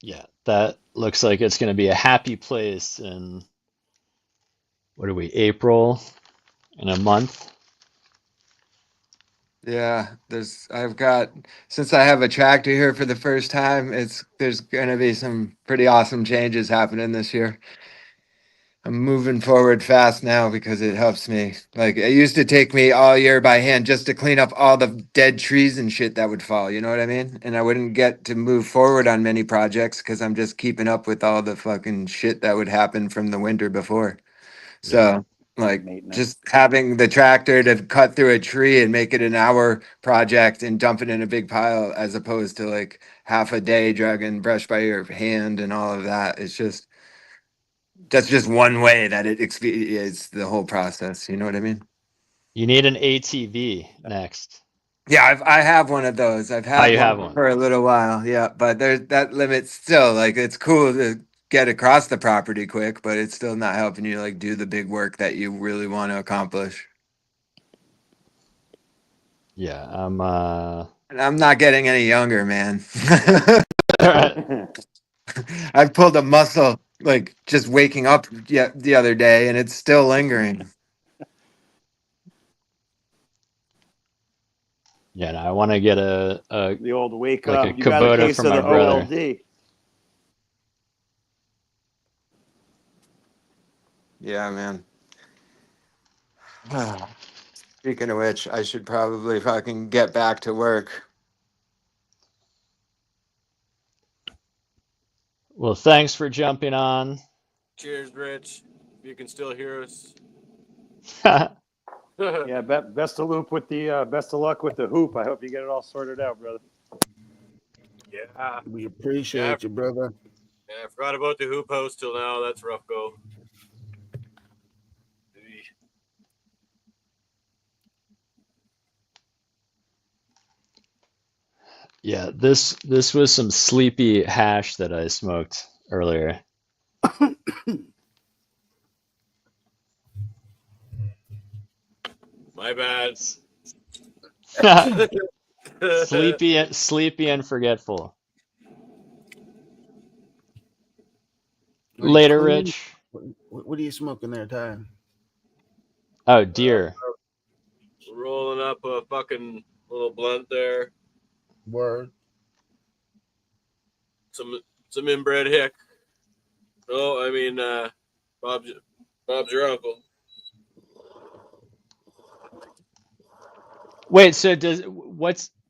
Yeah, that looks like it's going to be a happy place in, what are we, April, in a month? Yeah, since I have a tractor here for the first time, there's gonna be some pretty awesome changes happening this year. I'm moving forward fast now because it helps me. Like it used to take me all year by hand just to clean up all the dead trees and shit that would fall, you know what I mean? And I wouldn't get to move forward on many projects because I'm just keeping up with all the fucking shit that would happen from the winter before. So Like Maintenance. just having the tractor to cut through a tree and make it an hour project and dump it in a big pile, as opposed to like half a day dragging brush by your hand and all of that. It's just, that's just one way that it experiences the whole process. You know what I mean? You need an ATV next. Yeah, I have one of those. I've Oh, had you have one one. for a little while. Yeah, but there's that limit still. Like it's cool to get across the property quick, but it's still not helping you like do the big work that you really want to accomplish. Yeah, And I'm not getting any younger, man. I've pulled a muscle like just waking up the other day, and it's still lingering. Yeah, no, I want to get a the old wake like up. a You got a Kubota case for of my the brother. OLD. Yeah, man. Speaking of which, I should probably fucking get back to work. Well, thanks for jumping on. Cheers, Rich. If you can still hear us. Yeah, best of luck with the hoop. I hope you get it all sorted out, brother. Yeah. We appreciate you, brother. Yeah, I forgot about the hoop house till now. That's a rough go. Yeah, this was some sleepy hash that I smoked earlier. My bad. Sleepy and forgetful. Are you Later, clean? Rich. What are you smoking there, Ty? Oh, dear. Rolling up a fucking little blunt there. Word. Some inbred hick. Oh, I mean, Bob's your uncle. Wait, so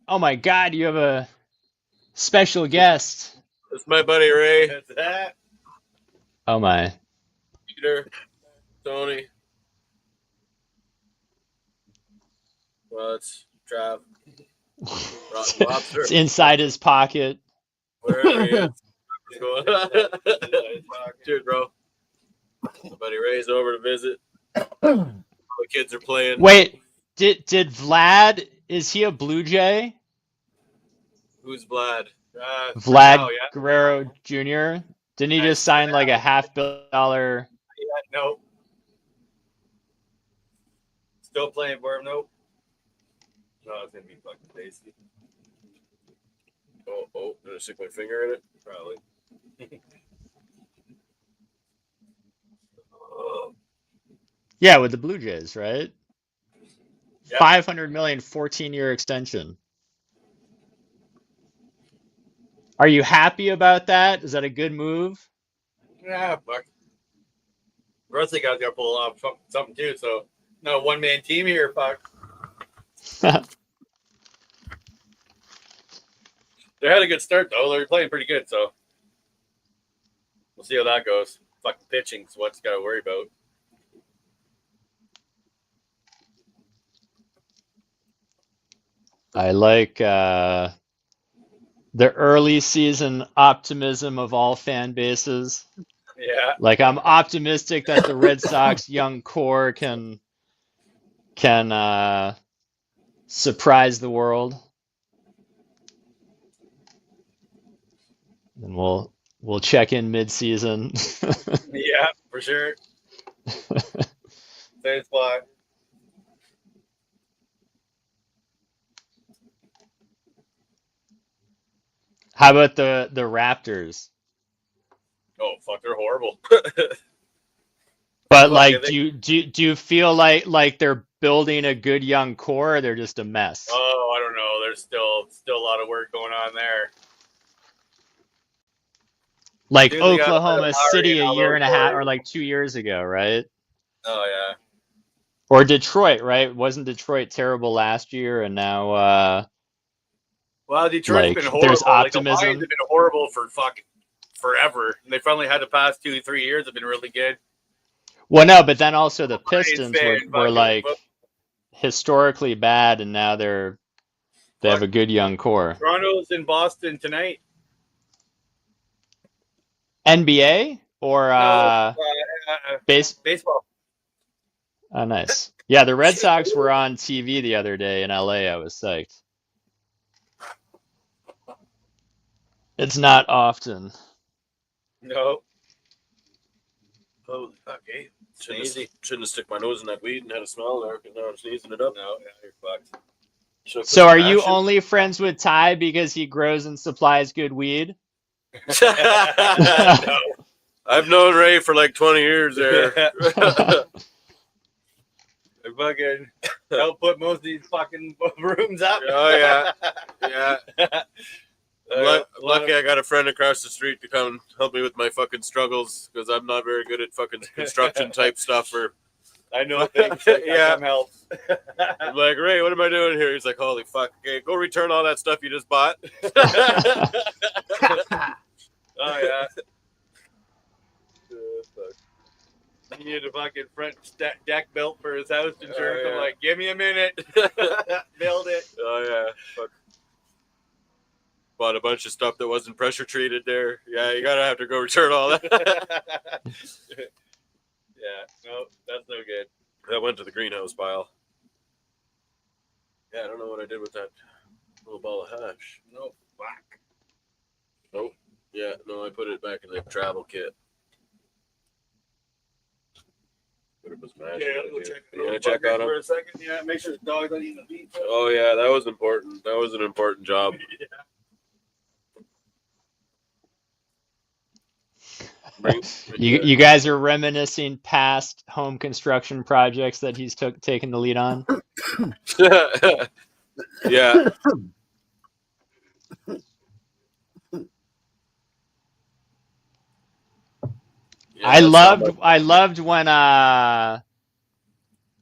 oh my God, you have a special guest. That's my buddy Ray. That's that. Oh my. Peter, Tony. Well, it's Trav. Lobster. It's inside his pocket. Wherever he is. Cheers, bro. My buddy Ray's over to visit. The kids are playing. Wait, did Vlad, is he a Blue Jay? Who's Vlad? Vlad Now, yeah. Guerrero Jr.? Didn't he just sign like a $500 million? Yeah, nope. Still playing for him, nope. No, it's gonna be fucking tasty. Oh, did I stick my finger in it? Probably. Yeah, with the Blue Jays, right? Yeah. $500 million 14-year extension. Are you happy about that? Is that a good move? Yeah, fuck. The rest of the guys got to pull off something too. So, no one-man team here, fuck. They had a good start though. They're playing pretty good, so we'll see how that goes. Fucking pitching's what's got to worry about. I like the early season optimism of all fan bases. Yeah. Like I'm optimistic that the Red Sox young core can surprise the world. And we'll check in mid-season. Yeah, for sure. Same spot. How about the Raptors? Oh fuck, they're horrible. But like, do you feel like they're building a good young core, or they're just a mess? Oh, I don't know. There's still a lot of work going on there. Like Dude, they got Oklahoma City a year and a half, or Corey. like 2 years ago, right? Oh yeah. Or Detroit, right? Wasn't Detroit terrible last year, and now Well, Detroit's like been horrible. there's Like the optimism. Lions have been horrible for fucking forever. And they finally had the past 2-3 years have been really good. Well, no, but then also the Lions Pistons fan were fucking like historically bad, and now they have a good young core. Toronto's in Boston tonight. NBA or baseball. Oh, nice. Yeah, the Red Sox were on TV the other day in LA. I was psyched. It's not often. No. Holy fuck, eh? Shouldn't have stick my nose in that weed and had a smell there, because now I'm sneezing it up. No, yeah, you're fucked. So are you only friends with Ty because he grows and supplies good weed? No. I've known Ray for like 20 years there. I fucking help put most of these fucking rooms up. Oh, yeah. Yeah. Lucky I got a friend across the street to come help me with my fucking struggles, because I'm not very good at fucking construction type stuff. Or I know things. Like yeah. Come help. I'm like, Ray, what am I doing here? He's like, holy fuck. Okay, go return all that stuff you just bought. Oh, yeah. He needed a fucking front deck built for his house insurance. Yeah. I'm like, give me a minute. Build it. Oh, yeah. Fuck. Bought a bunch of stuff that wasn't pressure treated there. Yeah, you gotta have to go return all that. Yeah, no, that's no good. That went to the greenhouse pile. Yeah, I don't know what I did with that little ball of hash. No, fuck. Nope. Yeah, no, I put it back in the travel kit. But it was mashed. Okay, I'll go check it. You gonna check on him for a second? Yeah, make sure the dog's not eating the meat. Oh yeah, that was important. That was an important job. Yeah. You guys are reminiscing past home construction projects that he's taken the lead on. Yeah. I loved when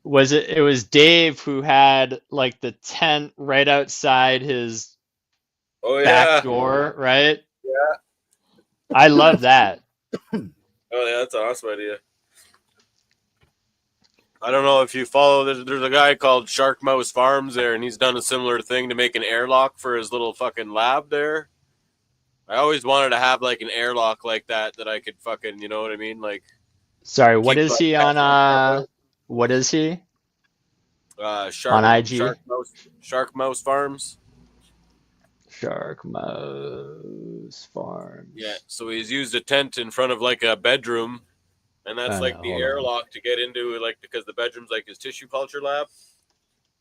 it was Dave who had like the tent right outside his back door, right? Yeah. I love that. Oh yeah, that's an awesome idea. I don't know if you follow. There's a guy called Shark Mouse Farms there, and he's done a similar thing to make an airlock for his little fucking lab there. I always wanted to have like an airlock like that I could fucking, you know what I mean? Like, sorry, what is he on? What is he? Shark, on IG? Shark Mouse Farms. Shark Mouse Farms. Yeah, so he's used a tent in front of like a bedroom, and that's like the airlock to get into, like, because the bedroom's like his tissue culture lab.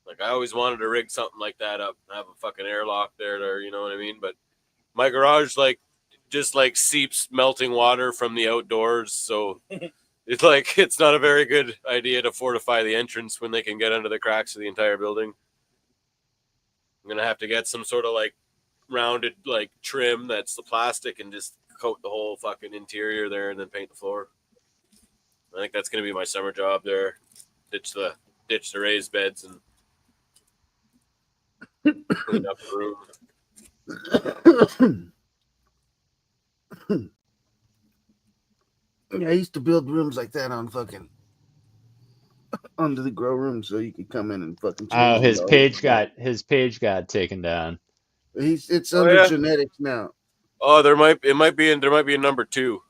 Like, I always wanted to rig something like that up, have a fucking airlock there, you know what I mean? But my garage, like, just like seeps melting water from the outdoors, so it's like it's not a very good idea to fortify the entrance when they can get under the cracks of the entire building. I'm gonna have to get some sort of like rounded like trim that's the plastic and just coat the whole fucking interior there and then paint the floor. I think that's gonna be my summer job there. Ditch the raised beds and clean up the room. Yeah, I used to build rooms like that on fucking under the grow room, so you could come in and fucking. Oh, his page got taken down. It's under genetics now. Oh, there might be a number 2.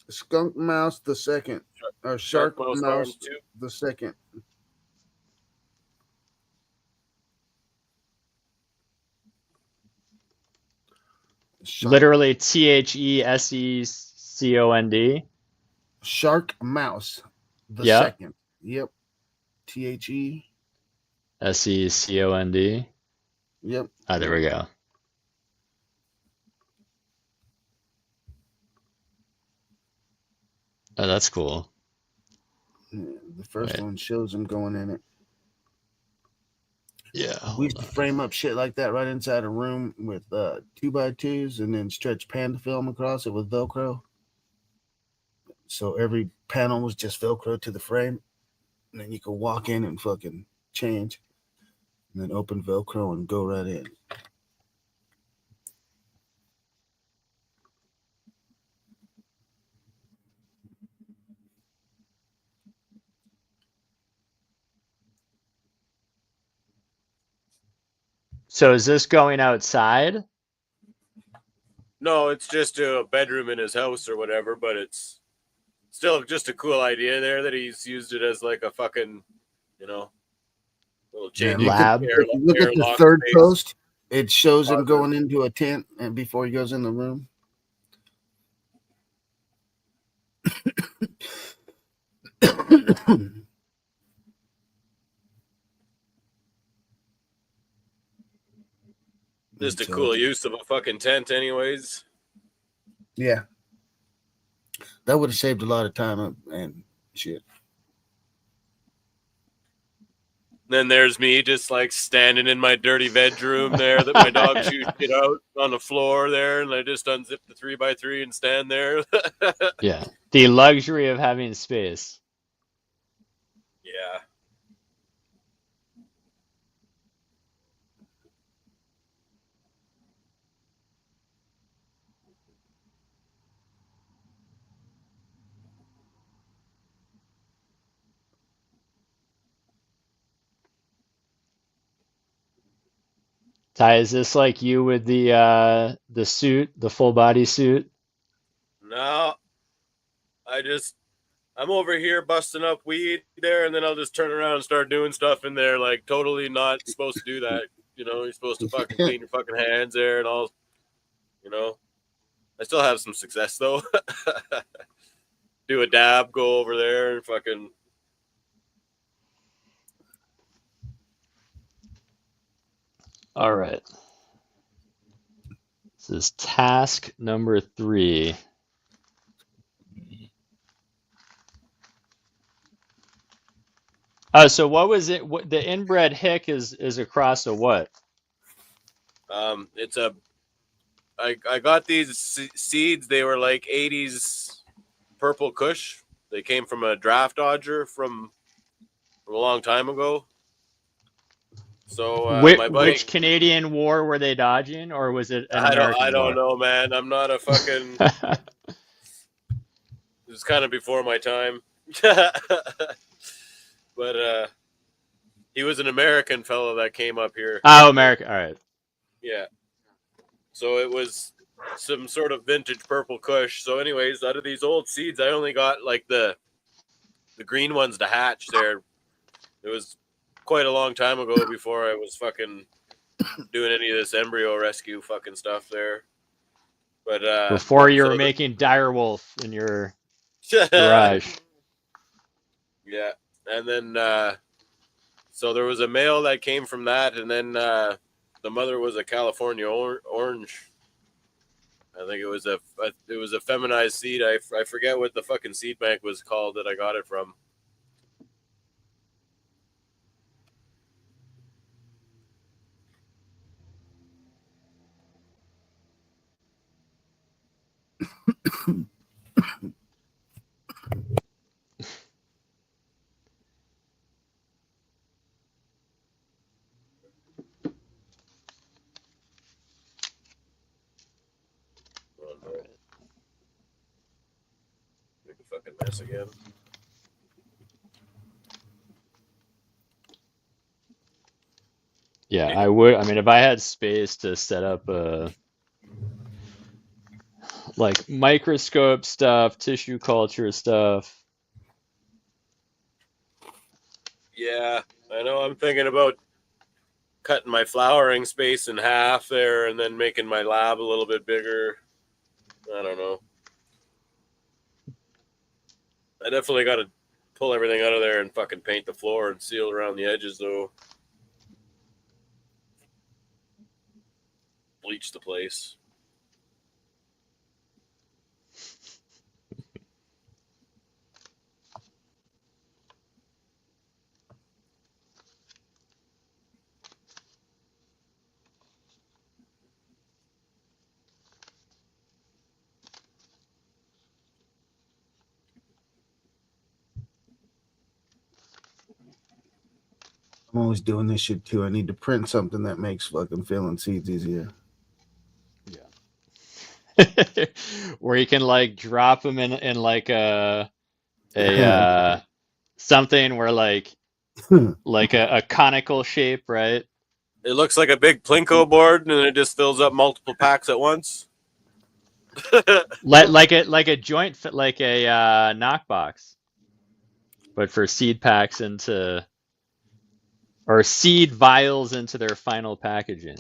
Skunk Mouse the second, or Shark Mouse the second. Literally THESECOND. Shark Mouse the second. Yep. THESECOND. Yep. Oh, there we go. Oh, that's cool. Yeah, the first one shows him going in it. Yeah. We used to frame up shit like that right inside a room with 2x2s and then stretch panda film across it with Velcro. So every panel was just Velcro to the frame. And then you could walk in and fucking change. And then open Velcro and go right in. So is this going outside? No, it's just a bedroom in his house or whatever, but it's still just a cool idea there that he's used it as like a fucking, little Yeah, changing look at the airlock third space. post. It shows him going into a tent and before he goes in the room. Just a cool use of a fucking tent, anyways. Yeah, that would have saved a lot of time and shit. Then there's me just like standing in my dirty bedroom there that my dog chews shit out on the floor there, and I just unzip the 3x3 and stand there. Yeah, the luxury of having space. Yeah. Ty, is this like you with the suit, the full body suit? No, I'm over here busting up weed there, and then I'll just turn around and start doing stuff in there, like totally not supposed to do that. You're supposed to fucking clean your fucking hands there and all. I still have some success though. Do a dab, go over there and fucking. All right. This is task number 3. So what was it? What, the inbred hick is across a what? It's a. I got these seeds. They were like 80s purple Kush. They came from a draft dodger from a long time ago. So which Canadian war were they dodging, or was it an American I don't war? know, man. I'm not a fucking. It was kind of before my time. But he was an American fellow that came up here. Oh, America. All right. Yeah. So it was some sort of vintage purple Kush. So, anyways, out of these old seeds, I only got like the green ones to hatch there. It was quite a long time ago before I was fucking doing any of this embryo rescue fucking stuff there. But before you were making direwolf in your garage. Yeah. And then so there was a male that came from that, and then the mother was a California orange. I think it was a feminized seed. I forget what the fucking seed bank was called that I got it from. Make a fucking mess again. Yeah, I would. I mean, if I had space to set up like microscope stuff, tissue culture stuff. Yeah, I know. I'm thinking about cutting my flowering space in half there and then making my lab a little bit bigger. I don't know. I definitely got to pull everything out of there and fucking paint the floor and seal around the edges, though. Bleach the place. I'm always doing this shit too. I need to print something that makes fucking filling seeds easier. Yeah. Where you can like drop them in like a something where like a conical shape, right? It looks like a big Plinko board, and it just fills up multiple packs at once. like a joint fit, like a knockbox, but for seed packs into or seed vials into their final packaging.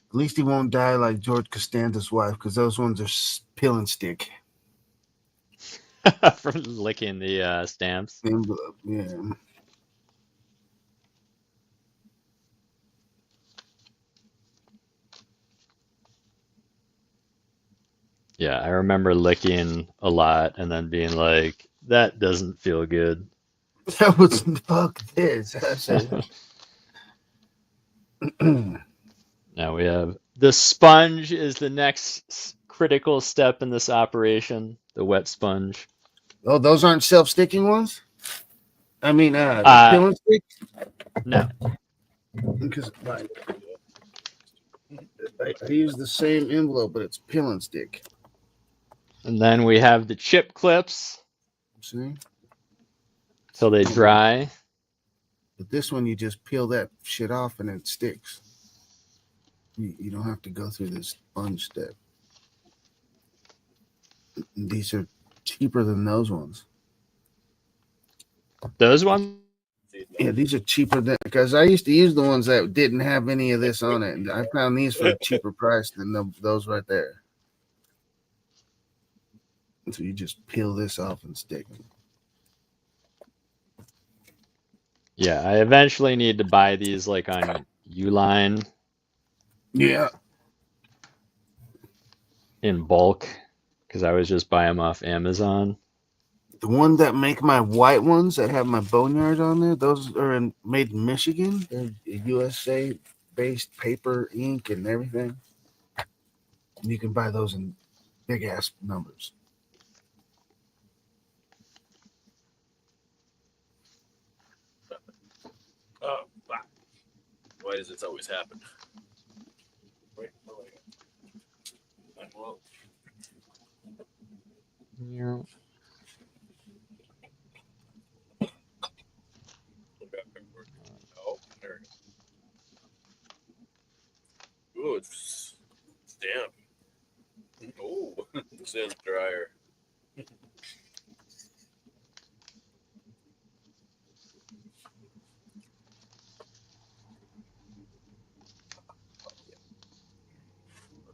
At least he won't die like George Costanza's wife, because those ones are pill and stick. From licking the stamps. Envelope, yeah. Yeah, I remember licking a lot and then being like, that doesn't feel good. That was fuck this. I said. Now we have the sponge is the next critical step in this operation, the wet sponge. Oh, those aren't self-sticking ones? I mean, pill and stick? No. Because I use the same envelope, but it's pill and stick. And then we have the chip clips. See? Till they dry. But this one, you just peel that shit off and it sticks. You don't have to go through this sponge step. These are cheaper than those ones. Those ones? Yeah, these are cheaper than, because I used to use the ones that didn't have any of this on it. And I found these for a cheaper price than those right there. So you just peel this off and stick. Yeah, I eventually need to buy these like on Uline. Yeah. In bulk, because I was just buying them off Amazon. The one that make my white ones that have my boneyard on there, those are made in Michigan. They're USA based paper, ink, and everything. And you can buy those in big ass numbers. Oh, fuck. Why does this always happen? Wait, well. Yeah. Oh, there it is. Ooh, it's damp. Oh, it's in the dryer.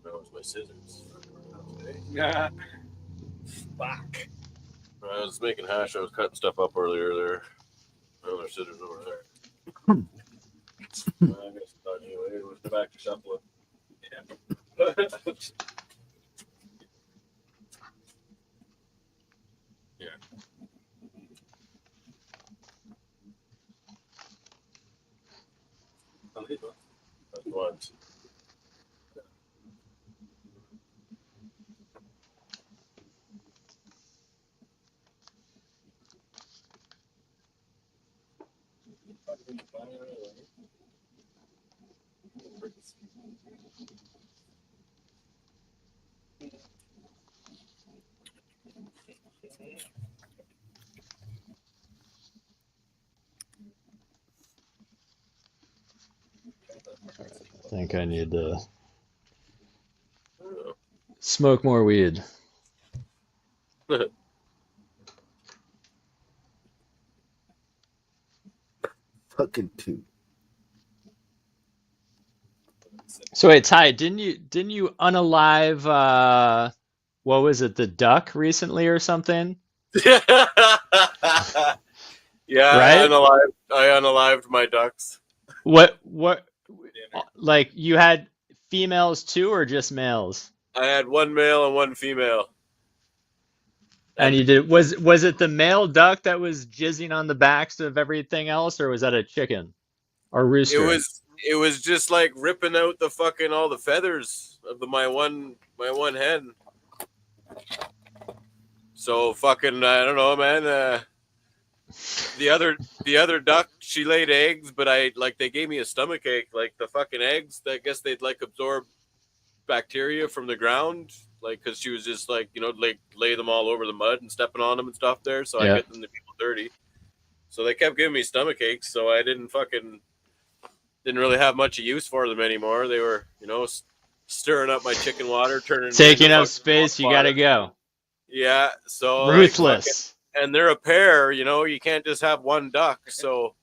That was my scissors. Yeah. Fuck. I was making hash. I was cutting stuff up earlier there. Oh, there's scissors over there. I guess not anyway. We'll go back to shuffling. Yeah. Yeah. That's what. I think I need to smoke more weed. Fucking two. So wait, Ty, didn't you unalive what was it, the duck recently or something? Yeah, right? I unalived my ducks. What like you had females too or just males? I had one male and one female. And you did was it the male duck that was jizzing on the backs of everything else, or was that a chicken or rooster? It was just like ripping out the fucking all the feathers of my one hen. So fucking I don't know, man. The other duck, she laid eggs, but they gave me a stomachache. Like the fucking eggs, I guess they'd like absorb bacteria from the ground. like because she was just like like lay them all over the mud and stepping on them and stuff there. So I Yeah. get them to people dirty. So they kept giving me stomach aches. So I didn't really have much of use for them anymore. They were stirring up my chicken water, turning it Taking into up fucking space, you water. gotta go. Yeah, so like fucking, Ruthless. and they're a pair. You can't just have one duck. So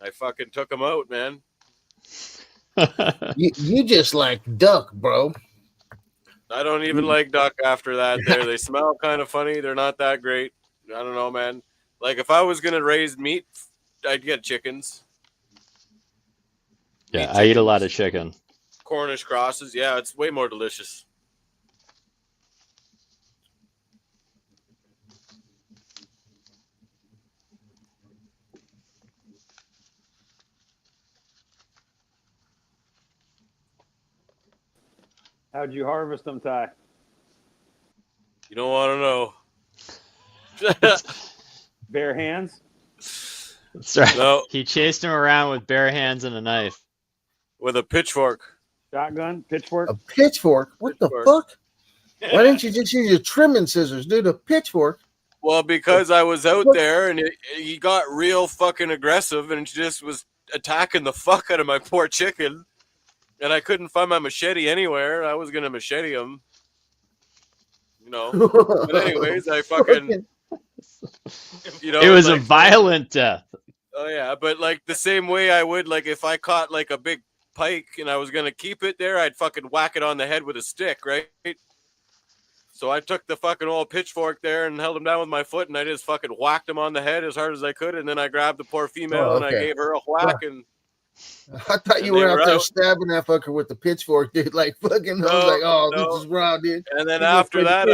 I fucking took them out, man. You just like duck, bro. I don't even like duck after that. They smell kind of funny. They're not that great. I don't know, man. Like if I was gonna raise meat, I'd get chickens. Yeah, I eat a lot of chicken. Cornish crosses. Yeah, it's way more delicious. How'd you harvest them, Ty? You don't want to know. Bare hands? That's right. No. He chased him around with bare hands and a knife. With a pitchfork. Shotgun? Pitchfork? A pitchfork? What the fuck? Why didn't you just use your trimming scissors, dude? A pitchfork. Well, because I was out there and he got real fucking aggressive and just was attacking the fuck out of my poor chicken. And I couldn't find my machete anywhere. I was going to machete him. But anyways, I fucking... It was a violent death. Oh, yeah. But like the same way I would, like if I caught like a big pike and I was going to keep it there, I'd fucking whack it on the head with a stick, right? So I took the fucking old pitchfork there and held him down with my foot, and I just fucking whacked him on the head as hard as I could, and then I grabbed the poor female and I gave her a whack, and I thought you were out there stabbing that fucker with the pitchfork, dude. Like fucking, I was like, oh, this is raw, dude. And then after that,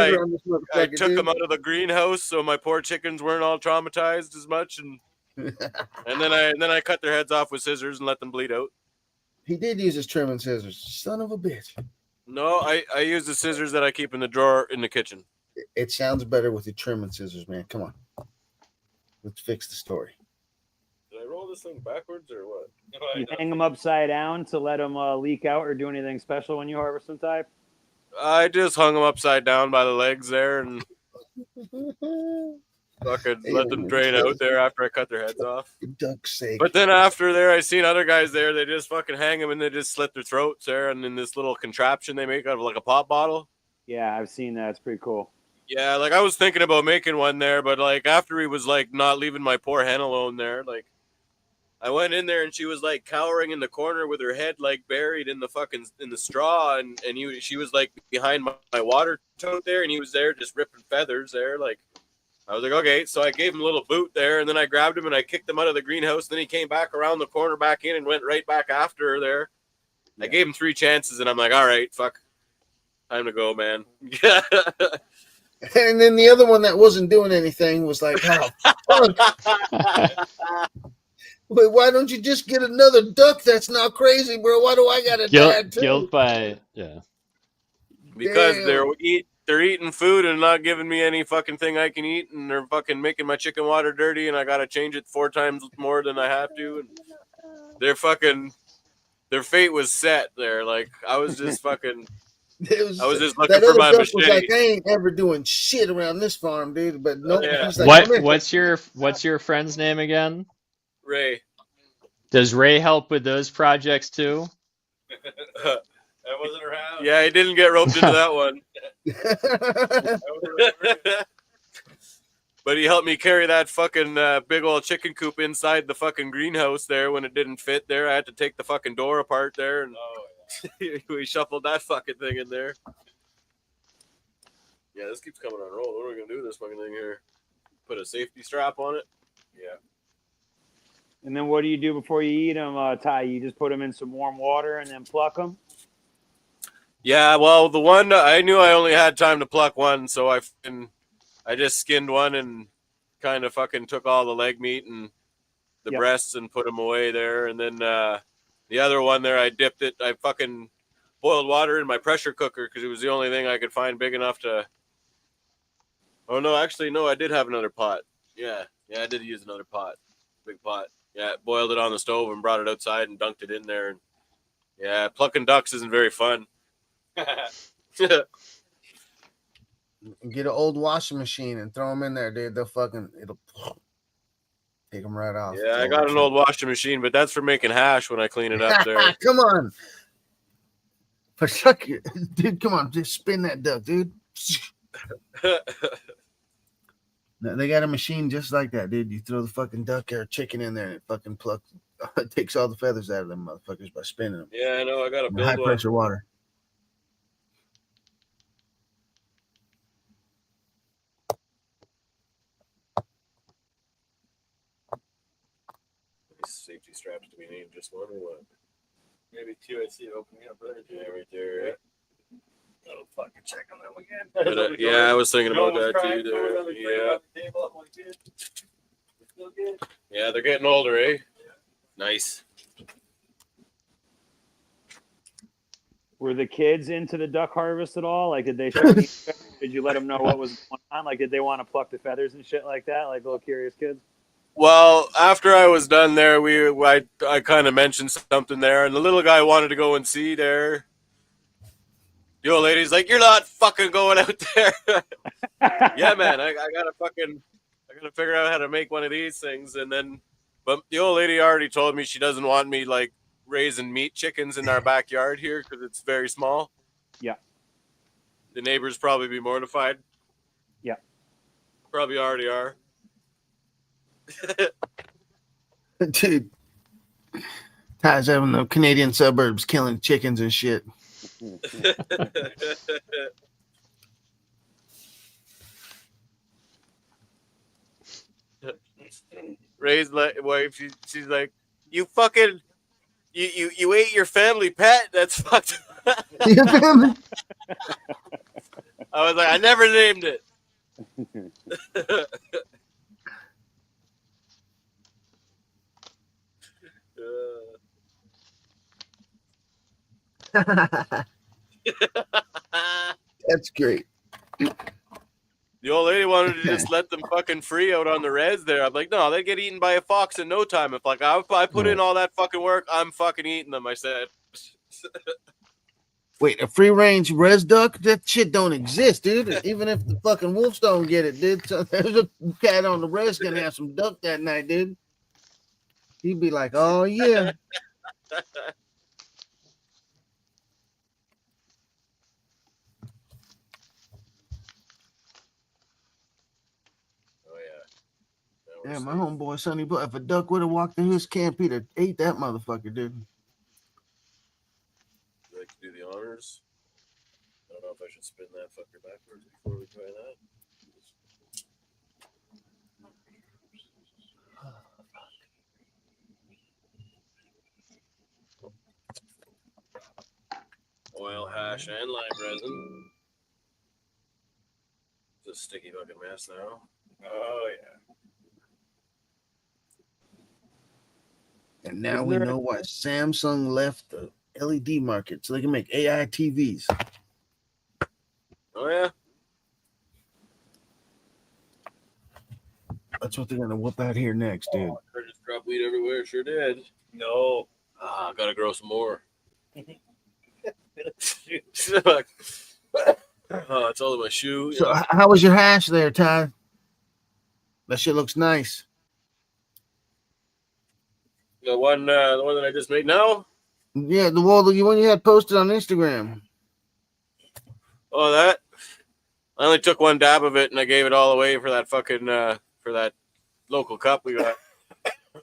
I took him out of the greenhouse, so my poor chickens weren't all traumatized as much, and then I cut their heads off with scissors and let them bleed out. He did use his trimming scissors, son of a bitch. No, I use the scissors that I keep in the drawer in the kitchen. It sounds better with the trimming scissors, man. Come on, let's fix the story. Did I roll this thing backwards or what? You hang them upside down to let them leak out or do anything special when you harvest them, Ty? I just hung them upside down by the legs there and fucking let them drain out there after I cut their heads off. For duck's sake. But then after there, I seen other guys there. They just fucking hang them and they just slit their throats there, and in this little contraption they make out of like a pop bottle. Yeah, I've seen that. It's pretty cool. Yeah, like I was thinking about making one there, but like after he was like not leaving my poor hen alone there, like I went in there and she was like cowering in the corner with her head like buried in the fucking in the straw, and she was like behind my water tote there, and he was there just ripping feathers there. Like I was like, okay, so I gave him a little boot there, and then I grabbed him and I kicked him out of the greenhouse. Then he came back around the corner back in and went right back after her there. I gave him 3 chances, and I'm like, all right, fuck, time to go, man. And then the other one that wasn't doing anything was like, oh, fuck. But why don't you just get another duck that's not crazy, bro? Why do I got to die too? Guilt by, yeah. Because Damn. they're eating food and not giving me any fucking thing I can eat, and they're fucking making my chicken water dirty, and I got to change it 4 times more than I have to. And their fate was set there. Like I was just fucking... I was just looking for my machete. Was like, I ain't ever doing shit around this farm, dude. But no, Yeah. like, What's your friend's name again? Ray. Does Ray help with those projects too? That wasn't around. Yeah, he didn't get roped into that one. But he helped me carry that fucking big old chicken coop inside the fucking greenhouse there when it didn't fit there. I had to take the fucking door apart there, and we shuffled that fucking thing in there. Yeah, this keeps coming on roll. What are we gonna do with this fucking thing here? Put a safety strap on it? Yeah. And then what do you do before you eat them, Ty? You just put them in some warm water and then pluck them? Yeah, well, the one I knew I only had time to pluck one, so I just skinned one and kind of fucking took all the leg meat and the breasts and put them away there. And then the other one there, I dipped it. I fucking boiled water in my pressure cooker because it was the only thing I could find big enough to. Oh no, actually no, I did have another pot. Yeah, I did use another pot, big pot. Yeah, boiled it on the stove and brought it outside and dunked it in there. And yeah, plucking ducks isn't very fun. Get an old washing machine and throw them in there, dude. It'll take them right off. Yeah, I got an old washing machine, but that's for making hash when I clean it up there. Come on. For suck it. Dude, come on. Just spin that duck, dude. They got a machine just like that, dude. You throw the fucking duck or chicken in there and it fucking plucks. It takes all the feathers out of them motherfuckers by spinning them. Yeah, I know. I got to build High one. pressure water. Safety straps to be named just one or what? Maybe two. I see it opening up right there. Yeah, right there. Yeah. Oh, fucking check on them again. But, yeah, I was thinking about that too. There. Yeah. Yeah, they're getting older, eh? Nice. Were the kids into the duck harvest at all? Like, did they show you, did you let them know what was going on? Like, did they want to pluck the feathers and shit like that? Like little curious kids? Well, after I was done there, I kind of mentioned something there, and the little guy wanted to go and see there. The old lady's like, "You're not fucking going out there." Yeah, man, I gotta figure out how to make one of these things, but the old lady already told me she doesn't want me like raising meat chickens in our backyard here because it's very small. Yeah. The neighbors probably be mortified. Yeah. Probably already are. Dude. Ty's out in the Canadian suburbs killing chickens and shit. Ray's wife, she's like, you fucking, you ate your family pet? That's fucked up. I was like, I never named it. That's great. The old lady wanted to just let them fucking free out on the res there. I'm like, no, they get eaten by a fox in no time. If like I put in all that fucking work, I'm fucking eating them. I said. Wait, a free range res duck? That shit don't exist, dude. Even if the fucking wolves don't get it, dude. So there's a cat on the res gonna have some duck that night, dude. He'd be like, oh yeah. Yeah, my homeboy Sonny, but if a duck would have walked in his camp, he'd have ate that motherfucker, dude. Would you like to do the honors? I don't know if I should spin that fucker backwards before we try that. Oil, hash, and lime resin. It's a sticky fucking mess now. Oh yeah. And now we know why Samsung left the LED market so they can make AI TVs. Oh yeah. That's what they're gonna whoop out here next, dude. Oh, I just dropped weed everywhere. Sure did. No. I gotta grow some more. Oh, it's all in my shoe. So how was your hash there, Ty? That shit looks nice. The one that I just made now. Yeah, the one you had posted on Instagram. Oh, that. I only took one dab of it and I gave it all away for that fucking for that local cup we got.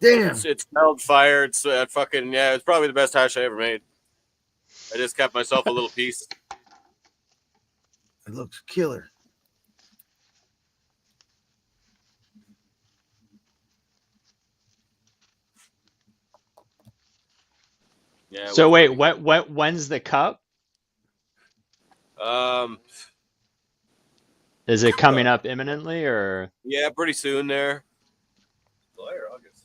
Damn. It's held fire. It's fucking it's probably the best hash I ever made. I just kept myself a little piece. It looks killer. Yeah. So wait, when's the cup? Is it coming up imminently or? Yeah, pretty soon there. July or August.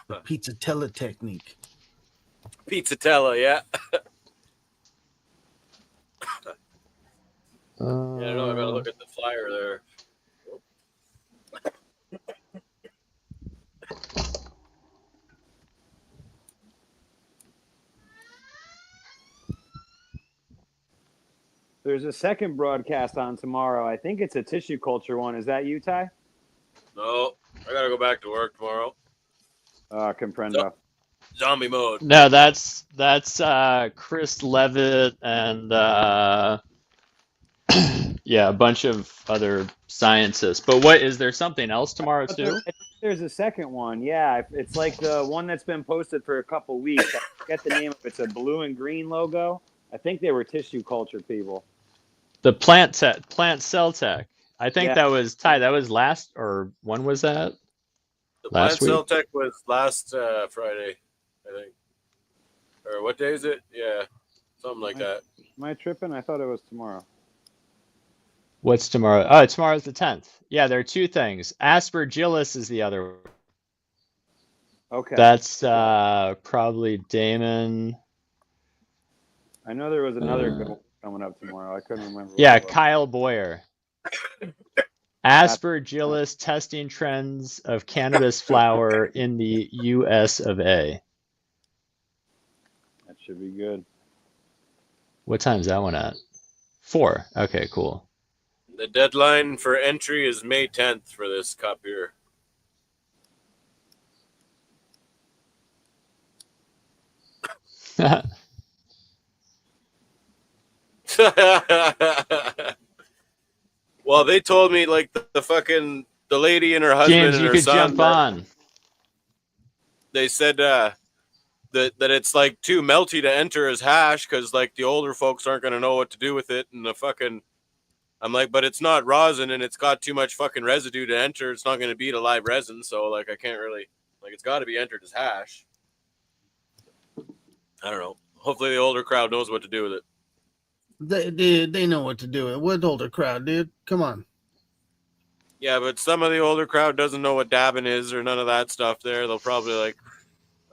The Pizzatella technique. Pizzatella, yeah. Yeah, I know. I gotta look at the flyer there. There's a second broadcast on tomorrow. I think it's a tissue culture one. Is that you, Ty? No, I gotta go back to work tomorrow. Comprendo. Zombie mode. No, that's Chris Levitt and yeah, a bunch of other scientists. But what is there something else tomorrow too? I think there's a second one. Yeah, it's like the one that's been posted for a couple weeks. I forget the name of it. It's a blue and green logo. I think they were tissue culture people. The plant cell tech. I think Yeah. that was Ty. That was last, or when was that? The Last Plant week. Cell Tech was last Friday, I think. Or what day is it? Yeah, something like that. Am I tripping? I thought it was tomorrow. What's tomorrow? Oh, tomorrow's the 10th. Yeah, there are two things. Aspergillus is the other. Okay. That's probably Damon. I know there was another good one coming up tomorrow. I couldn't remember. Yeah, Kyle Boyer. Aspergillus testing trends of cannabis flower in the US of A. That should be good. What time's that one at? 4. Okay, cool. The deadline for entry is May 10th for this cup here. Well, they told me like the fucking the lady and her husband James, and you her could son. jump on. They said that it's like too melty to enter as hash because like the older folks aren't gonna know what to do with it, and the fucking. I'm like, but it's not rosin and it's got too much fucking residue to enter. It's not gonna beat a live resin, so like I can't really like it's got to be entered as hash. I don't know. Hopefully the older crowd knows what to do with it. They know what to do with it. What older crowd, dude? Come on. Yeah, but some of the older crowd doesn't know what dabbing is or none of that stuff there. They'll probably like,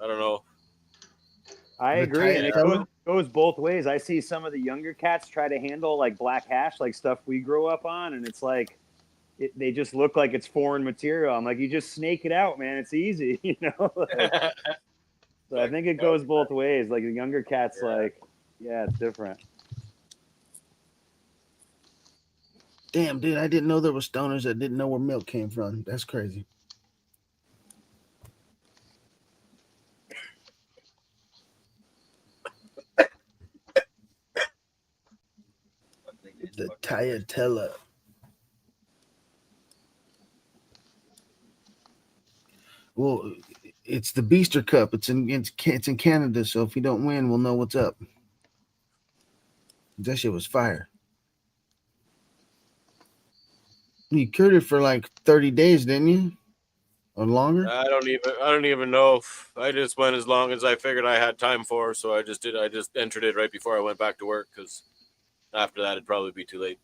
I don't know. I agree, and it goes both ways. I see some of the younger cats try to handle like black hash, like stuff we grew up on, and it's like they just look like it's foreign material. I'm like, you just snake it out, man. It's easy, you know. So I think it goes both ways. Like the younger cats, like, yeah, it's different. Damn, dude, I didn't know there were stoners that didn't know where milk came from. That's crazy. The Tiatella. Well, it's the Beaster Cup. It's in Canada, so if you don't win, we'll know what's up. That shit was fire. You cured it for like 30 days, didn't you? Or longer? I don't even know. I just went as long as I figured I had time for, so I just did. I just entered it right before I went back to work because after that it'd probably be too late.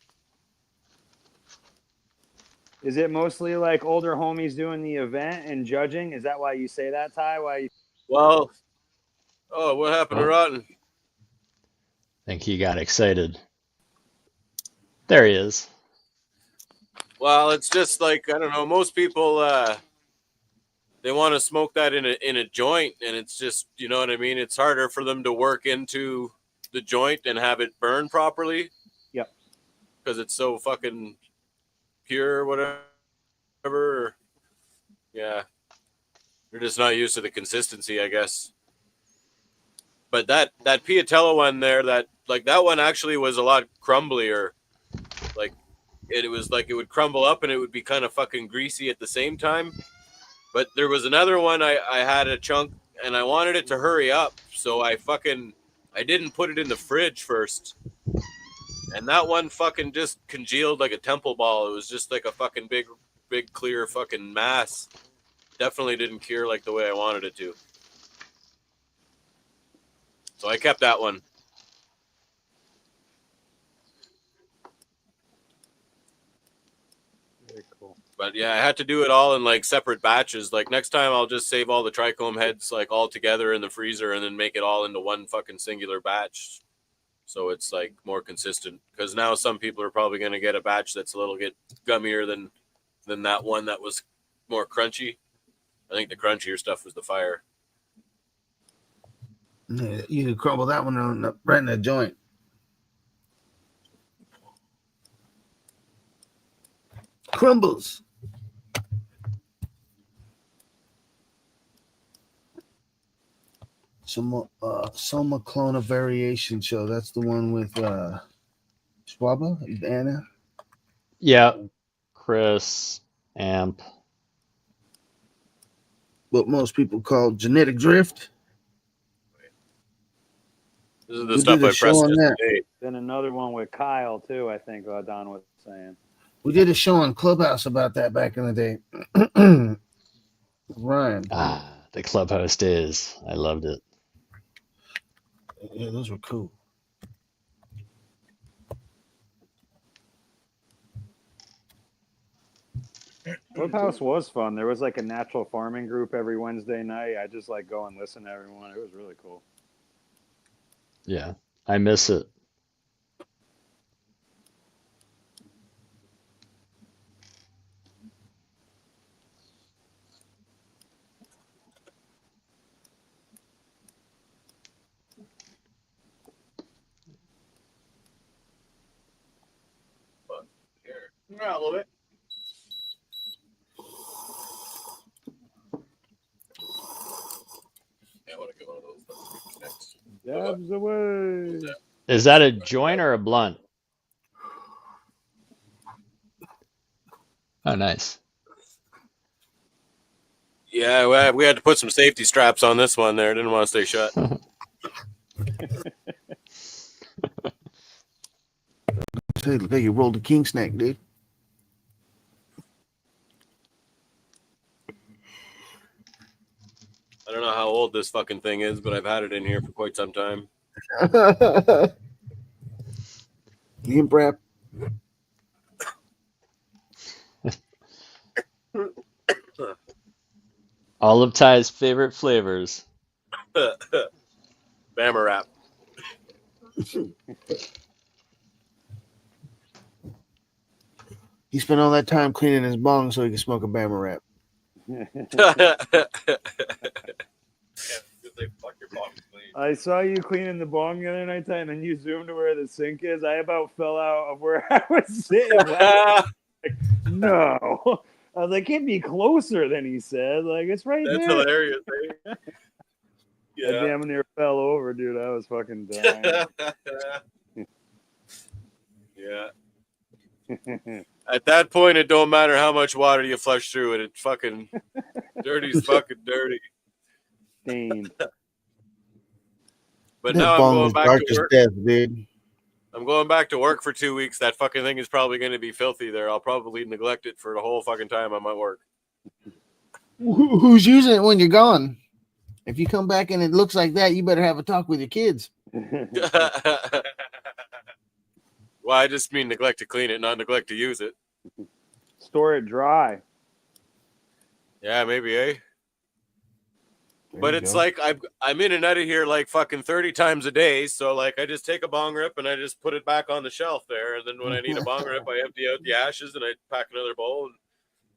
Is it mostly like older homies doing the event and judging? Is that why you say that, Ty? Well, oh, what happened to Rotten? I think he got excited. There he is. Well, it's just like I don't know. Most people they want to smoke that in a joint, and it's just you know what I mean. It's harder for them to work into the joint and have it burn properly. Yep. Because it's so fucking pure, or whatever. Yeah, they're just not used to the consistency, I guess. But that Piatella one there, that one actually was a lot crumblier. Like it was like it would crumble up and it would be kind of fucking greasy at the same time. But there was another one I had a chunk and I wanted it to hurry up, so I didn't put it in the fridge first. And that one fucking just congealed like a temple ball. It was just like a fucking big clear fucking mass. Definitely didn't cure like the way I wanted it to. So I kept that one. Very cool. But yeah, I had to do it all in like separate batches. Like next time I'll just save all the trichome heads like all together in the freezer and then make it all into one fucking singular batch. So it's like more consistent. Because now some people are probably going to get a batch that's a little bit gummier than that one that was more crunchy. I think the crunchier stuff was the fire. Yeah, you can crumble that one right in the joint. crumbles. Some Soma Clona Variation Show. That's the one with Schwaba and Anna. Yeah, Chris, Amp. What most people call genetic drift. This is the We stuff did a I show pressed on that. yesterday. Then another one with Kyle too. I think Don was saying. We did a show on Clubhouse about that back in the day. Ryan. The Clubhouse days. I loved it. Yeah, those were cool. Clubhouse was fun. There was like a natural farming group every Wednesday night. I just like go and listen to everyone. It was really cool. Yeah, I miss it. Yeah, a little bit. Yeah, I want to get one of those next. Dabs away. Is that a joint or a blunt? Oh, nice. Yeah, we had to put some safety straps on this one there. Didn't want to stay shut. Hey, you rolled a king snake, dude. I don't know how old this fucking thing is, but I've had it in here for quite some time. You Brap. All of Ty's favorite flavors. Bammer wrap. He spent all that time cleaning his bong so he could smoke a Bama wrap. I saw you cleaning the bong the other night, and then you zoomed to where the sink is. I about fell out of where I was sitting. Like, no. I was like, can't be closer than he said. Like, it's right That's there. hilarious. Eh? I damn near fell over, dude. I was fucking dying. Yeah. At that point, it don't matter how much water you flush through it. It's fucking dirty's fucking dirty. Stained. But That now I'm bong going is back dark to as work. death, dude. I'm going back to work for 2 weeks. That fucking thing is probably going to be filthy there. I'll probably neglect it for the whole fucking time I'm at work. Who's using it when you're gone? If you come back and it looks like that, you better have a talk with your kids. Well, I just mean neglect to clean it, not neglect to use it. Store it dry. Yeah, maybe, eh? But it's like I'm in and out of here like fucking 30 times a day. So like I just take a bong rip and I just put it back on the shelf there. And then when I need a bong rip, I empty out the ashes and I pack another bowl.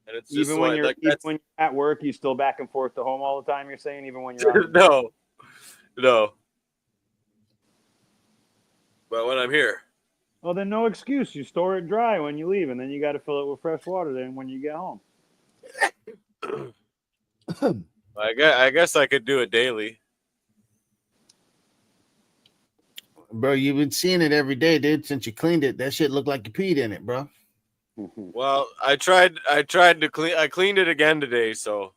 And it's just Even when you're like that's when you're at work, you still back and forth to home all the time. You're saying even when you're on no. But when I'm here, well, then no excuse. You store it dry when you leave, and then you got to fill it with fresh water. Then when you get home. I guess I could do it daily. Bro, you've been seeing it every day, dude, since you cleaned it. That shit looked like you peed in it, bro. Well, I tried to clean. I cleaned it again today, so.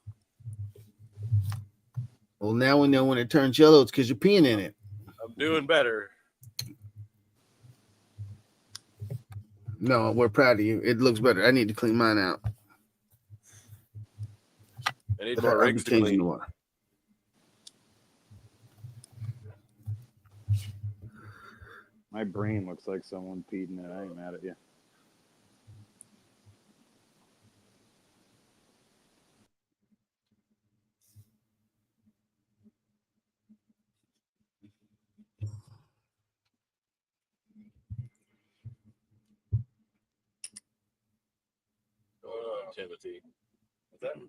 Well, now we know when it turns yellow, it's because you're peeing in it. I'm doing better. No, we're proud of you. It looks better. I need to clean mine out. I need But more I'll be rigs to changing clean. the water. My brain looks like someone peed in it. I ain't mad at you. Timothy. What's that?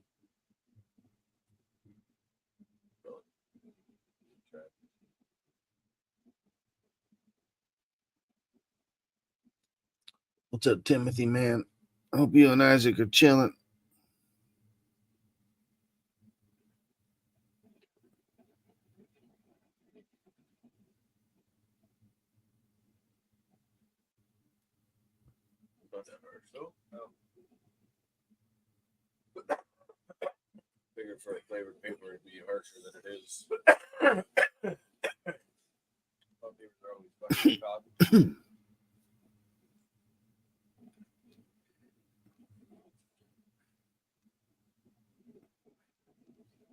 What's up, Timothy, man? Hope you and Isaac are chilling. Not that harsh, though. No. Figured for a flavored paper it'd be harsher than it is.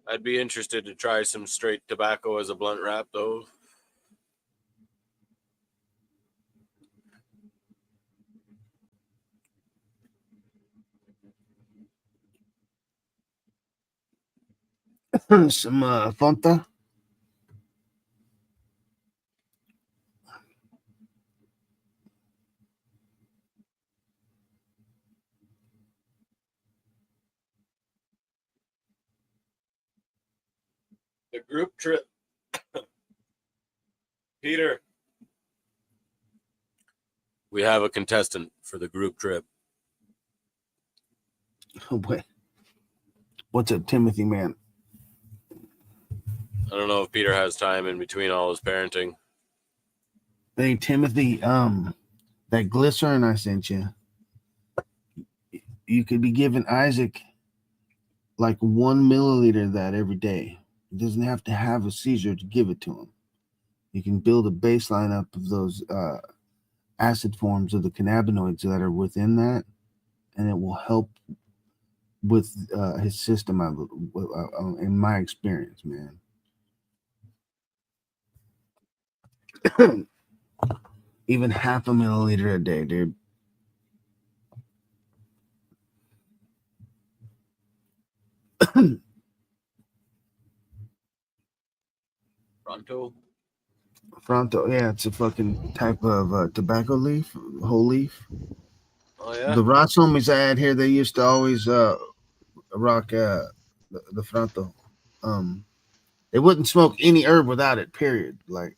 I'd be interested to try some straight tobacco as a blunt wrap, though. Some Fanta. The group trip. Peter. We have a contestant for the group trip. Wait. What's up, Timothy, man? I don't know if Peter has time in between all his parenting. Hey, Timothy, that glycerin I sent you, you could be giving Isaac like 1 milliliter of that every day. He doesn't have to have a seizure to give it to him. You can build a baseline up of those acid forms of the cannabinoids that are within that, and it will help with his system, in my experience, man. Even half a milliliter a day, dude. Fronto, yeah, it's a fucking type of tobacco leaf, whole leaf. Oh yeah. The Ross homies I had here, they used to always rock the Fronto. They wouldn't smoke any herb without it. Period. Like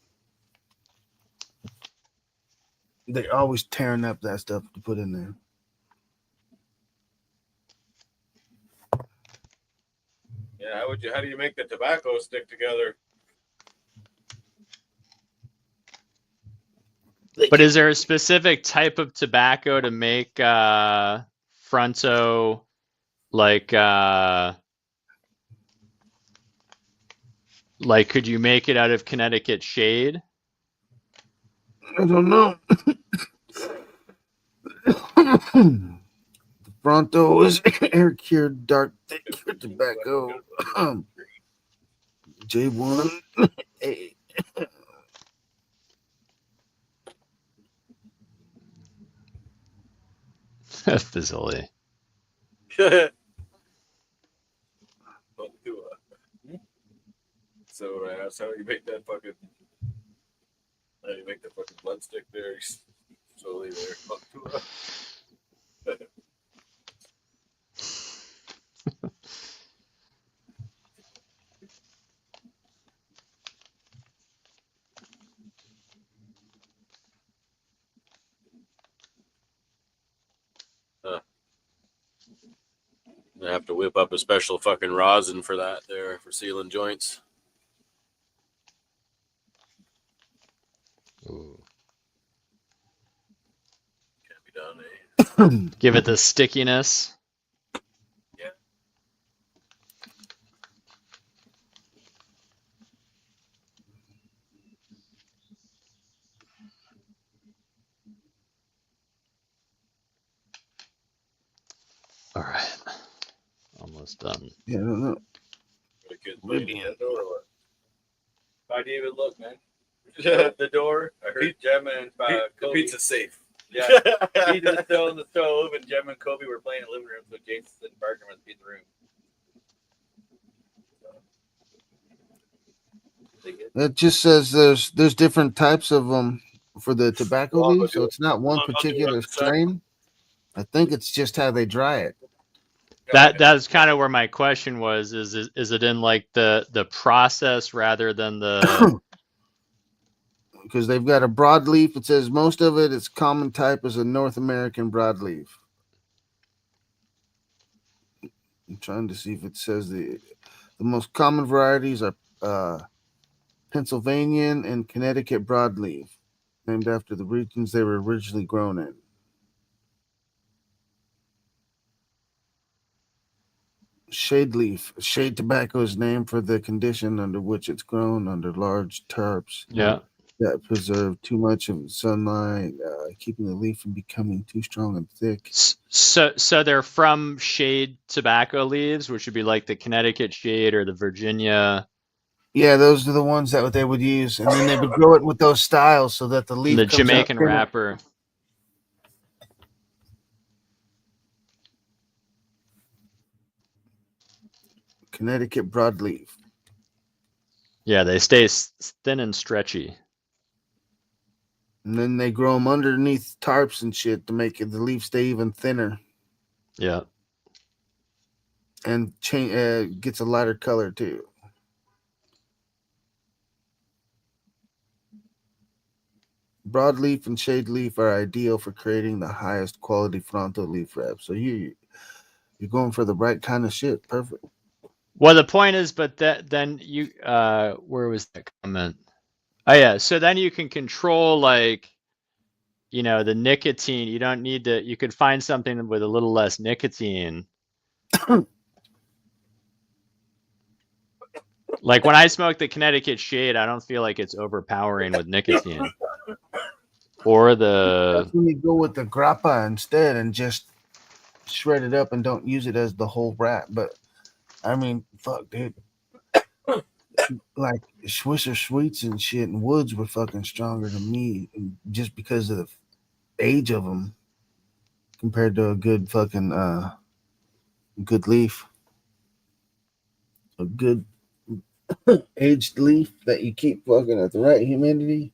they always tearing up that stuff to put in there. Yeah, how do you make the tobacco stick together? But is there a specific type of tobacco to make Fronto, like could you make it out of Connecticut shade? I don't know. The Fronto is air cured dark thick tobacco. J1. Hey. Fazoli. So that's how you make that fucking. How you make the fucking blood stick there? Slowly there. I have to whip up a special fucking rosin for that there for sealing joints. Ooh. Can't be done, eh? Give it the stickiness. Yeah. All right. Almost done. Yeah, I don't know. The kids playing at the door or what? How do you even look, man? The door. I heard Gemma and Kobe. The pizza's safe. Yeah. Pizza's still in the stove, and Gemma and Kobe were playing in the living room, so Jason and Parker must be in the room. It just says there's different types of them for the tobacco leaf, so it's not one particular strain. I think it's just how they dry it. That's kind of where my question was. Is it in like the process rather than the? Because they've got a broadleaf. It says most of it is common type as a North American broadleaf. I'm trying to see if it says the most common varieties are Pennsylvanian and Connecticut broadleaf, named after the regions they were originally grown in. Shade leaf. Shade tobacco is named for the condition under which it's grown under large tarps. Yeah. That preserve too much of sunlight, keeping the leaf from becoming too strong and thick. So they're from shade tobacco leaves, which would be like the Connecticut shade or the Virginia. Yeah, those are the ones that they would use, and then they would grow it with those styles so that the leaf The comes Jamaican out thinner. wrapper. Connecticut broadleaf. Yeah, they stay thin and stretchy. And then they grow them underneath tarps and shit to make the leaf stay even thinner. Yeah. And gets a lighter color too. Broadleaf and shade leaf are ideal for creating the highest quality frontal leaf wrap. So you're going for the right kind of shit. Perfect. Well, the point is, but then you where was that comment? Oh yeah, so then you can control like, you know, the nicotine. You don't need to. You could find something with a little less nicotine. Like when I smoke the Connecticut shade, I don't feel like it's overpowering with nicotine. Or That's when you go with the grappa instead and just shred it up and don't use it as the whole wrap. But I mean, fuck, dude. Like Swisher Sweets and shit and Woods were fucking stronger than me just because of the age of them compared to a good fucking good leaf. A good aged leaf that you keep fucking at the right humidity.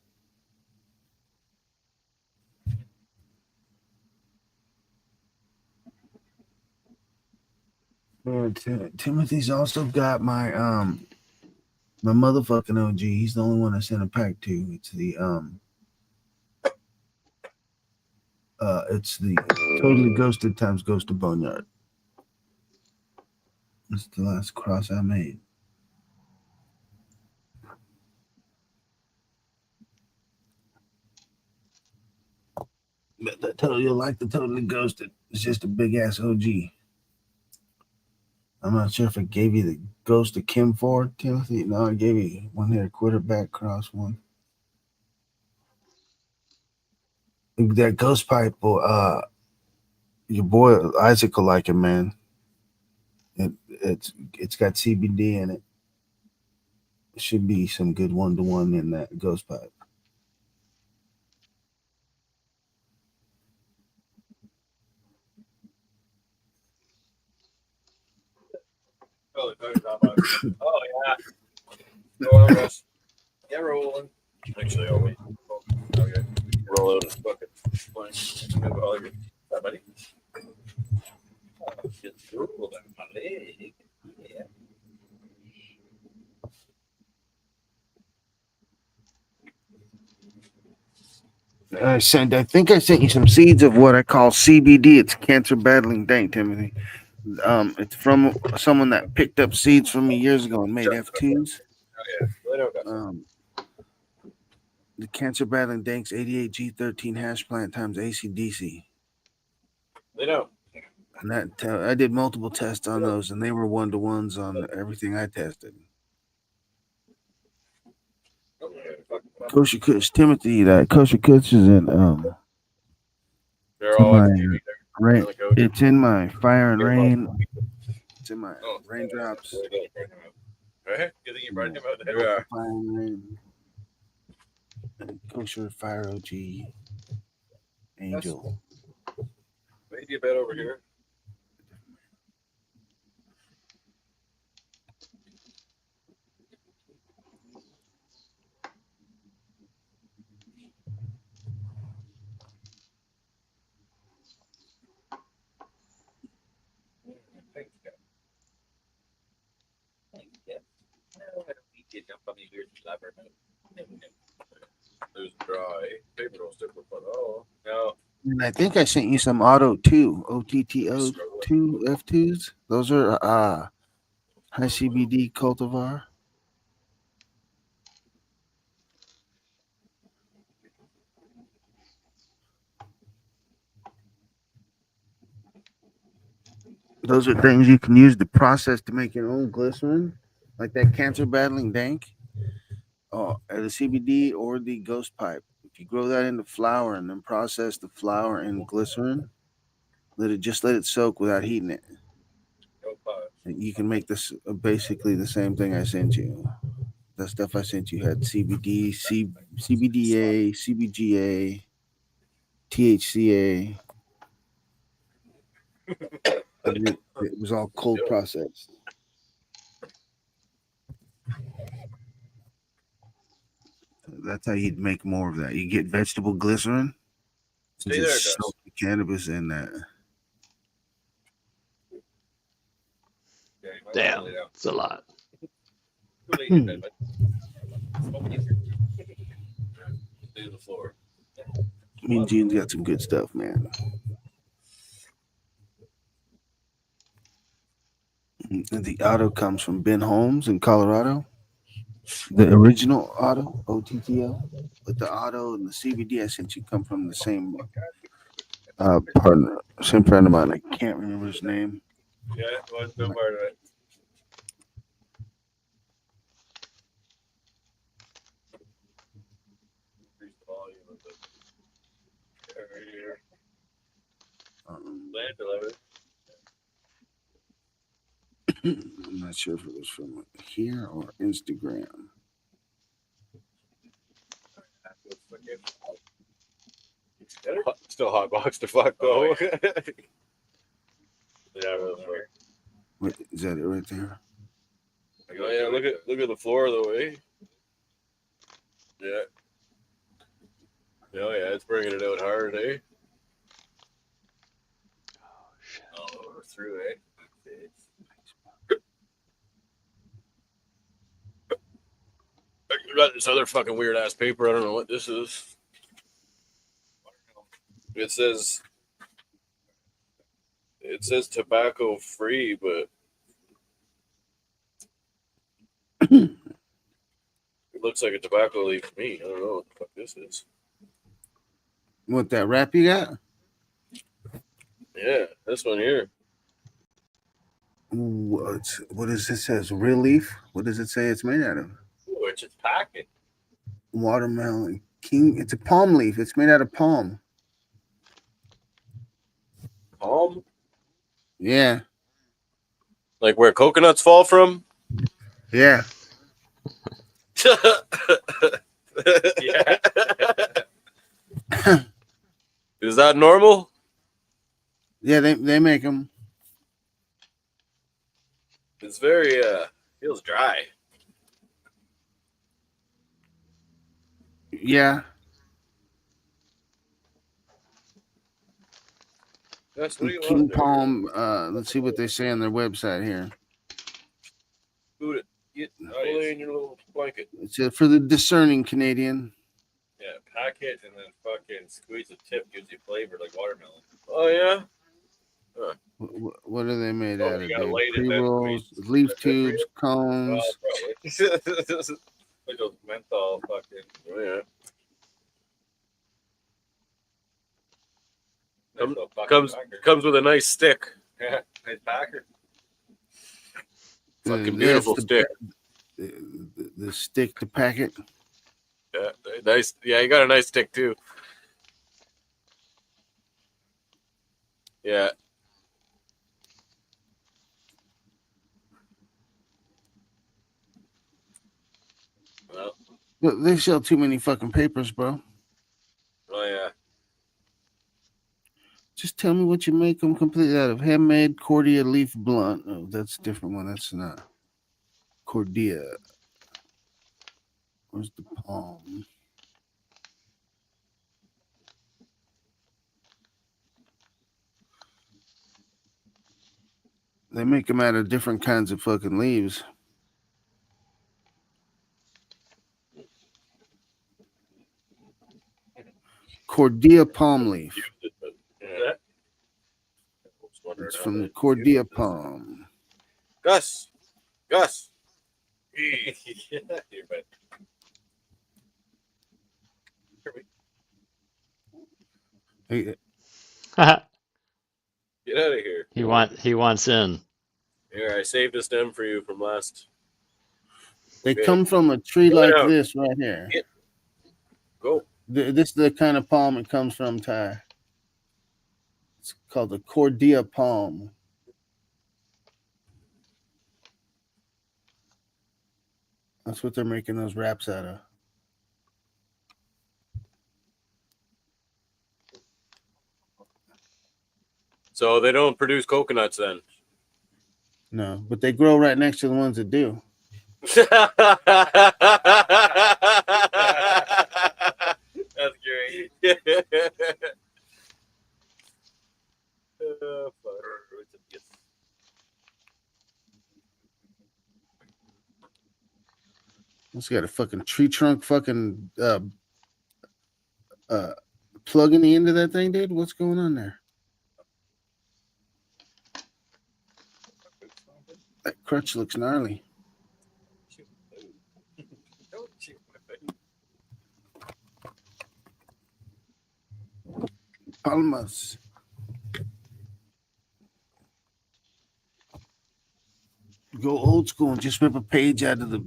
Timothy's also got my my motherfucking OG. He's the only one I sent a pack to. It's the Totally Ghosted times Ghosted Boneyard. It's the last cross I made. But you'll like the Totally Ghosted. It's just a big ass OG. I'm not sure if I gave you the Ghost of Kim Ford, Timothy. No, I gave you one here, quarterback cross one. That ghost pipe, your boy Isaac will like it, man. It's got CBD in it. Should be some good 1-to-1 in that ghost pipe. Oh, yeah. Go on, Russ. Get rolling. Actually, I'll wait. Okay. Roll out his bucket. Fine. Hi, buddy. Oh, just drooled on my leg. Yeah. I think I sent you some seeds of what I call CBD. It's cancer battling dank, Timothy. It's from someone that picked up seeds from me years ago and made F2s. The cancer battling dank's 88G13 hash plant times ACDC. They know. And that I did multiple tests on those, and they were 1-to-1s on everything I tested. Kosher Kush, Timothy, that Kosher Kush is in They're all rain. It's in my Fire and Rain. It's in my Raindrops. Right? Good thing you brought him out there. Fire and Rain. And Kosher Fire OG Angel. Maybe a bit over here. There's dry paper roll stick. Oh, no. And I think I sent you some Otto 2, OTTO 2 F2s. Those are high CBD cultivar. Those are things you can use to process to make your own glycerin, like that cancer battling dank, the CBD or the ghost pipe. If you grow that into flour and then process the flour in glycerin, let it soak without heating it. You can make this basically the same thing I sent you. The stuff I sent you had CBD, CBDA, CBGA, THCA. And it was all cold processed. That's how you'd make more of that. You get vegetable glycerin. Stay Just there, soak the cannabis in that. Damn, it's a lot. Stay on the floor. Mean Gene's got some good stuff, man. And the auto comes from Ben Holmes in Colorado. The original auto, OTTO. But the auto and the CBD I sent you come from the same partner, same friend of mine. I can't remember his name. Yeah, what's the part of it? I'm not sure if it was from here or Instagram. Still hot box to fuck though. Yeah, really. Wait, is that it right there? Oh yeah, look at the floor though, eh? Yeah. Oh yeah, it's bringing it out hard, eh? Oh, we're through, eh? I got this other fucking weird ass paper. I don't know what this is. It says tobacco free, but it looks like a tobacco leaf to me. I don't know what the fuck this is. What, that wrap you got? Yeah, this one here. What does it says? Real leaf? What does it say it's made out of? Ooh, it's just packing. Watermelon king. It's a palm leaf. It's made out of palm. Palm? Yeah. Like where coconuts fall from? Yeah. Yeah. Is that normal? Yeah, they make them. It's very feels dry. Yeah. That's what do you King want, dude? palm. Let's see what they say on their website here. Boot it. Get fully in your little blanket. It's for the discerning Canadian. Yeah, pack it and then fucking squeeze the tip, gives you flavor like watermelon. Oh yeah. Huh. What are they made out of? You gotta Dude? light it, then Pre-rolls, leaf tubes, cones. Like those menthol fucking. Oh yeah. Comes with a nice stick. Yeah, nice packer. Fucking beautiful stick. The stick to pack it. Yeah, nice. Yeah, you got a nice stick too. Yeah. Well. Look, they sell too many fucking papers, bro. Oh yeah. Just tell me what you make them completely out of. Handmade Cordia leaf blunt. Oh, that's a different one. That's not Cordia. Where's the palm? They make them out of different kinds of fucking leaves. Cordia palm leaf. It's from the Cordia palm. Gus. Hey, Get out of here. He wants in. Here, I saved a stem for you from last. they Okay. come from a tree Get like out. this right here. Go. This is the kind of palm it comes from, Ty. It's called the Cordia palm. That's what they're making those wraps out of. So they don't produce coconuts then? No, but they grow right next to the ones that do. That's great. It's got a fucking tree trunk fucking plug in the end of that thing, dude. What's going on there? That crutch looks gnarly. Palmas. Go old school and just rip a page out of the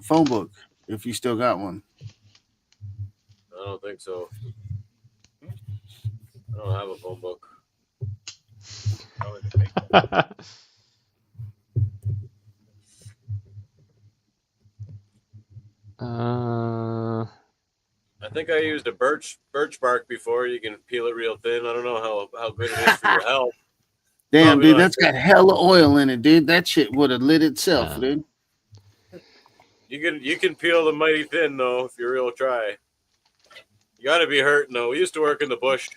phone book if you still got one. I don't think so. I don't have a phone book. I think I used a birch bark before. You can peel it real thin. I don't know how good it is for your health. Damn, dude, that's got hella oil in it, dude. That shit would have lit itself, dude. You can peel them mighty thin though if you real try. You got to be hurting though. We used to work in the bush.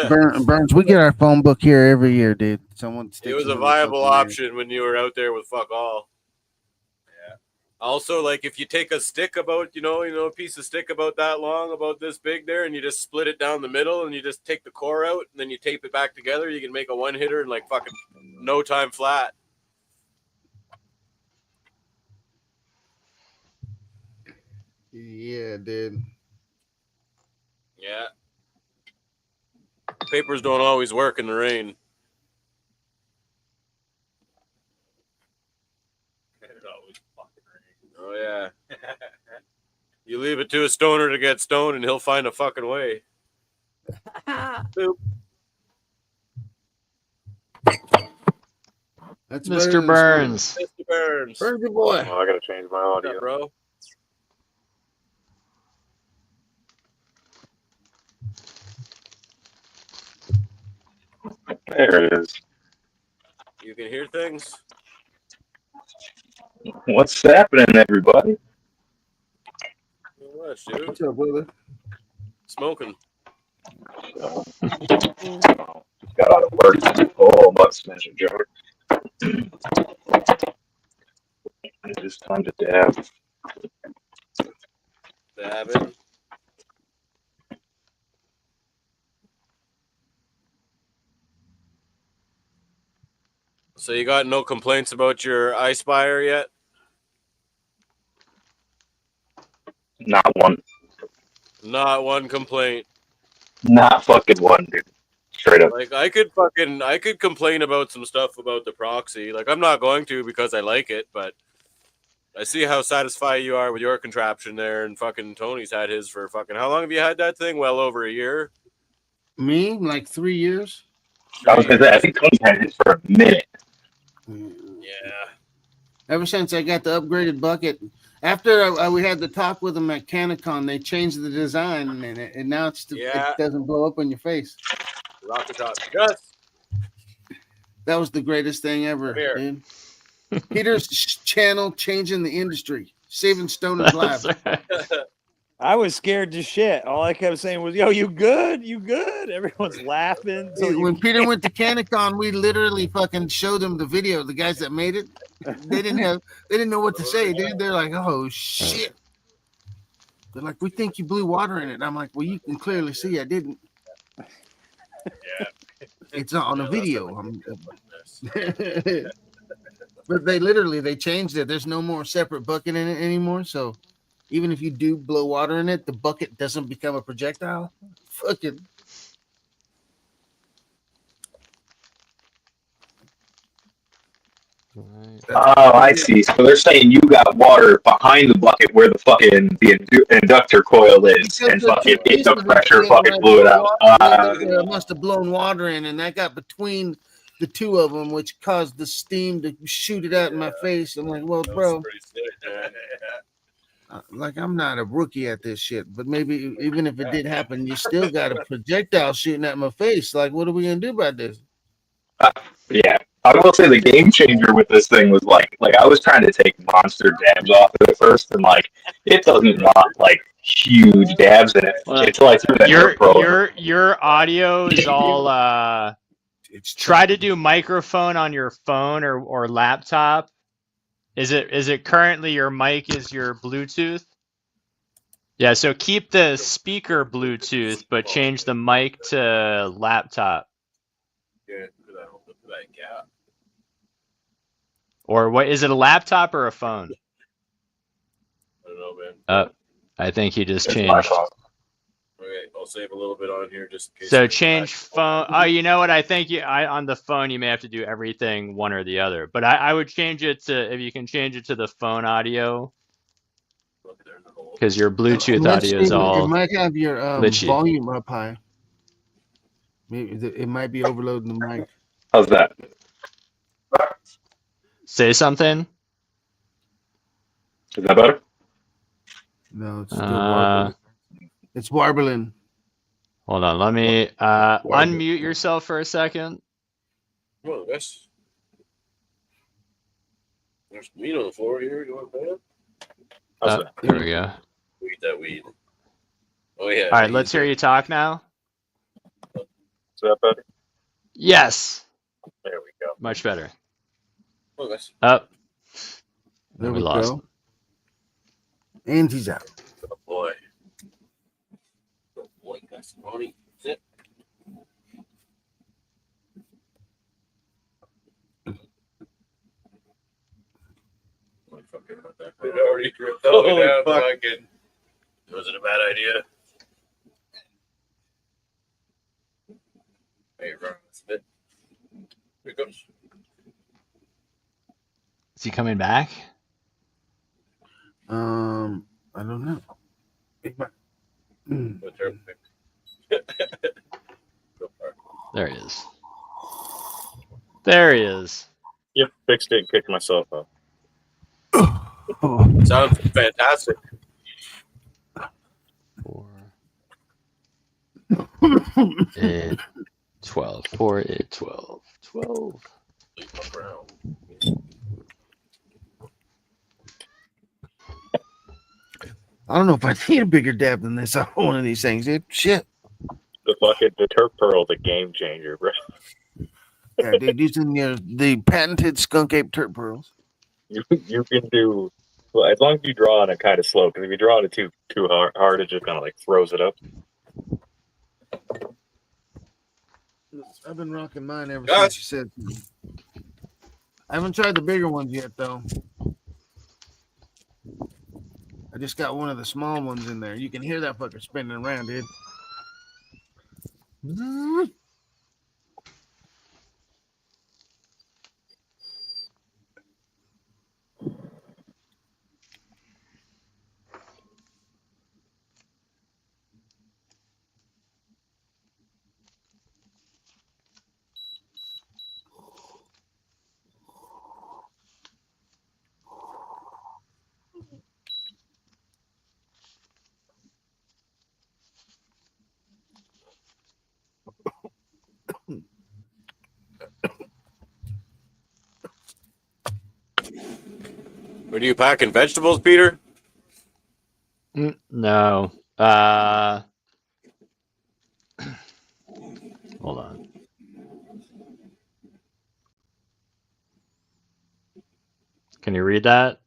Burns, we get our phone book here every year, dude. Someone it was a viable option when you were out there with fuck all. Yeah. Also, like if you take a stick about, a piece of stick about that long, about this big there, and you just split it down the middle and you just take the core out and then you tape it back together, you can make a one hitter in like fucking no time flat. Yeah, dude. Yeah. Papers don't always work in the rain. Oh, yeah. You leave it to a stoner to get stoned and he'll find a fucking way. Boop. That's Mr. Burns. Mr. Burns. Burns, good boy. Oh, I gotta change my audio, up, bro. There it is. You can hear things? What's happening, everybody? What's dude? What's up, brother? Smoking. Just got out of work. Oh, butt smasher jar. It's time to dab. Dabbing. So you got no complaints about your iSpire yet? Not one. Not one complaint. Not fucking one, dude. Straight up. Like I could complain about some stuff about the proxy. Like I'm not going to because I like it, but I see how satisfied you are with your contraption there, and fucking Tony's had his for fucking how long have you had that thing? Well over a year. Me? Like 3 years? I was gonna say, I think Tony's had his for a minute. Yeah. Ever since I got the upgraded bucket, after we had the talk with them at Canicon, they changed the design, and now it doesn't blow up in your face. Rock the top. Yes. That was the greatest thing ever, dude. Peter's channel changing the industry, saving stoners' lives. I was scared to shit. All I kept saying was, "Yo, you good? You good?" Everyone's laughing. When Peter went to Canicon, we literally fucking showed them the video. The guys that made it, they didn't know what to say, dude. They're like, "Oh shit!" They're like, "We think you blew water in it." And I'm like, "Well, you can clearly see I didn't." It's on a video. But they changed it. There's no more separate bucket in it anymore. So even if you do blow water in it, the bucket doesn't become a projectile. Fucking. Oh, I see. So they're saying you got water behind the bucket where the fucking inductor coil is, and fucking it took pressure, fucking blew it out. They must have blown water in, and that got between the two of them, which caused the steam to shoot it out in my face. I'm like, well, bro, like I'm not a rookie at this shit, but maybe even if it did happen, you still got a projectile shooting at my face. Like, what are we gonna do about this? Yeah, I will say the game changer with this thing was like I was trying to take monster dabs off it at first, and like it doesn't want like huge dabs in it. It's like your audio is all. Try to do microphone on your phone or laptop. Is it currently your mic is your Bluetooth? Yeah, so keep the speaker Bluetooth, but change the mic to laptop. Or what is it, a laptop or a phone? I don't know, man. I think he just changed. Okay, I'll save a little bit on here just in case. So change phone. Oh, you know what? I think on the phone you may have to do everything one or the other. But I would change it to, if you can change it to the phone audio, because your Bluetooth audio is all. It might have your glitchy. volume up high. Maybe it might be overloading the mic. How's that? Say something. Is that better? No, it's still warbling. It's warbling. Hold on, let me unmute yourself for a second. Well, there's weed on the floor here. You want that? There we go. Weed that weed. Oh yeah. All right, let's hear you talk now. Is that better? Yes. There we go. Much better. Oh, that's up. There we we lost. go. And he's out. Oh boy. Oh boy, that's funny. Sit. It already ripped all the way down. Fucking. Was it a bad idea? Hey, run this bit. Here it goes. Is he coming back? I don't know. There he is. There he is. Yep, fixed it and kicked myself up. Sounds fantastic. 4, 8, 12. 4, 8, 12. 12. I don't know if I need a bigger dab than this on one of these things, dude. Shit. The Turk Pearl, the game changer, bro. Yeah, dude, using the patented skunk ape Turk Pearls. You can do, well, as long as you draw on it kind of slow, because if you draw on it too hard, it just kind of like throws it up. I've been rocking mine ever since you said. I haven't tried the bigger ones yet, though. I just got one of the small ones in there. You can hear that fucker spinning around, dude. What are you packing? Vegetables, Peter? No. Hold on. Can you read that?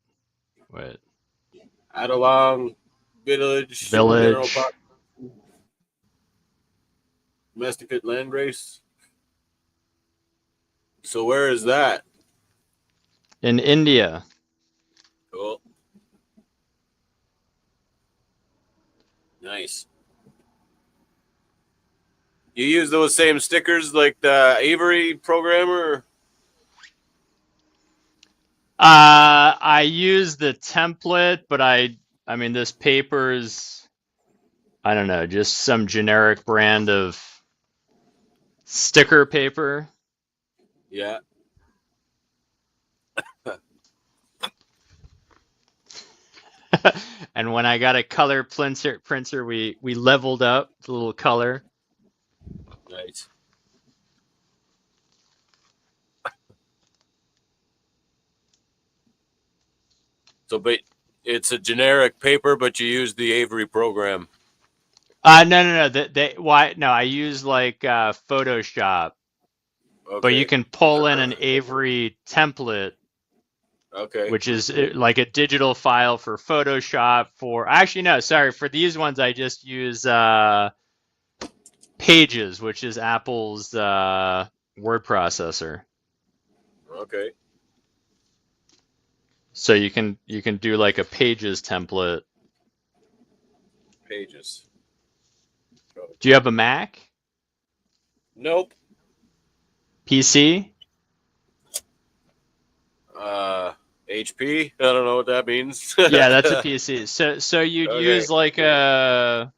Wait. Adalong Village. Village. Domesticate landrace. So where is that? In India. Cool. Nice. You use those same stickers like the Avery programmer? I use the template, but I mean, this paper's, I don't know, just some generic brand of sticker paper. Yeah. And when I got a color printer, we leveled up the little color. Nice. So, but it's a generic paper, but you use the Avery program. No. No, I use like Photoshop. Okay. But you can pull in an Avery template. Okay. Which is like a digital file for Photoshop. For these ones I just use Pages, which is Apple's word processor. Okay. So you can do like a Pages template. Pages. Do you have a Mac? Nope. PC? HP? I don't know what that means. Yeah, that's a PC. So you'd use like a.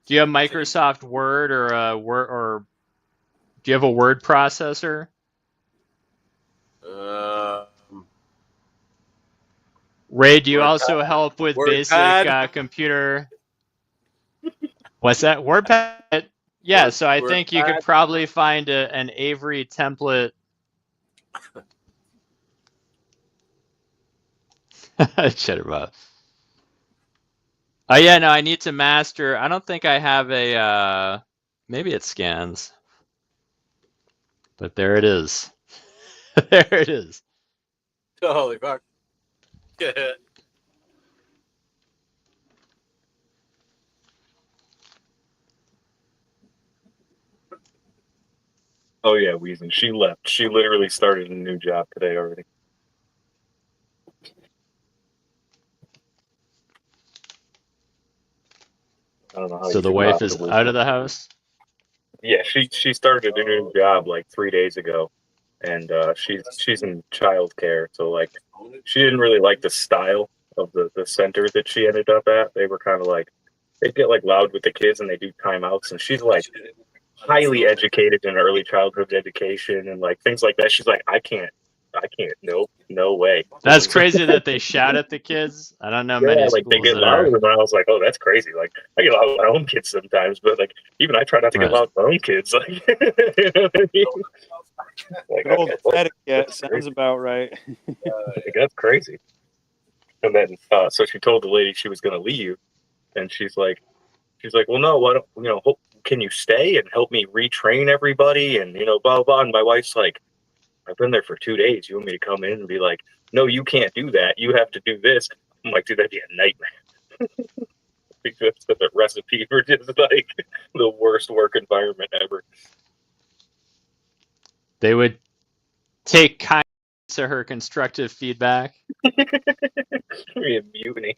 Do you have Microsoft Word or a Word, or do you have a word processor? Ray, do you also help with basic computer? What's that? WordPad? Yeah, so I think you could probably find an Avery template. Shutterbox. Oh yeah, no, I need to master. I don't think I have a. Maybe it scans, but there it is. There it is. Holy fuck. Oh yeah, Weezen. She left. She literally started a new job today already. I don't know how. So the wife is out of the house? Yeah, she started a new job like 3 days ago, and she's in childcare. So like, she didn't really like the style of the center that she ended up at. They were kind of like, they get like loud with the kids and they do timeouts, and she's like highly educated in early childhood education and like things like that. She's like, I can't, no way. That's crazy that they shout at the kids. I don't know many Like they schools get that loud, are. and I was like, oh, that's crazy. Like I get loud with my own kids sometimes, but like even I try not to get Right. loud with my own kids. Like, you know what I mean? Like, Good old okay, etiquette sounds about right. like, that's crazy. And then so she told the lady she was going to leave, and she's like, well, no, why don't can you stay and help me retrain everybody, and blah blah blah. And my wife's like, I've been there for 2 days. You want me to come in and be like, no, you can't do that. You have to do this. I'm like, dude, that'd be a nightmare. Because the recipe for just like the worst work environment ever. They would take kindness to her constructive feedback. Be a mutiny.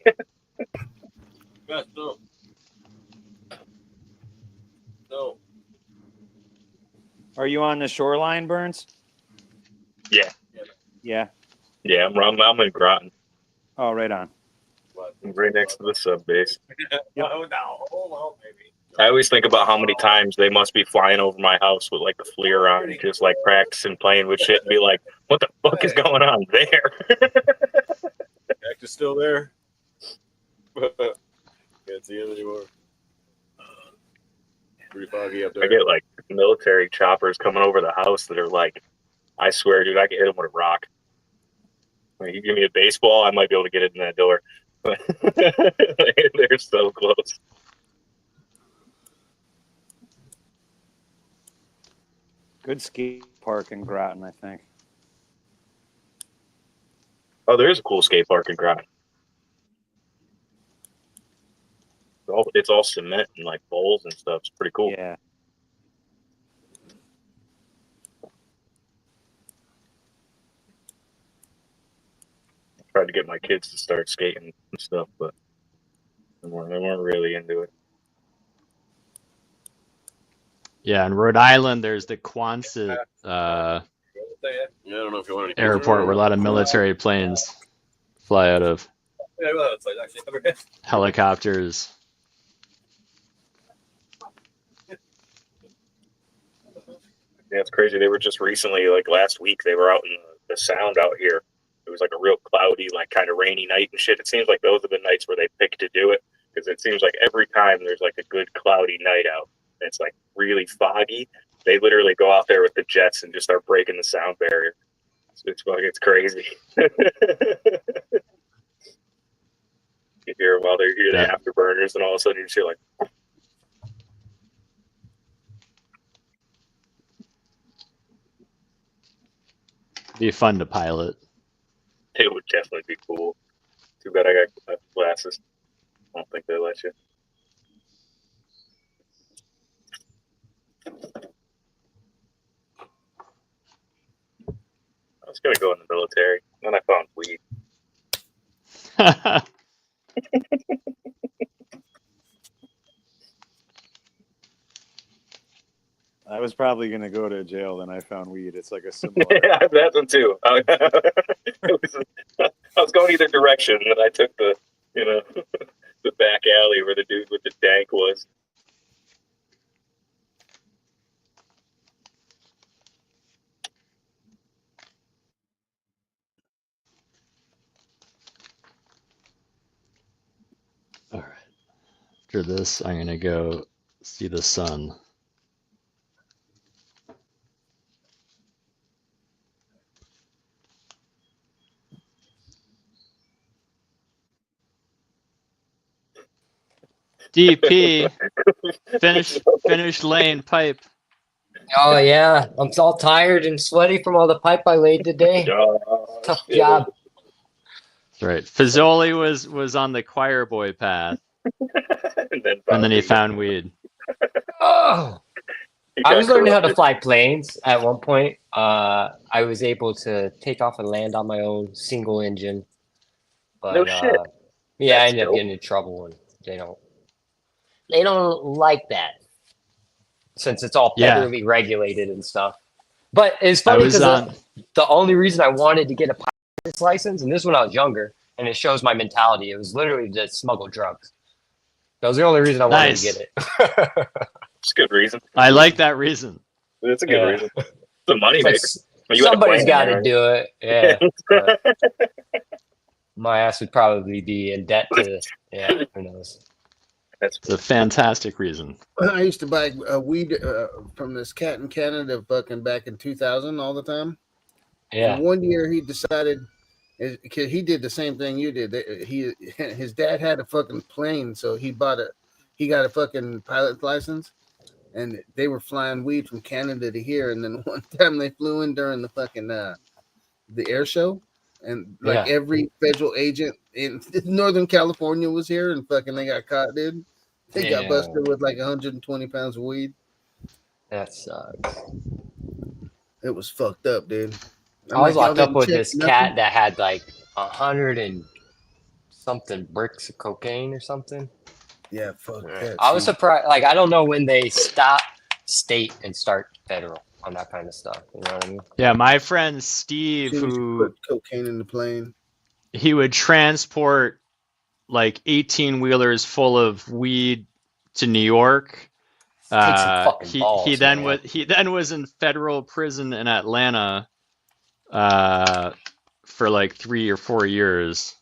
No. Are you on the shoreline, Burns? Yeah. Yeah. Yeah, I'm in Groton. Oh, right on. I'm right next to the sub base. I always think about how many times they must be flying over my house with like the FLIR on, just like practicing playing with shit, and be like, "What the fuck is going on there?" Act is still there. Can't see it anymore. Pretty foggy up there. I get like military choppers coming over the house that are like, I swear, dude, I can hit them with a rock. Like, you give me a baseball, I might be able to get it in that door. They're so close. Good skate park in Groton, I think. Oh, there is a cool skate park in Groton. It's all cement and like bowls and stuff. It's pretty cool. Yeah. get my kids to start skating and stuff, but they weren't really into it. Yeah, in Rhode Island, there's the Quonset Yeah, I don't know if you want any airport where a lot of military planes fly out of. Helicopters. Yeah, it's crazy. They were just recently, like last week, they were out in the Sound out here. It was like a real cloudy, like kind of rainy night and shit. It seems like those are the nights where they pick to do it, because it seems like every time there's like a good cloudy night out, and it's like really foggy. They literally go out there with the jets and just start breaking the sound barrier. It's crazy. You hear while they're here, the afterburners, and all of a sudden you just hear like. Be fun to pilot. It would definitely be cool. Too bad I got glasses. I don't think they let you. I was gonna go in the military, then I found weed. I was probably gonna go to jail, then I found weed. It's like a similar. Yeah, that one too. I was going either direction, and I took the the back alley where the dude with the dank was. All right. After this, I'm gonna go see the sun. DP, finish laying pipe. Oh yeah, I'm all tired and sweaty from all the pipe I laid today. Tough job. That's right. Fazoli was on the choir boy path, and then he found weed. Oh, I was learning how to fly planes at one point. I was able to take off and land on my own single engine, but No shit. yeah, I ended up getting in trouble, and they don't like that since it's all federally regulated and stuff. But it's funny because the only reason I wanted to get a pilot's license, and this when I was younger, and it shows my mentality, it was literally to smuggle drugs. That was the only reason I wanted to get it. It's a good reason. I like that reason. It's a good reason. It's a money Like, maker. somebody's got to do it. Yeah. But my ass would probably be in debt to, who knows. That's a fantastic reason. I used to buy weed from this cat in Canada fucking back in 2000 all the time. Yeah. And one year he decided, he did the same thing you did. His dad had a fucking plane, so he got a fucking pilot's license, and they were flying weed from Canada to here. And then one time they flew in during the fucking the air show, and like every federal agent in Northern California was here, and fucking they got caught, dude. They got busted with like 120 pounds of weed. That sucks. It was fucked up, dude. I was locked up with this cat that had like 100 and something bricks of cocaine or something. Yeah, fuck that. I was surprised. Like, I don't know when they stop state and start federal on that kind of stuff. You know what I mean? Yeah, my friend Steve, who put cocaine in the plane, he would transport like 18-wheelers full of weed to New York. He then was in federal prison in Atlanta for like 3 or 4 years.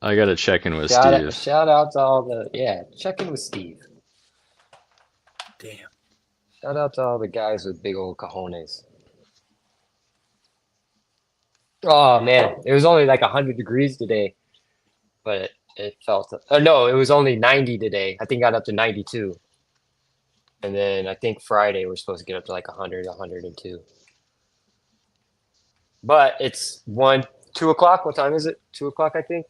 I gotta check in with Steve. Shout out to all the check in with Steve. Damn. Shout out to all the guys with big old cojones. Oh man, it was only like 100 degrees today, but it felt. No, it was only 90 today. I think it got up to 92, and then I think Friday we're supposed to get up to like 100, 102. But it's 2 o'clock. What time is it? 2 o'clock, I think.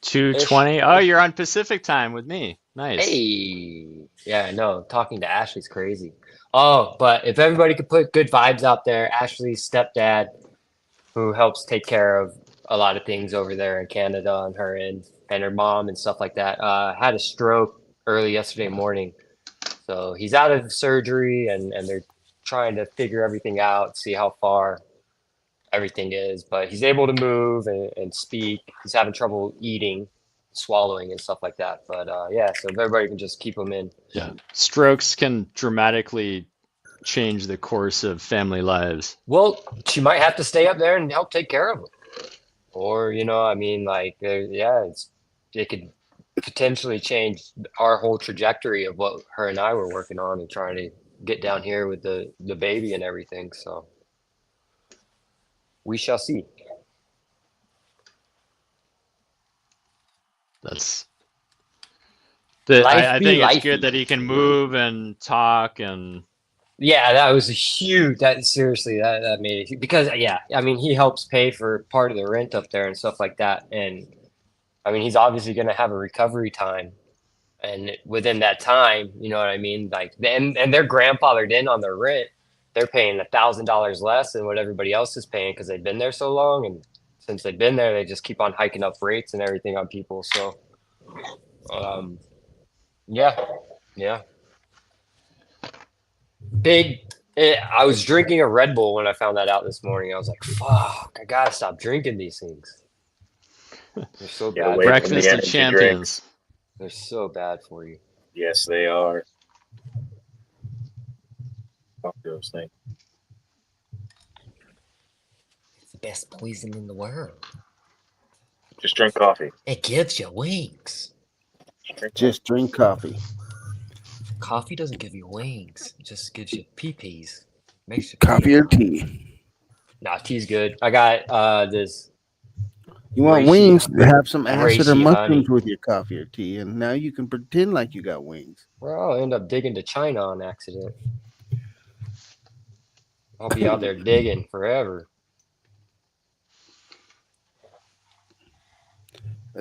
2:20. Oh, you're on Pacific time with me. Nice. Hey, yeah, I know. Talking to Ashley's crazy. Oh, but if everybody could put good vibes out there, Ashley's stepdad, who helps take care of a lot of things over there in Canada on her end, and her mom and stuff like that, had a stroke early yesterday morning. So he's out of surgery, and they're trying to figure everything out, see how far everything is. But he's able to move and speak. He's having trouble eating, swallowing, and stuff like that. But yeah, so if everybody can just keep him in. Yeah, strokes can dramatically change the course of family lives. Well, she might have to stay up there and help take care of him. Or, you know, I mean, like, yeah, it could potentially change our whole trajectory of what her and I were working on and trying to get down here with the baby and everything. So we shall see. That's Life I be think it's lifey. good that he can move and talk and. Yeah, that was a huge. That seriously, that made it, because yeah, I mean, he helps pay for part of the rent up there and stuff like that, and I mean, he's obviously going to have a recovery time, and within that time, you know what I mean, like, and they're grandfathered in on their rent. They're paying $1,000 less than what everybody else is paying because they've been there so long, and since they've been there, they just keep on hiking up rates and everything on people. So, yeah, yeah. I was drinking a Red Bull when I found that out this morning. I was like, fuck, I gotta stop drinking these things. They're so Get bad. away from the Breakfast of energy champions. drinks. They're so bad for you. Yes, they are. Fuck those things. It's the best poison in the world. Just drink coffee. It gives you wings. Just drink coffee. Coffee doesn't give you wings. It just gives you pee-pees. Makes you Coffee or tea? Nah, tea's good. I got this. You want reishi- wings? Have some acid or reishi mushrooms honey. with your coffee or tea, and now you can pretend like you got wings. Well, I'll end up digging to China on accident. I'll be out there digging forever.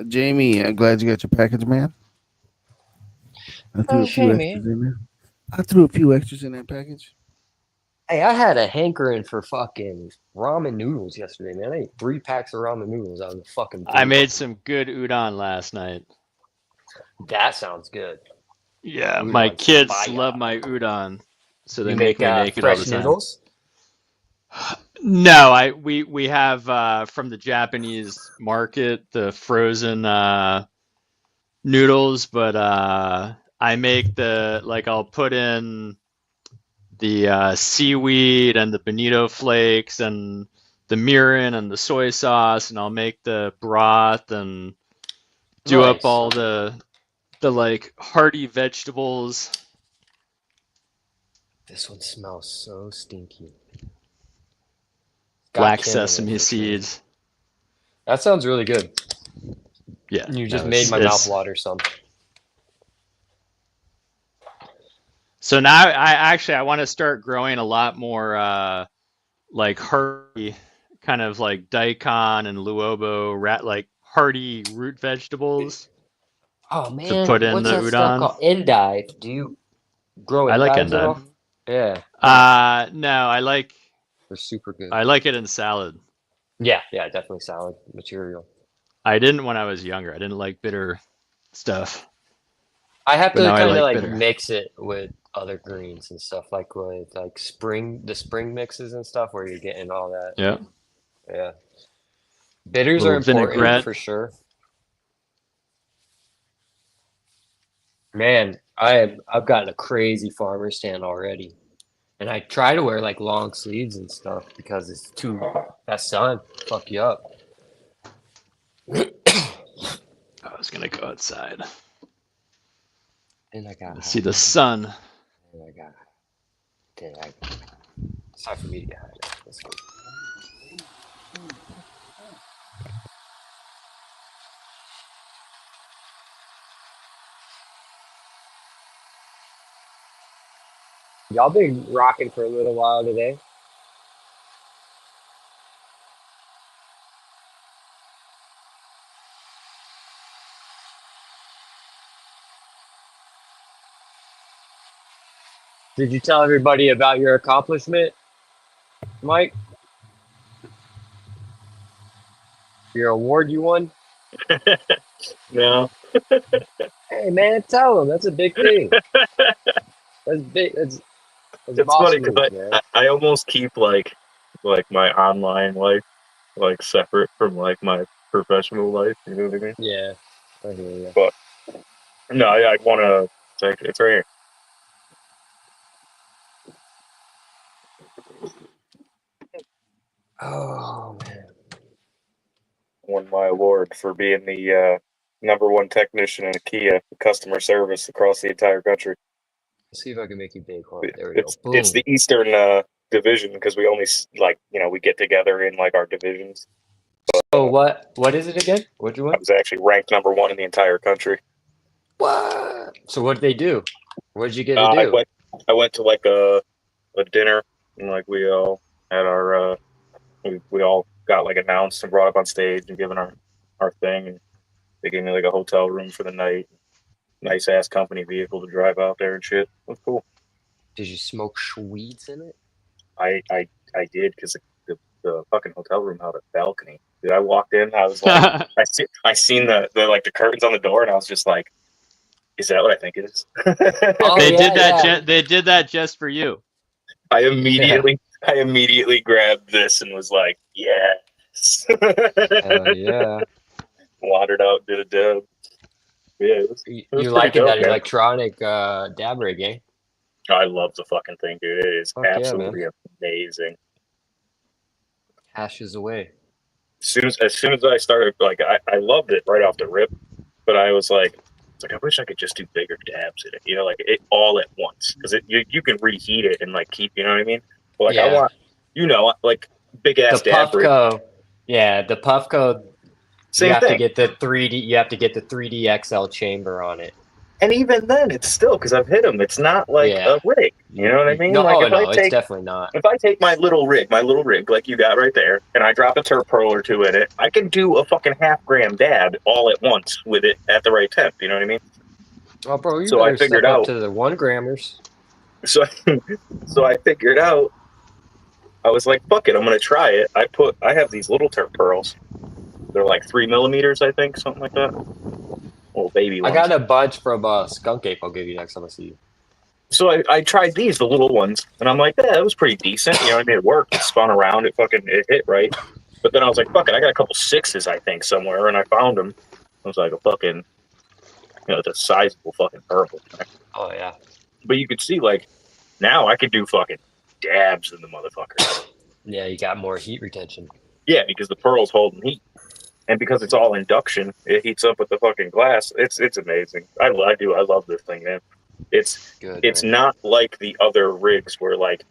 Jamie, I'm glad you got your package, man. I threw a few extras in there. I threw a few extras in that package. Hey, I had a hankering for fucking ramen noodles yesterday, man. I ate 3 packs of ramen noodles out of the fucking blue. I made some good udon last night. That sounds good. Yeah, Udon's my kids fire. love my udon, so they You make me make it all fresh the time. noodles? No, we have from the Japanese market the frozen noodles, but I make I'll put in the seaweed and the bonito flakes and the mirin and the soy sauce, and I'll make the broth and do up Nice. all the like hearty vegetables. This one smells so stinky. Black Kim in it sesame for sure. seeds. That sounds really good. Yeah. You just no, made my it's- mouth water some. So now I want to start growing a lot more like hearty, kind of like daikon and luobo, like hearty root vegetables Oh to man, put in what's the that stuff udon. called? Endive. Do you grow I like endives at all? endive. Yeah, No, I like they're super good. it in salad. Yeah, definitely salad material. I didn't when I was younger. I didn't like bitter stuff. I have But to now I kind of like like bitter. mix it with other greens and stuff, like with like the spring mixes and stuff, where you're getting all that. Yeah. Yeah. Bitters are Little important vinaigrette. for sure. Man, I've gotten a crazy farmer stand already. And I try to wear like long sleeves and stuff because it's that sun fuck you up. I was gonna go outside. And I got See the sun. And I got it's time for me to get high now. Let's go. Y'all been rocking for a little while today. Did you tell everybody about your accomplishment, Mike? Your award you won? No. Hey man, tell them that's a big thing. That's big. That's It's boss funny because moves, man. I almost keep like my online life like separate from like my professional life. You know what I mean? Yeah, I hear you. But no, I want to. It's right here. Oh man. Won my award for being the #1 technician in a Kia customer service across the entire country. Let's see if I can make you big. Hold on. There we go. It's Boom. the Eastern division because we only we get together in like our divisions. So what is it again? What'd you I win? was actually ranked #1 in the entire country. What? So what did they do? What did you get to I do? went to like a dinner and like we all had our we all got like announced and brought up on stage and given our thing, and they gave me like a hotel room for the night, nice ass company vehicle to drive out there and shit. It was cool. Did you smoke weeds in it? I did because the fucking hotel room had a balcony. Dude, I walked in, I was like, I seen the like the curtains on the door, and I was just like, is that what I think it is? Oh, They yeah, did that. yeah. They did that just for you. I immediately grabbed this and was like, yes. Hell yeah. Wandered out, did a dub. Yeah, it was You pretty liking dope, that man. electronic dab rig, eh? I love the fucking thing, dude. It is Fuck yeah, man. absolutely amazing. Hashes away. As soon as I started, like, I loved it right off the rip, but I was like, I wish I could just do bigger dabs in it, you know, like it all at once, because you can reheat it and like keep, you know what I mean? But like I Yeah. want, like big ass The dab rig. Puffco. Yeah, the Puffco. Same you have thing. to get the 3D. You have to get the 3D XL chamber on it. And even then, it's still because I've hit them. It's not like a rig. You know what I mean? No, like it's definitely not. If I take my little rig like you got right there, and I drop a turp pearl or two in it, I can do a fucking half-gram dab all at once with it at the right temp. You know what I mean? Oh, bro, you So I better figured step up out. to the 1-grammers. So I figured out. I was like, fuck it, I'm gonna try it. I have these little turp pearls. They're like 3 millimeters, I think, something like that. Little baby ones. I got a bunch from Skunk Ape. I'll give you next time I see you. So I tried the little ones, and I'm like, yeah, it was pretty decent. You know what I mean? It worked. It spun around. It hit right. But then I was like, fuck it, I got a couple 6s, I think, somewhere, and I found them. I was like, a fucking, it's a sizable fucking purple. Oh, yeah. But you could see, like, now I could do fucking dabs in the motherfucker. Yeah, you got more heat retention. Yeah, because the pearl's holding heat. And because it's all induction, it heats up with the fucking glass. It's amazing. I love this thing, man. It's man. not like the other rigs where like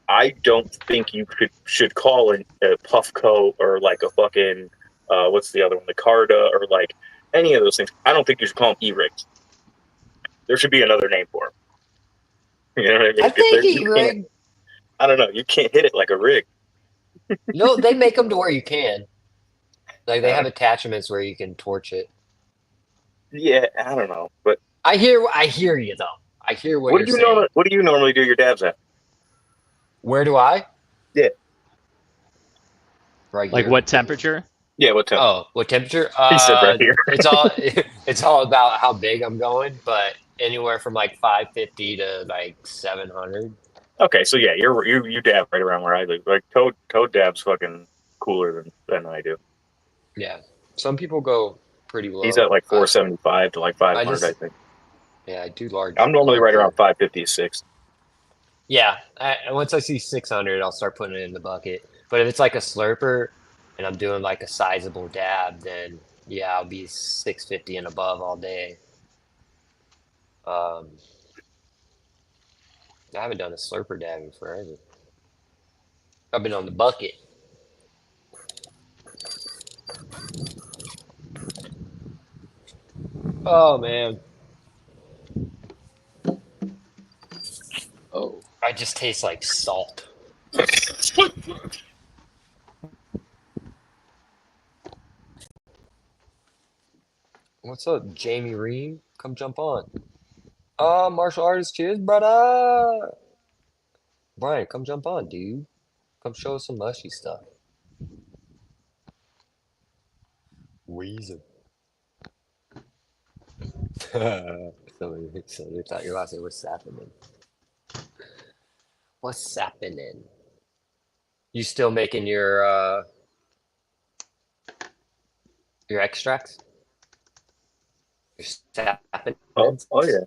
I don't think you should call a Puffco or like a fucking what's the other one, the Carda, or like any of those things. I don't think you should call them E-rigs. There should be another name for them. You know what I mean? I think E-rig. I don't know. You can't hit it like a rig. No, they make them to where you can. Like they have attachments where you can torch it. Yeah, I don't know, but I hear you though. I hear what you're saying. What do you normally do your dabs at? Where do I? Yeah. Right like here. what temperature? Yeah, what temperature? Oh, what temperature? He said right here. it's all about how big I'm going, but anywhere from like 550 to like 700. Okay, so yeah, you dab right around where I live. Like Toad dabs fucking cooler than I do. Yeah, some people go pretty low. He's at like 475 to like 500, I think. Yeah, I do large. I'm normally right around 550 to 6. Yeah, once I see 600, I'll start putting it in the bucket. But if it's like a slurper, and I'm doing like a sizable dab, then yeah, I'll be 650 and above all day. I haven't done a slurper dab in forever. I've been on the bucket. Oh man. Oh, I just taste like salt. What's up, Jamie Ream? Come jump on. Martial artist, cheers, brother. Brian, come jump on, dude. Come show us some mushy stuff. Weezer. Somebody thought your last name was Sappinen. What's Sappinen? You still making your extracts? Your Sappinen? Oh yeah.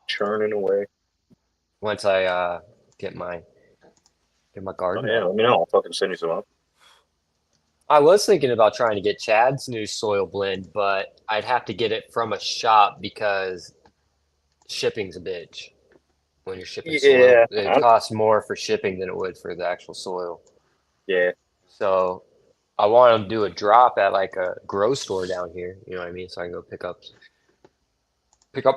Churning away. Once I get my garden. Oh yeah, let me know. I'll fucking send you some up. I was thinking about trying to get Chad's new soil blend, but I'd have to get it from a shop because shipping's a bitch. When you're shipping soil, it costs more for shipping than it would for the actual soil. Yeah. So I want to do a drop at like a grow store down here. You know what I mean? So I can go pick up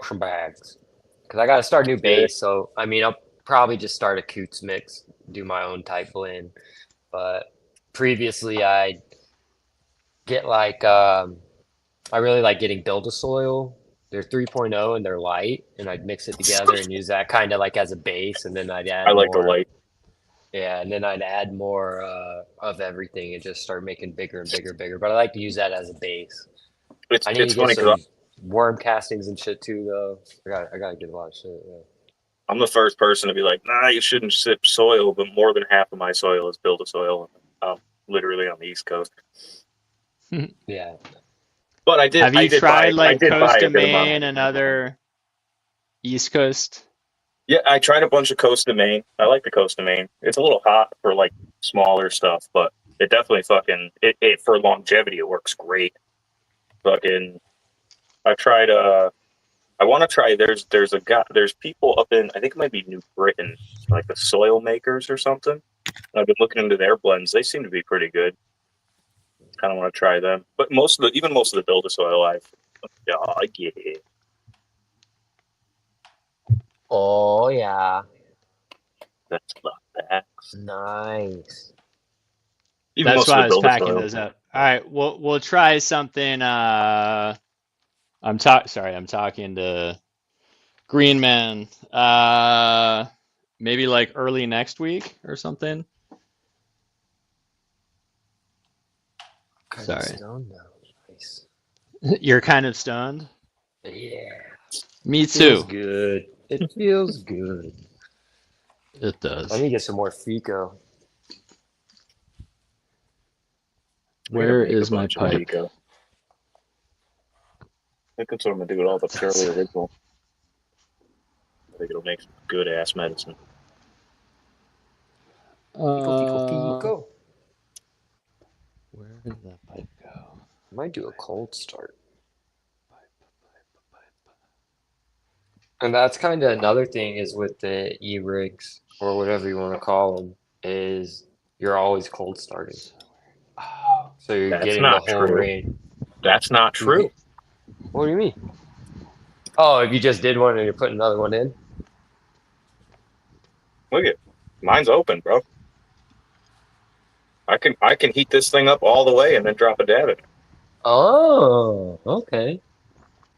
some bags. Because I got to start a new base. So I mean, I'll probably just start a Coots mix, do my own type blend. But previously, I'd get like I really like getting Build-A-Soil. They're 3.0 and they're light, and I'd mix it together and use that kind of like as a base, and then I'd add I like more. the light. Yeah, and then I'd add more of everything and just start making bigger and bigger and bigger. But I like to use that as a base. I need to get some worm castings and shit too, though. I gotta get a lot of shit. Yeah. I'm the first person to be like, nah, you shouldn't sip soil, but more than half of my soil is Build-A-Soil. Literally on the East Coast. Yeah. But I did. Have you tried like Coast of Maine Maine and other East Coast? Yeah, I tried a bunch of Coast of Maine. I like the Coast of Maine. It's a little hot for like smaller stuff, but it definitely it for longevity. It works great. Fucking, I tried. I want to try. There's people up in, I think it might be New Britain, like the Soil Makers or something. I've been looking into their blends. They seem to be pretty good. Kind of want to try them, but most of the Build-A-Soil yeah. Oh yeah. That's not bad. Nice. That's why I was packing those up. All right, we'll try something. I'm talking to Green Man. Maybe like early next week or something. Kind of Sorry. stoned now. Nice. You're kind of stoned? Yeah. Me too. Feels good. It feels good. It does. I need to get some more Fico. Where is my pipe? I think that's what I'm gonna do with all the purely original. I think it'll make some good ass medicine. Fico. Where did that pipe go? I might do a cold start. And that's kind of another thing is with the e-rigs or whatever you want to call them is you're always cold starting. So you're getting the whole range. That's not true. What do you mean? Oh, if you just did one and you're putting another one in? Look at mine's open, bro. I can heat this thing up all the way and then drop a dab in it. Oh, okay.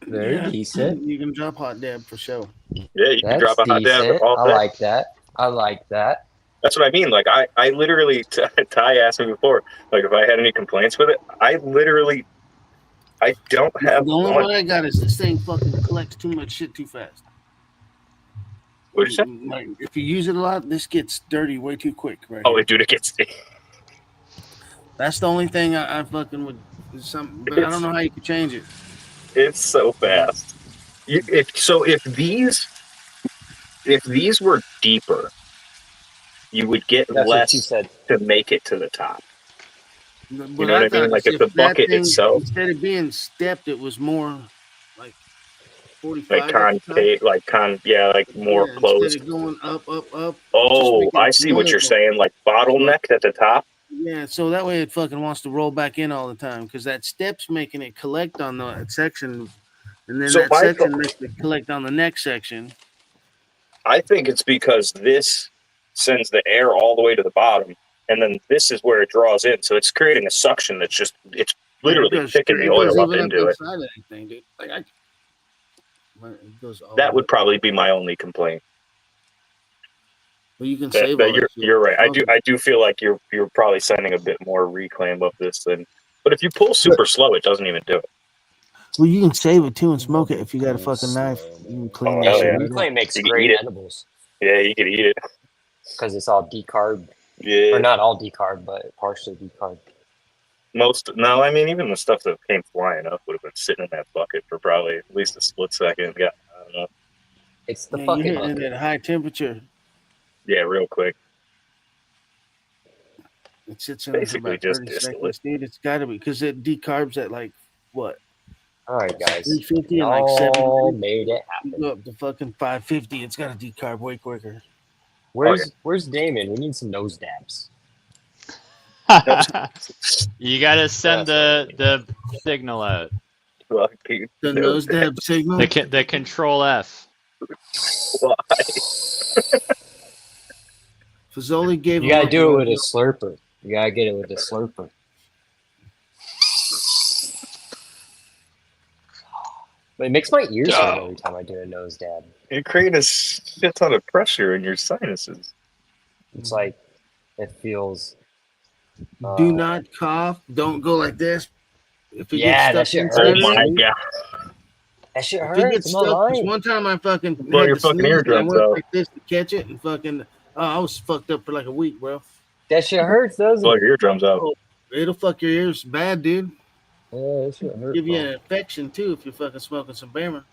Very decent. You can drop hot dab for sure. Yeah, you can drop a hot dab all day. I like that. I like that. That's what I mean. Like I literally, Ty asked me before, like if I had any complaints with it. I don't have. The only one I got is this thing fucking collects too much shit too fast. What'd you say? Like, if you use it a lot, this gets dirty way too quick. Right? Oh, dude, it gets. That's the only thing I fucking would. But I don't know how you could change it. It's so fast. If these were deeper, you would get less to make it to the top. But you know what I mean? Like if the bucket itself, instead of being stepped, it was more like 45. Like concave, like more closed. Instead of going up. Oh, I see what you're saying. Like bottlenecked at the top. Yeah, so that way it fucking wants to roll back in all the time because that step's making it collect on the section, and then that section makes it collect on the next section. I think it's because this sends the air all the way to the bottom, and then this is where it draws in. So it's creating a suction that's it's literally picking the oil up into it. Thing, dude. Like that would probably be my only complaint. Well, you can save all that shit. You're right. I do feel like you're probably sending a bit more reclaim of this than. But if you pull super slow, it doesn't even do it. Well, you can save it too and smoke it if you got a fucking knife. You can clean Oh that hell shit yeah! right Reclaim up. makes You can great eat it. edibles Yeah, you could eat it. because it's all decarb, Yeah. or not all decarb, but partially decarb. No, I mean even the stuff that came flying up would have been sitting in that bucket for probably at least a split second. Yeah, I don't know. It's the Yeah, fucking you're hitting it bucket. at high temperature. Yeah, real quick. It sits in there for Basically about just 30 distillate. seconds, dude. It's got to be because it decarbs at like what? All right, guys. 350 and like 7 Y'all minutes. made it You happen. go up to fucking 550. It's got to decarb way quicker. Where's Damon? We need some nose dabs. You gotta send the signal out. The nose dab signal. The control F. Why? Fazoli gave You him gotta up do it a with a little slurper. You gotta get it with a slurper. But it makes my ears hurt every time I do a nose dab. You create a shit ton of pressure in your sinuses. It's like it feels. Do not cough. Don't go like this. If it Yeah, gets that stuck shit inside Oh hurts. of my you, god! That shit if it hurts. gets I'm not stuck, because lying. one time I fucking Blow had your to fucking sneeze and I eardrums went out. like this to catch it and fucking, I was fucked up for like a week, bro. That shit hurts, doesn't Blow it? your eardrums out. Oh, it'll fuck your ears bad, dude. Yeah, that shit hurts. Give you Bro. an infection too if you're fucking smoking some Bama.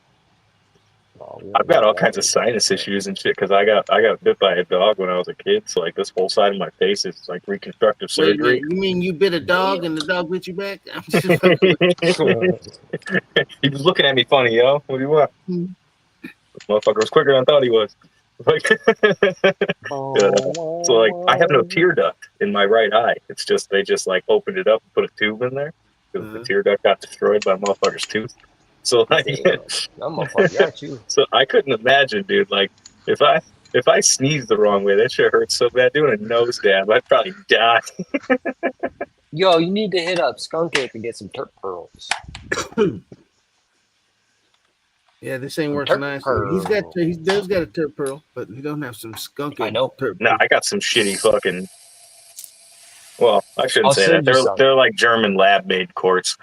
Oh, we I've don't got need all that. kinds of sinus issues and shit because I got bit by a dog when I was a kid. So like this whole side of my face is like reconstructive Wait a surgery. minute, you mean you bit a dog and the dog bit you back? I'm just He was looking at me funny, yo. What do you want? This motherfucker was quicker than I thought he was. Like, yeah. So like, I have no tear duct in my right eye. It's just they just like opened it up and put a tube in there because the tear duct got destroyed by a motherfucker's tooth. So like, Damn, that motherfucker got you. so I couldn't imagine, dude. Like, if I sneezed the wrong way, that shit hurts so bad. Doing a nose dab, I'd probably die. Yo, you need to hit up Skunk Ape and get some Turk pearls. Yeah, this ain't worth nice. He does got a turp pearl, but he don't have some skunk. I know. No, I got some shitty fucking. Well, I shouldn't I'll say that. send you some. They're like German lab made quartz.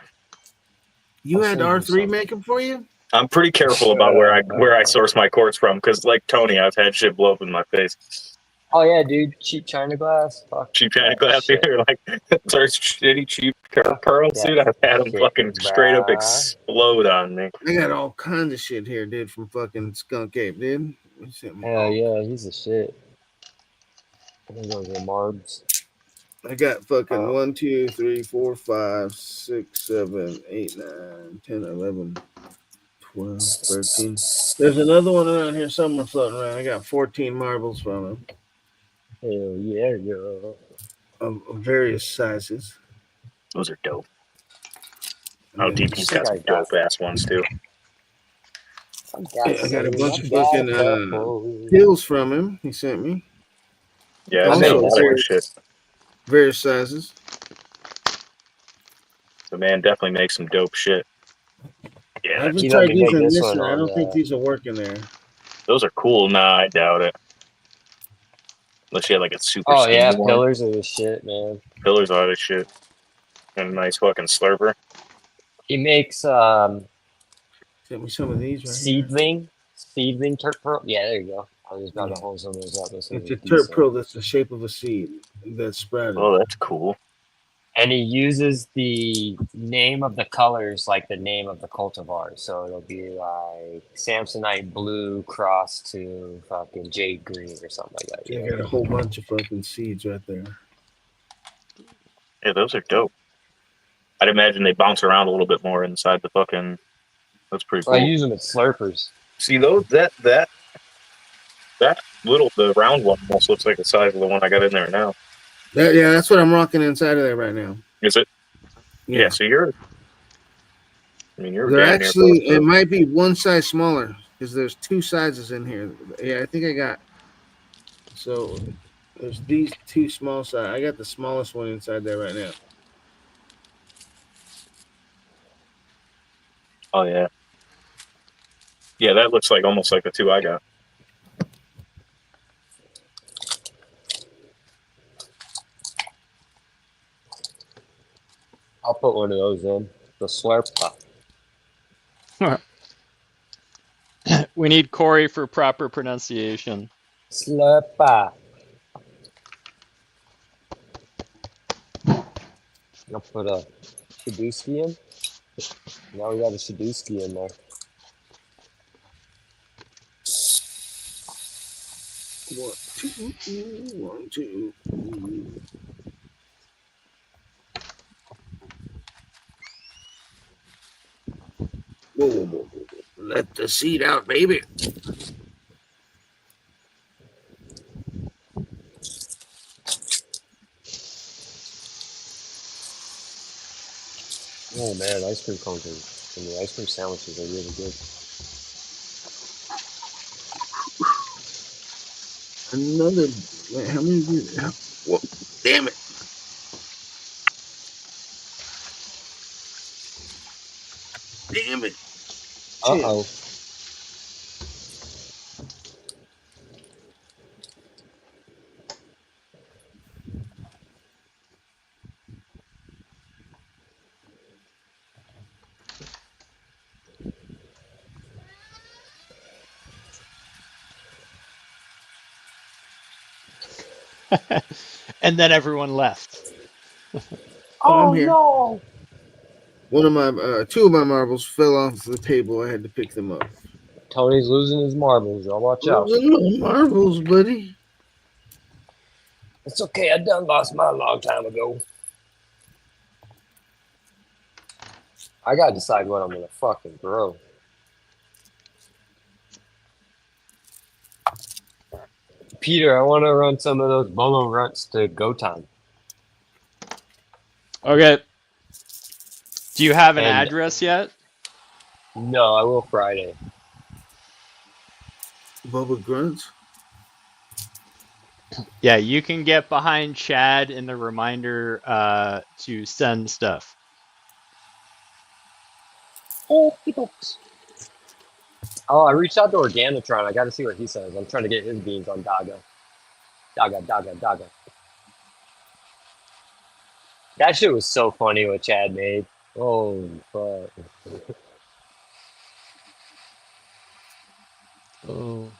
You I'll had send you R3 some. make them for you? I'm pretty careful about where I source my quartz from because, like Tony, I've had shit blow up in my face. Oh yeah, dude, cheap China glass. Fuck Cheap China that glass shit. here, like there's shitty cheap pearls, that dude. I've had them shit, fucking straight up bruh. explode on me. I got all kinds of shit here, dude, from fucking Skunk Ape, dude. Hell yeah, he's a shit. I think those are Marbs. I got fucking 1, 2, 3, 4, 5, 6, 7, 8, 9, 10, 11, 12, 13. There's another one around here somewhere floating around. I got 14 marbles from him. Hell yeah, girl. Of various sizes. Those are dope. Yeah. Oh, DP's got some dope ass ones too. I got a bunch of fucking pills from him. He sent me. Yeah, I've seen a lot of good shit. Various sizes. The man definitely makes some dope shit. Yeah, I haven't tried these in this one. I don't think these will work in there. Those are cool. Nah, I doubt it. Unless you had like a super. Oh yeah, one. pillars are the shit, man. Pillars are the shit. And a nice fucking slurper. He makes Send me some of these seedling Turk pearl. Yeah, there you go. I was about to hold some of those up. It's a turp pearl that's the shape of a seed that's sprouted. Oh, that's cool. And he uses the name of the colors like the name of the cultivar. So it'll be like Samsonite blue crossed to fucking jade green or something like that. Yeah, I got a whole bunch of fucking seeds right there. Yeah, those are dope. I'd imagine they bounce around a little bit more inside the fucking. That's pretty cool. I use them as slurpers. See those that little the round one almost looks like the size of the one I got in there now. Yeah, that's what I'm rocking inside of there right now. Is it? Yeah. So you're. I mean, you're. They're actually. It might be one size smaller because there's two sizes in here. Yeah, I think I got. So there's these two small size. I got the smallest one inside there right now. Oh yeah. Yeah, that looks like almost like the two I got. put one of those in. The Slurpa. We need Corey for proper pronunciation. Slurpa. I'll put a Shaduski in. Now we got a Shaduski in there. One, two. Whoa. Let the seed out, baby. Oh man, ice cream cones and the ice cream sandwiches are really good. Another. Wait, how many? Whoa, damn it! Damn it! Uh-oh. And then everyone left. Oh, I'm here. No! One of my, two of my marbles fell off the table. I had to pick them up. Tony's losing his marbles. Y'all watch out. Losing my marbles, buddy. It's okay. I done lost mine a long time ago. I gotta decide what I'm gonna fucking grow. Peter, I want to run some of those bolo runts to Go Time. Okay. Do you have an And- address yet? No, I will Friday. Bubba Grunts? Yeah, you can get behind Chad in the reminder to send stuff. Oh, I reached out to Organotron. I got to see what he says. I'm trying to get his beans on Daga. Daga. That shit was so funny what Chad made. Oh, fuck. Oh.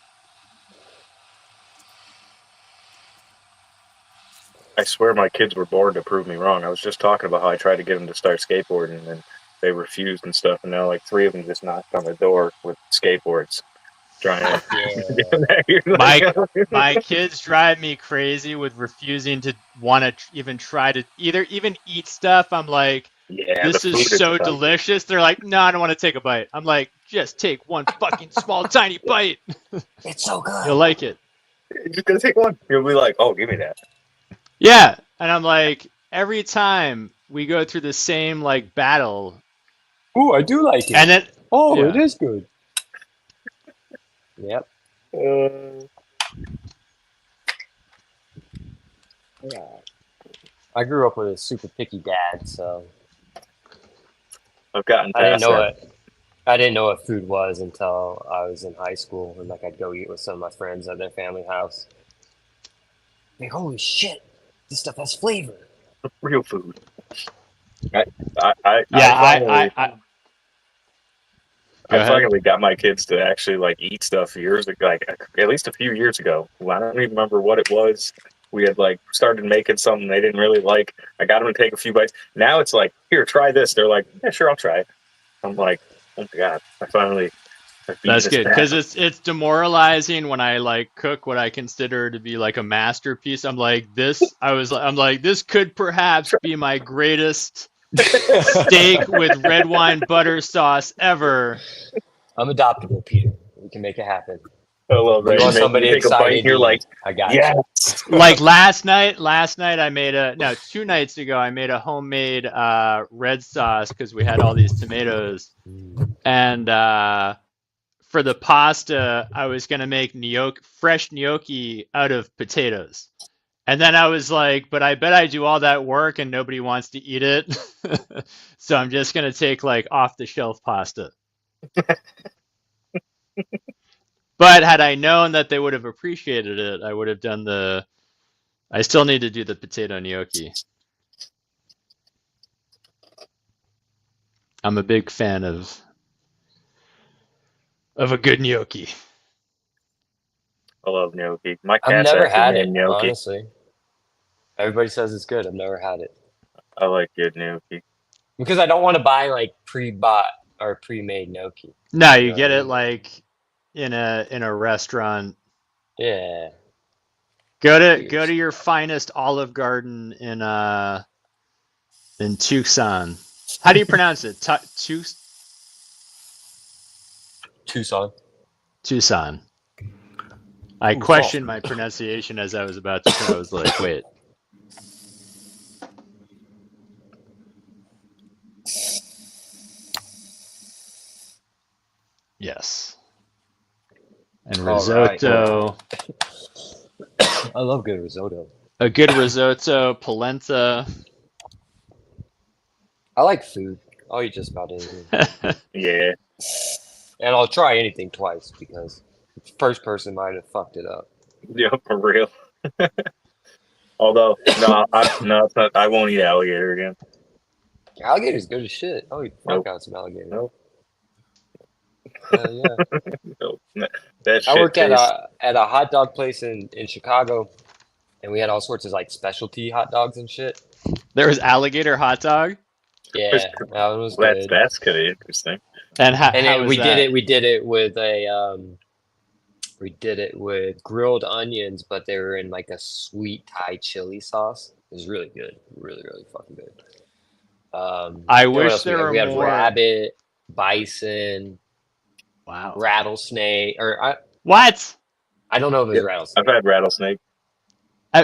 I swear my kids were born to prove me wrong. I was just talking about how I tried to get them to start skateboarding and they refused and stuff. And now like 3 of them just knocked on the door with skateboards. Trying my kids drive me crazy with refusing to want to even try to even eat stuff. I'm like, yeah, this is so delicious. They're like, no, I don't want to take a bite. I'm like, just take one fucking small tiny bite. It's so good. You'll like it. You're just gonna take one. You'll be like, oh, give me that. Yeah, and I'm like, every time we go through the same like battle. Ooh, I do like it. And then, it is good. Yep. Yeah. I grew up with a super picky dad, so I've gotten I didn't past know that. I didn't know what food was until I was in high school, and like I'd go eat with some of my friends at their family house. Like, holy shit, this stuff has flavor. Real food. I finally got my kids to actually like eat stuff years ago, like at least a few years ago. I don't even remember what it was. We had like started making something they didn't really like. I got them to take a few bites. Now it's like, here, try this. They're like, yeah, sure, I'll try it. I'm like, oh my god, I finally. That's good because it's demoralizing when I like cook what I consider to be like a masterpiece. I'm like this. I'm like this could perhaps be my greatest steak with red wine butter sauce ever. I'm adoptable, Peter. We can make it happen. Oh well, you want somebody take excited? A bite, you're like, I got yes. you. Like last night I made 2 nights ago I made a homemade red sauce because we had all these tomatoes, and for the pasta I was gonna make fresh gnocchi out of potatoes. And then I was like, but I bet I do all that work and nobody wants to eat it. So I'm just going to take like off the shelf pasta. But had I known that they would have appreciated it, I would have done I still need to do the potato gnocchi. I'm a big fan of a good gnocchi. I love gnocchi. My I've cat's never actually had named it, Gnocchi. honestly. Everybody says it's good. I've never had it. I like good gnocchi. Because I don't want to buy like pre-bought or pre-made gnocchi. No, You you know get what I it mean? like in a restaurant. Yeah. Go to your finest Olive Garden in Tucson. How do you pronounce it? Tucson. Tucson. I questioned my pronunciation as I was about to try. I was like, wait. Yes. And risotto. Right. I love good risotto. A good risotto, polenta. I like food. I'll eat just about anything. Yeah. And I'll try anything twice because the first person might have fucked it up. Yeah, for real. Although, no, it's not. I won't eat alligator again. Alligator's good as shit. I'll eat the fuck Nope. out of some alligator. Nope. Yeah. Nope. That I shit worked tastes. at a hot dog place in Chicago, and we had all sorts of like specialty hot dogs and shit. There was alligator hot dog. Yeah, that one was good. That's kind of interesting. And how was we that? We did it with a we did it with grilled onions, but they were in like a sweet Thai chili sauce. It was really good, really fucking good. I what wish else there were we had more. rabbit, bison, wow, rattlesnake, or what? I don't know if it was rattlesnake. I've had rattlesnake.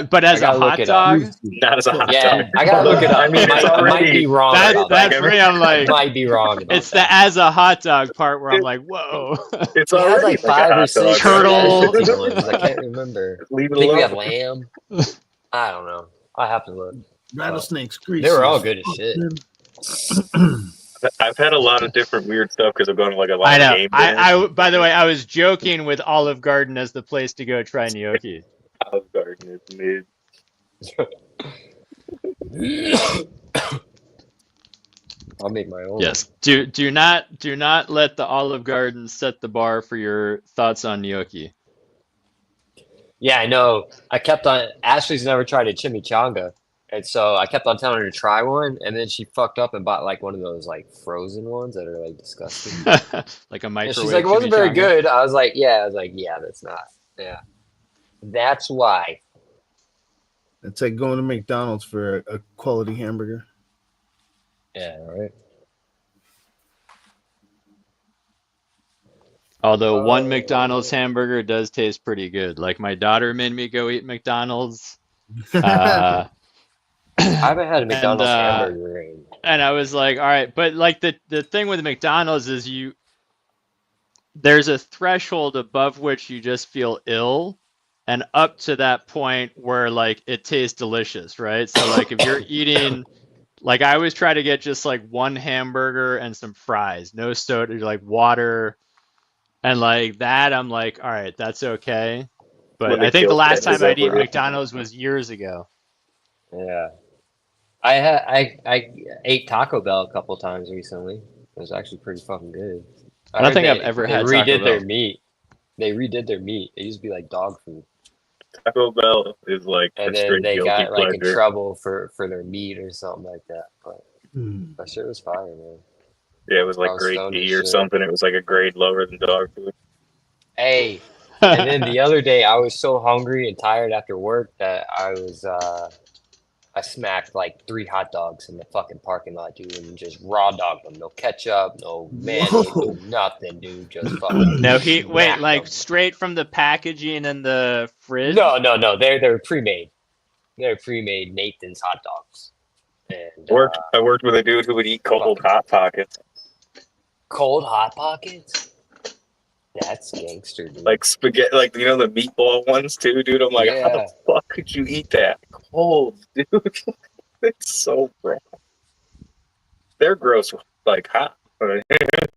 But as a hot dog, not as a hot yeah, dog. I gotta look it up. I mean, it's I might already be wrong. That's for me. I'm like, might be wrong. It's the as a hot dog part where I'm like, whoa. It's We had already like 5 or 6 turtle. specialty ones. I can't remember. Leave it I think we had alone. lamb. I don't know. I have to look. Rattlesnakes, greasy. They were all good as shit. I've had a lot of different weird stuff because I'm going to like a lot I of know. game I by the way, I was joking with Olive Garden as the place to go try gnocchi. Olive Garden is mid. I'll make my own. Yes. Do not let the Olive Garden set the bar for your thoughts on gnocchi. Yeah, I know. I kept on. Ashley's never tried a chimichanga, and so I kept on telling her to try one, and then she fucked up and bought like one of those like frozen ones that are like disgusting. Like a And microwave. she's like, it wasn't very chimichanga. good. I was like, yeah, that's not. Yeah, that's why. It's like going to McDonald's for a quality hamburger. Yeah, right. Although one McDonald's hamburger does taste pretty good. Like my daughter made me go eat McDonald's. I haven't had a McDonald's and, hamburger in. And I was like, all right, but like the thing with McDonald's is there's a threshold above which you just feel ill, and up to that point where like it tastes delicious, right? So like if you're eating, like I always try to get just like one hamburger and some fries, no soda, like water, and like that, I'm like, all right, that's okay. But When the I think the guilt last catches time up I'd eaten with it. McDonald's was years ago. Yeah, I ate Taco Bell a couple times recently. It was actually pretty fucking good. I don't heard think I've ever they had Taco redid their Bell. meat. They redid their meat. It used to be like dog food, Taco Bell is like and a then straight they guilty got like in pleasure. trouble for their meat or something like that. But that shit was fire, man. Yeah, it was I like was grade stoned as D or shit. something. It was like a grade lower than dog food. Hey, and then the other day I was so hungry and tired after work that I smacked like 3 hot dogs in the fucking parking lot, dude, and just raw dogged them. No ketchup, no mayonnaise, no nothing, dude. Just fucking. No heat. Wait, smacked like them. straight from the packaging in the fridge? No. They're pre-made. They're pre-made Nathan's hot dogs. And I worked with a dude who would eat cold Hot Pockets. cold hot pockets. That's gangster, dude. Like spaghetti, like you know the meatball ones too, dude. I'm like, how Yeah. the fuck could you eat that cold, dude? It's so gross. They're gross, like hot. Like,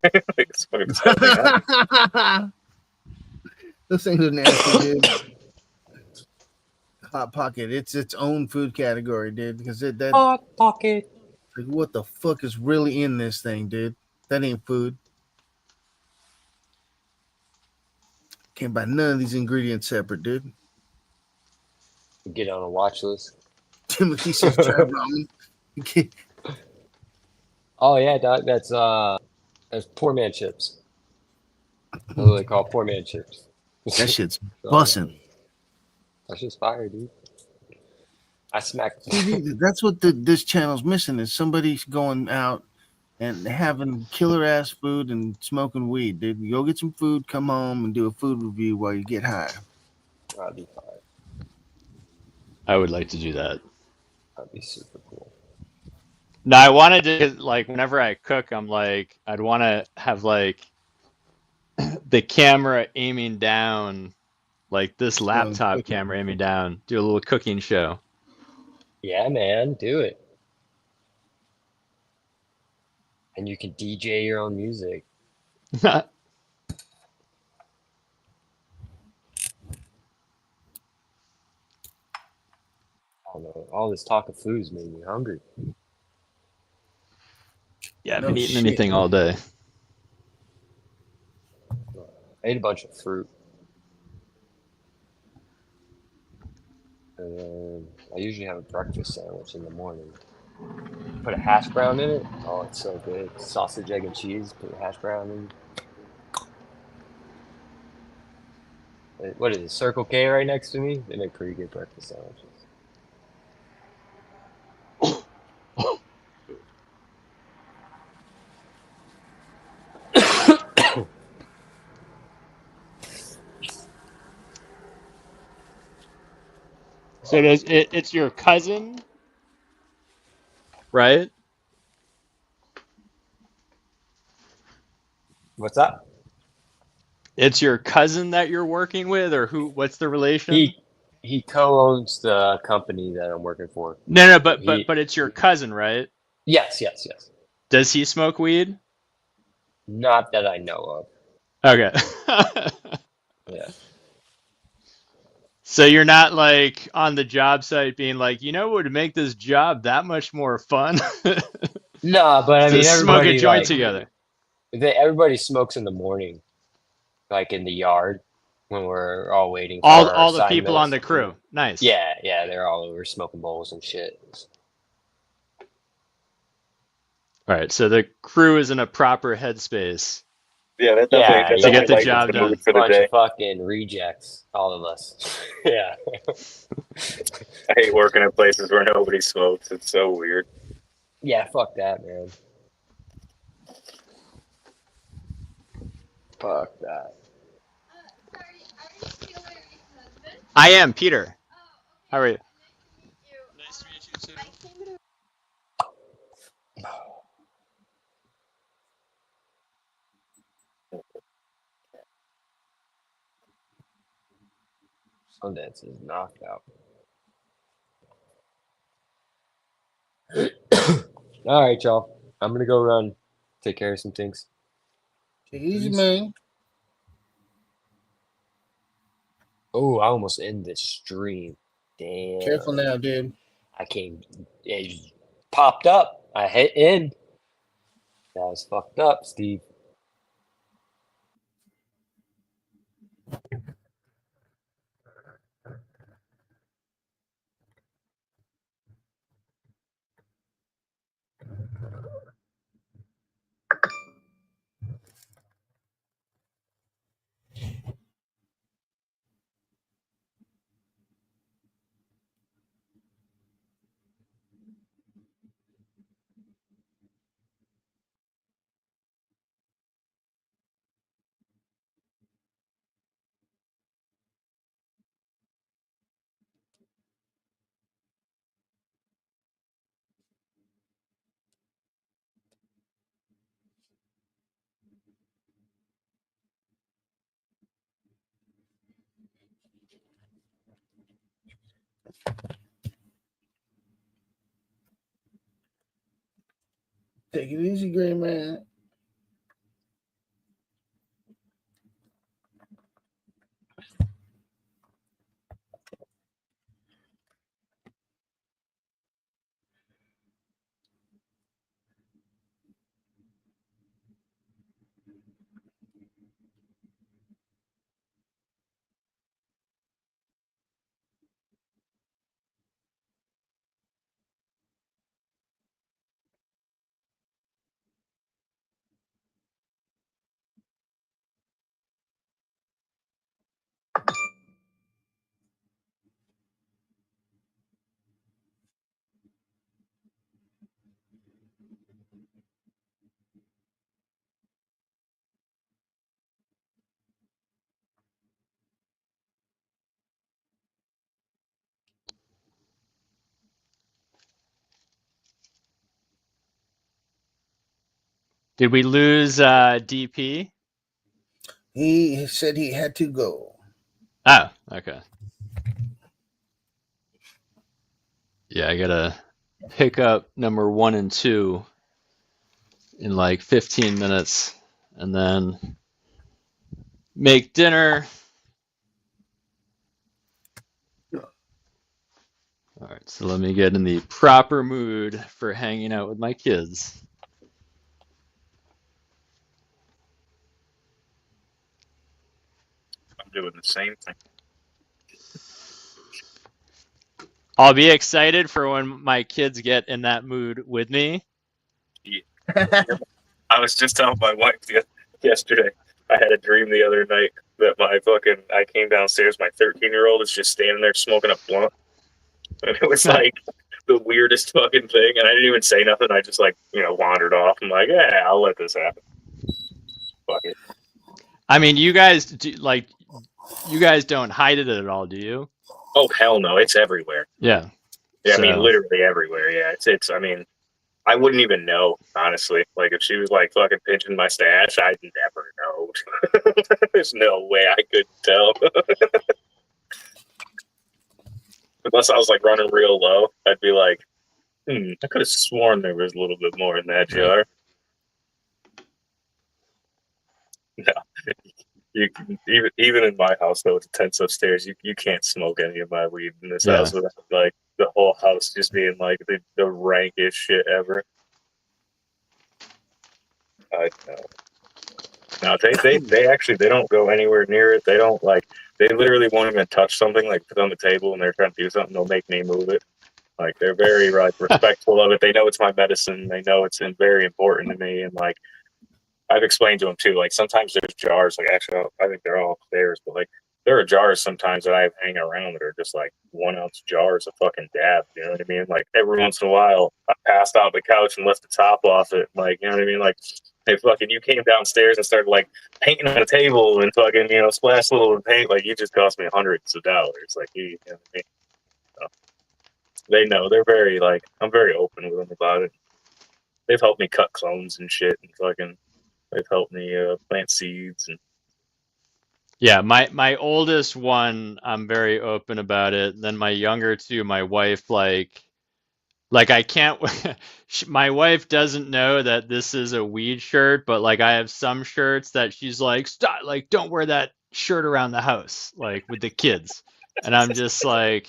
it's fucking disgusting hot. Those things are nasty, dude. Hot Pocket, it's its own food category, dude. Because Hot Pocket. Like, what the fuck is really in this thing, dude? That ain't food. Can't buy none of these ingredients separate, dude. Get on a watch list. Timothy says try ramen. Oh yeah, dog. That's poor man chips. That's what they call poor man chips. That shit's So, bussin'. That shit's fire, dude. I smacked. That's what this channel's missing is somebody going out and having killer ass food and smoking weed, dude. You go get some food, come home and do a food review while you get high. That'd be fire. I would like to do that. That'd be super cool. No, I wanted to, like, whenever I cook, I'm like, I'd want to have like the camera aiming down, like this laptop camera aiming down, do a little cooking show. Yeah, man, do it. And you can DJ your own music. I don't know. All this talk of food's made me hungry. Yeah, I've been eating anything all day. I ate a bunch of fruit. And then I usually have a breakfast sandwich in the morning. Put a hash brown in it. Oh, it's so good. Sausage, egg, and cheese. Put a hash brown in. What is it? Circle K right next to me? They make pretty good breakfast sandwiches. So it's your cousin, right? What's that? It's your cousin that you're working with, or who? What's the relation? He co-owns the company that I'm working for. No, but it's your cousin, right? Yes. Does he smoke weed? Not that I know of. Okay. Yeah. So you're not like on the job site being like, you know what would make this job that much more fun? No, but I mean, smoke a everybody joint together. Everybody smokes in the morning, like in the yard when we're all waiting for all the people on the crew. Nice. Yeah, they're all over smoking bowls and shit. All right, so the crew is in a proper headspace. Yeah, to get the job done. Bunch of fucking rejects, all of us. Yeah. I hate working at places where nobody smokes. It's so weird. Yeah, fuck that, man. Fuck that. I am Peter. How are you? Nice to meet you too. Sundance is knocked out. All right, y'all. I'm gonna go run, take care of some things. Take it easy, man. Oh, I almost ended this stream. Damn. Careful now, dude. I came. It popped up. I hit end. That was fucked up, Steve. Take it easy, great man. Did we lose DP? He said he had to go. Oh, okay. Yeah, I gotta pick up number 1 and 2 in like 15 minutes, and then make dinner. All right, so let me get in the proper mood for hanging out with my kids. I'm doing the same thing. I'll be excited for when my kids get in that mood with me. Yeah. I was just telling my wife yesterday. I had a dream the other night that I came downstairs. My 13-year-old is just standing there smoking a blunt, and it was like the weirdest fucking thing. And I didn't even say nothing. I just wandered off. I'm like, yeah, I'll let this happen. Fuck it. I mean, you guys don't hide it at all, do you? Oh hell no, it's everywhere. Yeah. Yeah, I mean literally everywhere. Yeah, it's. I mean, I wouldn't even know, honestly. Like, if she was like fucking pinching my stash, I'd never know. There's no way I could tell. Unless I was like running real low, I'd be like, I could have sworn there was a little bit more in that jar. No. Even in my house, though, it's tense upstairs. You can't smoke any of my weed in this house without like the whole house just being like the rankest shit ever. I know. No, they actually don't go anywhere near it. They don't they literally won't even touch something like put it on the table and they're trying to do something. They'll make me move it. Like, they're very respectful of it. They know it's my medicine. They know it's very important to me. And like, I've explained to them too. Like, sometimes there's jars. Like, actually, I think they're all upstairs. But like, there are jars sometimes that I have hanging around that are just like 1 ounce jars of fucking dab. You know what I mean? Like, every once in a while, I passed out on the couch and left the top off it. Like, you know what I mean? Like, hey, fucking, you came downstairs and started like painting on a table and fucking, splashed a little paint. Like, you just cost me hundreds of dollars. Like, you know what I mean? So, they know. They're very like, I'm very open with them about it. They've helped me cut clones and shit, and fucking, they've helped me plant seeds. And yeah, my oldest one, I'm very open about it. Then my younger two, my wife like I can't. My wife doesn't know that this is a weed shirt, but like I have some shirts that she's like, stop, like don't wear that shirt around the house, like with the kids, and I'm just like.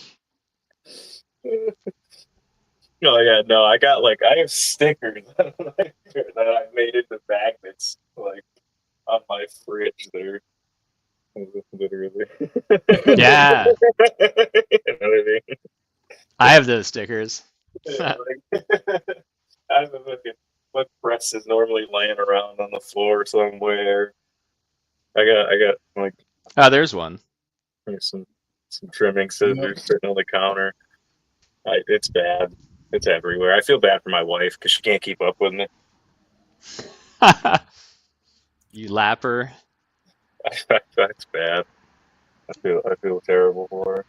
Oh yeah, no, I have stickers that I made into magnets, like, on my fridge there. Literally. Yeah. You know what I mean? I have those stickers. Yeah, like, I have a fucking, my press is normally laying around on the floor somewhere. I got like, Oh, there's one. There's some trimming scissors sitting on the counter. It's bad. It's everywhere. I feel bad for my wife because she can't keep up with me. You lapper. That's bad. I feel terrible for her.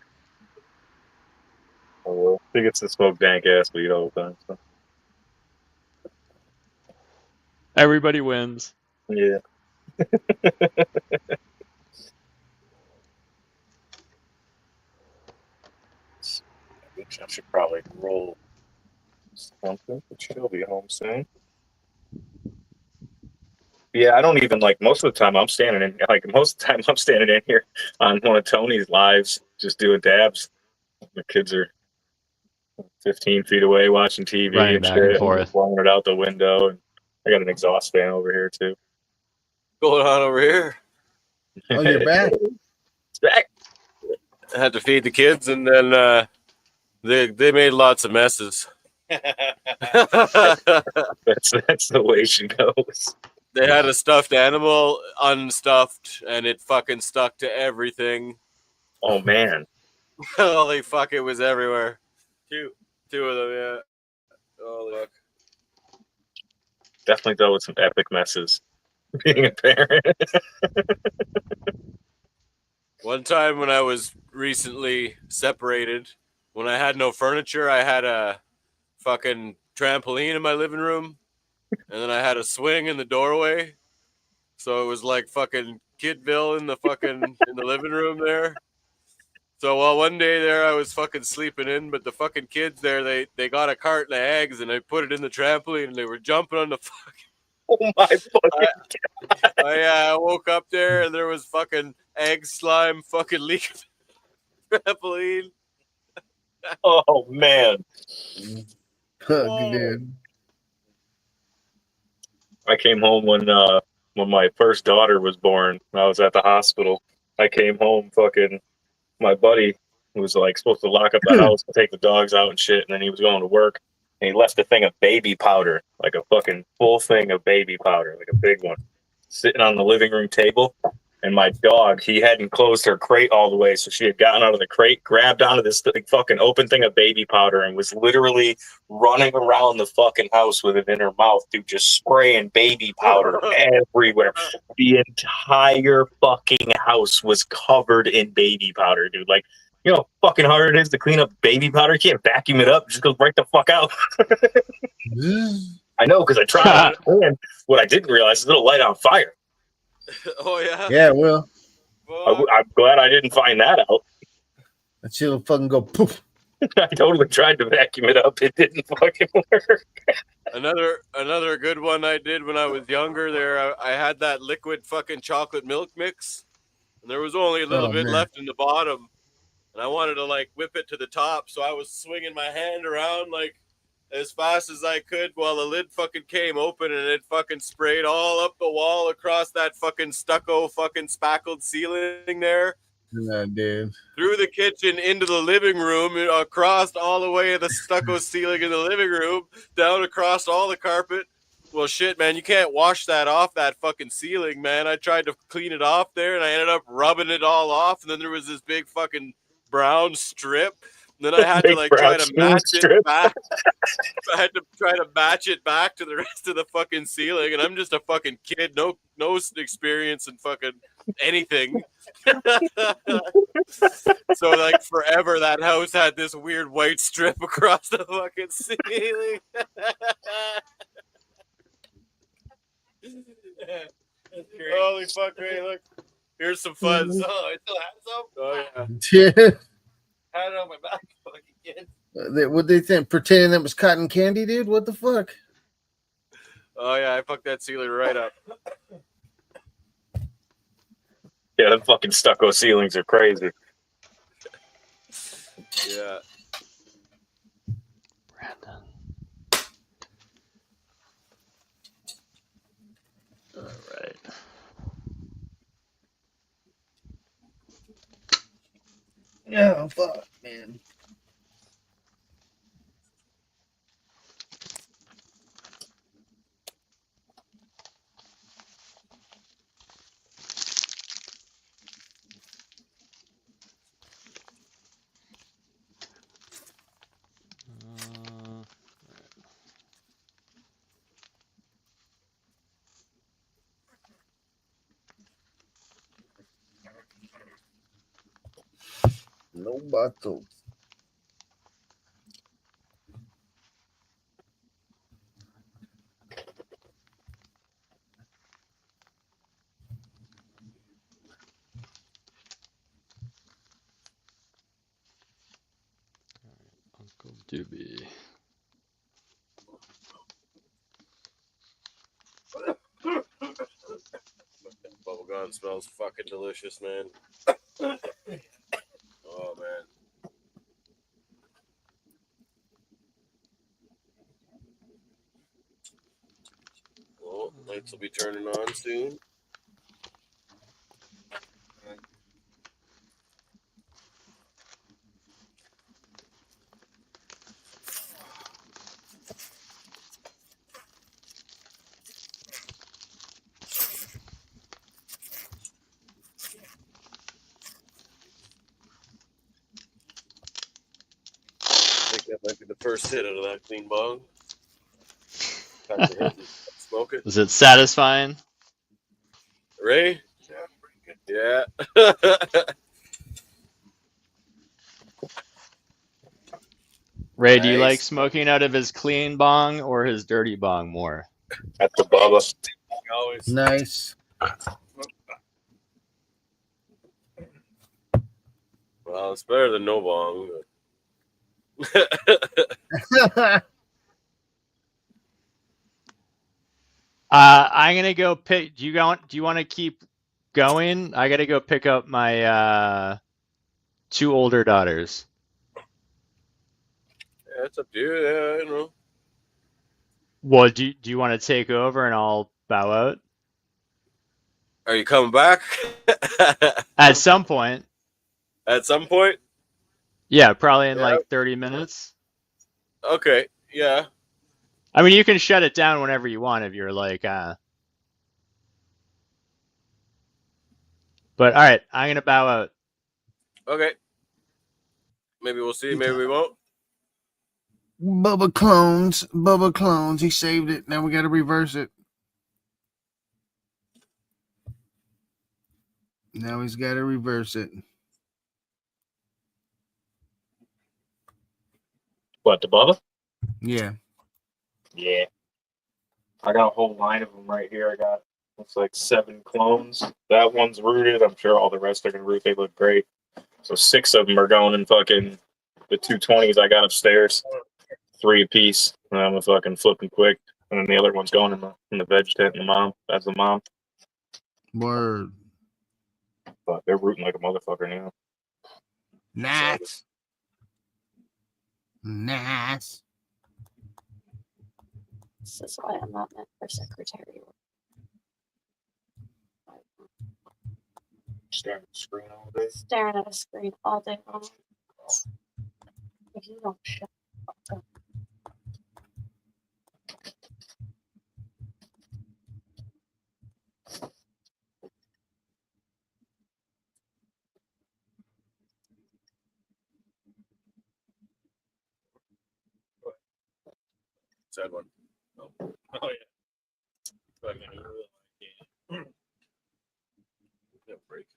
Oh well. She gets to smoke dank ass weed all the time. So. Everybody wins. Yeah. I should probably roll something, but she'll be home soon. Yeah, I don't even most of the time I'm standing in here on one of Tony's lives, just doing dabs. The kids are 15 feet away watching TV running and back shit, and forth, blowing it out the window, and I got an exhaust fan over here too. Going on over here? Oh, you're back. It's back. I had to feed the kids, and then they made lots of messes. That's the way she goes. They had a stuffed animal unstuffed, and it fucking stuck to everything. Oh man! Holy fuck! It was everywhere. Two of them, yeah. Oh look. Definitely dealt with some epic messes. Being a parent. One time when I was recently separated, when I had no furniture, I had a fucking trampoline in my living room, and then I had a swing in the doorway, so it was like fucking Kidville in the living room there. So one day there I was fucking sleeping in, but the fucking kids there they got a carton of eggs and they put it in the trampoline and they were jumping on the fucking. Oh my fucking God. I woke up there and there was fucking egg slime fucking leaking trampoline. Oh man. Fuck, dude. I came home when my first daughter was born. I was at the hospital. I came home, fucking my buddy was like supposed to lock up the house and take the dogs out and shit, and then he was going to work and he left a thing of baby powder, like a fucking full thing of baby powder, like a big one, sitting on the living room table. And my dog, he hadn't closed her crate all the way, so she had gotten out of the crate, grabbed onto this fucking open thing of baby powder, and was literally running around the fucking house with it in her mouth, dude, just spraying baby powder everywhere. The entire fucking house was covered in baby powder, dude. Like, you know how fucking hard it is to clean up baby powder? You can't vacuum it up, it just goes right the fuck out. I know, because I tried. And what I didn't realize is it'll light on fire. Oh yeah. Yeah, well, I'm glad I didn't find that out. that shit'll fucking go poof. I totally tried to vacuum it up. It didn't fucking work. Another good one I did when I was younger. There, I had that liquid fucking chocolate milk mix, and there was only a little bit left in the bottom, and I wanted to like whip it to the top, so I was swinging my hand around like as fast as I could while the lid fucking came open and it fucking sprayed all up the wall across that fucking stucco fucking spackled ceiling there. Yeah, dude. Through the kitchen into the living room, across all the way the stucco ceiling in the living room, down across all the carpet. Well, shit, man, you can't wash that off that fucking ceiling, man. I tried to clean it off there and I ended up rubbing it all off, and then there was this big fucking brown strip. And then I had to like try to match it back. I had to try to match it back to the rest of the fucking ceiling, and I'm just a fucking kid, no experience in fucking anything. So like forever, that house had this weird white strip across the fucking ceiling. Holy fuck, man! Look, here's some fuzz. Oh, I still have some. Oh yeah. Had it on my back, fucking kid. What they think? Pretending that was cotton candy, dude? What the fuck? Oh yeah, I fucked that ceiling right up. Yeah, them fucking stucco ceilings are crazy. Yeah. Brandon. All right. Oh, fuck, man. No bottle. Uncle Doobie. Bubblegum smells fucking delicious, man. Oh man. Well, lights will be turning on soon. I think that might be the first hit out of that clean bong. Smoke it. Is it satisfying? Ray? Yeah. Ray, do you like smoking out of his clean bong or his dirty bong more? At the Bubba. Always. Nice. Well, it's better than no bong. I'm gonna go pick. Do you want to keep going? I gotta go pick up my 2 older daughters. Yeah, it's up to you. Yeah, you know. Well, do you want to take over and I'll bow out? Are you coming back? At some point. At some point? Yeah, probably in like 30 minutes. Okay, yeah. I mean, you can shut it down whenever you want if you're like, But all right, I'm gonna bow out. Okay. Maybe we'll see. Maybe we won't. Bubba clones. He saved it. Now we got to reverse it. Now he's got to reverse it. What, the Bubba? Yeah. Yeah. I got a whole line of them right here. I got, looks like 7 clones. That one's rooted. I'm sure all the rest are going to root. They look great. So 6 of them are going in fucking the 220s I got upstairs. 3 apiece. And I'm fucking flipping quick. And then the other one's going in the veg tent and the mom. That's the mom. Word. But they're rooting like a motherfucker now. Nice. Nice. This is why I'm not meant for secretary work. Staring at the screen all day. Staring at a screen all day long. If you don't shut the fuck up. Sad one. Oh, yeah. Yeah, break.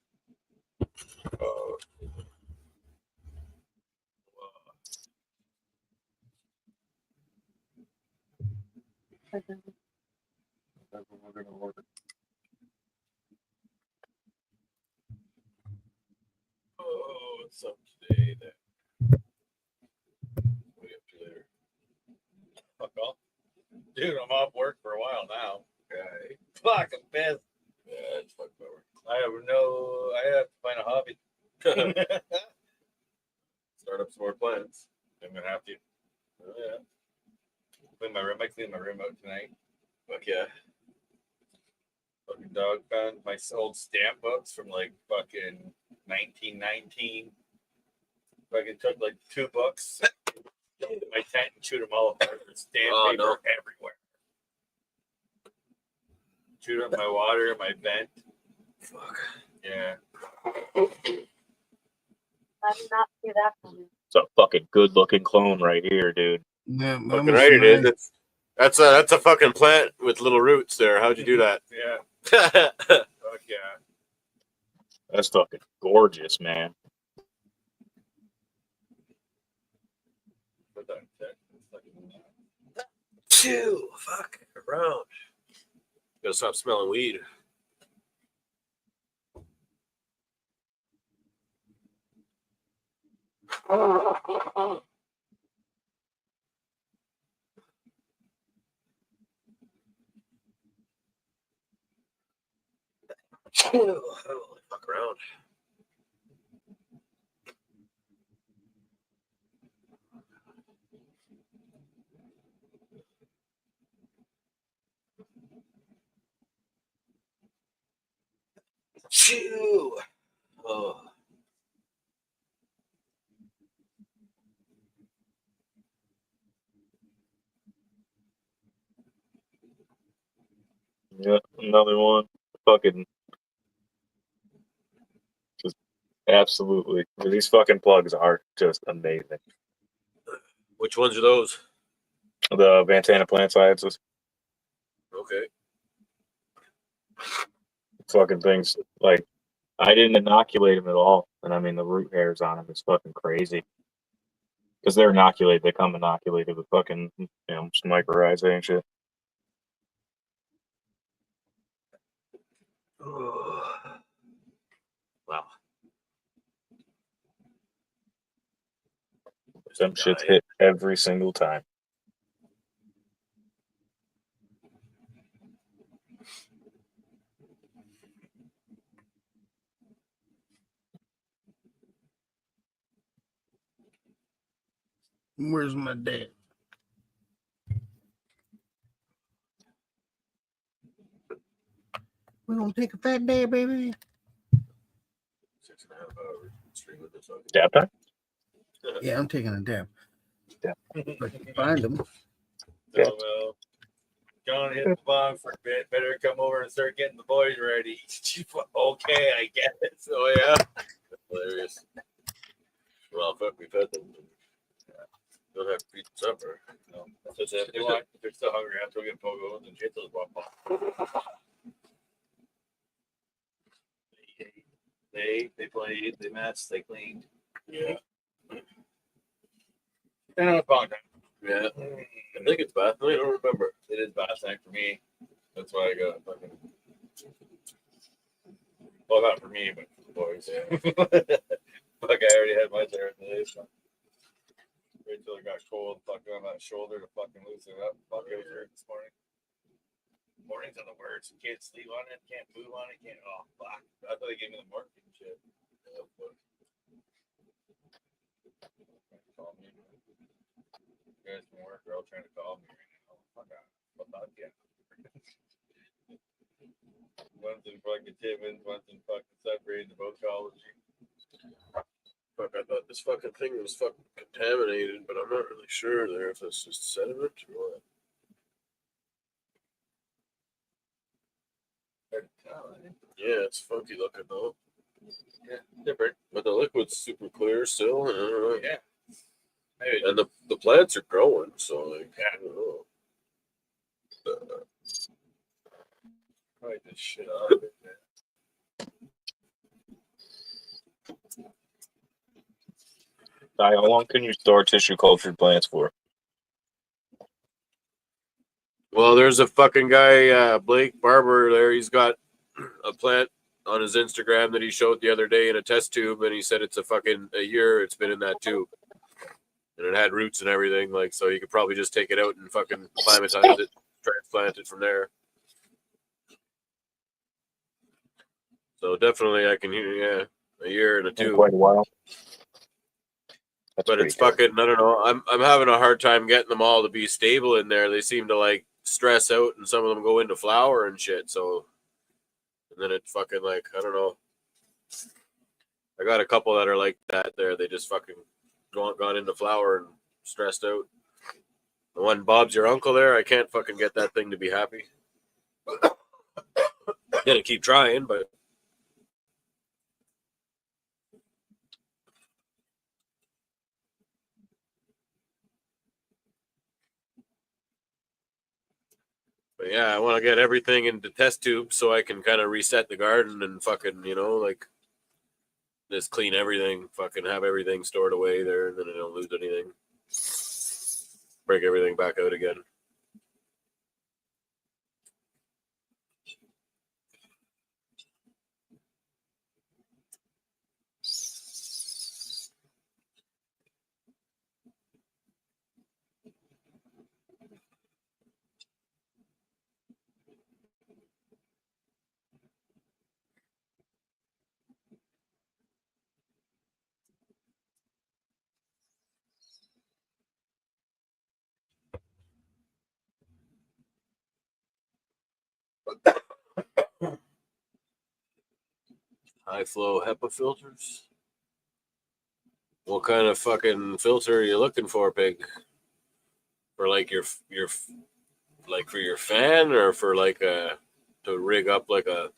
We're gonna order. Oh, what's up today? Then we up to there. Fuck off. Dude, I'm off work for a while now. Okay. Fuck, I'm pissed. Yeah, it's fucked over. I have to find a hobby. Start up some more plans. I'm gonna have to. Oh, yeah. I clean my room out tonight. Fuck yeah. Fucking dog found my old stamp books from like fucking 1919. Fucking took like 2 books into my tent and chewed them all apart. There's stamp paper everywhere. Chewed up my water, my vent. Fuck. Yeah. I did not see that coming. It's a fucking good looking clone right here, dude. Yeah, fucking right it is. That's a fucking plant with little roots there. How'd you do that? Yeah. Fuck yeah. That's fucking gorgeous, man. Chew. Fuck around. Gotta stop smelling weed. Chew. Fuck around. Chew. Oh. Yeah, another one. Fucking just absolutely. These fucking plugs are just amazing. Which ones are those? The Vantana plant sciences. Okay. Fucking things like I didn't inoculate them at all, and I mean the root hairs on them is fucking crazy. Because they're inoculated, they come inoculated with fucking some mycorrhizae and shit. Wow. Some shit's hit every single time. Where's my dad? We gonna take a fat day, baby. 6.5 hours stream with this. Dab time? Yeah, I'm taking a dab. Yeah. If I can find them. So, well, John hit the bong for a bit. Better come over and start getting the boys ready. Okay, I get it. So yeah, hilarious. Well, fuck, we've had them. Don't have to eat supper. No, that's what if they want. If they're still hungry, after we get pogos and shit, those pop. They played, they matched, they cleaned. Yeah. And it's bong time. Yeah. I think it's bath night. I don't remember. It is bath time for me. That's why I got fucking. Well, not for me, but for the boys. Yeah. Fuck, I already had my shower today. So. Wait till it got cold. Fucking on that shoulder to fucking loosen it up. Fuck, it was hurt this morning. Mornings are the worst. You can't sleep on it. Can't move on it. Can't. Oh, fuck. I thought they gave me the morphine shit. Yeah, but. Call me. You guys from work are all trying to call me right now. Fuck off. Well, not yet. One's in fucking Timmins, one's in fucking separated, they're both college. Fuck, I thought this fucking thing was fucking contaminated, but I'm not really sure there if it's just sediment or what. Yeah, it's funky looking though. Yeah, different. But the liquid's super clear still. I don't know. Yeah. Maybe. And the plants are growing, so like, I don't know. Probably just shit out of it, man. How long can you store tissue cultured plants for? Well, there's a fucking guy, Blake Barber there. He's got a plant on his Instagram that he showed the other day in a test tube, and he said it's a year it's been in that tube. And it had roots and everything, like, so you could probably just take it out and fucking climatize it, transplant it from there. So definitely I can hear, yeah, a year and a tube. Quite a while. But it's fucking, I don't know. I'm having a hard time getting them all to be stable in there. They seem to like stress out, and some of them go into flower and shit. So, and then it fucking like, I don't know. I got a couple that are like that there. They just fucking gone into flower and stressed out. The one Bob's your uncle there, I can't fucking get that thing to be happy. Gonna keep trying, but. But yeah, I want to get everything into test tubes so I can kind of reset the garden and fucking, you know, like just clean everything, fucking have everything stored away there, and then I don't lose anything. Break everything back out again. High flow HEPA filters. What kind of fucking filter are you looking for, Pig? For like your like for your fan, or for like to rig up like a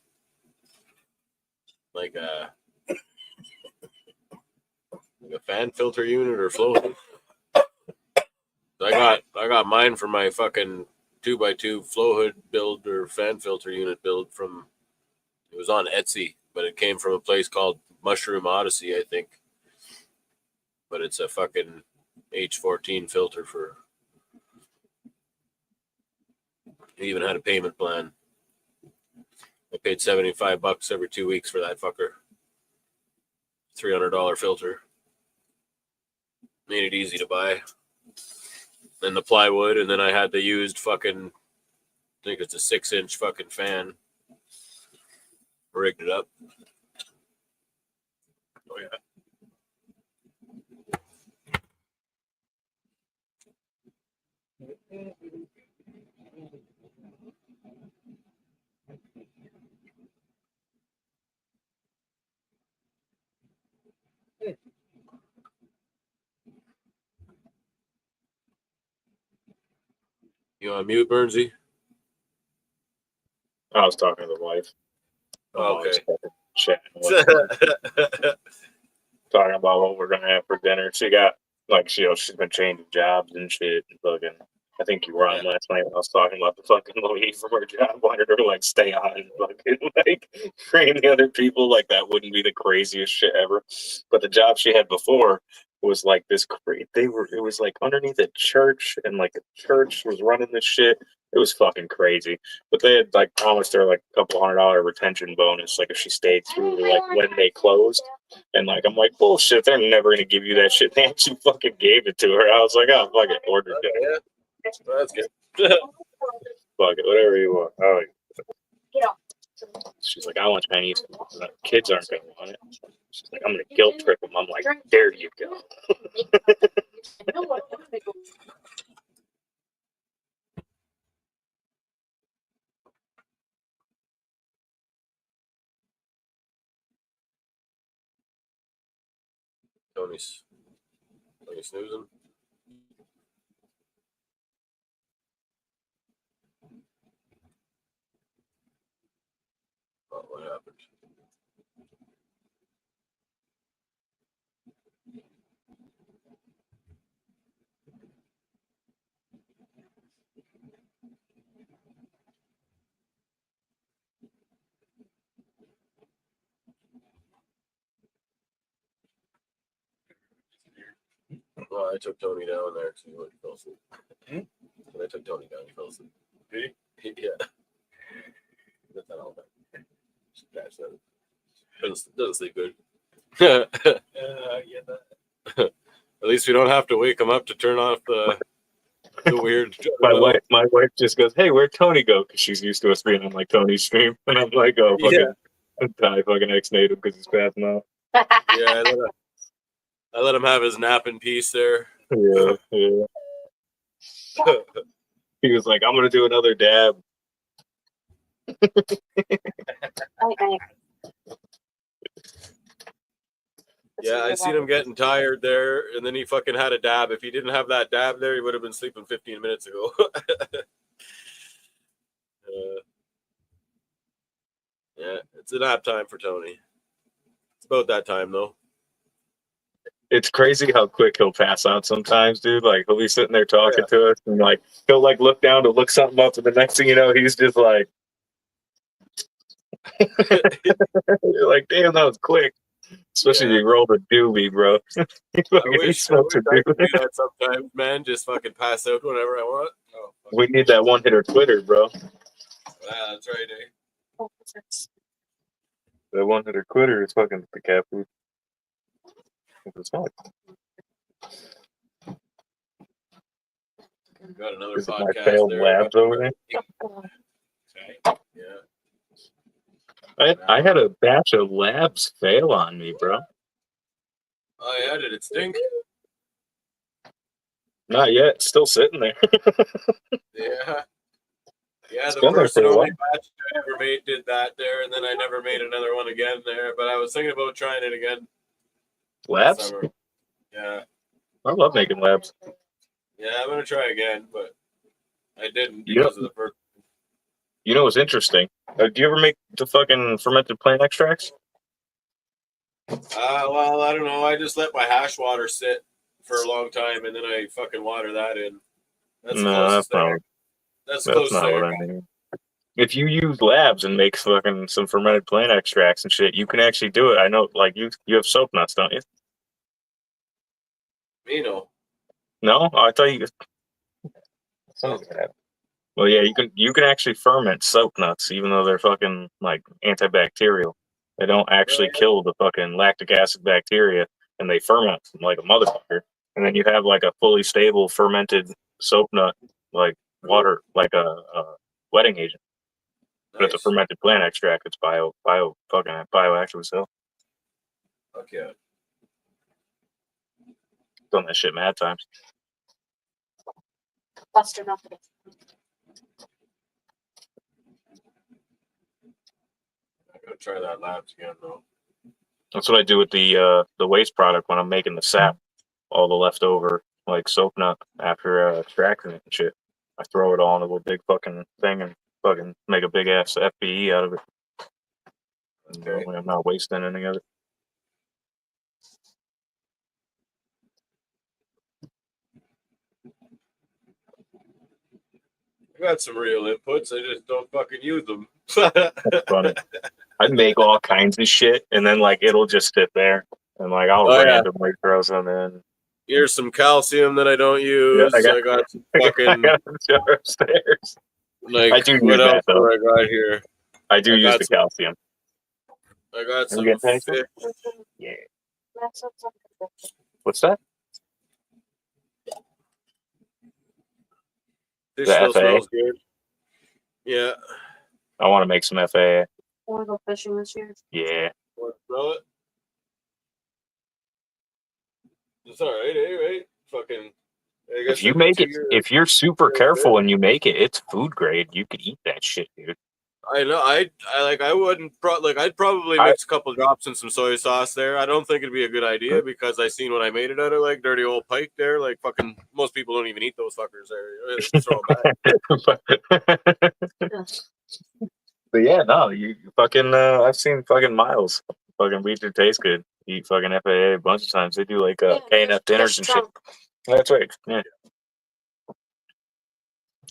fan filter unit or flow hood? I got mine for my fucking 2x2 flow hood build or fan filter unit build from. It was on Etsy, but it came from a place called Mushroom Odyssey, I think. But it's a fucking H14 filter for. It even had a payment plan. I paid $75 every 2 weeks for that fucker. $300 filter. Made it easy to buy. Then the plywood, and then I had the used fucking, I think it's a 6-inch fucking fan. Rigged it up. Oh yeah. You on mute, Bernsey? I was talking to the wife. Okay. Talking about what we're gonna have for dinner. She got she's been changing jobs and shit. And fucking, I think you were on last night when I was talking about the fucking lady from her job wanted her to like stay on and fucking like train the other people. Like that wouldn't be the craziest shit ever. But the job she had before was like this great. It was like underneath a church, and like the church was running this shit. It was fucking crazy. But they had like promised her like a couple $100 retention bonus, like if she stayed through like when they closed. And like I'm like, bullshit, they're never gonna give you that shit. They actually fucking gave it to her. I was like, oh, fucking ordered it. Yeah. That's good. Fuck it, whatever you want. Oh, she's like, I want Chinese. The kids aren't gonna want it. She's like, I'm gonna guilt trip them. I'm like, there you go. Tony's snoozing. Oh, what happened? Well, I took Tony down there because he fell asleep. When I took Tony down, he fell asleep. Did he? Yeah. That's not all that. Doesn't sleep good. Yeah, that. At least we don't have to wake him up to turn off the weird. My wife just goes, "Hey, where'd Tony go?" Because she's used to us being on like Tony's stream, and I'm like, "Oh, fucking, die, fucking ex-native because he's passing out." Yeah, I let him have his nap in peace there. Yeah. He was like, "I'm gonna do another dab." Yeah, I seen him getting tired there, and then he fucking had a dab. If he didn't have that dab there, he would have been sleeping 15 minutes ago. Yeah, it's a nap time for Tony. It's about that time, though. It's crazy how quick he'll pass out sometimes, dude. Like, he'll be sitting there talking to us, and like, he'll like look down to look something up, and the next thing you know, he's just like, you're like, damn, that was quick. Especially if you roll the doobie, bro. I wish I could do that sometimes, man. Just fucking pass out whenever I want. Oh, we need that one-hitter quitter, bro. Wow, that's right, eh? The one-hitter quitter is fucking the cat food. Got another Is it my podcast failed there. labs over there? Yeah. I had a batch of labs fail on me, bro. Oh yeah, did it stink? Not yet. Still sitting there. Yeah. Yeah, It's the been there first for and a only while. batch I ever made did that there, and then I never made another one again there. But I was thinking about trying it again. Labs? Summer. Yeah. I love making labs. Yeah, I'm gonna try again, but I didn't because of the first. You know what's interesting? Do you ever make the fucking fermented plant extracts? Well, I don't know. I just let my hash water sit for a long time, and then I fucking water that in. That's the closest thing. That's the closest not thing. what I mean. If you use labs and make fucking some fermented plant extracts and shit, you can actually do it. I know, like you have soap nuts, don't you? Me no. No, I thought you. Well, yeah, you can actually ferment soap nuts, even though they're fucking like antibacterial. They don't actually kill the fucking lactic acid bacteria, and they ferment like a motherfucker. And then you have like a fully stable fermented soap nut, like water, like a wetting agent. But it's a fermented plant extract. It's bioactive as hell. Fuck yeah. Done that shit mad times. Buster nothing. I gotta try that labs again though. That's what I do with the waste product when I'm making the sap, all the leftover like soap nut after extracting it and shit. I throw it all in a little big fucking thing and fucking make a big ass FBE out of it. Okay. I'm not wasting any of it. I got some real inputs. I just don't fucking use them. That's funny. I make all kinds of shit and then like it'll just sit there and like I'll randomly throw some in. Here's some calcium that I don't Yeah, use. I got some fucking upstairs. like I do use what that, else do though. I got here? I do use the calcium. I got some get fish. Yeah. What's that? Fish The still FA? smells good. Yeah. I want to make some FA. Want to go fishing this year? Yeah. Want to throw it? It's all right, eh? Right? Fucking. I guess If you I make can it, see your- if you're super careful and you make it, it's food grade. You could eat that shit, dude. I know. I like. I wouldn't. I'd probably mix a couple drops in some soy sauce there. I don't think it'd be a good idea because I seen what I made it out of, like dirty old pike there. Like fucking. Most people don't even eat those fuckers there. They just throw them back. But yeah, no, you fucking. I've seen fucking Miles fucking weed that taste good. Eat fucking FAA a bunch of times. They do like KNF dinners and shit. That's right. Yeah.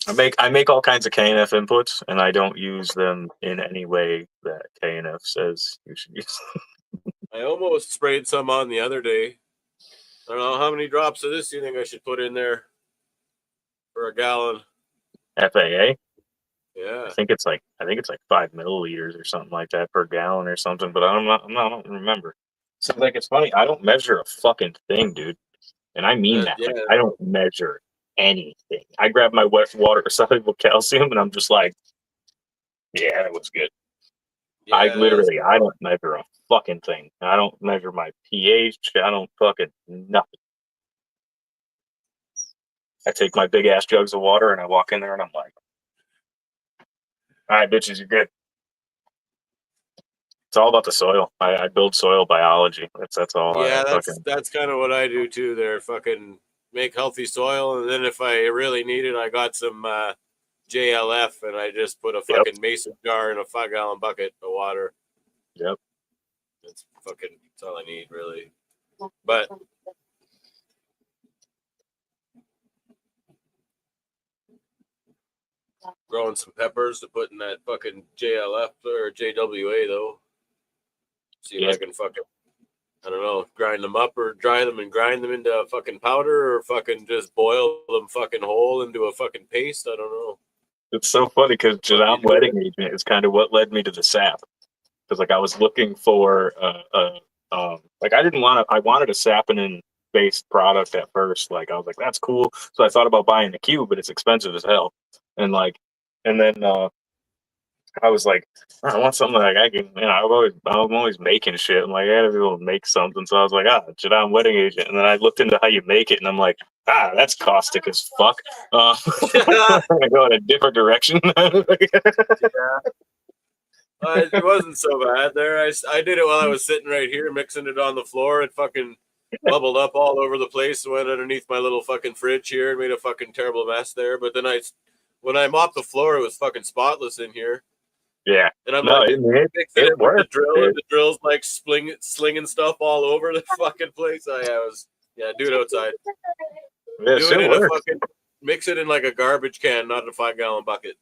I make all kinds of KNF inputs, and I don't use them in any way that KNF says you should use. I almost sprayed some on the other day. I don't know how many drops of this you think I should put in there for a gallon. FAA. Yeah. I think it's like 5 milliliters or something like that per gallon or something, but I don't remember. So like it's funny, I don't measure a fucking thing, dude. And I mean that. Yeah. Like, I don't measure anything. I grab my wet water soluble calcium and I'm just like, yeah, that was good. Yeah, I don't measure a fucking thing. I don't measure my pH. I don't fucking nothing. I take my big ass jugs of water and I walk in there and I'm like, all right, bitches, you're good. It's all about the soil. I build soil biology. That's all. Yeah, that's kind of what I do too. There, fucking make healthy soil, and then if I really need it, I got some JLF, and I just put a fucking mason jar in a 5-gallon bucket of water. Yep. That's all I need, really. But growing some peppers to put in that fucking JLF or JWA though. See if I can fucking, I don't know, grind them up or dry them and grind them into a fucking powder or fucking just boil them fucking whole into a fucking paste. I don't know. It's so funny because Jadam Wedding Agent is kind of what led me to the sap. Because like I was looking for like I wanted a saponin based product at first. Like I was like, that's cool. So I thought about buying the cube, but it's expensive as hell. And then I was like, I want something like I can, I'm always making shit. I'm like, I gotta be able to make something. So I was like, Jadam Wedding Agent. And then I looked into how you make it and I'm like, that's caustic as fuck. I'm gonna go in a different direction. It wasn't so bad there. I did it while I was sitting right here mixing it on the floor. It fucking bubbled up all over the place and went underneath my little fucking fridge here and made a fucking terrible mess there. But then when I mopped the floor, it was fucking spotless in here. Yeah. And I'm like, mixing it with the worked, drill, dude. and the drill's like slinging stuff all over the fucking place. Do it outside. Yeah, Do it in a fucking, mix it in like a garbage can, not in a 5-gallon bucket.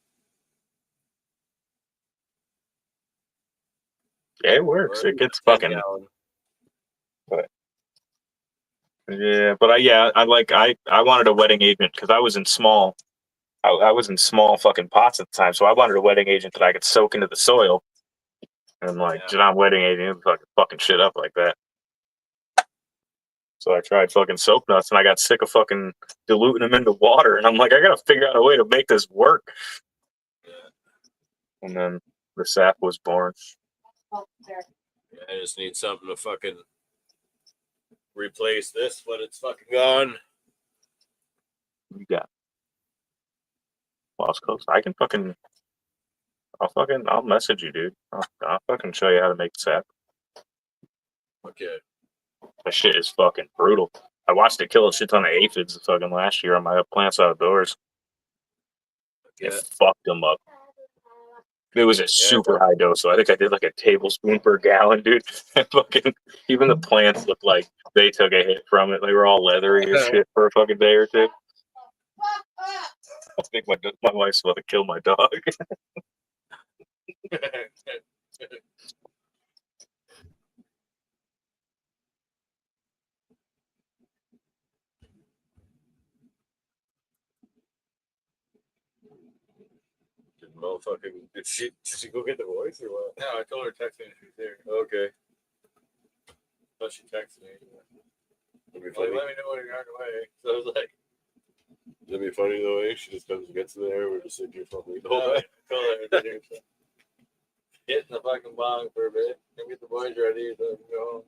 Yeah, it works. It gets fucking. But yeah, but I wanted a wedding agent because I was in small, I was in small fucking pots at the time, so I wanted a wetting agent that I could soak into the soil. And I'm like, you're not wetting agent, fucking shit up like that. So I tried fucking soap nuts, and I got sick of fucking diluting them into water. And I'm like, I gotta figure out a way to make this work. And then the sap was born. Yeah, I just need something to fucking replace this when it's fucking gone. You got Lost Coast. I can fucking. I'll message you, dude. I'll fucking show you how to make sap. Okay. That shit is fucking brutal. I watched it kill a shit ton of aphids fucking last year on my plants outdoors. It fucked them up. It was a super high dose, so I think I did like a tablespoon per gallon, dude. And fucking even the plants looked like they took a hit from it. They were all leathery as shit for a fucking day or two. I think my wife's about to kill my dog. Did she go get the voice or what? No, I told her to text me if she was there. Okay. But she texted me. It'd be Like, funny. let me know when you're on your way. So I was like, It'd be funny the way she just comes and gets there. We're just sitting here fucking the whole no, I time. told her to get in the fucking bong for a bit. Come get the boys ready so I can go home.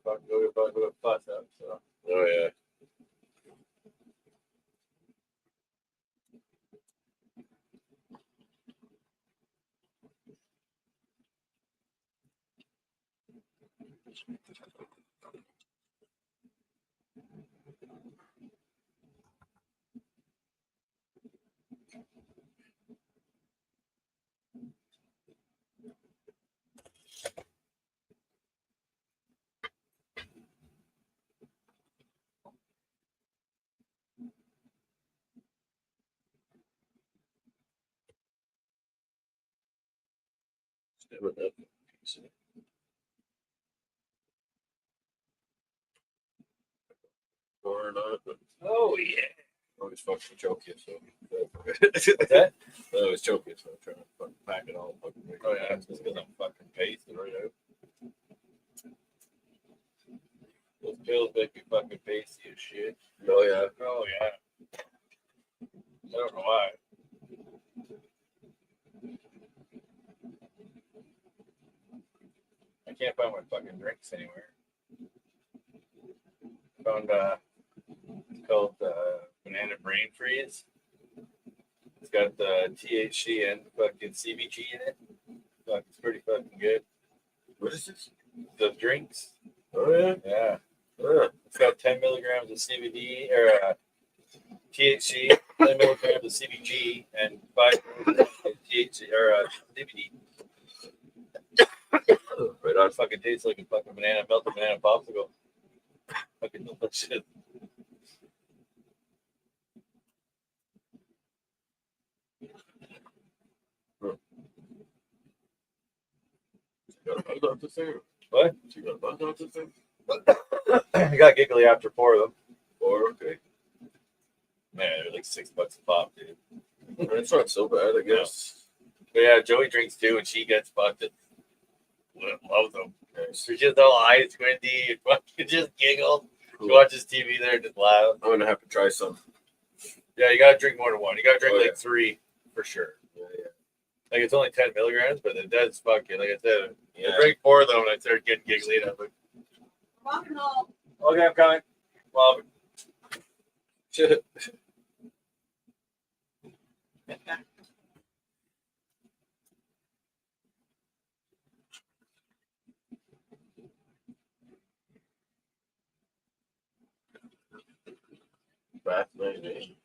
Fucking go get fuss up. So. Oh yeah. Oh yeah. I always fucking choke you, so. What's that? I always choke you, so I'm trying to fucking pack it all. Oh yeah, it's just because I'm fucking pasted right out. Those pills make me fucking pasty as shit. Oh yeah. Oh yeah. I don't know why. I can't find my fucking drinks anywhere. Found it's called banana brain freeze. It's got the THC and fucking CBG in it. Fuck, it's pretty fucking good. What is this? The drinks. Oh yeah. Yeah. It's got 10 milligrams of CBD or THC, 10 milligrams of CBG, and 5 milligrams of THC or CBD. Right on. Fucking tastes like a fucking melted banana popsicle. Fucking delicious. Got a buzz off this thing? What? You got a buzz off this thing? I got giggly after 4 of them. 4, okay. Man, they're like $6 a pop, dude. It's not so bad, I guess. But yeah, Joey drinks too, and she gets fucked. Loves them. She's just all eyes squinty and fucking just giggles. She watches TV there and just laughs. I'm gonna have to try some. Yeah, you gotta drink more than one. You gotta drink like 3 for sure. Yeah. Like it's only 10 milligrams, but it does fucking, like I said, I drank 4 of them and I started getting giggly. And I was like, okay, I'm coming. Well, shit. Fascinating.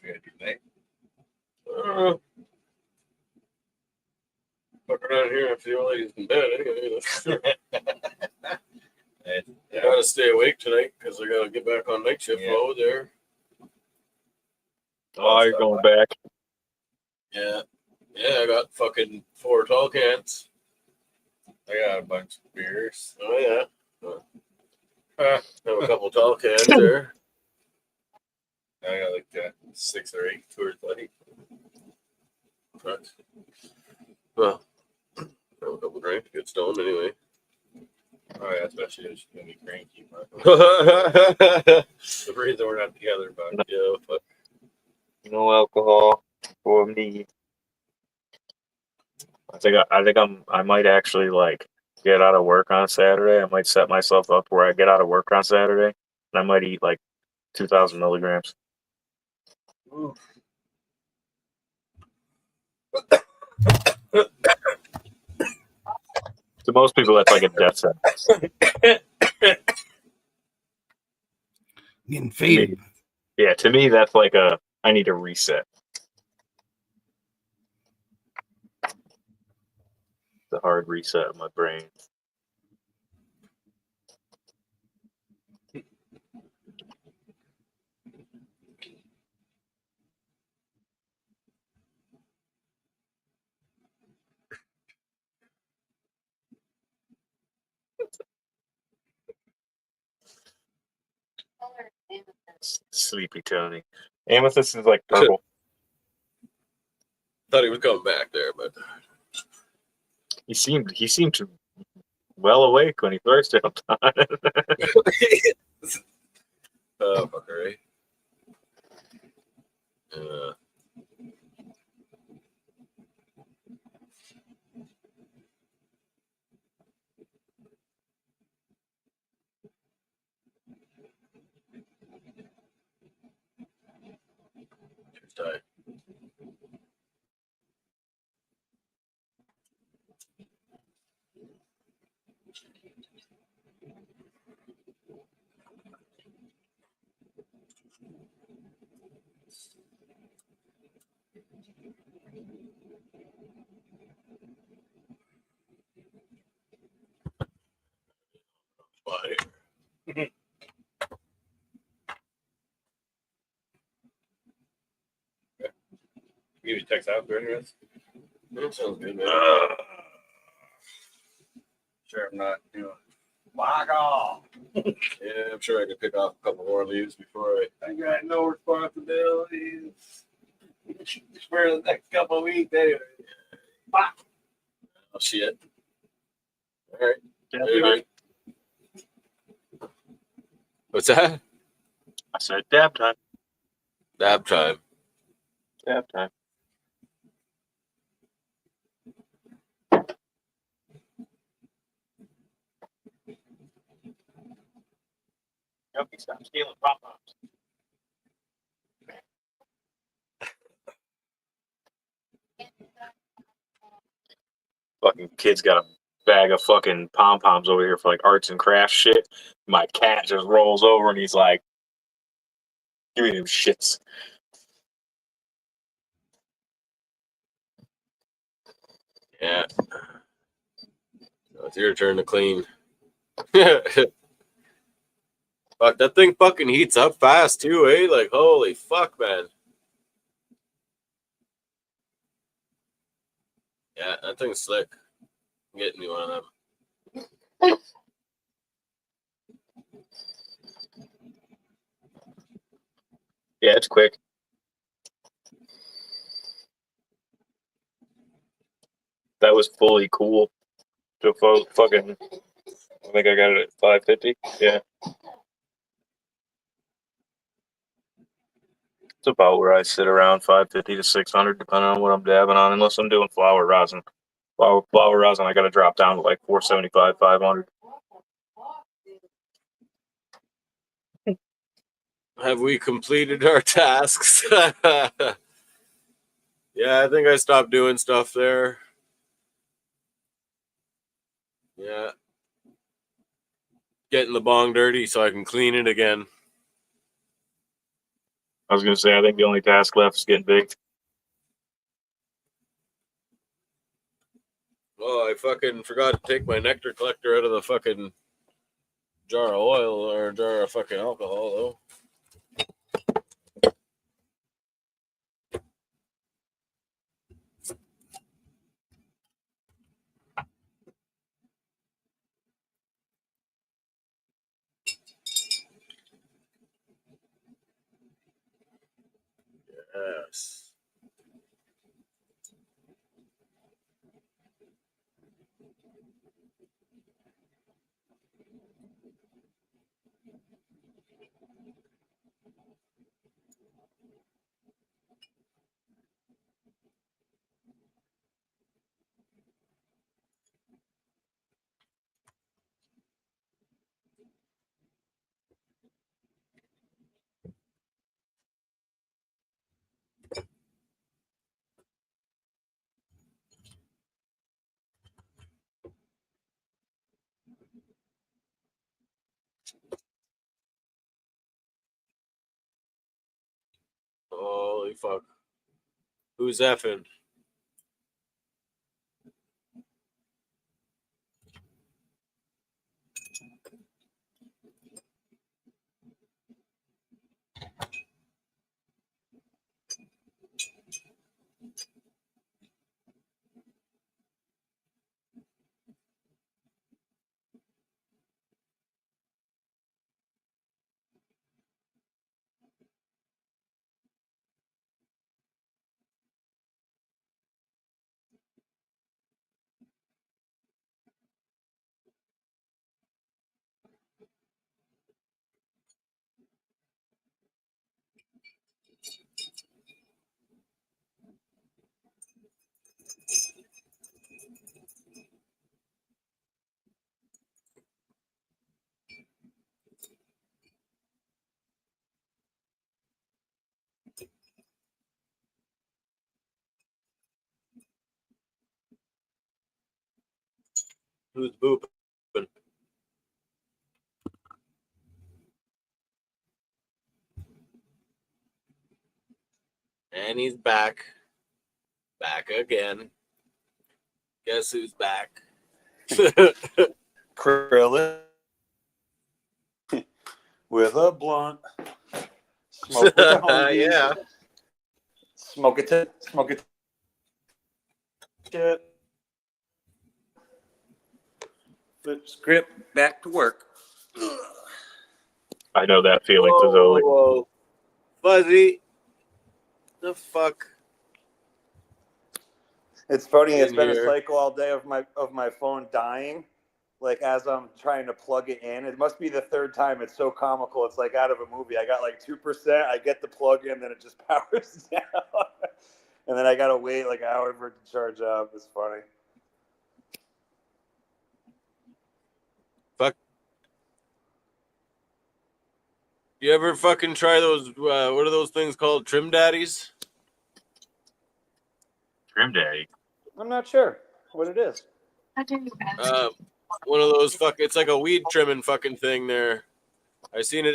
we gotta do tonight? Fuck around here if the old lady's in bed anyway. I gotta stay awake tonight because I gotta get back on night shift mode there. Oh, you're going back. Yeah. Yeah, I got fucking 4 tall cans. I got a bunch of beers. Oh, yeah. Have a couple tall cans there. I got like 6 or 8 Coors Light. But, well, have a couple drinks, get stoned anyway. Oh, yeah, especially if she's gonna be cranky. The reason we're not together, but yeah, but no alcohol for me. I might actually like get out of work on Saturday. I might set myself up where I get out of work on Saturday and I might eat like 2,000 milligrams. To most people, that's like a death sentence. Getting faded. Yeah, to me, that's like I need a reset. The hard reset of my brain. Sleepy Tony. Amethyst is like purple. thought he was coming back there, but he seemed well awake when he first jumped on. oh, fucker, right? Tight. Give you a text after, anyways. That sounds good, man. Sure, I'm not, fuck off. Yeah, I'm sure I can pick off a couple more leaves before I got no responsibilities for the next couple of weeks, anyway. Fuck. Oh, shit. All right. What's that? I said dab time. Dab time. Dab time. Yucky, stop stealing pop-ups. Fucking kid's got a bag of fucking pom-poms over here for like arts and crafts shit. My cat just rolls over and he's like, give me them shits. Yeah. So it's your turn to clean. Fuck, that thing fucking heats up fast too, eh? Like, holy fuck, man. Yeah, that thing's slick. I'm getting me one of them. Yeah, it's quick. That was fully cool. So fucking, I think I got it at 550. Yeah. It's about where I sit, around 550 to 600, depending on what I'm dabbing on, unless I'm doing flower rosin. Flower rosin, I got to drop down to like 475, 500. Have we completed our tasks? Yeah, I think I stopped doing stuff there. Yeah. Getting the bong dirty so I can clean it again. I was gonna say I think the only task left is getting big. Oh, I fucking forgot to take my nectar collector out of the fucking jar of oil or jar of fucking alcohol, though. Yes. Holy fuck. Who's effing? Who's booping? And he's back. Back again. Guess who's back? Krillin with a blunt. Smoke with the homies. Yeah. Smoke it to shit. Flip script, back to work. I know that feeling, Whoa, Fazoli. whoa. Fuzzy. The fuck? It's funny. It's In been a here. cycle all day of my phone dying. Like as I'm trying to plug it in, it must be the third time. It's so comical. It's like out of a movie. I got like 2%. I get the plug in, then it just powers down, and then I gotta wait like an hour for it to charge up. It's funny. Fuck. You ever fucking try those? What are those things called? Trim daddies? Trim Daddy. I'm not sure what it is. One of those It's like a weed trimming fucking thing. There, I seen it.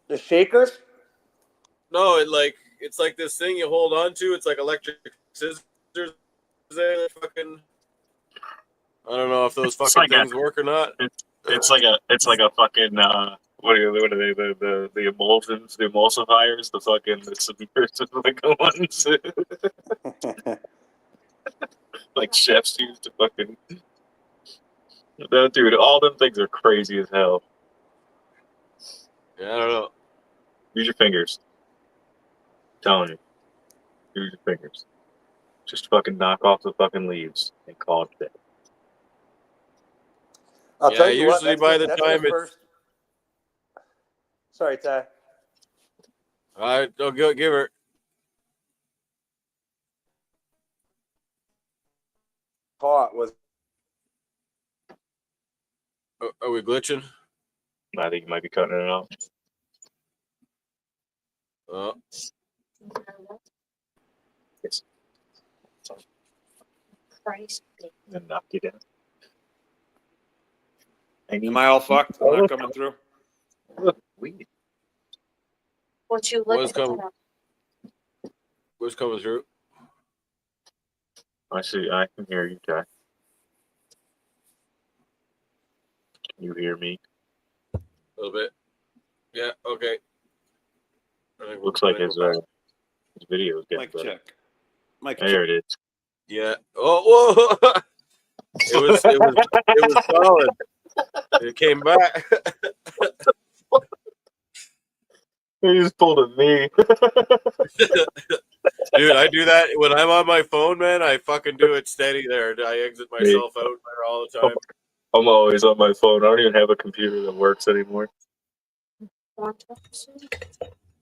The shakers. No, it's like this thing you hold on to. It's like electric scissors. There, fucking. I don't know if those fucking things work or not. It's like a fucking what are they the emulsions, the emulsifiers, the fucking the silicone ones. Like chefs use to fucking. Dude, all them things are crazy as hell. Yeah, I don't know. Use your fingers. I'm telling you. Use your fingers. Just fucking knock off the fucking leaves and call it a day. I'll tell you what. Usually by the time first. Sorry, Ty. All right, don't go give her. Caught was. Are we glitching? I think you might be cutting it off. Oh. Yes. Then knock you down. Am I all fucked? I'm not coming through. Weed. What you looking at? What's coming through? I see. I can hear you, Jack. Can you hear me? A little bit. Yeah. Okay. Looks like his video is getting Mic better. check. Mic there check. it is. Yeah. Oh, whoa! it was solid. It came back. He just pulled a me. Dude, I do that when I'm on my phone, man. I fucking do it steady there. I exit myself out there all the time. I'm always on my phone. I don't even have a computer that works anymore.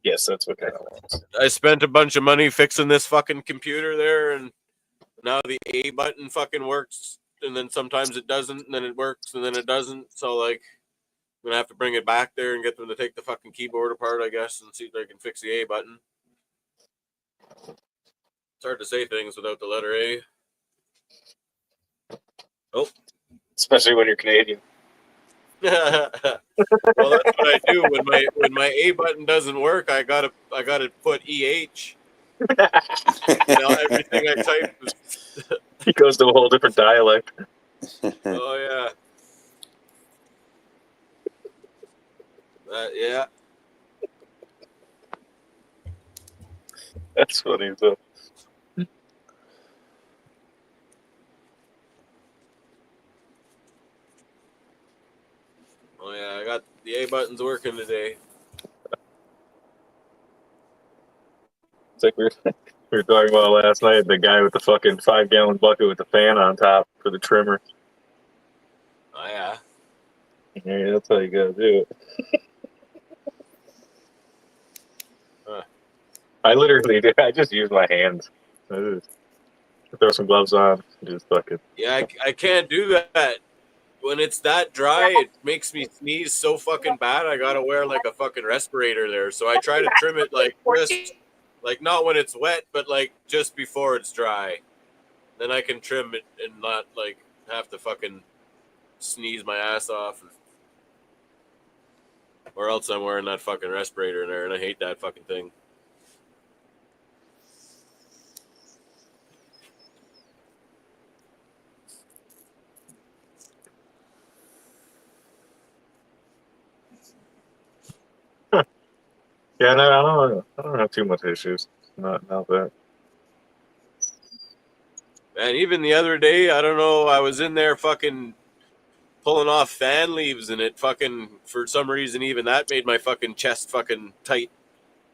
Yes, that's what that was. I spent a bunch of money fixing this fucking computer there, and now the A button fucking works, and then sometimes it doesn't, and then it works, and then it doesn't. So, like, I'm going to have to bring it back there and get them to take the fucking keyboard apart, I guess, and see if they can fix the A button. It's hard to say things without the letter A. Oh. Especially when you're Canadian. Well, that's what I do when my A button doesn't work. I gotta put EH. Now everything I type is... He goes to a whole different dialect. Oh yeah. Yeah. That's funny though. Oh yeah, I got the A buttons working today. It's like we were talking about last night, the guy with the fucking 5-gallon bucket with the fan on top for the trimmer. Oh yeah. Yeah, that's how you gotta do it. I literally do. I just use my hands. I just throw some gloves on, just fucking. Yeah, I can't do that. When it's that dry, it makes me sneeze so fucking bad. I gotta wear like a fucking respirator there. So I try to trim it like just like not when it's wet, but like just before it's dry. Then I can trim it and not like have to fucking sneeze my ass off. Or else I'm wearing that fucking respirator in there, and I hate that fucking thing. Yeah, no, I don't have too much issues. Not that. Man, even the other day, I don't know, I was in there fucking pulling off fan leaves, and it fucking, for some reason, even that made my fucking chest fucking tight.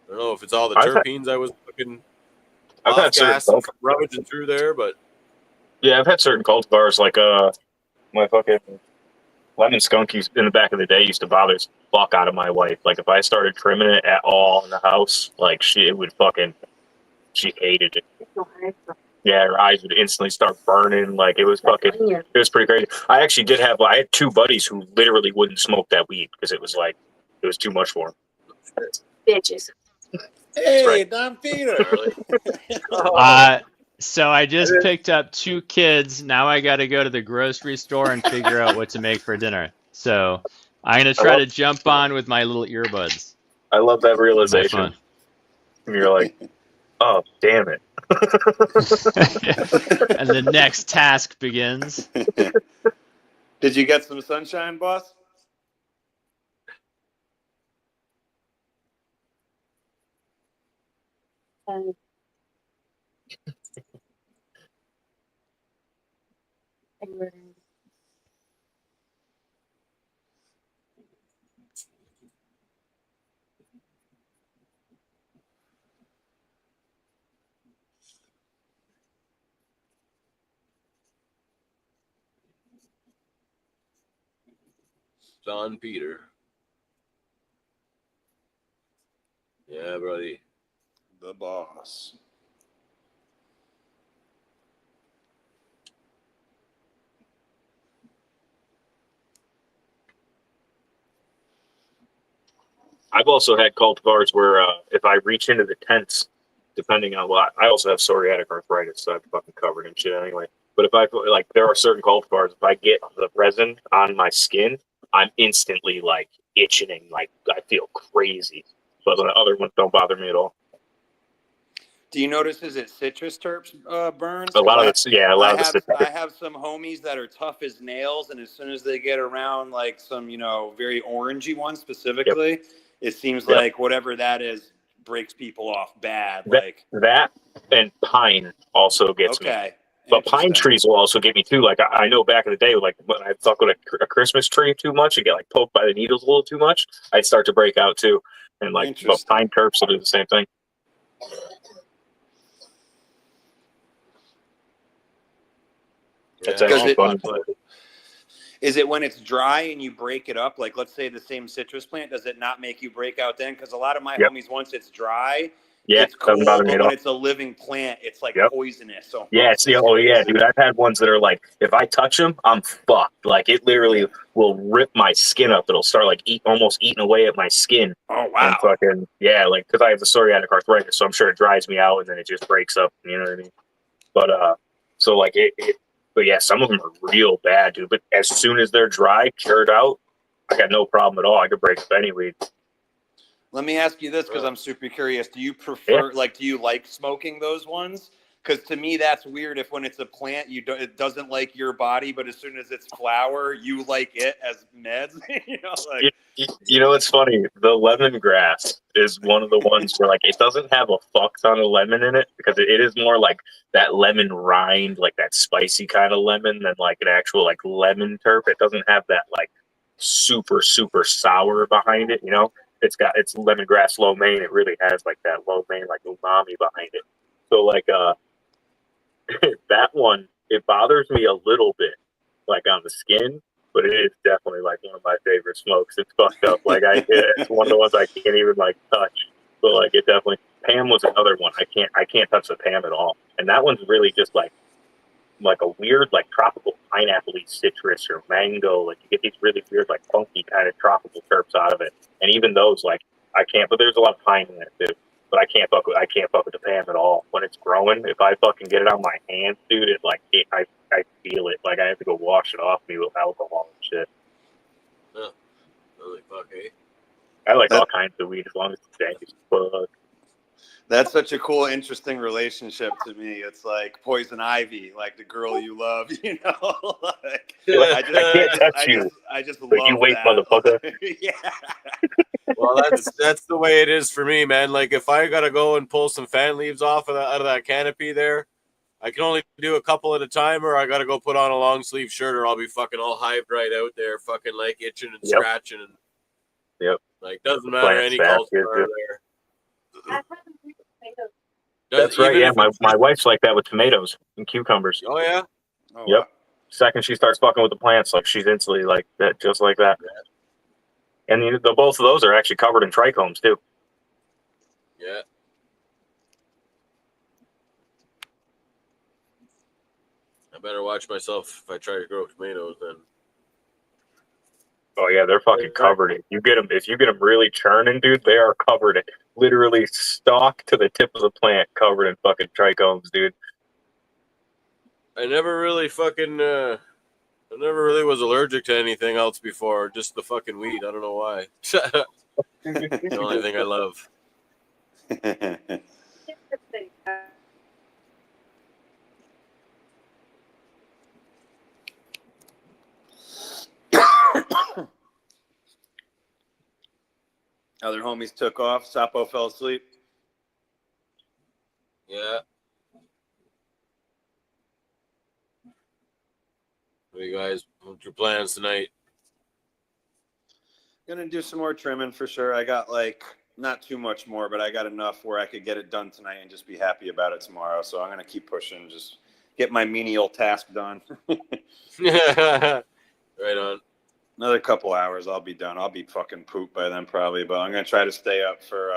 I don't know if it's all the terpenes I was fucking off gas and rummaging through there, but yeah, I've had certain cultivars like my fucking lemon skunkies in the back of the day used to bother the fuck out of my wife. Like if I started trimming it at all in the house, like she hated it. Yeah, her eyes would instantly start burning. Like it was pretty crazy. I actually I had two buddies who literally wouldn't smoke that weed because it was too much for them. Bitches. Hey, right. Don Peter. So I just picked up 2 kids. Now I got to go to the grocery store and figure out what to make for dinner. So I'm going to try to jump on with my little earbuds. I love that realization. And you're like, oh, damn it. And the next task begins. Did you get some sunshine, boss? Don Peter. Yeah, buddy. The boss. I've also had cultivars where if I reach into the tents, depending on what, I also have psoriatic arthritis, so I'm fucking covered in shit anyway. But if I there are certain cultivars, if I get the resin on my skin, I'm instantly like itching, like I feel crazy. but the other ones don't bother me at all. Do you notice, is it citrus terps burns? A lot of the citrus. I have some homies that are tough as nails, and as soon as they get around like some, very orangey ones specifically, it seems like whatever that is breaks people off bad. That and pine also gets me. But pine trees will also get me too. Like I know back in the day, like when I fuck with a Christmas tree too much and get like poked by the needles a little too much, I'd start to break out too. And like but pine terps will do the same thing. Is it when it's dry and you break it up? Like, let's say the same citrus plant, does it not make you break out then? Because a lot of my homies, once it's dry, it's cool, doesn't bother me but at when all. it's a living plant, it's like poisonous. So dude. I've had ones that are like, if I touch them, I'm fucked. Like it literally will rip my skin up. It'll start like almost eating away at my skin. Oh wow! And fucking like because I have the psoriatic arthritis, so I'm sure it dries me out and then it just breaks up. You know what I mean? But so like but yeah, some of them are real bad, dude. But as soon as they're dry, cured out, I got no problem at all. I could break up any weed. Let me ask you this, because I'm super curious. Do you prefer, do you like smoking those ones? Because to me, that's weird. If when it's a plant, it doesn't like your body, but as soon as it's flower, you like it as meds. You know, it's funny. The lemongrass is one of the ones where like it doesn't have a fuck ton of lemon in it because it is more like that lemon rind, like that spicy kind of lemon than like an actual like lemon terp. It doesn't have that like super sour behind it. You know, it's lemongrass lo mein. It really has like that lo mein like umami behind it. So like that one, it bothers me a little bit, like on the skin, but it is definitely like one of my favorite smokes. It's fucked up. Like it's one of the ones I can't even like touch. But like it definitely. Pam was another one. I can't touch the Pam at all. And that one's really just like a weird like tropical pineapple-y citrus or mango. Like you get these really weird like funky kind of tropical terps out of it. And even those like I can't. But there's a lot of pine in it too. But I can't fuck with the Pam at all. When it's growing, if I fucking get it on my hands, dude, I feel it. Like I have to go wash it off me with alcohol and shit. Oh, really fuck, eh? I like all kinds of weed as long as it's dank as fuck. That's such a cool, interesting relationship to me. It's like poison ivy, like the girl you love, like, I can't touch you. I just love you wait, that. motherfucker. Yeah. Well, that's the way it is for me, man. Like if I gotta go and pull some fan leaves out of that canopy there, I can only do a couple at a time, or I gotta go put on a long sleeve shirt, or I'll be fucking all hived right out there, fucking like itching and scratching, and like doesn't matter any culture there. That's right. Yeah, my wife's like that with tomatoes and cucumbers. Oh yeah. Yep. Wow. Second she starts fucking with the plants, like she's instantly like that, just like that. Yeah. And both of those are actually covered in trichomes too. Yeah. I better watch myself if I try to grow tomatoes then. Oh yeah, they're fucking covered in. If you get them really churning, dude, they are covered in, literally stalk to the tip of the plant, covered in fucking trichomes, dude. I never really was allergic to anything else before, just the fucking weed. I don't know why. The only thing I love. Other homies took off. Sapo fell asleep. Yeah. What you guys? What's your plans tonight? Gonna do some more trimming for sure. I got like not too much more, but I got enough where I could get it done tonight and just be happy about it tomorrow. So I'm gonna keep pushing, just get my menial task done. Right on. Another couple hours, I'll be done. I'll be fucking pooped by then probably, but I'm gonna try to stay up for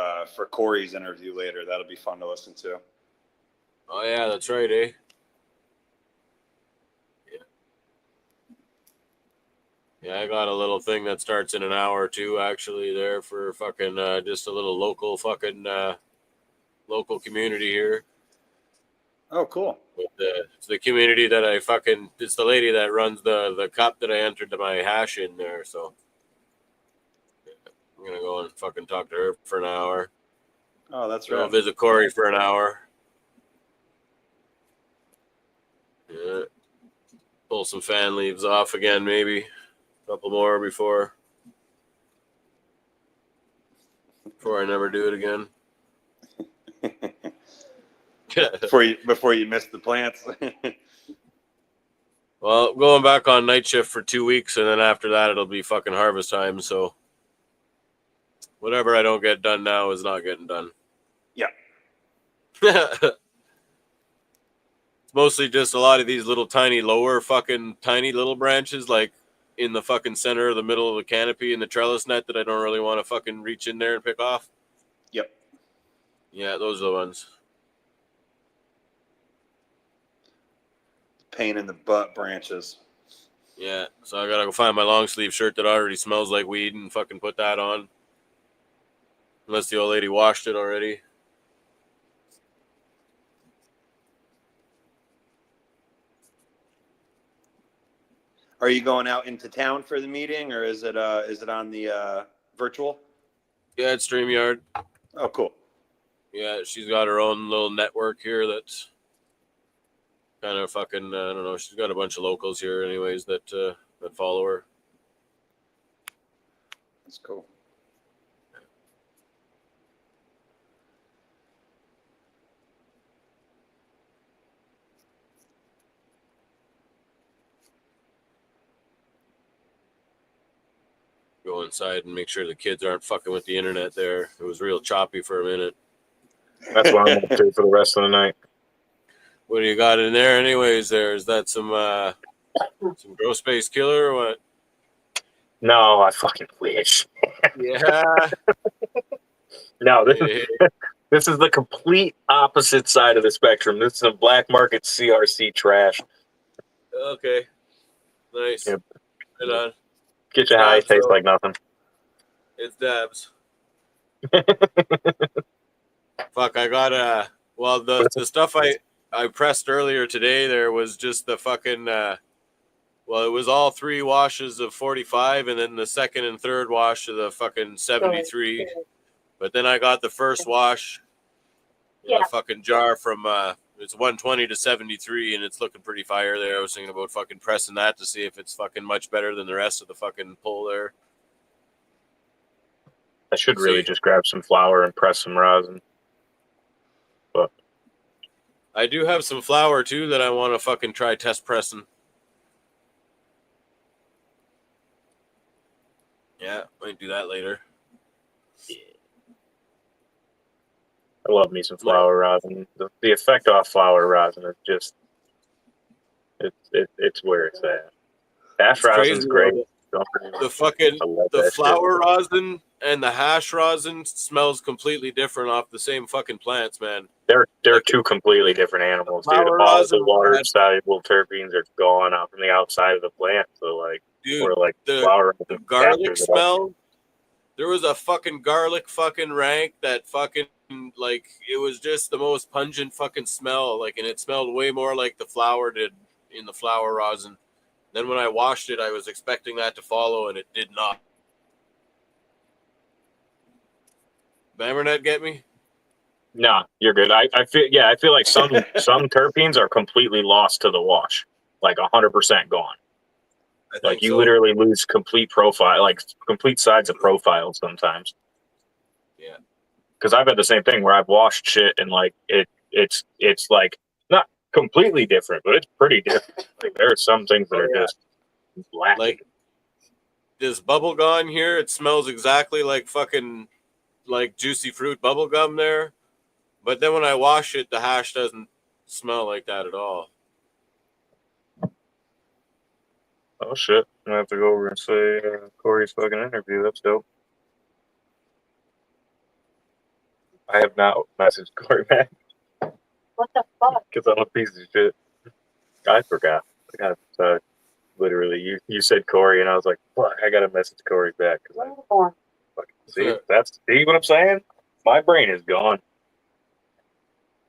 Corey's interview later. That'll be fun to listen to. Oh yeah, that's right, eh? Yeah, I got a little thing that starts in an hour or two actually there for fucking just a little local fucking local community here. Oh, cool. It's the community that it's the lady that runs the cup that I entered my hash in there, so. I'm gonna go and fucking talk to her for an hour. Oh, that's Go right. visit Corey for an hour. Yeah. Pull some fan leaves off again, maybe. A couple more before I never do it again. before you miss the plants. Well, going back on night shift for 2 weeks, and then after that it'll be fucking harvest time. So whatever I don't get done now is not getting done. Yeah. It's mostly just a lot of these little tiny lower fucking tiny little branches, like in the fucking center of the middle of the canopy in the trellis net that I don't really want to fucking reach in there and pick off. Yep. Yeah, those are the ones. Pain in the butt branches. Yeah, so I gotta go find my long sleeve shirt that already smells like weed and fucking put that on. Unless the old lady washed it already. Are you going out into town for the meeting, or is it on the virtual? Yeah, it's StreamYard. Oh, cool. Yeah, she's got her own little network here that's kind of fucking, I don't know, she's got a bunch of locals here anyways that follow her. That's cool. Go inside and make sure the kids aren't fucking with the internet there. It was real choppy for a minute. That's what I'm up to for the rest of the night. What do you got in there anyways there? Is that some gross space killer or what? No, I fucking wish. Yeah. No, this is the complete opposite side of the spectrum. This is a black market CRC trash. Okay. Nice. Yep. Right on. Get you high, Dabs, tastes though. like nothing. It's dabs. Fuck, I got well the stuff I pressed earlier today there was just the fucking well, it was all 3 washes of 45 and then the second and third wash of the fucking 73. But then I got the first wash in a fucking jar from it's 120 to 73 and it's looking pretty fire there. I was thinking about fucking pressing that to see if it's fucking much better than the rest of the fucking pull there. I should really just grab some flour and press some rosin. But I do have some flour too that I want to fucking try test pressing. Yeah, might do that later. I love me some flour rosin. The effect off flour rosin is just it's where it's at. Hash rosin's great. The flour rosin and the hash rosin smells completely different off the same fucking plants, man. They're two completely different animals, dude. All the water soluble terpenes are gone out from the outside of the plant. So like, dude, or like the flour garlic smell. There was a fucking garlic fucking rank that fucking like it was just the most pungent fucking smell. Like, and it smelled way more like the flour did in the flour rosin. Then when I washed it, I was expecting that to follow, and it did not. Bambernet get me? No, you're good. I feel like some terpenes are completely lost to the wash, like 100% gone. Like you literally lose complete profile, like complete sides of profile sometimes. Yeah. Because I've had the same thing where I've washed shit and like it's like not completely different, but it's pretty different. Like there are some things that are just black. Like this bubble gum here, it smells exactly like fucking like juicy fruit bubble gum there. But then when I wash it, the hash doesn't smell like that at all. Oh shit! I'm gonna have to go over and say Corey's fucking interview. That's dope. I have not messaged Corey back. What the fuck? Because I'm a piece of shit. I forgot. I got literally you said Corey and I was like, fuck, I gotta message Corey back because I fucking see what I'm saying? My brain is gone.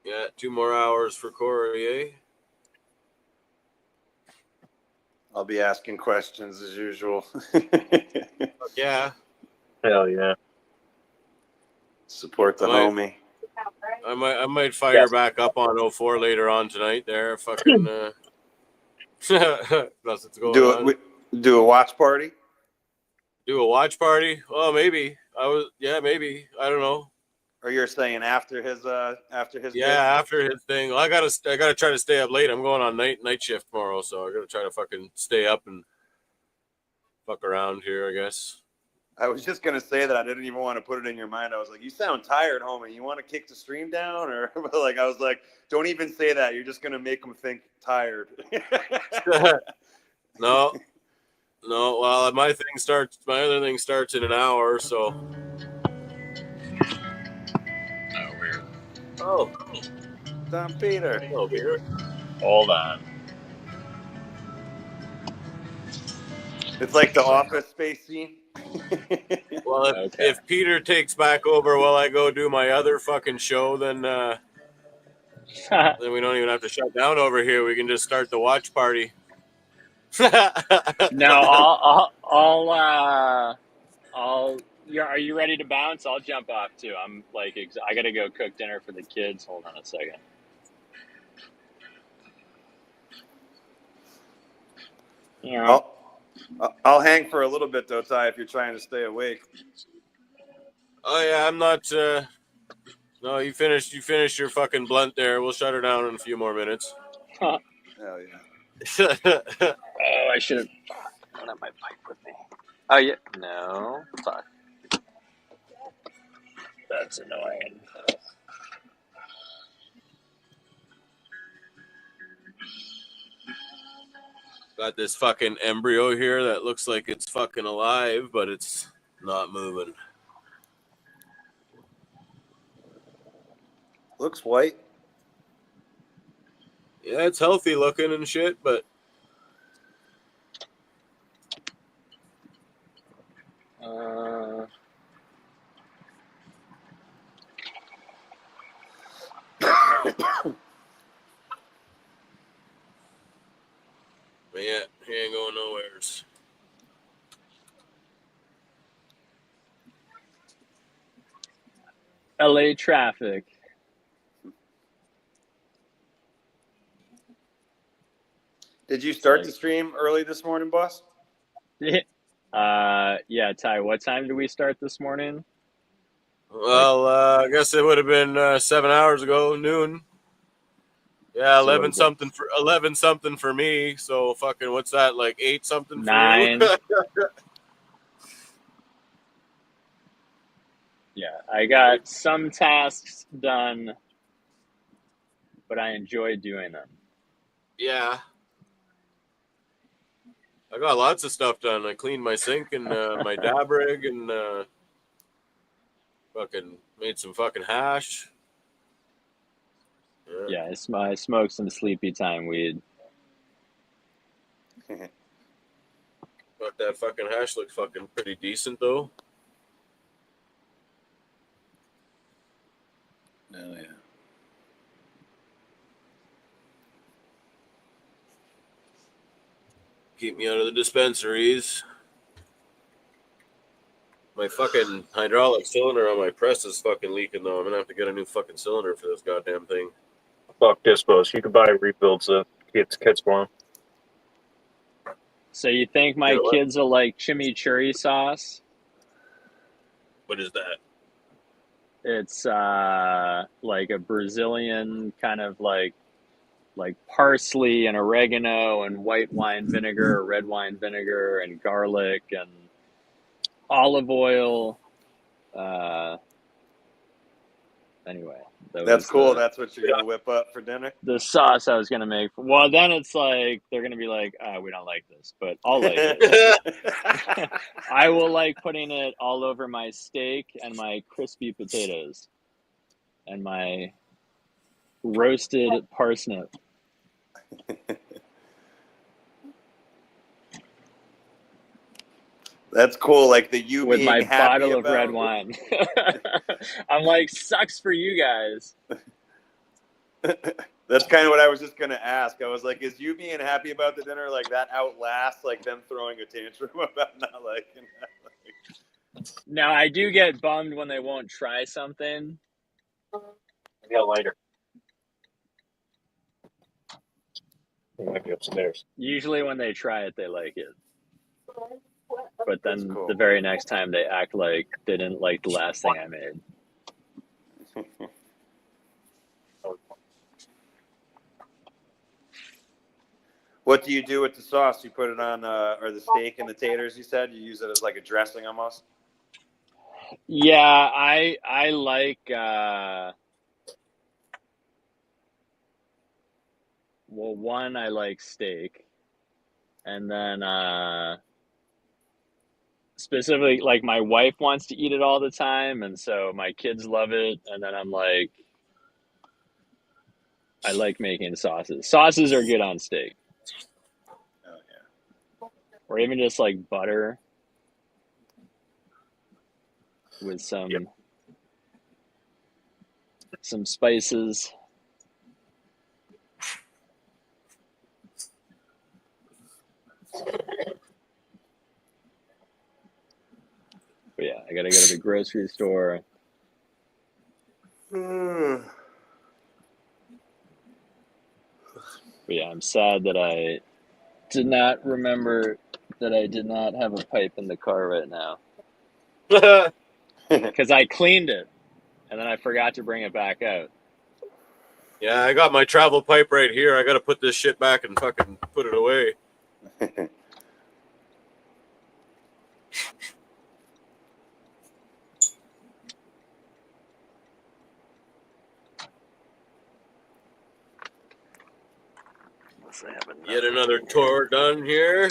Yeah, 2 more hours for Corey, eh? I'll be asking questions as usual. Yeah. Hell yeah. Support the homie. I might fire back up on 04 later on tonight. There, fucking. Nothing's going on. Do a watch party. Do a watch party? Oh, maybe. Maybe. I don't know. Or you're saying after his Yeah, bit? after his thing. Well, I gotta try to stay up late. I'm going on night shift tomorrow, so I gotta try to fucking stay up and fuck around here, I guess. I was just gonna say that I didn't even want to put it in your mind. I was like, you sound tired, homie. You want to kick the stream down, or like I was like, don't even say that. You're just gonna make them think tired. No. Well, my other thing starts in an hour, so. Oh, weird. Oh, Don Peter. Hello, Peter. Hold on. It's like the Office Space scene. Well, if Peter takes back over while I go do my other fucking show, then then we don't even have to shut down over here. We can just start the watch party. No, are you ready to bounce? I'll jump off too. I'm like, I gotta go cook dinner for the kids. Hold on a second. Yeah. I'll hang for a little bit though, Ty, if you're trying to stay awake. Oh yeah, I'm not. No, you finished your fucking blunt there. We'll shut her down in a few more minutes. Hell yeah. Oh, I should have. I don't have my pipe with me. Oh yeah. No. Fuck. That's annoying. Got this fucking embryo here that looks like it's fucking alive, but it's not moving. Looks white. Yeah, it's healthy looking and shit, but yeah, he ain't going nowheres. LA traffic. Did you start the stream early this morning, boss? Yeah, Ty, what time did we start this morning? Well, I guess it would have been 7 hours ago, noon. Yeah, So 11 something for me. So fucking what's that, like 8 something 9. for you? Yeah, I got some tasks done, but I enjoy doing them. Yeah. I got lots of stuff done. I cleaned my sink and my dab rig and fucking made some fucking hash. Yeah, I smoked some sleepy time weed. But that fucking hash looks fucking pretty decent though. Oh yeah. Keep me out of the dispensaries. My fucking hydraulic cylinder on my press is fucking leaking though. I'm gonna have to get a new fucking cylinder for this goddamn thing. Fuck dispos. You could buy rebuilds of kits for them. So you think my kids will like chimichurri sauce? What is that? It's like a Brazilian kind of like parsley and oregano and white wine vinegar or red wine vinegar and garlic and olive oil. Anyway, that's cool. That's what you're gonna whip up for dinner. The sauce I was gonna make. Well, then it's like they're gonna be like, we don't like this, but I'll like it. I will like putting it all over my steak and my crispy potatoes and my roasted parsnip. That's cool. Like the you with being my happy bottle of about red wine. I'm like, sucks for you guys. That's kind of what I was just gonna ask. I was like, is you being happy about the dinner like that outlasts like them throwing a tantrum about not liking that? Now I do get bummed when they won't try something. Yeah, lighter. It might be upstairs. Usually when they try it, they like it. But then cool. the very next time they act like they didn't like the last thing I made. What do you do with the sauce? You put it on, or the steak and the taters, you said? You use it as like a dressing almost? Yeah, I like well, one, I like steak. And then specifically, like, my wife wants to eat it all the time, and so my kids love it. And then I'm like, I like making sauces. Sauces are good on steak. Oh, yeah. Or even just like butter with some spices. But yeah, I gotta go to the grocery store. But yeah, I'm sad that I did not remember that I did not have a pipe in the car right now. Because I cleaned it, and then I forgot to bring it back out. Yeah, I got my travel pipe right here. I got to put this shit back and fucking put it away. Yet another tour done here.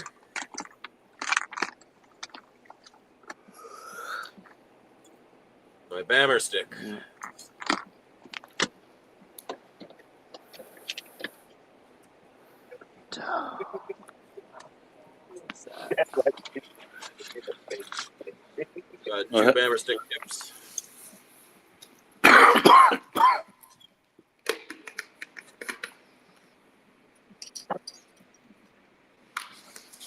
My bammer stick. Got two bammer stick tips.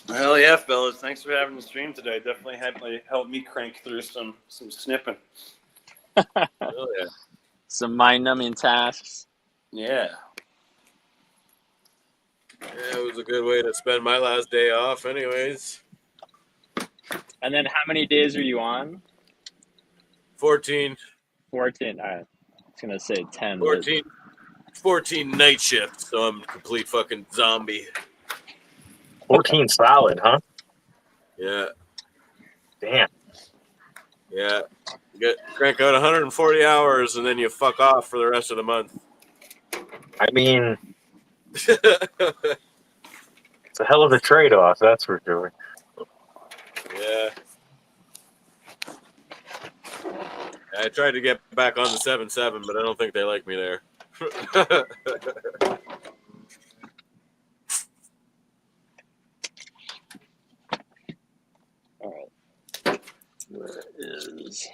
Hell yeah, fellas. Thanks for having the stream today. Definitely helped me crank through some snipping. Oh, yeah. Some mind-numbing tasks. Yeah. Yeah, it was a good way to spend my last day off anyways. And then how many days are you on? 14. 14. All right. I was going to say 10. 14 night shifts, so I'm a complete fucking zombie. 14 solid, huh? Yeah. Damn. Yeah. Crank out 140 hours and then you fuck off for the rest of the month. I mean, it's a hell of a trade-off, that's for sure. Yeah. I tried to get back on the 7-7, but I don't think they like me there. All right. Where is...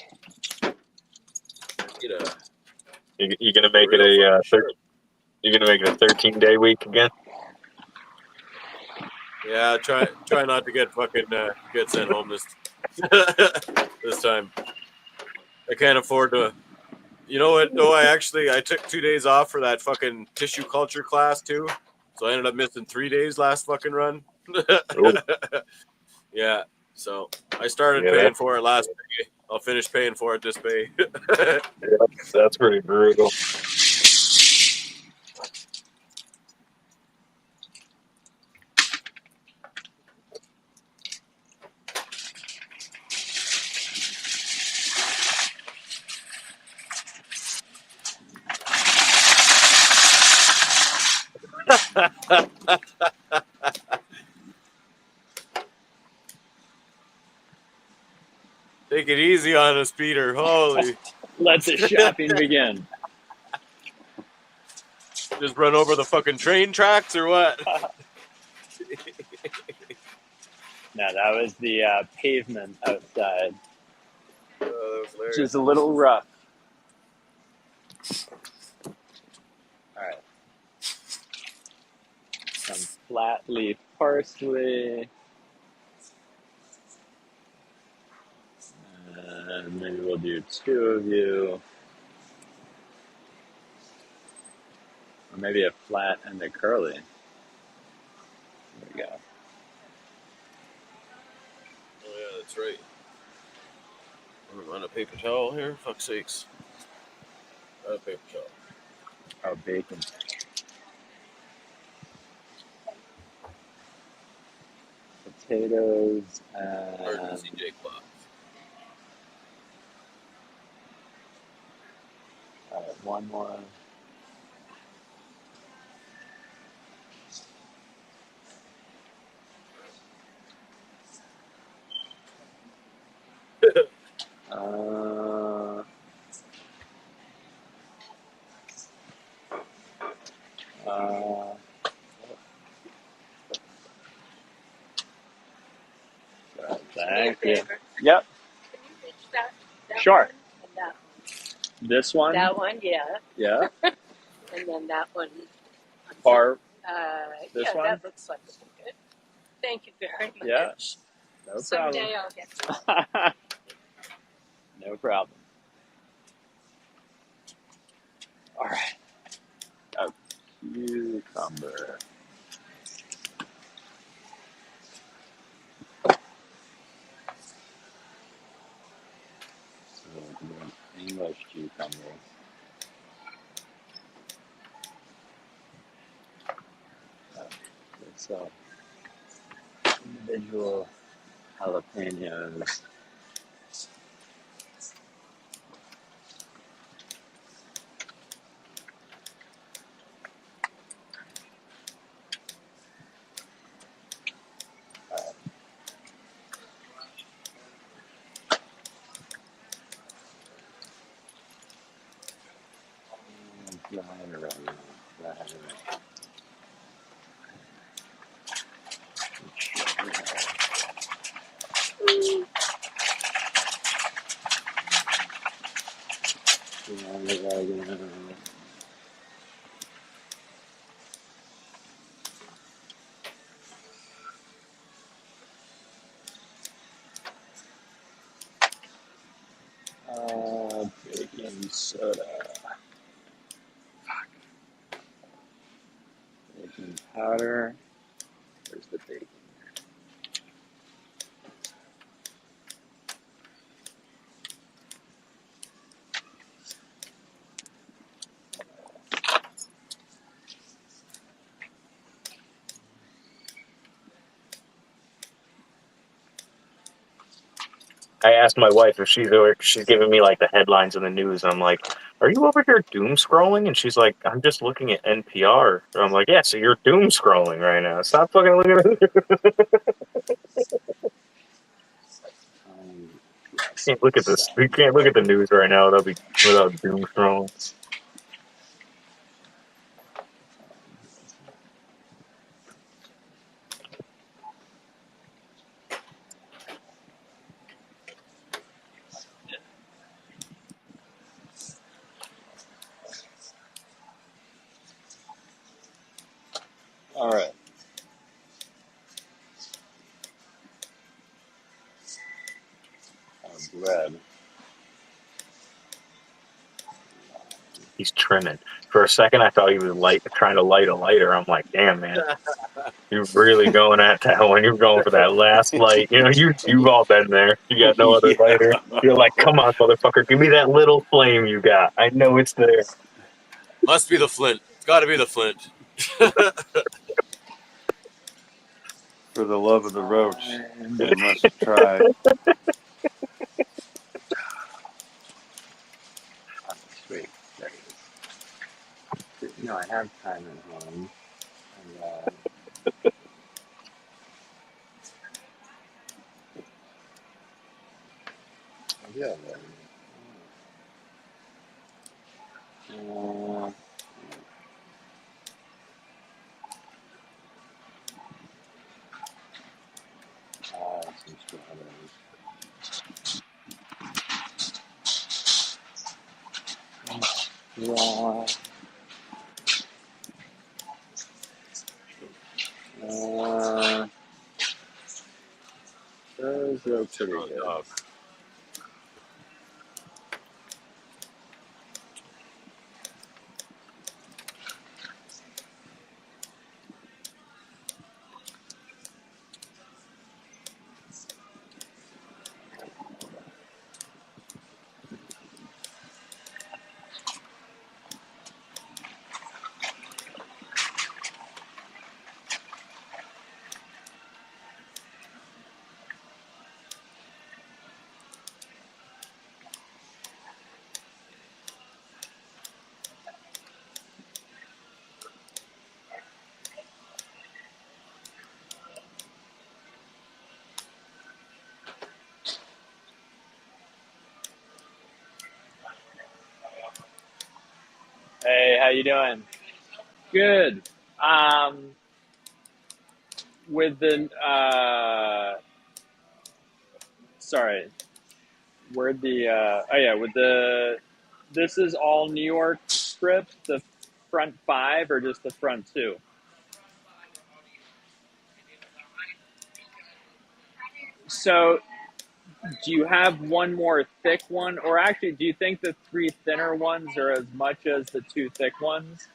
You gonna make it a you're gonna make it a 13-day week again? Yeah, try not to get fucking get sent home this this time. I can't afford to. You know what? No, I took 2 days off for that fucking tissue culture class too, so I ended up missing 3 days last fucking run. Yeah, so I started paying for it last pay. I'll finish paying for it this pay. Yeah, that's pretty brutal. Take it easy on us, Peter. Holy. Let the shopping begin. Just run over the fucking train tracks or what? No, that was the pavement outside. That was hilarious. Which is a little rough. All right. Some flat leaf parsley. then maybe we'll do 2 of you. Or maybe a flat and a curly. There we go. Oh yeah, that's right. I'm on a paper towel here. Fuck's sakes. A paper towel. Oh, bacon. Potatoes and... Emergency Jake Box. All right, one more. Thank you. Yep. Sure. And that This one? That one, yeah. Yeah. And then that one. Far. This Yeah, one? that looks like it's good. Thank you very much. Yeah. No problem. Someday I'll get to No problem. All right. A cucumber. So, English cucumber. So, individual jalapenos. Baking soda. Baking powder. Where's the baking? I asked my wife if she's giving me like the headlines in the news. I'm like, "Are you over here doom scrolling?" And she's like, "I'm just looking at NPR." And I'm like, "Yeah, so you're doom scrolling right now. Stop fucking looking at it." Can't look at this. We can't look at the news right now without doom scrolling. All right. Bread. He's trimming. For a second, I thought he was trying to light a lighter. I'm like, "Damn, man, you're really going at that one. You're going for that last light. You know, you've all been there. You got no other lighter. You're like, come on, motherfucker, give me that little flame you got. I know it's there." Must be the flint. It's got to be the flint. For the love of the roach, I must try. Sweet. There it is. No, I have time at home. And, yeah. Some strawberries. Yeah. Those look pretty good. how you doing? Good. With the sorry, where'd the oh yeah, with the this is all New York strip, the front 5 or just the front 2? So, do you have one more thick one, or actually, do you think the 3 thinner ones are as much as the 2 thick ones?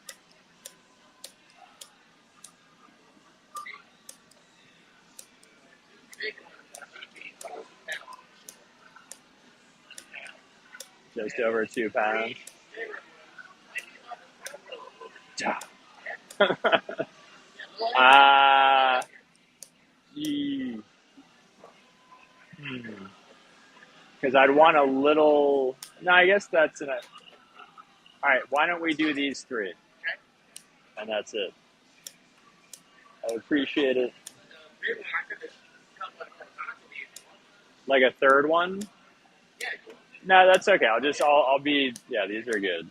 Just over 2 pounds. Gee. Because I'd want a little. No, I guess that's an. All right, why don't we do these 3, and that's it. I appreciate it. Like a third one? No, that's okay. I'll be. Yeah, these are good.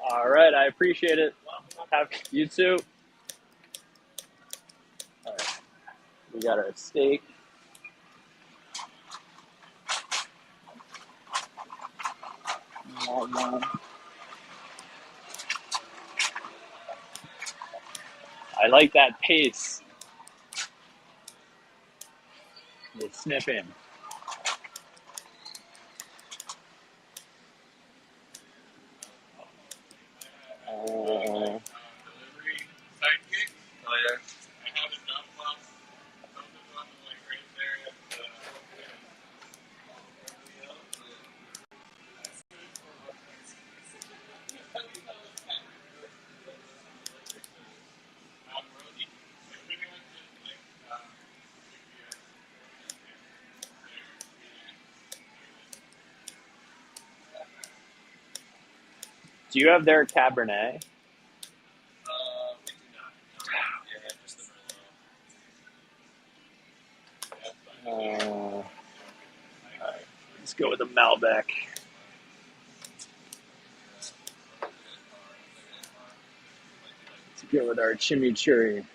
All right, I appreciate it. Have you too. All right, we got our steak. I like that pace. The sniffing. Do you have their Cabernet? All right, let's go with the Malbec. Let's go with our chimichurri.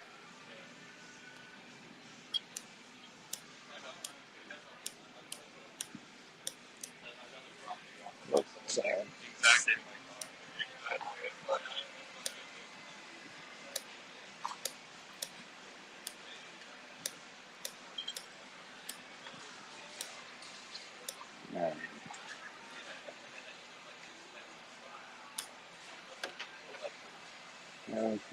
Oops, sorry. All right. Okay.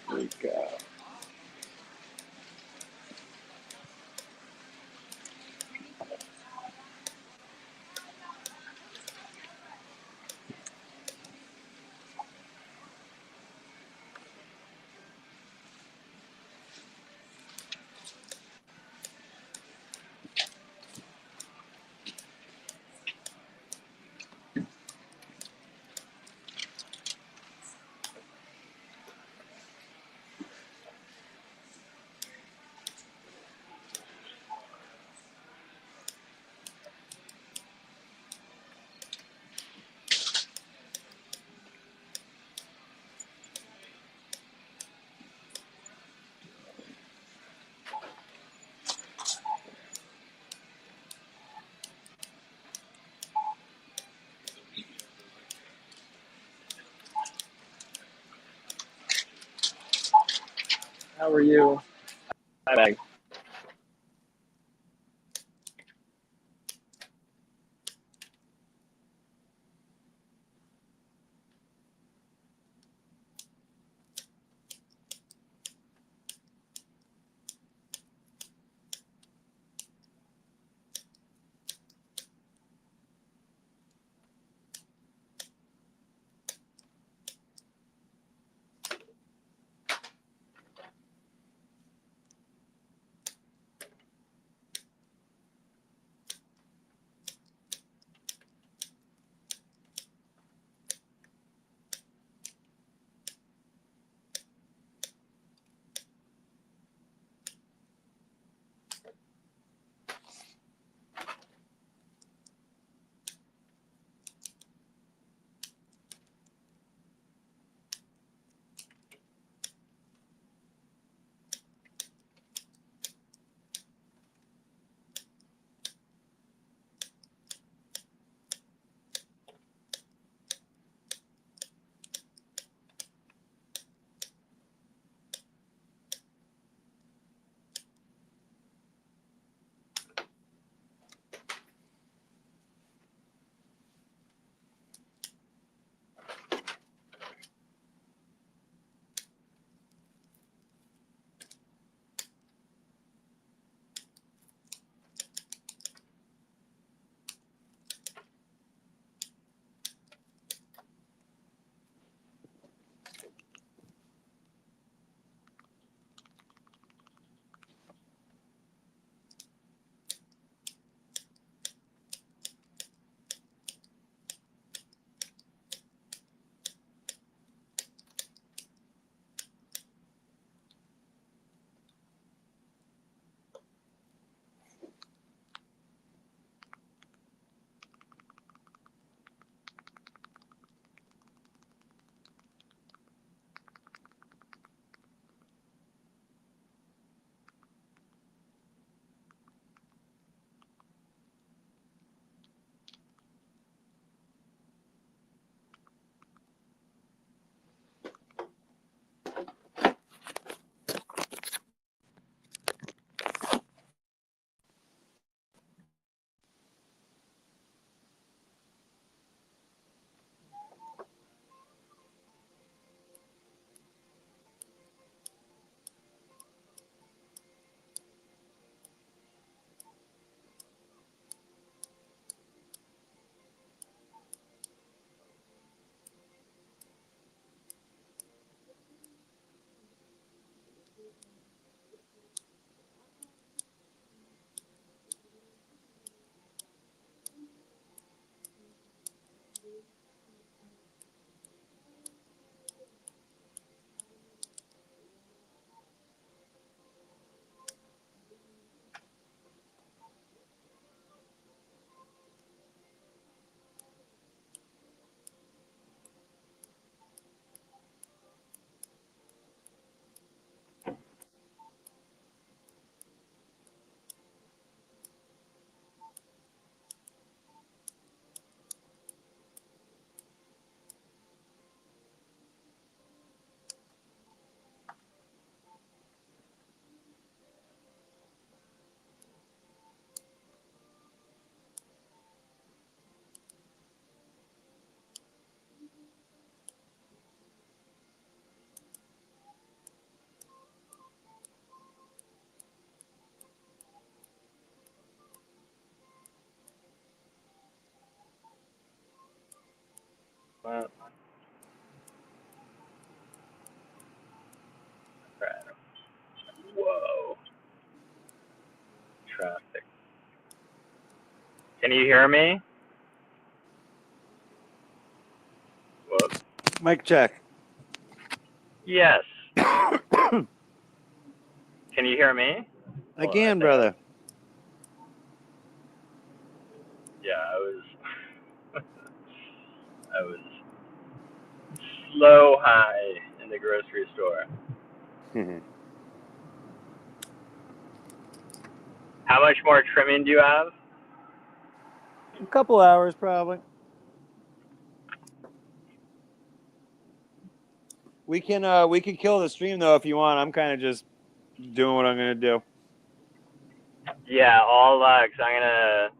Here we go. How are you? Hi, Whoa. Traffic. Can you hear me? Whoops. Mic check. Yes. Can you hear me? I can, brother. Yeah, I was slow high in the grocery store. How much more trimming do you have? A couple hours, probably. We can kill the stream though if you want. I'm kind of just doing what I'm gonna do. Yeah, all cause I'm gonna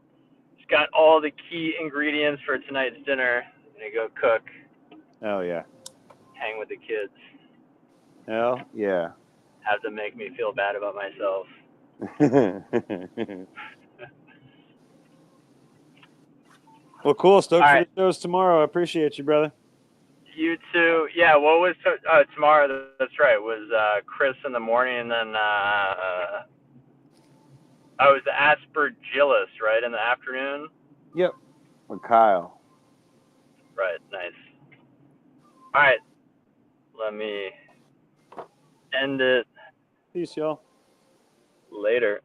just got all the key ingredients for tonight's dinner. I'm gonna go cook. Oh yeah. Hang with the kids. Hell yeah. Have them make me feel bad about myself. Well, cool. Stoked for right. the shows tomorrow. I appreciate you, brother. You too. Yeah, what was tomorrow? That's right. Was Chris in the morning, and then it was the aspergillus, right, in the afternoon. Yep. With Kyle. Right. Nice. All right. Let me end it. Peace, y'all. Later.